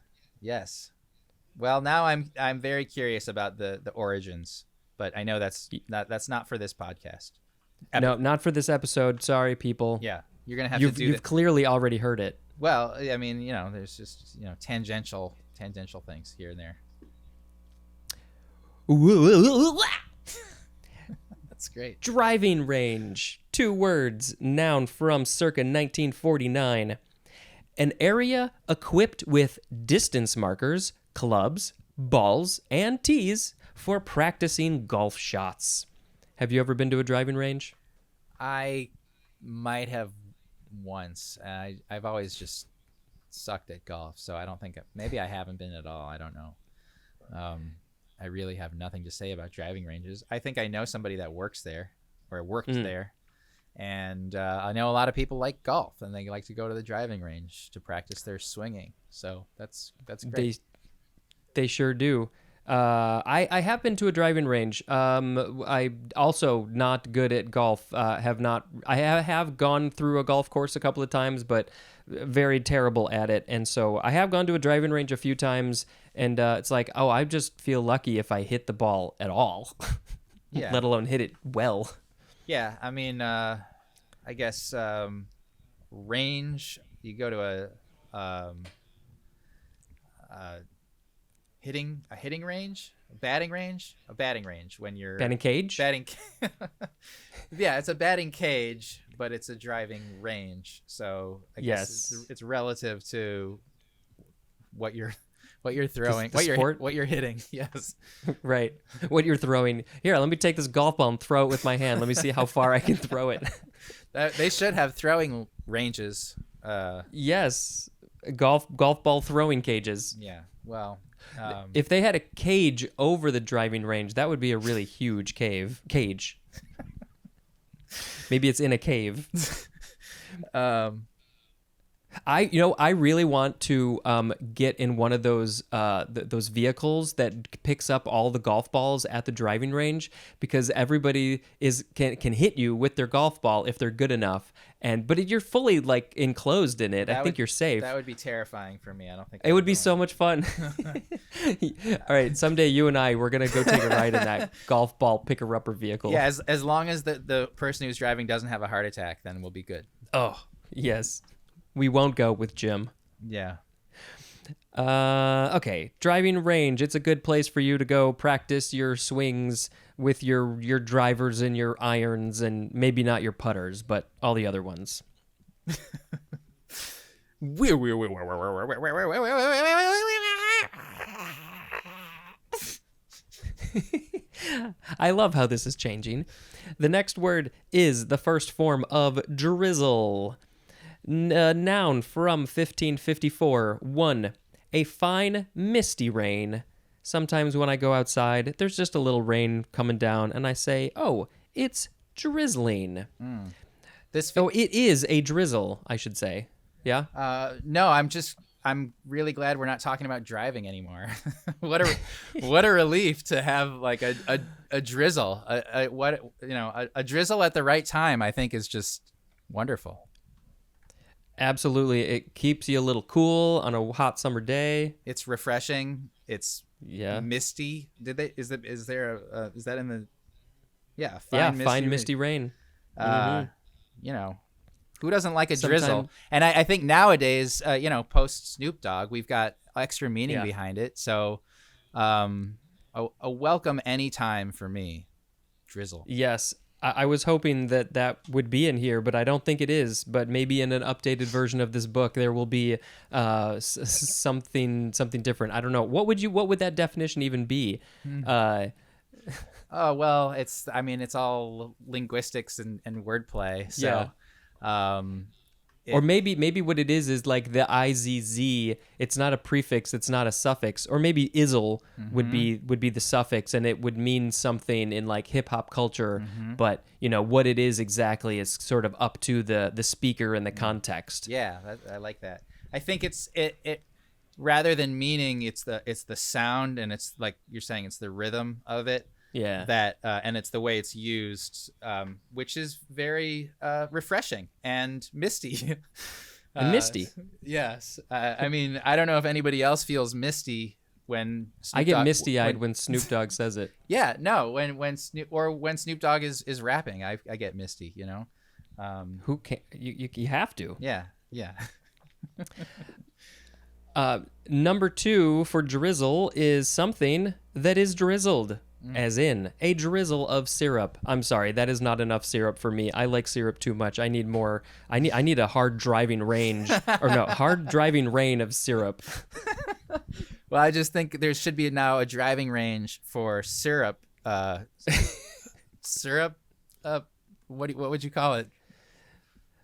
Well, now I'm very curious about the origins, but I know that's not for this podcast. No, not for this episode. Sorry, people. Yeah, you're gonna have You've clearly already heard it. Well, I mean, there's just tangential things here and there. That's great. Driving range. 2 words. Noun from circa 1949. An area equipped with distance markers, clubs, balls, and tees for practicing golf shots. Have you ever been to a driving range? I might have once. I've always just sucked at golf, so I don't think maybe I haven't been at all. I don't know. I really have nothing to say about driving ranges. I think I know somebody that works there or worked there, and I know a lot of people like golf and they like to go to the driving range to practice their swinging. So that's great. They sure do. I have been to a driving range. I also not good at golf. I have gone through a golf course a couple of times, but very terrible at it. And so I have gone to a driving range a few times, and it's like, I just feel lucky if I hit the ball at all, Yeah. let alone hit it well. Yeah, I mean, I guess range. You go to a hitting range, a batting range when you're Batting cage? Yeah, it's a batting cage, but it's a driving range. So I guess it's relative to what you're throwing, what you're hitting. Yes. Right. What you're throwing. Here, let me take this golf ball and throw it with my hand. Let me see how far I can throw it. They should have throwing ranges. Yes. Golf ball throwing cages. Yeah. Well, if they had a cage over the driving range, that would be a really huge cage. Maybe it's in a cave. I really want to get in one of those those vehicles that picks up all the golf balls at the driving range, because everybody can hit you with their golf ball if they're good enough. But you're fully like enclosed in it. I think you're safe. That would be terrifying for me. I don't think it would be so much fun. All right, someday you and we're gonna go take a ride in that golf ball picker-upper vehicle. Yeah, as long as the person who's driving doesn't have a heart attack, then we'll be good. Oh, yes. We won't go with Jim. Yeah. Okay, driving range. It's a good place for you to go practice your swings with your drivers and your irons, and maybe not your putters, but all the other ones. I love how this is changing. The next word is the first form of drizzle. Noun from 1554. 1. A fine misty rain. Sometimes when I go outside, there's just a little rain coming down, and I say, oh, it's drizzling. It is a drizzle, I should say. Yeah? No, I'm really glad we're not talking about driving anymore. What a relief to have like a drizzle. A drizzle at the right time, I think, is just wonderful. Absolutely. It keeps you a little cool on a hot summer day. It's refreshing. It's misty. Is that in the fine misty rain. Who doesn't like a drizzle? And I think nowadays, post Snoop Dogg, we've got extra meaning behind it. So a welcome anytime for me. Drizzle. Yes. I was hoping that would be in here, but I don't think it is. But maybe in an updated version of this book, there will be something different. I don't know. What would that definition even be? Oh, well, it's all linguistics and wordplay. So, or maybe what it is like the IZZ. It's not a prefix. It's not a suffix. Or maybe izzle would be the suffix, and it would mean something in like hip hop culture. But what it is exactly is sort of up to the speaker and the context. Yeah, I like that. I think it rather than meaning, it's the sound, and it's like you're saying, it's the rhythm of it. Yeah. That and it's the way it's used, which is very refreshing and misty. Misty. Yes. I mean, I don't know if anybody else feels misty when I get misty-eyed when Snoop Dogg says it. Yeah. No. When Snoop Dogg is rapping, I get misty. Who can you have to? Yeah. Yeah. Number 2 for drizzle is something that is drizzled. As in a drizzle of syrup. I'm sorry, that is not enough syrup for me. I like syrup too much. I need more. I need a hard driving range, hard driving rain of syrup. Well, I just think there should be now a driving range for syrup. Syrup. What would you call it?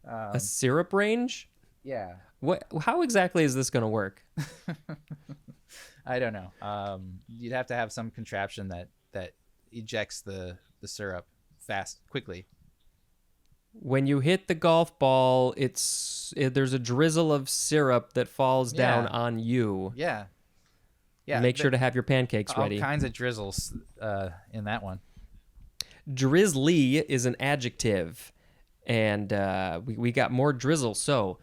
A syrup range? Yeah. What? How exactly is this going to work? I don't know. You'd have to have some contraption that ejects the syrup quickly. When you hit the golf ball, there's a drizzle of syrup that falls down on you. Yeah. Yeah. Make sure to have your pancakes ready. All kinds of drizzles in that one. Drizzly is an adjective, and we got more drizzle. So.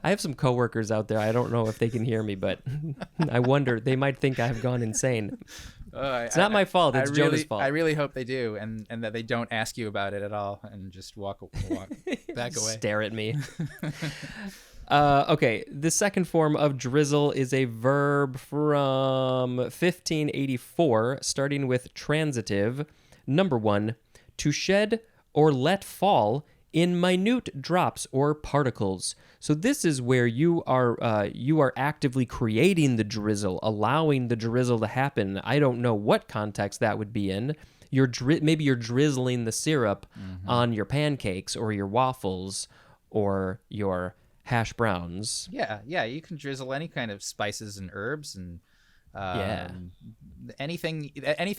I have some coworkers out there. I don't know if they can hear me, but I wonder. They might think I have gone insane. It's not my fault. It's Jonah's fault. I really hope they do, and that they don't ask you about it at all, and just walk back away. Stare at me. Okay, the second form of drizzle is a verb from 1584, starting with transitive. Number 1, to shed or let fall in minute drops or particles. So this is where you are actively creating the drizzle, allowing the drizzle to happen. I don't know what context that would be in. Maybe you're drizzling the syrup on your pancakes or your waffles or your hash browns. Yeah, you can drizzle any kind of spices and herbs and anything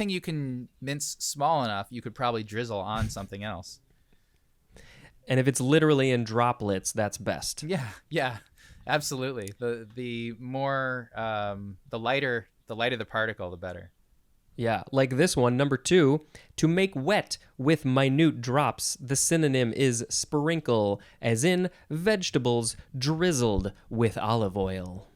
you can mince small enough, you could probably drizzle on something else. And if it's literally in droplets, that's best. Yeah, absolutely. The more the lighter the particle, the better. Yeah, like this one, number 2. To make wet with minute drops, the synonym is sprinkle, as in vegetables drizzled with olive oil.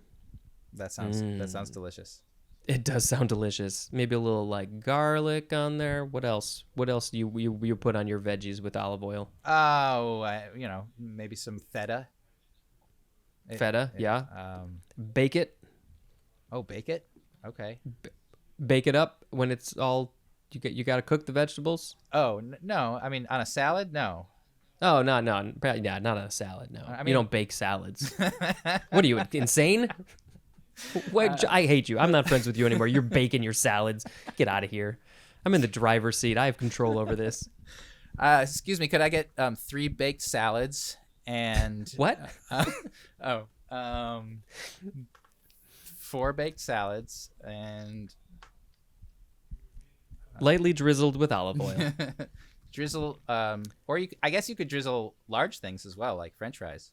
That sounds delicious. It does sound delicious. Maybe a little like garlic on there. What else? What else do you put on your veggies with olive oil? Oh, maybe some feta. Feta, yeah. Bake it. Oh, bake it. Okay. Bake it up when it's all. You got to cook the vegetables. Oh no! I mean, on a salad, no. Oh no, yeah, not on a salad. No, I mean, you don't bake salads. What are you, insane? What, I hate you. I'm not friends with you anymore. You're baking your salads. Get out of here. I'm in the driver's seat. I have control over this. Excuse me. Could I get 3 baked salads and what? 4 baked salads and lightly drizzled with olive oil. Drizzle, or I guess you could drizzle large things as well, like French fries.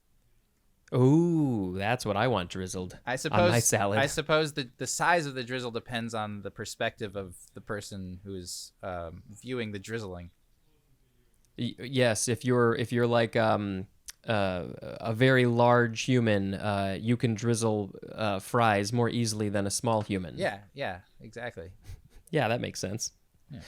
Ooh, that's what I want drizzled I suppose, on my salad. I suppose the size of the drizzle depends on the perspective of the person who's viewing the drizzling. Yes, if you're like a very large human, you can drizzle fries more easily than a small human. Yeah, exactly. Yeah, that makes sense. Yeah.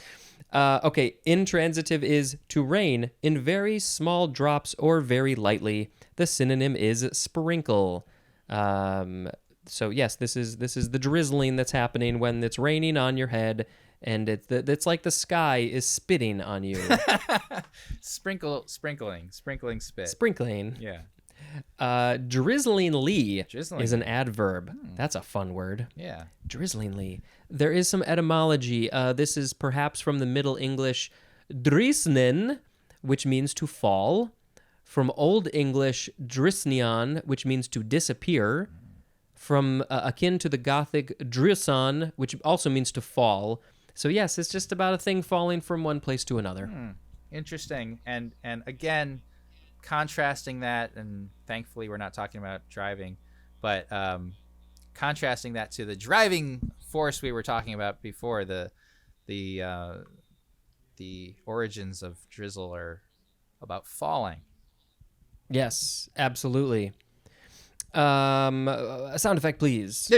Okay, intransitive is to rain in very small drops or very lightly. The synonym is sprinkle. So yes, this is the drizzling that's happening when it's raining on your head, and it's like the sky is spitting on you. Sprinkling spit. Sprinkling. Yeah. Drizzlingly is an adverb. That's a fun word. Yeah. Drizzlingly. There is some etymology. This is perhaps from the Middle English drisnen, which means to fall. From Old English drisnion, which means to disappear. From akin to the Gothic drison, which also means to fall. So yes, it's just about a thing falling from one place to another. Interesting. And again, contrasting that, and thankfully we're not talking about driving, but contrasting that to the driving force we were talking about before, the origins of drizzle are about falling. Yes, absolutely. A sound effect, please.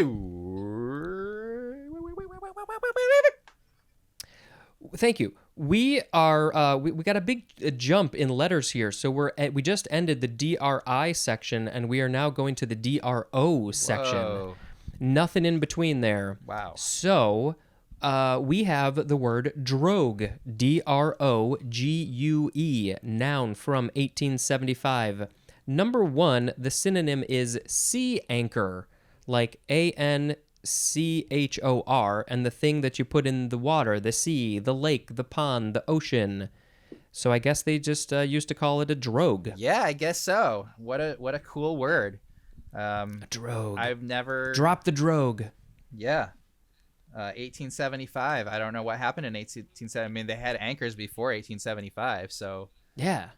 Thank you. We are we got a big jump in letters here. So we just ended the DRI section, and we are now going to the DRO section. Whoa. Nothing in between there. Wow. So we have the word drogue, D-R-O-G-U-E, noun from 1875. Number 1, the synonym is sea anchor, like A-N-C-H-O-R, and the thing that you put in the water, the sea, the lake, the pond, the ocean. So I guess they just used to call it a drogue. Yeah, I guess so. What a cool word. A drogue. I've never... Drop the drogue. Yeah. 1875. I don't know what happened in 1870. I mean, they had anchors before 1875, so... Yeah.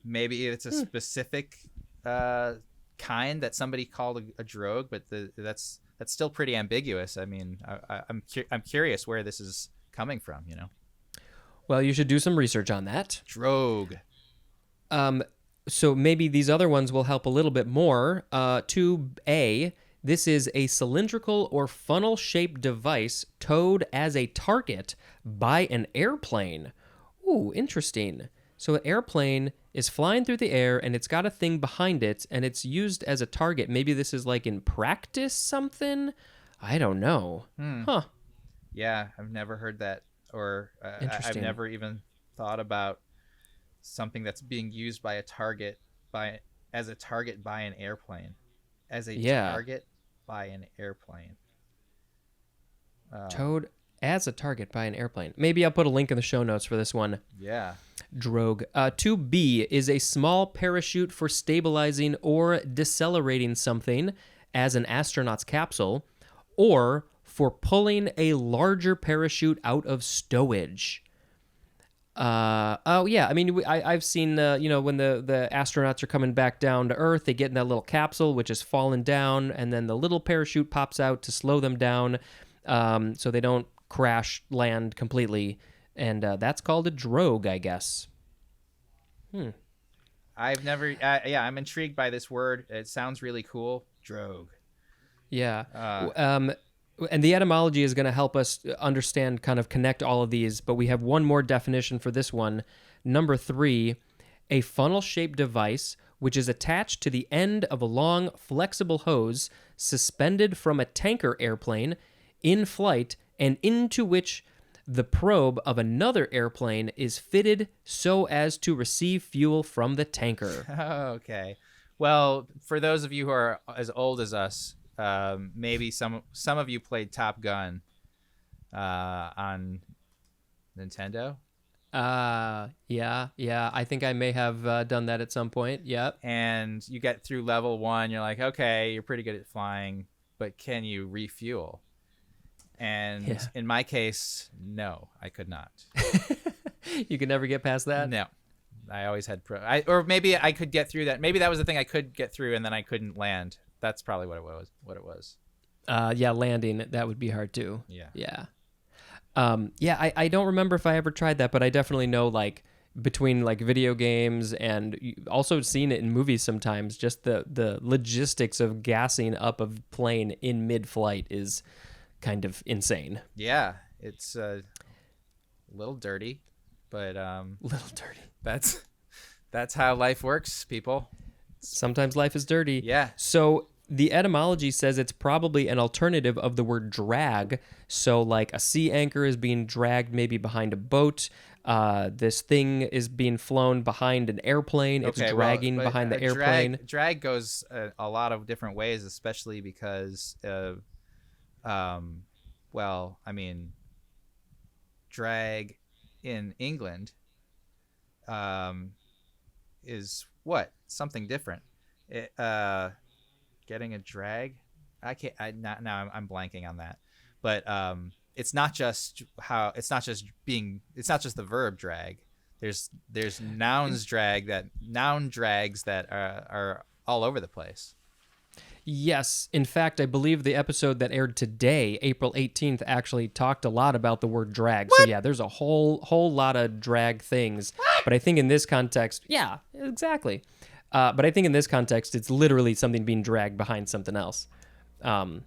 Maybe it's a specific kind that somebody called a drogue, but that's still pretty ambiguous. I mean, I'm curious where this is coming from, you know? Well, you should do some research on that. Drogue. So maybe these other ones will help a little bit more. 2A, this is a cylindrical or funnel-shaped device towed as a target by an airplane. Ooh, interesting. So an airplane is flying through the air, and it's got a thing behind it, and it's used as a target. Maybe this is like in practice something? I don't know. Huh. Yeah, I've never heard that, or I've never even thought about something that's being used by a target as a target by an airplane. Target by an airplane. Towed as a target by an airplane. Maybe I'll put a link in the show notes for this one. Yeah. Drogue. 2B is a small parachute for stabilizing or decelerating something as an astronaut's capsule, or for pulling a larger parachute out of stowage. Oh yeah, I mean, I've seen when the astronauts are coming back down to Earth, they get in that little capsule which is falling down, and then the little parachute pops out to slow them down, so they don't crash land completely, and that's called a drogue, I guess. I've never. I'm intrigued by this word. It sounds really cool. Drogue. Yeah. And the etymology is going to help us understand, kind of connect all of these, but we have one more definition for this one. Number 3, a funnel-shaped device which is attached to the end of a long, flexible hose suspended from a tanker airplane in flight and into which the probe of another airplane is fitted so as to receive fuel from the tanker. Okay. Well, for those of you who are as old as us, maybe some of you played Top Gun on Nintendo. Yeah. I think I may have done that at some point. Yep. And you get through level 1, you're like, okay, you're pretty good at flying, but can you refuel? And in my case, no, I could not. You could never get past that? No. I always had or maybe I could get through that. Maybe that was the thing I could get through, and then I couldn't land. That's probably what it was. Yeah, landing, that would be hard too. Yeah. I don't remember if I ever tried that, but I definitely know, like, between like video games and also seen it in movies sometimes, just the logistics of gassing up a plane in mid-flight is kind of insane. Yeah, it's a little dirty, but Little dirty. that's how life works, people. Sometimes life is dirty. Yeah. So the etymology says it's probably an alternative of the word drag. So like a sea anchor is being dragged maybe behind a boat. This thing is being flown behind an airplane. It's dragging behind the airplane. Drag goes a lot of different ways, especially because drag in England is what? Something different. Getting a drag? Now I'm blanking on that. But it's not just the verb drag. There's noun drags that are all over the place. Yes. In fact, I believe the episode that aired today, April 18th, actually talked a lot about the word drag. What? So yeah, there's a whole lot of drag things. What? But I think in this context, yeah, exactly. But I think in this context, it's literally something being dragged behind something else. And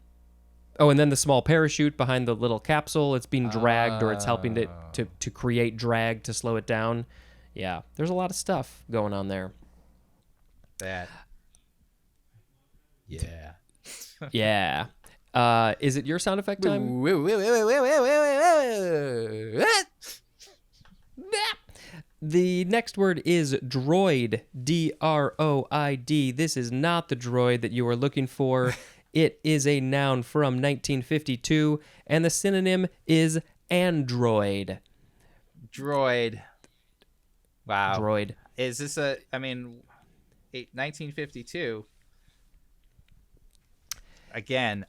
then the small parachute behind the little capsule, it's being dragged or it's helping to create drag to slow it down. Yeah, there's a lot of stuff going on there. Yeah. Yeah. Is it your sound effect time? The next word is droid, D-R-O-I-D. This is not the droid that you are looking for. It is a noun from 1952, and the synonym is android. Droid. Wow. Droid. Is this 1952? Again,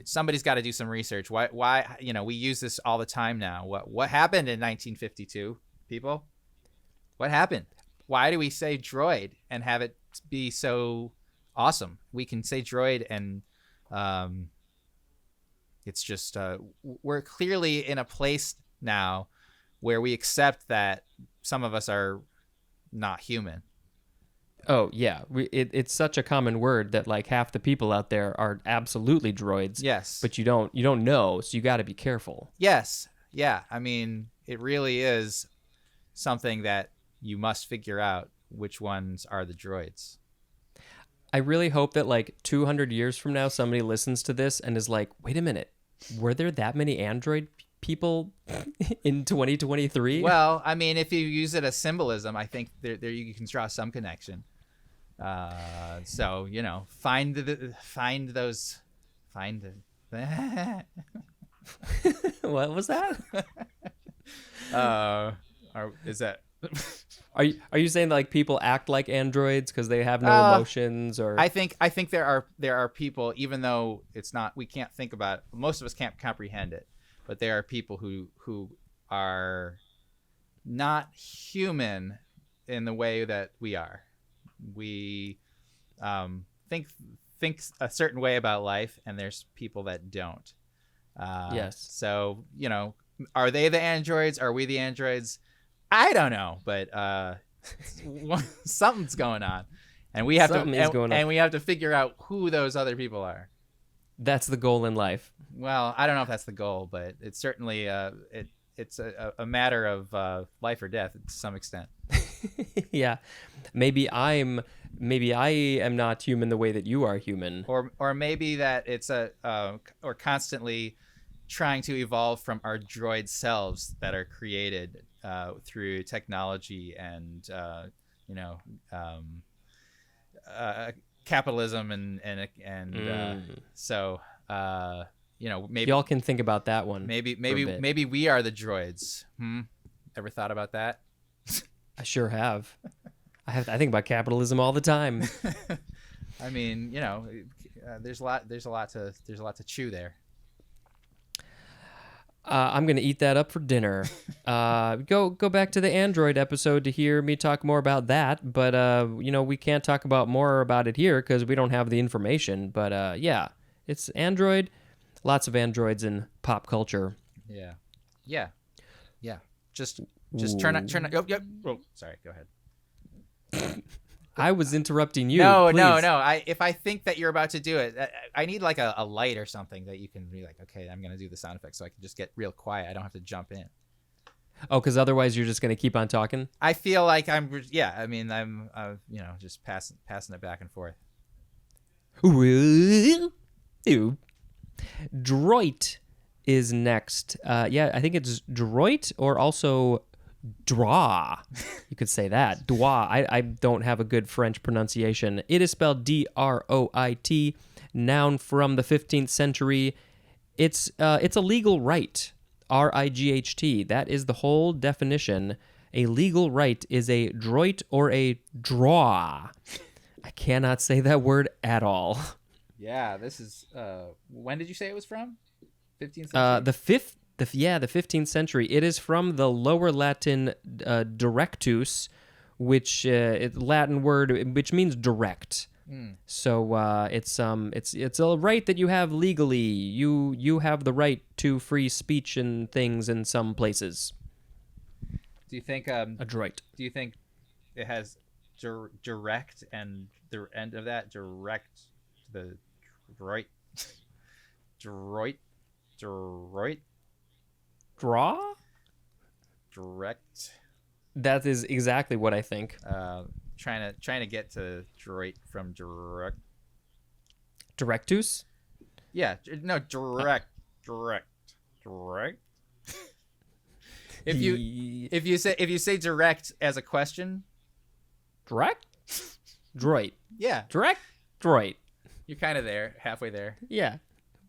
somebody's got to do some research. Why? We use this all the time now. What happened in 1952, people? What happened? Why do we say droid and have it be so awesome? We can say droid and it's just we're clearly in a place now where we accept that some of us are not human. Oh, yeah. It's such a common word that like half the people out there are absolutely droids. Yes. But you don't know, so you got to be careful. Yes. Yeah. I mean, it really is something that you must figure out which ones are the droids. I really hope that like 200 years from now, somebody listens to this and is like, wait a minute, were there that many android people in 2023? Well, I mean, if you use it as symbolism, I think there you can draw some connection. So, find those. What was that? Is that? Are you saying like people act like androids because they have no emotions? Or I think there are people, even though it's not, we can't think about it, most of us can't comprehend it, but there are people who are not human in the way that we are. We think a certain way about life, and there's people that don't. Yes. So, are they the androids? Are we the androids? I don't know, but something's going on, and we have Something is going on. and we have to figure out who those other people are. That's the goal in life. Well, I don't know if that's the goal, but it's certainly it's a matter of life or death to some extent. Yeah. Maybe I am not human the way that you are human. Or maybe that it's or constantly trying to evolve from our droid selves that are created through technology and capitalism and so maybe Y'all can think about that one. maybe we are the droids. Ever thought about that? I sure have. I think about capitalism all the time. I mean, there's a lot to chew there. I'm gonna eat that up for dinner. Go back to the Android episode to hear me talk more about that. But we can't talk more about it here because we don't have the information. But yeah, it's Android. Lots of androids in pop culture. Yeah. Just turn on. Oh, sorry. Go ahead. I was interrupting you. No. Please. If I think that you're about to do it, I need like a light or something that you can be like, okay, I'm gonna do the sound effect, so I can just get real quiet. I don't have to jump in. Oh, because otherwise you're just gonna keep on talking. I feel like I'm just passing it back and forth. Ew. Droit is next. I think it's droit or also droit. You could say that. Droit. I don't have a good French pronunciation. It is spelled droit. Noun from the 15th century. It's a legal right. right. That is the whole definition. A legal right is a droit or a draw. I cannot say that word at all. Yeah, this is. When did you say it was from? 15th century. The 15th century. It is from the Lower Latin directus, which Latin word which means direct. So it's a right that you have legally. You have the right to free speech and things in some places. Do you think adroit? Do you think it has direct and the end of that direct the droit Draw? Direct. That is exactly what I think. Trying to get to droit from direct. Directus? Yeah, no, direct. If you say direct as a question, Direct? Droid. yeah, Direct? Droid. you're kind of there, halfway there. Yeah.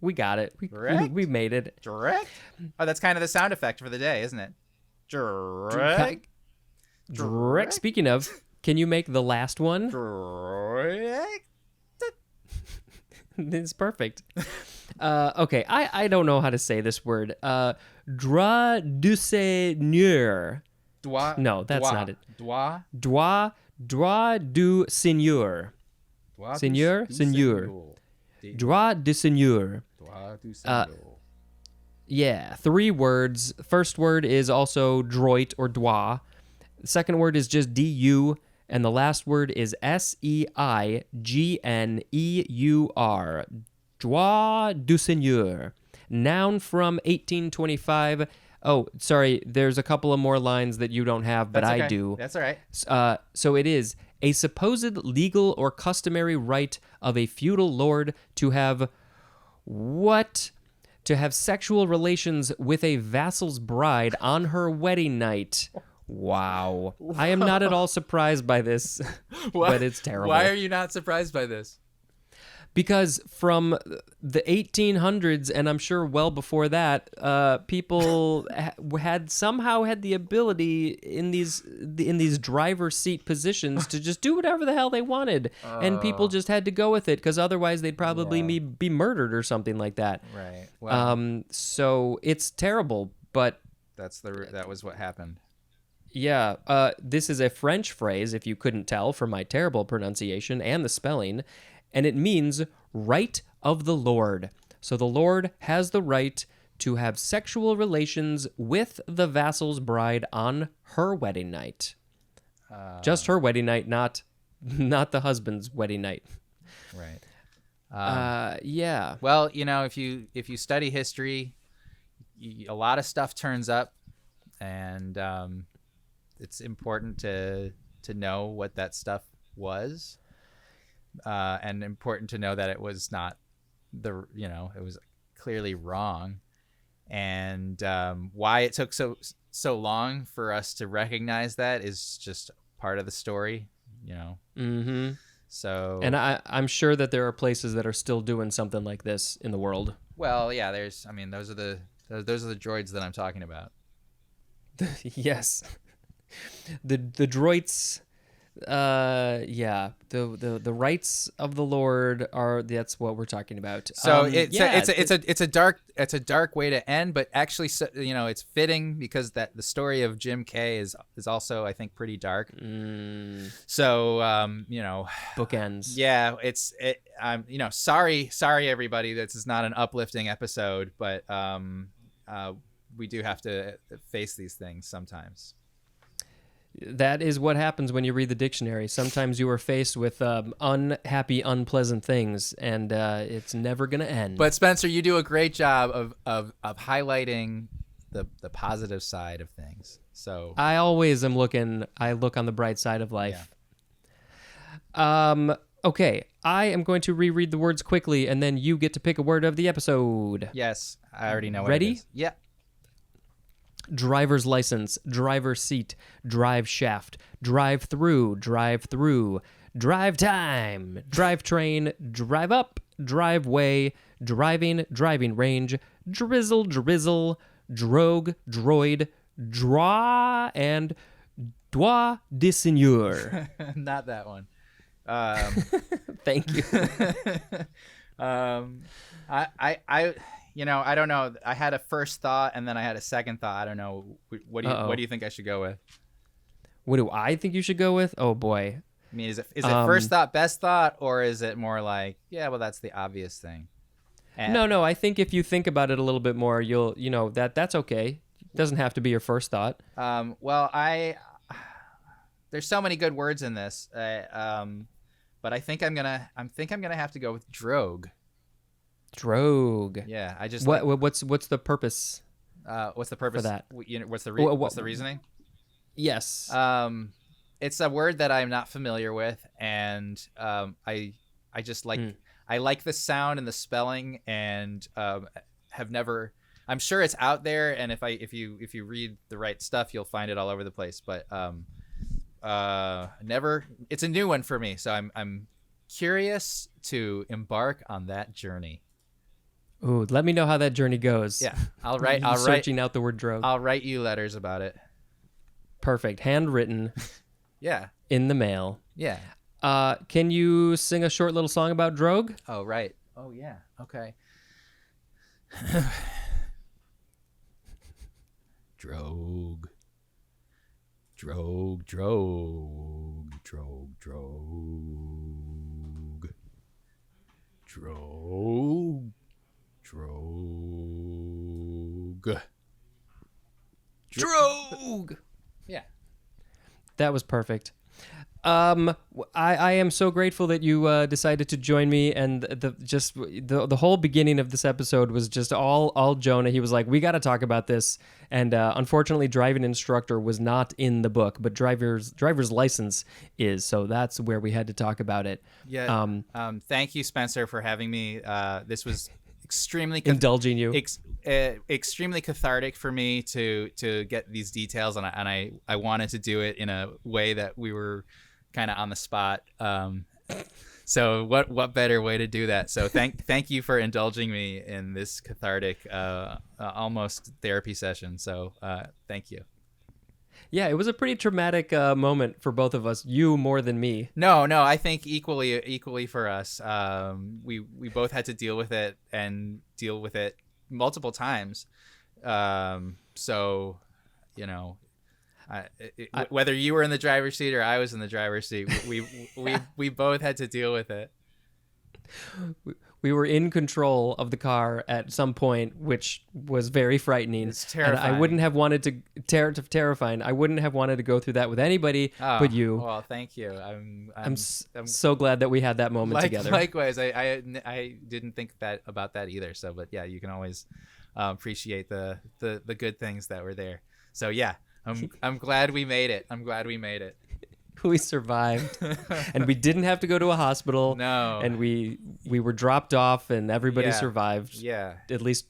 We got it. Direct? We made it. Direct? Oh, that's kind of the sound effect for the day, isn't it? Direct. Direct. Speaking of, can you make the last one? Direct. It's perfect. Okay, I don't know how to say this word. Droit du seigneur. Droit. No, that's not it. Droit. Droit du seigneur. Seigneur? Seigneur. Droit du seigneur. Droit du seigneur. Yeah, 3 words. First word is also droit or droit. The second word is just du, and the last word is seigneur. Droit du seigneur. Noun from 1825. Oh, sorry, there's a couple of more lines that you don't have, but That's okay. I do. That's all right. So it is a supposed legal or customary right of a feudal lord to have what? To have sexual relations with a vassal's bride on her wedding night. Wow. I am not at all surprised by this, but it's terrible. Why are you not surprised by this? Because from the 1800s, and I'm sure well before that, people had the ability in these driver's seat positions to just do whatever the hell they wanted, and people just had to go with it because otherwise they'd probably be murdered or something like that. Right. Well, So it's terrible, but that was what happened. Yeah, this is a French phrase, if you couldn't tell from my terrible pronunciation and the spelling, and it means right of the Lord. So the Lord has the right to have sexual relations with the vassal's bride on her wedding night. Just her wedding night, not the husband's wedding night. Right. Yeah. Well, if you study history, a lot of stuff turns up, and it's important to know what that stuff was, and important to know that it was not it was clearly wrong, and why it took so long for us to recognize that is just part of the story, Mm-hmm. So, And I'm sure that there are places that are still doing something like this in the world. well, yeah, those are the droids that I'm talking about. Yes. The droids, yeah, the rights of the Lord that's what we're talking about. So it's a dark way to end, but actually, it's fitting because that the story of Jim Kay is also, I think, pretty dark. So bookends. Yeah, sorry everybody, this is not an uplifting episode, but we do have to face these things sometimes. That is what happens when you read the dictionary. Sometimes you are faced with unhappy, unpleasant things, and it's never going to end. But Spencer, you do a great job of highlighting the positive side of things. So I always am looking. I look on the bright side of life. Yeah. Okay, I am going to reread the words quickly, and then you get to pick a word of the episode. Yes, I already know what Ready? it is. Yeah. Driver's license, driver's seat, drive shaft, drive through, drive time, drive train, drive up, driveway, driving range, drizzle, drogue, droid, draw, and doigt de seigneur. Not that one. Thank you. I don't know. I had a first thought and then I had a second thought. I don't know. What do you think I should go with? What do I think you should go with? Oh boy. I mean, is it first thought, best thought, or is it more like, yeah, well, that's the obvious thing? No. I think if you think about it a little bit more, that's okay. It doesn't have to be your first thought. Well, there's so many good words in this, but I think I'm gonna have to go with drogue. Drogue. Yeah, I just what's the purpose? What's the purpose for that? What's the reasoning? Yes. It's a word that I'm not familiar with, and I just like I like the sound and the spelling, and have never. I'm sure it's out there, and if you read the right stuff, you'll find it all over the place. But never. It's a new one for me, so I'm curious to embark on that journey. Ooh, let me know how that journey goes. Yeah, I'll write. Searching out the word drogue. I'll write you letters about it. Perfect, handwritten. Yeah. In the mail. Yeah. Can you sing a short little song about drogue? Oh, right. Oh, yeah. Okay. Drogue. Drogue, drogue, drogue, drogue. Drogue. Drogue. Drogue. Yeah. That was perfect. I am so grateful that you decided to join me, and the whole beginning of this episode was just all Jonah. He was like, "We got to talk about this," and unfortunately, driving instructor was not in the book, but driver's license is. So that's where we had to talk about it. Yeah. Thank you, Spencer, for having me. This was extremely indulging you. Extremely cathartic for me to get these details, and I wanted to do it in a way that we were kind of on the spot. So what better way to do that? So thank you for indulging me in this cathartic, almost therapy session. So thank you. Yeah, it was a pretty traumatic moment for both of us. You more than me. No, I think equally for us. We both had to deal with it multiple times. So, Whether you were in the driver's seat or I was in the driver's seat, we both had to deal with it. We were in control of the car at some point, which was very frightening. It's terrifying. And I wouldn't have wanted to terrifying. I wouldn't have wanted to go through that with anybody but you. Well, thank you. I'm so glad that we had that moment together. Likewise, I didn't think about that either. So, but yeah, you can always appreciate the good things that were there. So yeah, I'm glad we made it. We survived, and we didn't have to go to a hospital. No, and we were dropped off, and everybody survived. Yeah, at least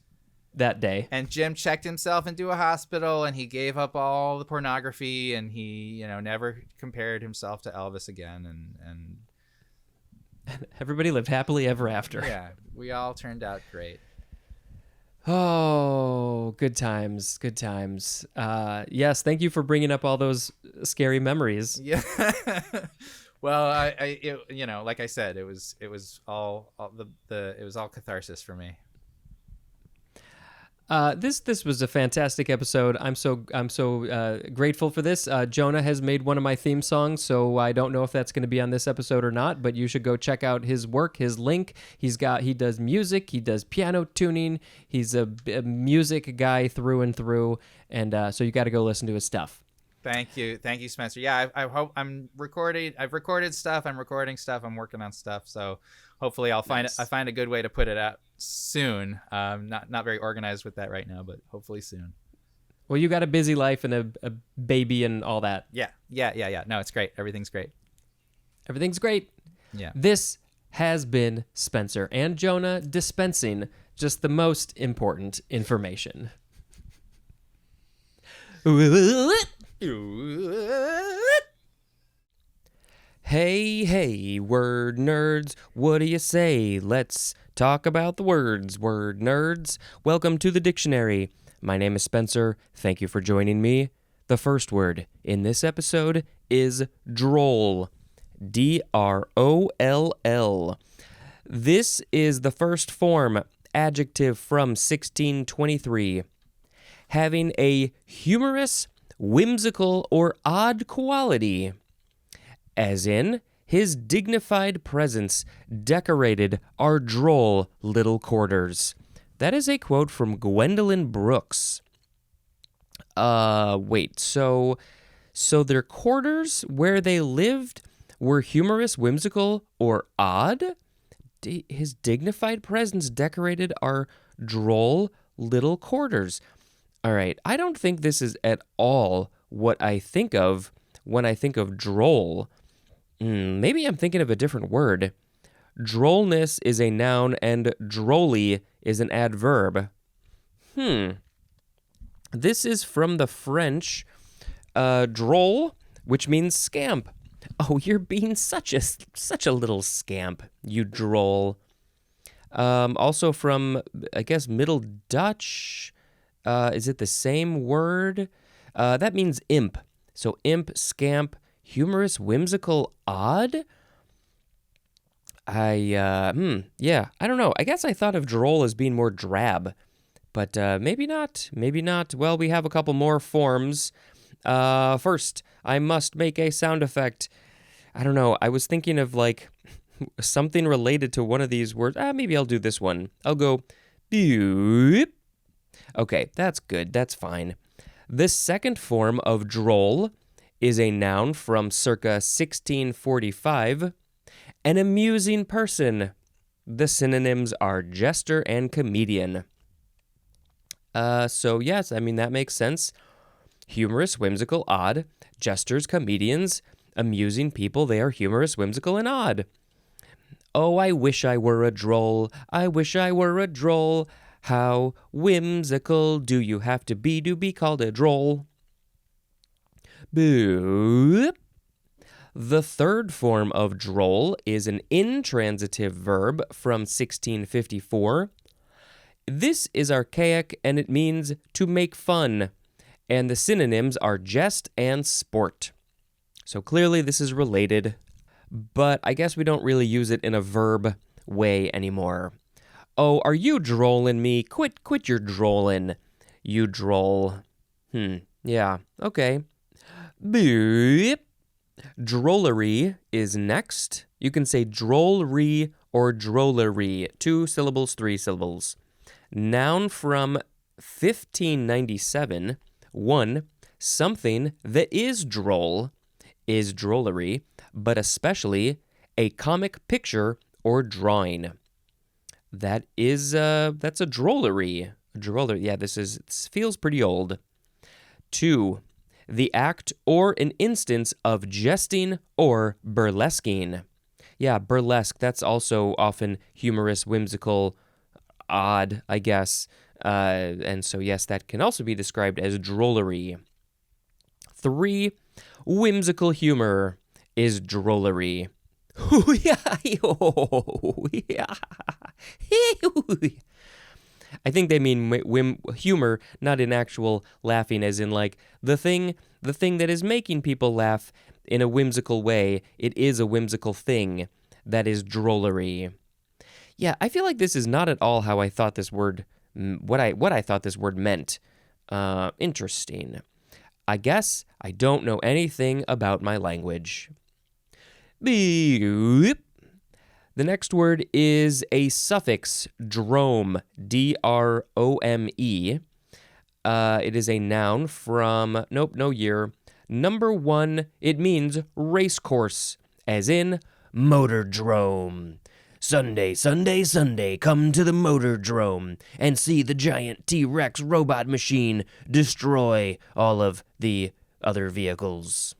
that day. And Jim checked himself into a hospital, and he gave up all the pornography, and he never compared himself to Elvis again, and everybody lived happily ever after. Yeah, we all turned out great. Oh, good times. Yes, thank you for bringing up all those scary memories. Yeah. Well, like I said, it was all catharsis for me. This was a fantastic episode. I'm so grateful for this. Jonah has made one of my theme songs, so I don't know if that's going to be on this episode or not, but you should go check out his work, his link. He does music, he does piano tuning. He's a music guy through and through, and so you got to go listen to his stuff. Thank you, Spencer. Yeah, I hope I've recorded stuff. I'm recording stuff. I'm working on stuff. So hopefully I'll find a good way to put it out soon. Not very organized with that right now, but hopefully soon. Well, you got a busy life and a baby and all that. Yeah. No, it's great. Everything's great. Yeah. This has been Spencer and Jonah dispensing just the most important information. Hey, word nerds, what do you say? Let's talk about the words, word nerds. Welcome to the dictionary. My name is Spencer. Thank you for joining me. The first word in this episode is droll. D-R-O-L-L. This is the first form adjective from 1623. Having a humorous, whimsical, or odd quality. As in, his dignified presence decorated our droll little quarters. That is a quote from Gwendolyn Brooks. So their quarters where they lived were humorous, whimsical, or odd? His dignified presence decorated our droll little quarters. All right, I don't think this is at all what I think of when I think of droll. Maybe I'm thinking of a different word. Drollness is a noun and drolly is an adverb. This is from the French drôle, which means scamp. Oh, you're being such a little scamp, you droll. Also from, I guess, Middle Dutch. Is it the same word? That means imp. So imp, scamp, humorous, whimsical, odd? I don't know. I guess I thought of droll as being more drab, but maybe not. Well, we have a couple more forms. First, I must make a sound effect. I don't know. I was thinking of like something related to one of these words. Maybe I'll do this one. I'll go beep. Okay, that's good. That's fine. This second form of droll is a noun from circa 1645. An amusing person. The synonyms are jester and comedian. So yes, I mean, that makes sense. Humorous, whimsical, odd. Jesters, comedians, amusing people. They are humorous, whimsical, and odd. Oh, I wish I were a droll. I wish I were a droll. How whimsical do you have to be called a droll? Boop. The third form of droll is an intransitive verb from 1654. This is archaic and it means to make fun, and the synonyms are jest and sport. So clearly this is related, but I guess we don't really use it in a verb way anymore. Oh, are you drolling me? Quit your drolling, you droll. Yeah, okay. Beep. Drollery is next. You can say drollery or drollery. 2 syllables, 3 syllables. Noun from 1597. 1. Something that is droll is drollery, but especially a comic picture or drawing. That's a drollery. Drollery. Yeah, this feels pretty old. 2. The act or an instance of jesting or burlesquing. Yeah, burlesque, that's also often humorous, whimsical, odd, I guess. And so, yes, that can also be described as drollery. 3. Whimsical humor is drollery. I think they mean humor, not in actual laughing, as in like the thing that is making people laugh in a whimsical way. It is a whimsical thing. That is drollery. Yeah, I feel like this is not at all how I thought this word, what I thought this word meant. Interesting. I guess I don't know anything about my language. Beep. The next word is a suffix, drome, D-R-O-M-E. It is a noun from, no year. Number 1, it means race course, as in motordrome. Sunday, Sunday, Sunday, come to the motordrome and see the giant T-Rex robot machine destroy all of the other vehicles.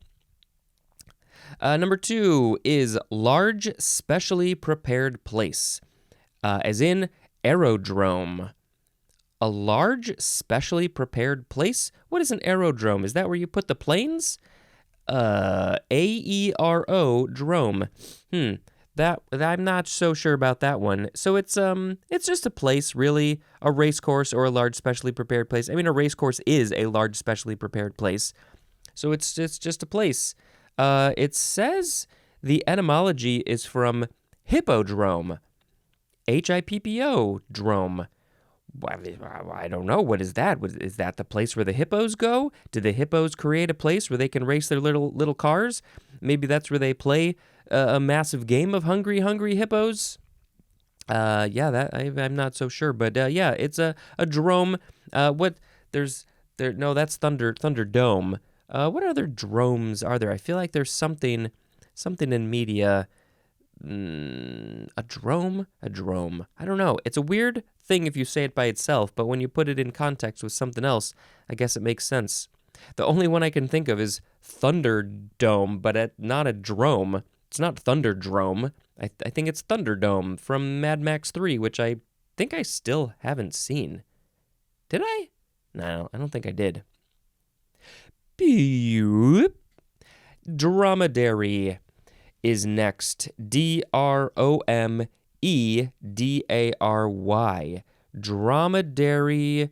Number 2 is large, specially prepared place, as in aerodrome. A large, specially prepared place? What is an aerodrome? Is that where you put the planes? A-E-R-O, drome. That I'm not so sure about that one. So it's just a place, really, a race course or a large, specially prepared place. I mean, a race course is a large, specially prepared place. So it's just a place. It says the etymology is from hippodrome. H-I-P-P-O, drome. I don't know. What is that? Is that the place where the hippos go? Did the hippos create a place where they can race their little cars? Maybe that's where they play a massive game of hungry hippos. I'm not so sure, but yeah, it's a drome. No, that's Thunderdome. What other dromes are there? I feel like there's something in media. A drome. I don't know. It's a weird thing if you say it by itself, but when you put it in context with something else, I guess it makes sense. The only one I can think of is Thunderdome, but not a drome. It's not Thunderdrome. I think it's Thunderdome from Mad Max 3, which I think I still haven't seen. Did I? No, I don't think I did. Beep. Dromedary is next. D-R-O-M-E-D-A-R-Y. Dromedary.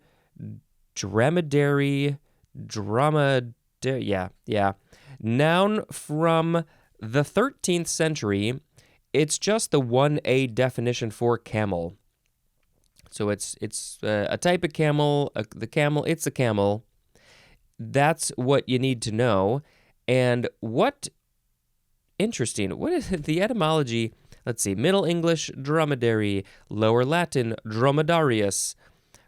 Yeah. Noun from the 13th century. It's just the 1A definition for camel. So it's a type of camel. It's a camel. That's what you need to know. And interesting. What is the etymology? Let's see. Middle English, dromedary. Lower Latin, dromedarius.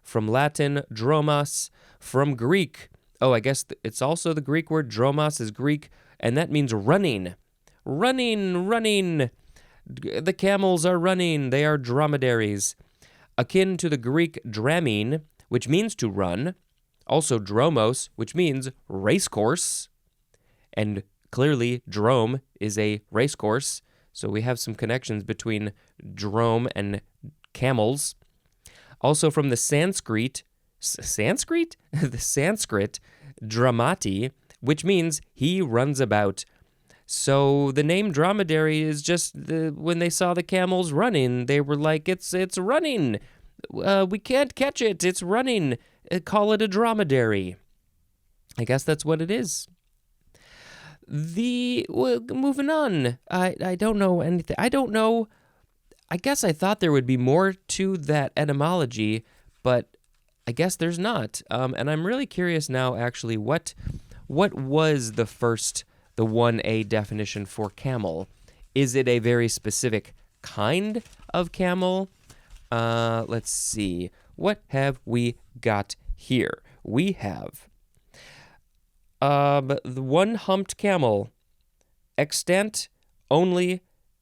From Latin, dromos. From Greek. Oh, I guess it's also the Greek word. Dromos is Greek, and that means running. Running. The camels are running. They are dromedaries. Akin to the Greek dramein, which means to run. Also dromos, which means racecourse. And clearly, drome is a racecourse. So we have some connections between drome and camels. Also from the Sanskrit? The Sanskrit, dramati, which means he runs about. So the name dromedary is just when they saw the camels running, they were like, it's running. We can't catch it. It's running. Call it a dromedary. I guess that's what it is. Moving on. I don't know anything. I don't know. I guess I thought there would be more to that etymology, but I guess there's not. And I'm really curious now, actually, what what was the 1A definition for camel? Is it a very specific kind of camel? Let's see. What have we got here? We have the one-humped camel, extant only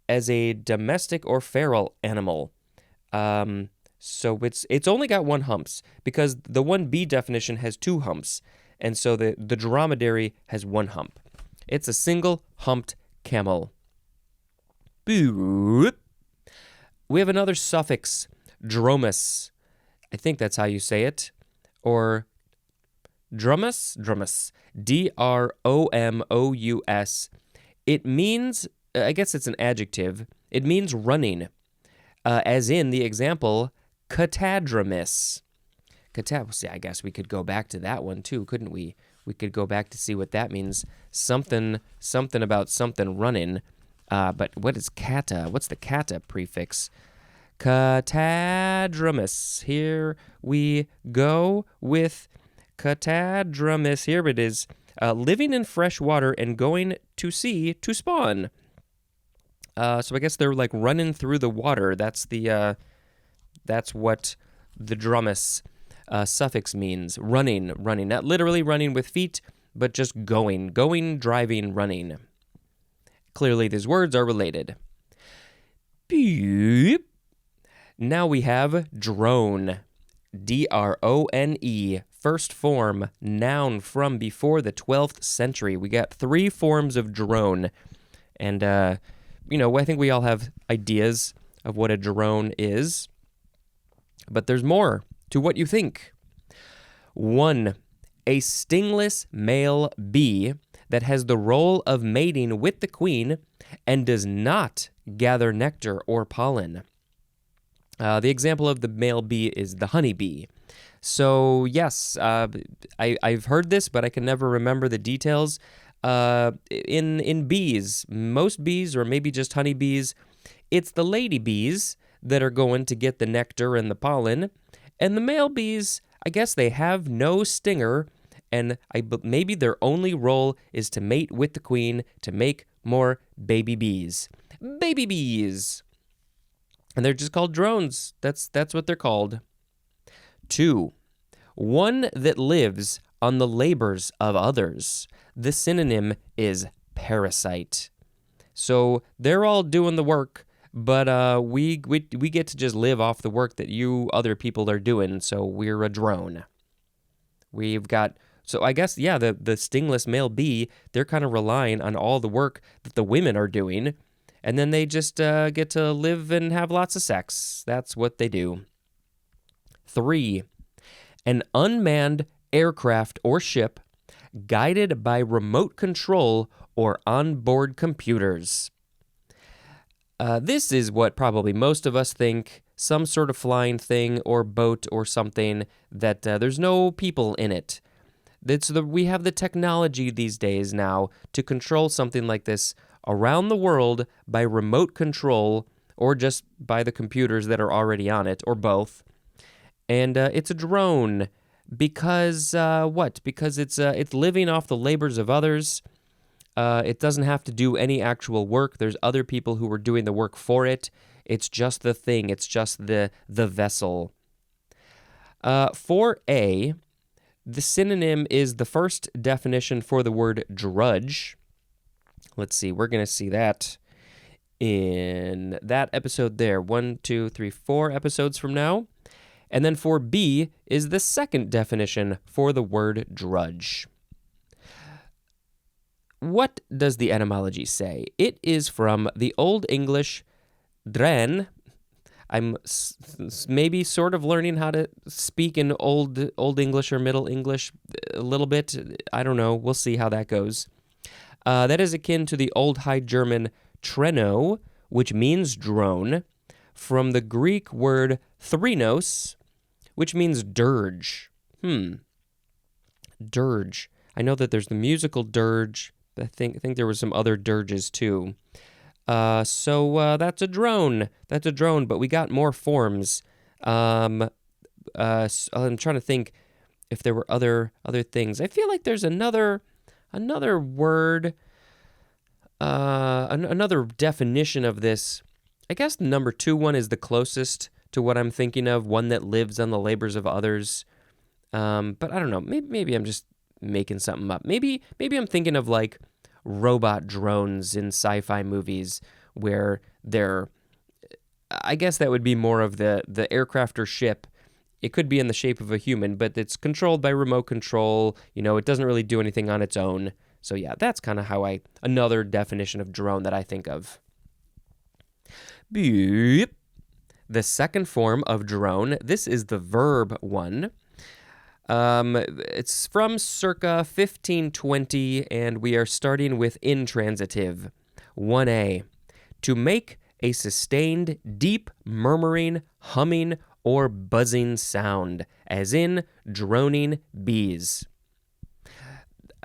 as a domestic or feral animal. So it's only got one humps, because the 1B definition has two humps, and so the dromedary has one hump. It's a single humped camel. Boop. We have another suffix, dromus. I think that's how you say it. Or drumus? Drumus. dromous. It means, I guess it's an adjective, it means running. As in the example, catadromus. See, I guess we could go back to that one too, couldn't we? We could go back to see what that means. Something about something running. But what is kata? What's the kata prefix? Catadromus. Here we go with catadromus. Here it is. Living in fresh water and going to sea to spawn. So I guess they're like running through the water. That's what the dromus suffix means. Running. Not literally running with feet, but just going, driving, running. Clearly, these words are related. Beep. Now we have drone. drone. First form, noun from before the 12th century. We got 3 forms of drone. And, I think we all have ideas of what a drone is. But there's more to what you think. 1. A stingless male bee that has the role of mating with the queen and does not gather nectar or pollen. The example of the male bee is the honeybee. So, yes, I've heard this, but I can never remember the details. In bees, most bees, or maybe just honeybees, it's the lady bees that are going to get the nectar and the pollen, and the male bees, I guess they have no stinger, and maybe their only role is to mate with the queen to make more baby bees. Baby bees! And they're just called drones. That's what they're called. 2. One that lives on the labors of others. The synonym is parasite. So they're all doing the work, but we get to just live off the work that you other people are doing, so we're a drone. So I guess, yeah, the stingless male bee, they're kind of relying on all the work that the women are doing, and then they just get to live and have lots of sex. That's what they do. 3. An unmanned aircraft or ship guided by remote control or onboard computers. This is what probably most of us think, some sort of flying thing or boat or something that there's no people in it. We have the technology these days now to control something like this around the world by remote control or just by the computers that are already on it, or both. And it's a drone because what? Because it's living off the labors of others. It doesn't have to do any actual work. There's other people who are doing the work for it. It's just the thing. It's just the vessel. 4A, the synonym is the first definition for the word drudge. Let's see. We're going to see that in that episode there. 1, 2, 3, 4 episodes from now. And then 4B is the second definition for the word drudge. What does the etymology say? It is from the Old English dren. I'm maybe sort of learning how to speak in Old English or Middle English a little bit. I don't know. We'll see how that goes. That is akin to the Old High German treno, which means drone, from the Greek word threnos, which means dirge. Dirge. I know that there's the musical dirge. I think there was some other dirges too. So that's a drone. That's a drone, but we got more forms. I'm trying to think if there were other things. I feel like there's another Another word, another definition of this, I guess the number 2 one is the closest to what I'm thinking of, one that lives on the labors of others. But I don't know, maybe I'm just making something up. Maybe I'm thinking of like robot drones in sci-fi movies where they're, I guess that would be more of the aircraft or ship. It could be in the shape of a human, but it's controlled by remote control. It doesn't really do anything on its own. So yeah, that's kind of another definition of drone that I think of. Beep. The second form of drone, this is the verb one. It's from circa 1520, and we are starting with intransitive. 1a. To make a sustained, deep, murmuring, humming, or buzzing sound, as in droning bees.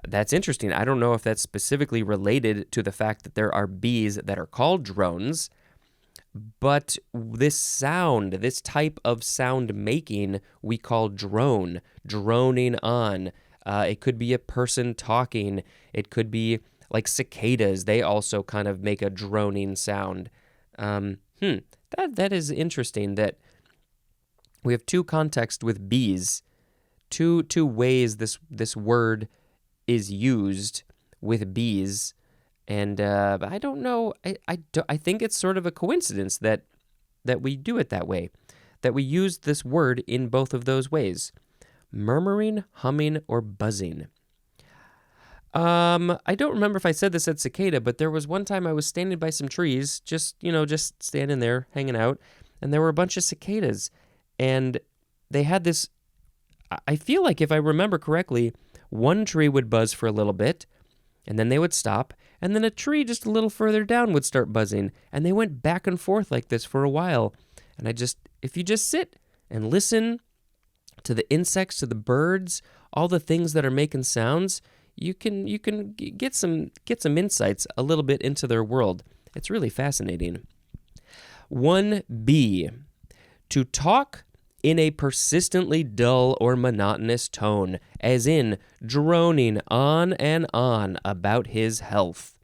That's interesting. I don't know if that's specifically related to the fact that there are bees that are called drones, but this type of sound making, we call drone, droning on. It could be a person talking. It could be like cicadas. They also kind of make a droning sound. That is interesting that we have 2 contexts with bees, two ways this word is used with bees, and I don't know. I think it's sort of a coincidence that we do it that way, that we use this word in both of those ways, murmuring, humming, or buzzing. I don't remember if I said this at cicada, but there was one time I was standing by some trees, just standing there, hanging out, and there were a bunch of cicadas, and they had this, I feel like if I remember correctly, one tree would buzz for a little bit, and then they would stop, and then a tree just a little further down would start buzzing, and they went back and forth like this for a while. And if you just sit and listen to the insects, to the birds, all the things that are making sounds, you can get some insights a little bit into their world. It's really fascinating. 1b. To talk in a persistently dull or monotonous tone, as in droning on and on about his health.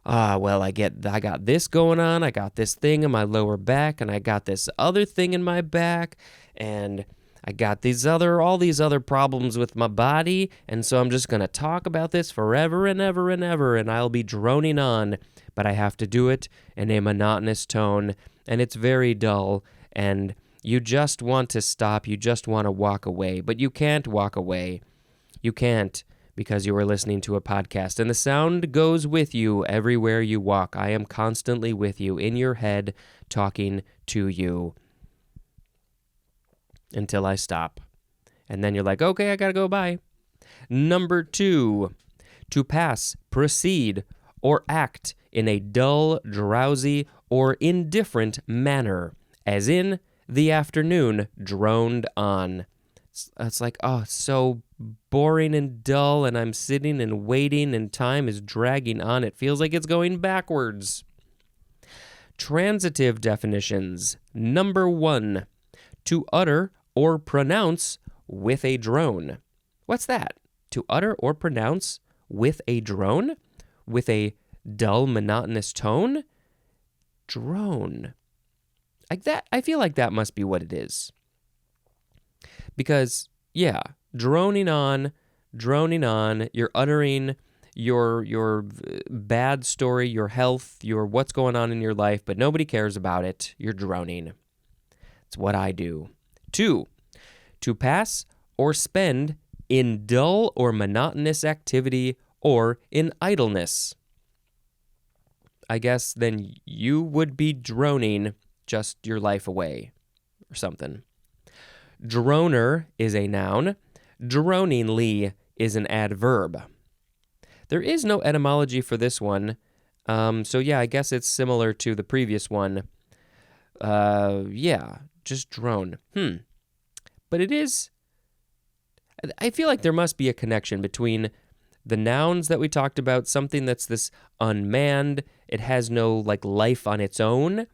Well, I got this going on, I got this thing in my lower back, and I got this other thing in my back, and I got all these other problems with my body, and so I'm just going to talk about this forever and ever and ever, and I'll be droning on, but I have to do it in a monotonous tone, and it's very dull, and you just want to stop, you just want to walk away, but you can't walk away. You can't, because you are listening to a podcast, and the sound goes with you everywhere you walk. I am constantly with you, in your head, talking to you, until I stop. And then you're like, okay, I gotta go, bye. Number 2, to pass, proceed, or act in a dull, drowsy, or indifferent manner, as in the afternoon droned on. It's like, oh, it's so boring and dull, and I'm sitting and waiting, and time is dragging on. It feels like it's going backwards. Transitive definitions. Number 1, to utter or pronounce with a drone. What's that? To utter or pronounce with a drone? With a dull, monotonous tone? Drone. Like that, I feel like that must be what it is. Because, yeah, droning on, you're uttering your bad story, your health, your what's going on in your life, but nobody cares about it. You're droning. It's what I do. 2, to pass or spend in dull or monotonous activity or in idleness. I guess then you would be droning just your life away or something. Droner is a noun. Droningly is an adverb. There is no etymology for this one. So yeah, I guess it's similar to the previous one. Yeah, just drone. But it is, I feel like there must be a connection between the nouns that we talked about, something that's this unmanned, it has no like life on its own,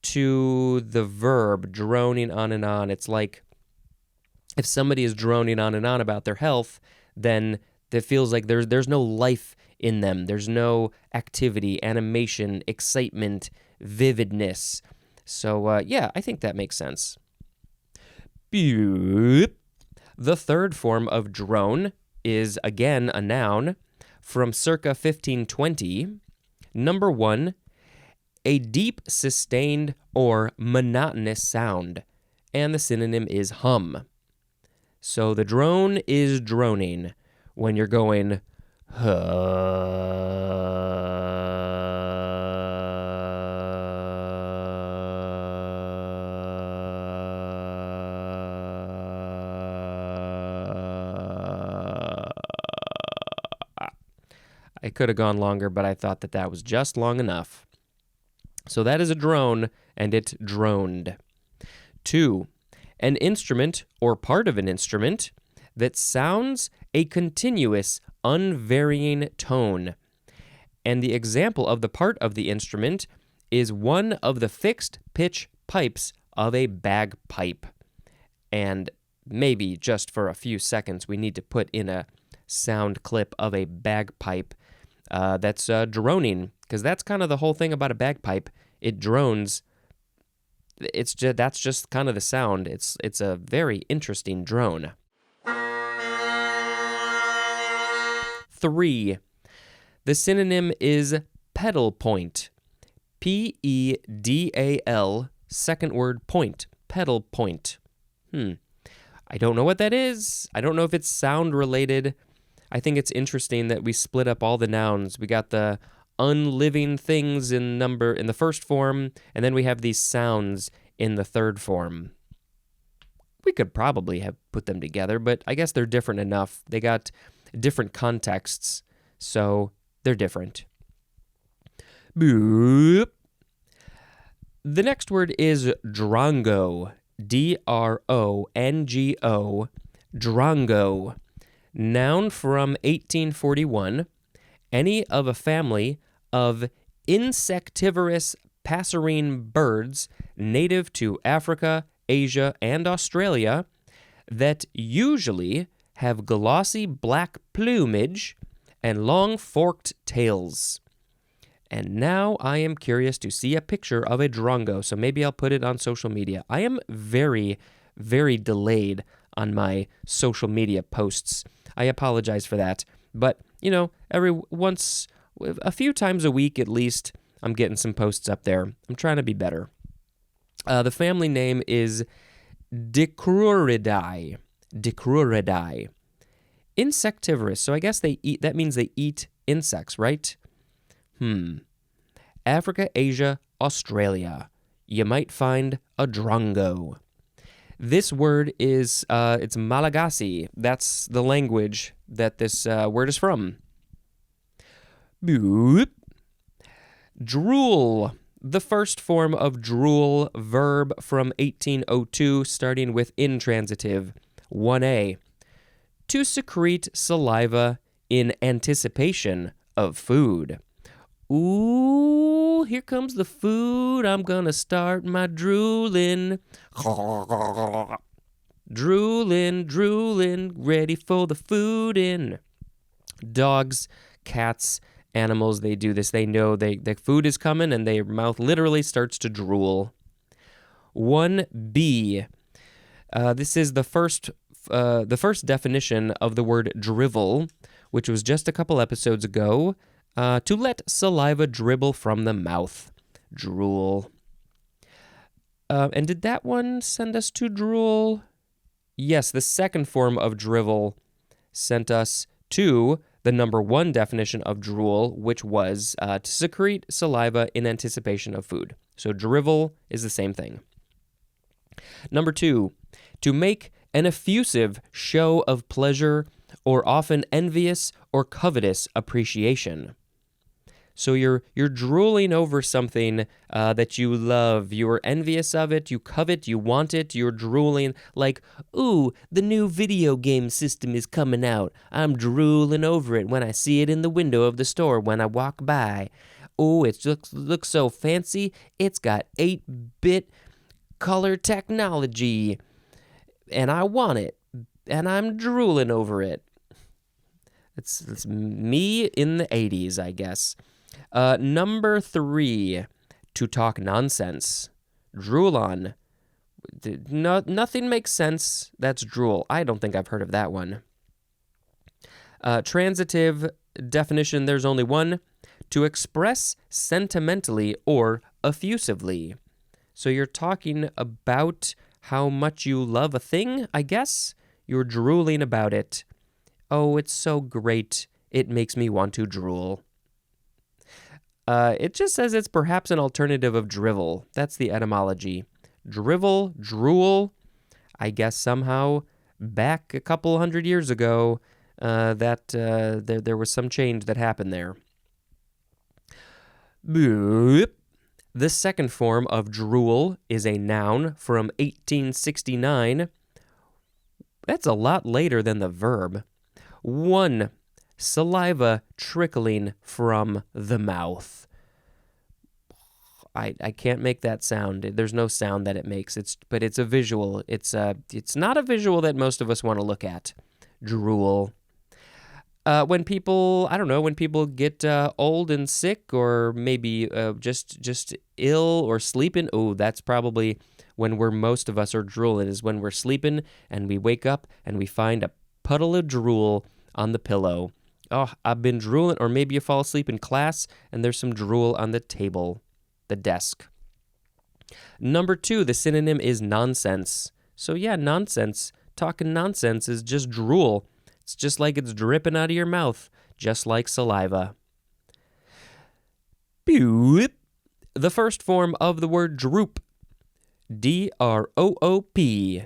to the verb droning on and on. It's like if somebody is droning on and on about their health, then that feels like there's no life in them. There's no activity, animation, excitement, vividness. So, yeah, I think that makes sense. Beep. The third form of drone is, again, a noun from circa 1520. Number 1, a deep, sustained, or monotonous sound. And the synonym is hum. So the drone is droning when you're going, I could have gone longer, but I thought that was just long enough. So that is a drone, and it droned. 2, an instrument or part of an instrument that sounds a continuous, unvarying tone. And the example of the part of the instrument is one of the fixed pitch pipes of a bagpipe. And maybe just for a few seconds, we need to put in a sound clip of a bagpipe that's droning, because that's kind of the whole thing about a bagpipe. It drones. That's just kind of the sound. It's a very interesting drone. 3, the synonym is pedal point. Pedal, second word point, pedal point. I don't know what that is. I don't know if it's sound related. I think it's interesting that we split up all the nouns. We got the unliving things in the first form, and then we have these sounds in the third form. We could probably have put them together, but I guess they're different enough. They got different contexts, so they're different. Boop. The next word is drongo. D-R-O-N-G-O. Drongo. Noun from 1841. Any of a family of insectivorous passerine birds native to Africa, Asia, and Australia that usually have glossy black plumage and long forked tails. And now I am curious to see a picture of a drongo, so maybe I'll put it on social media. I am very, very delayed on my social media posts. I apologize for that. But, a few times a week at least, I'm getting some posts up there. I'm trying to be better. The family name is Dicruuridae. Dicruuridae. Insectivorous, so I guess that means they eat insects, right? Africa, Asia, Australia. You might find a drongo. This word is, it's Malagasy. That's the language that this word is from. Boop. Drool. The first form of drool, verb from 1802, starting with intransitive. 1a. To secrete saliva in anticipation of food. Ooh, here comes the food. I'm gonna start my drooling. Drooling, ready for the food in. Dogs, cats, animals, they do this. They know the food is coming and their mouth literally starts to drool. 1b. This is the first definition of the word drivel, which was just a couple episodes ago. To let saliva dribble from the mouth. Drool. And did that one send us to drool? Yes, the second form of drivel sent us to the number 1 definition of drool, which was to secrete saliva in anticipation of food. So drivel is the same thing. Number 2, to make an effusive show of pleasure or often envious or covetous appreciation. So you're drooling over something that you love. You are envious of it. You covet. You want it. You're drooling like, ooh, the new video game system is coming out. I'm drooling over it when I see it in the window of the store when I walk by. Oh, it looks so fancy. It's got 8-bit color technology, and I want it, and I'm drooling over it. It's me in the 80s, I guess. Number 3, to talk nonsense. Drool on. Nothing makes sense. That's drool. I don't think I've heard of that one. Transitive definition, there's only one. To express sentimentally or effusively. So you're talking about how much you love a thing, I guess? You're drooling about it. Oh, it's so great. It makes me want to drool. It just says it's perhaps an alternative of drivel. That's the etymology. Drivel, drool. I guess somehow back a couple hundred years ago that there was some change that happened there. Boop. The second form of drool is a noun from 1869. That's a lot later than the verb. 1. Saliva trickling from the mouth. I can't make that sound. There's no sound that it makes. But it's a visual. It's not a visual that most of us want to look at. Drool. When people get old and sick, or maybe just ill or sleeping, that's probably when most of us are drooling, is when we're sleeping and we wake up and we find a puddle of drool on the pillow. Oh, I've been drooling. Or maybe you fall asleep in class and there's some drool on the table, the desk. Number 2, the synonym is nonsense. So yeah, nonsense. Talking nonsense is just drool. It's just like it's dripping out of your mouth, just like saliva. Boop. The first form of the word droop. D-R-O-O-P.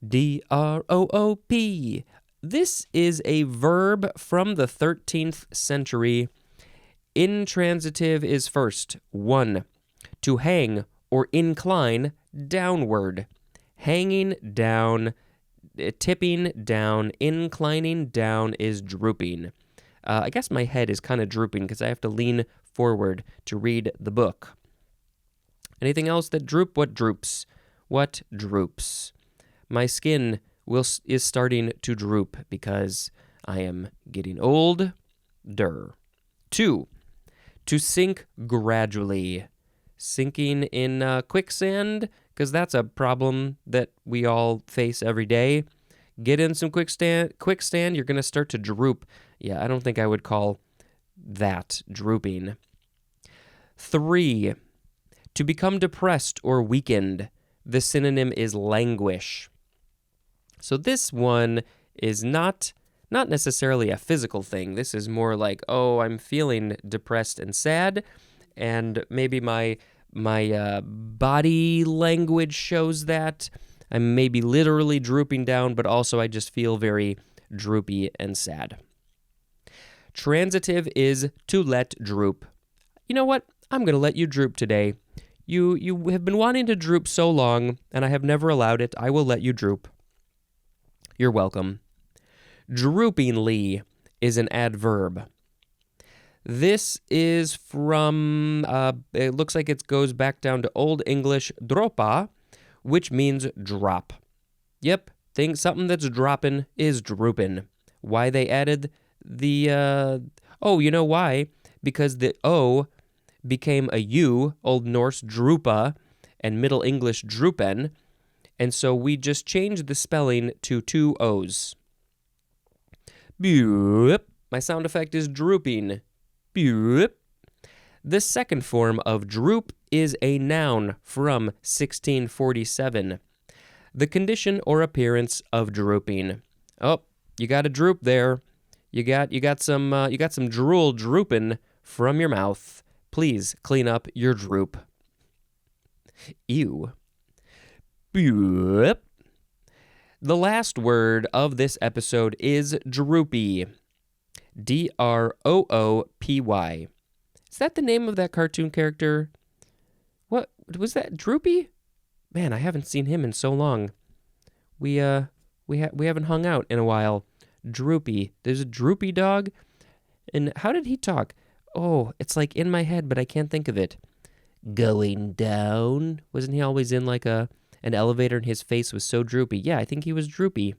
D-R-O-O-P. This is a verb from the 13th century. Intransitive is first. 1. To hang or incline downward. Hanging down, tipping down, inclining down is drooping. I guess my head is kind of drooping because I have to lean forward to read the book. Anything else that droop? What droops? What droops? My skin is starting to droop because I am getting older. 2. To sink gradually. Sinking in quicksand, because that's a problem that we all face every day. Get in some quicksand, you're going to start to droop. Yeah, I don't think I would call that drooping. 3. To become depressed or weakened. The synonym is languish. So this one is not necessarily a physical thing. This is more like, oh, I'm feeling depressed and sad, and maybe my body language shows that. I'm maybe literally drooping down, but also I just feel very droopy and sad. Transitive is to let droop. You know what? I'm going to let you droop today. You have been wanting to droop so long, and I have never allowed it. I will let you droop. You're welcome. Droopingly is an adverb. This is from, it looks like it goes back down to Old English dropa, which means drop. Yep, something that's dropping is drooping. Why they added the, you know why? Because the O became a U, Old Norse drupa, and Middle English droopen, and so we just changed the spelling to 2 O's. Boop. My sound effect is drooping. Boop. The second form of droop is a noun from 1647. The condition or appearance of drooping. Oh, you got a droop there. You got some drool drooping from your mouth. Please clean up your droop. Ew. Boop. The last word of this episode is droopy. D-R-O-O-P-Y. Is that the name of that cartoon character? What was that? Droopy? Man, I haven't seen him in so long. We haven't hung out in a while. Droopy. There's a droopy dog. And how did he talk? Oh, it's like in my head, but I can't think of it. Going down. Wasn't he always in like an elevator and his face was so droopy? Yeah, I think he was droopy.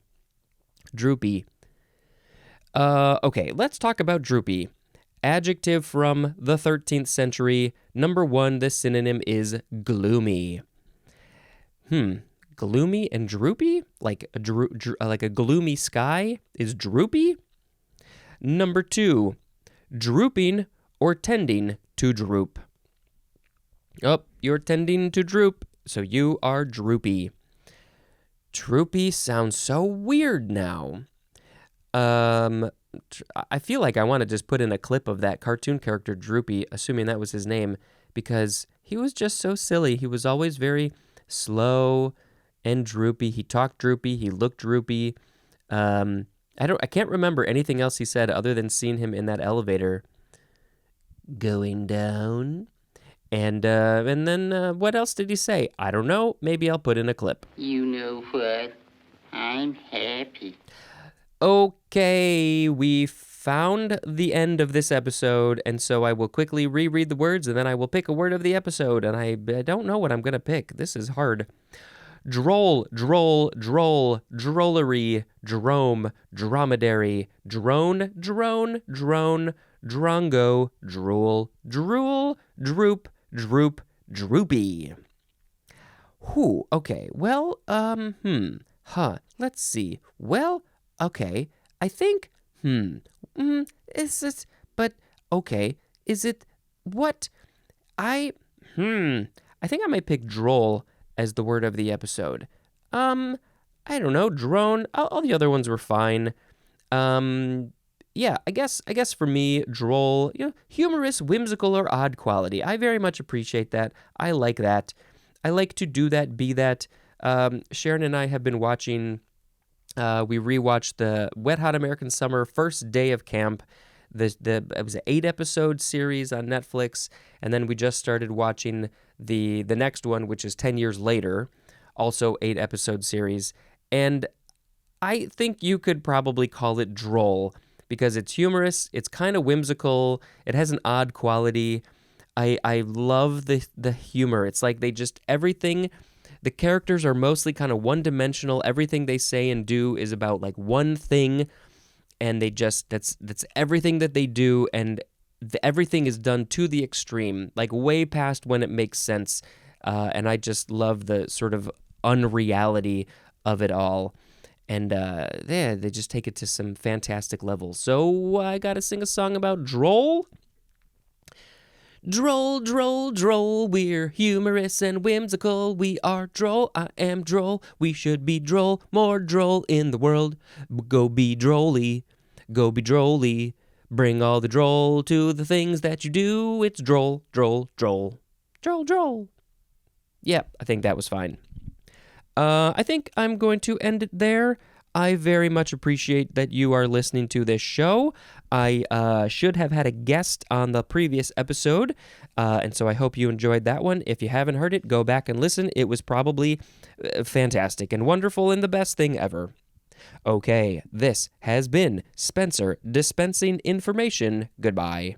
Droopy. Okay, let's talk about droopy. Adjective from the 13th century. Number 1, the synonym is gloomy. Gloomy and droopy? Like a gloomy sky is droopy? Number 2, drooping or tending to droop. Oh, you're tending to droop, so you are droopy. Droopy sounds so weird now. I feel like I want to just put in a clip of that cartoon character Droopy, assuming that was his name, because he was just so silly. He was always very slow and droopy. He talked droopy. He looked droopy. I can't remember anything else he said other than seeing him in that elevator going down. And then what else did he say? I don't know. Maybe I'll put in a clip. You know what? I'm happy. Okay, we found the end of this episode, and so I will quickly reread the words, and then I will pick a word of the episode, and I don't know what I'm going to pick. This is hard. Droll, droll, droll, drollery, drome, dromedary, drone, drone, drone, drongo, drool, drool, droop, droop, droopy. Whew, okay, well, let's see. Well, okay, I think, is it, but, okay, is it, what, I think I might pick droll as the word of the episode. I don't know, drone, all the other ones were fine. Yeah, I guess for me, droll, humorous, whimsical, or odd quality. I very much appreciate that. I like that. I like to do that, be that. Sharon and I have been watching, we rewatched the Wet Hot American Summer first day of camp. It was an 8-episode series on Netflix, and then we just started watching the next one, which is 10 years later, also 8-episode series. And I think you could probably call it droll because it's humorous, it's kind of whimsical, it has an odd quality. I love the humor. It's like they just everything. The characters are mostly kind of one-dimensional. Everything they say and do is about like one thing, and they just that's everything that they do, and everything is done to the extreme, like way past when it makes sense. And I just love the sort of unreality of it all. And they just take it to some fantastic levels. So I gotta sing a song about droll. Droll, droll, droll, we're humorous and whimsical. We are droll, I am droll. We should be droll, more droll in the world. Go be drolly, go be drolly. Bring all the droll to the things that you do. It's droll, droll, droll. Droll, droll. Yeah, I think that was fine. I think I'm going to end it there. I very much appreciate that you are listening to this show. I should have had a guest on the previous episode, and so I hope you enjoyed that one. If you haven't heard it, go back and listen. It was probably fantastic and wonderful and the best thing ever. Okay, this has been Spencer dispensing information. Goodbye.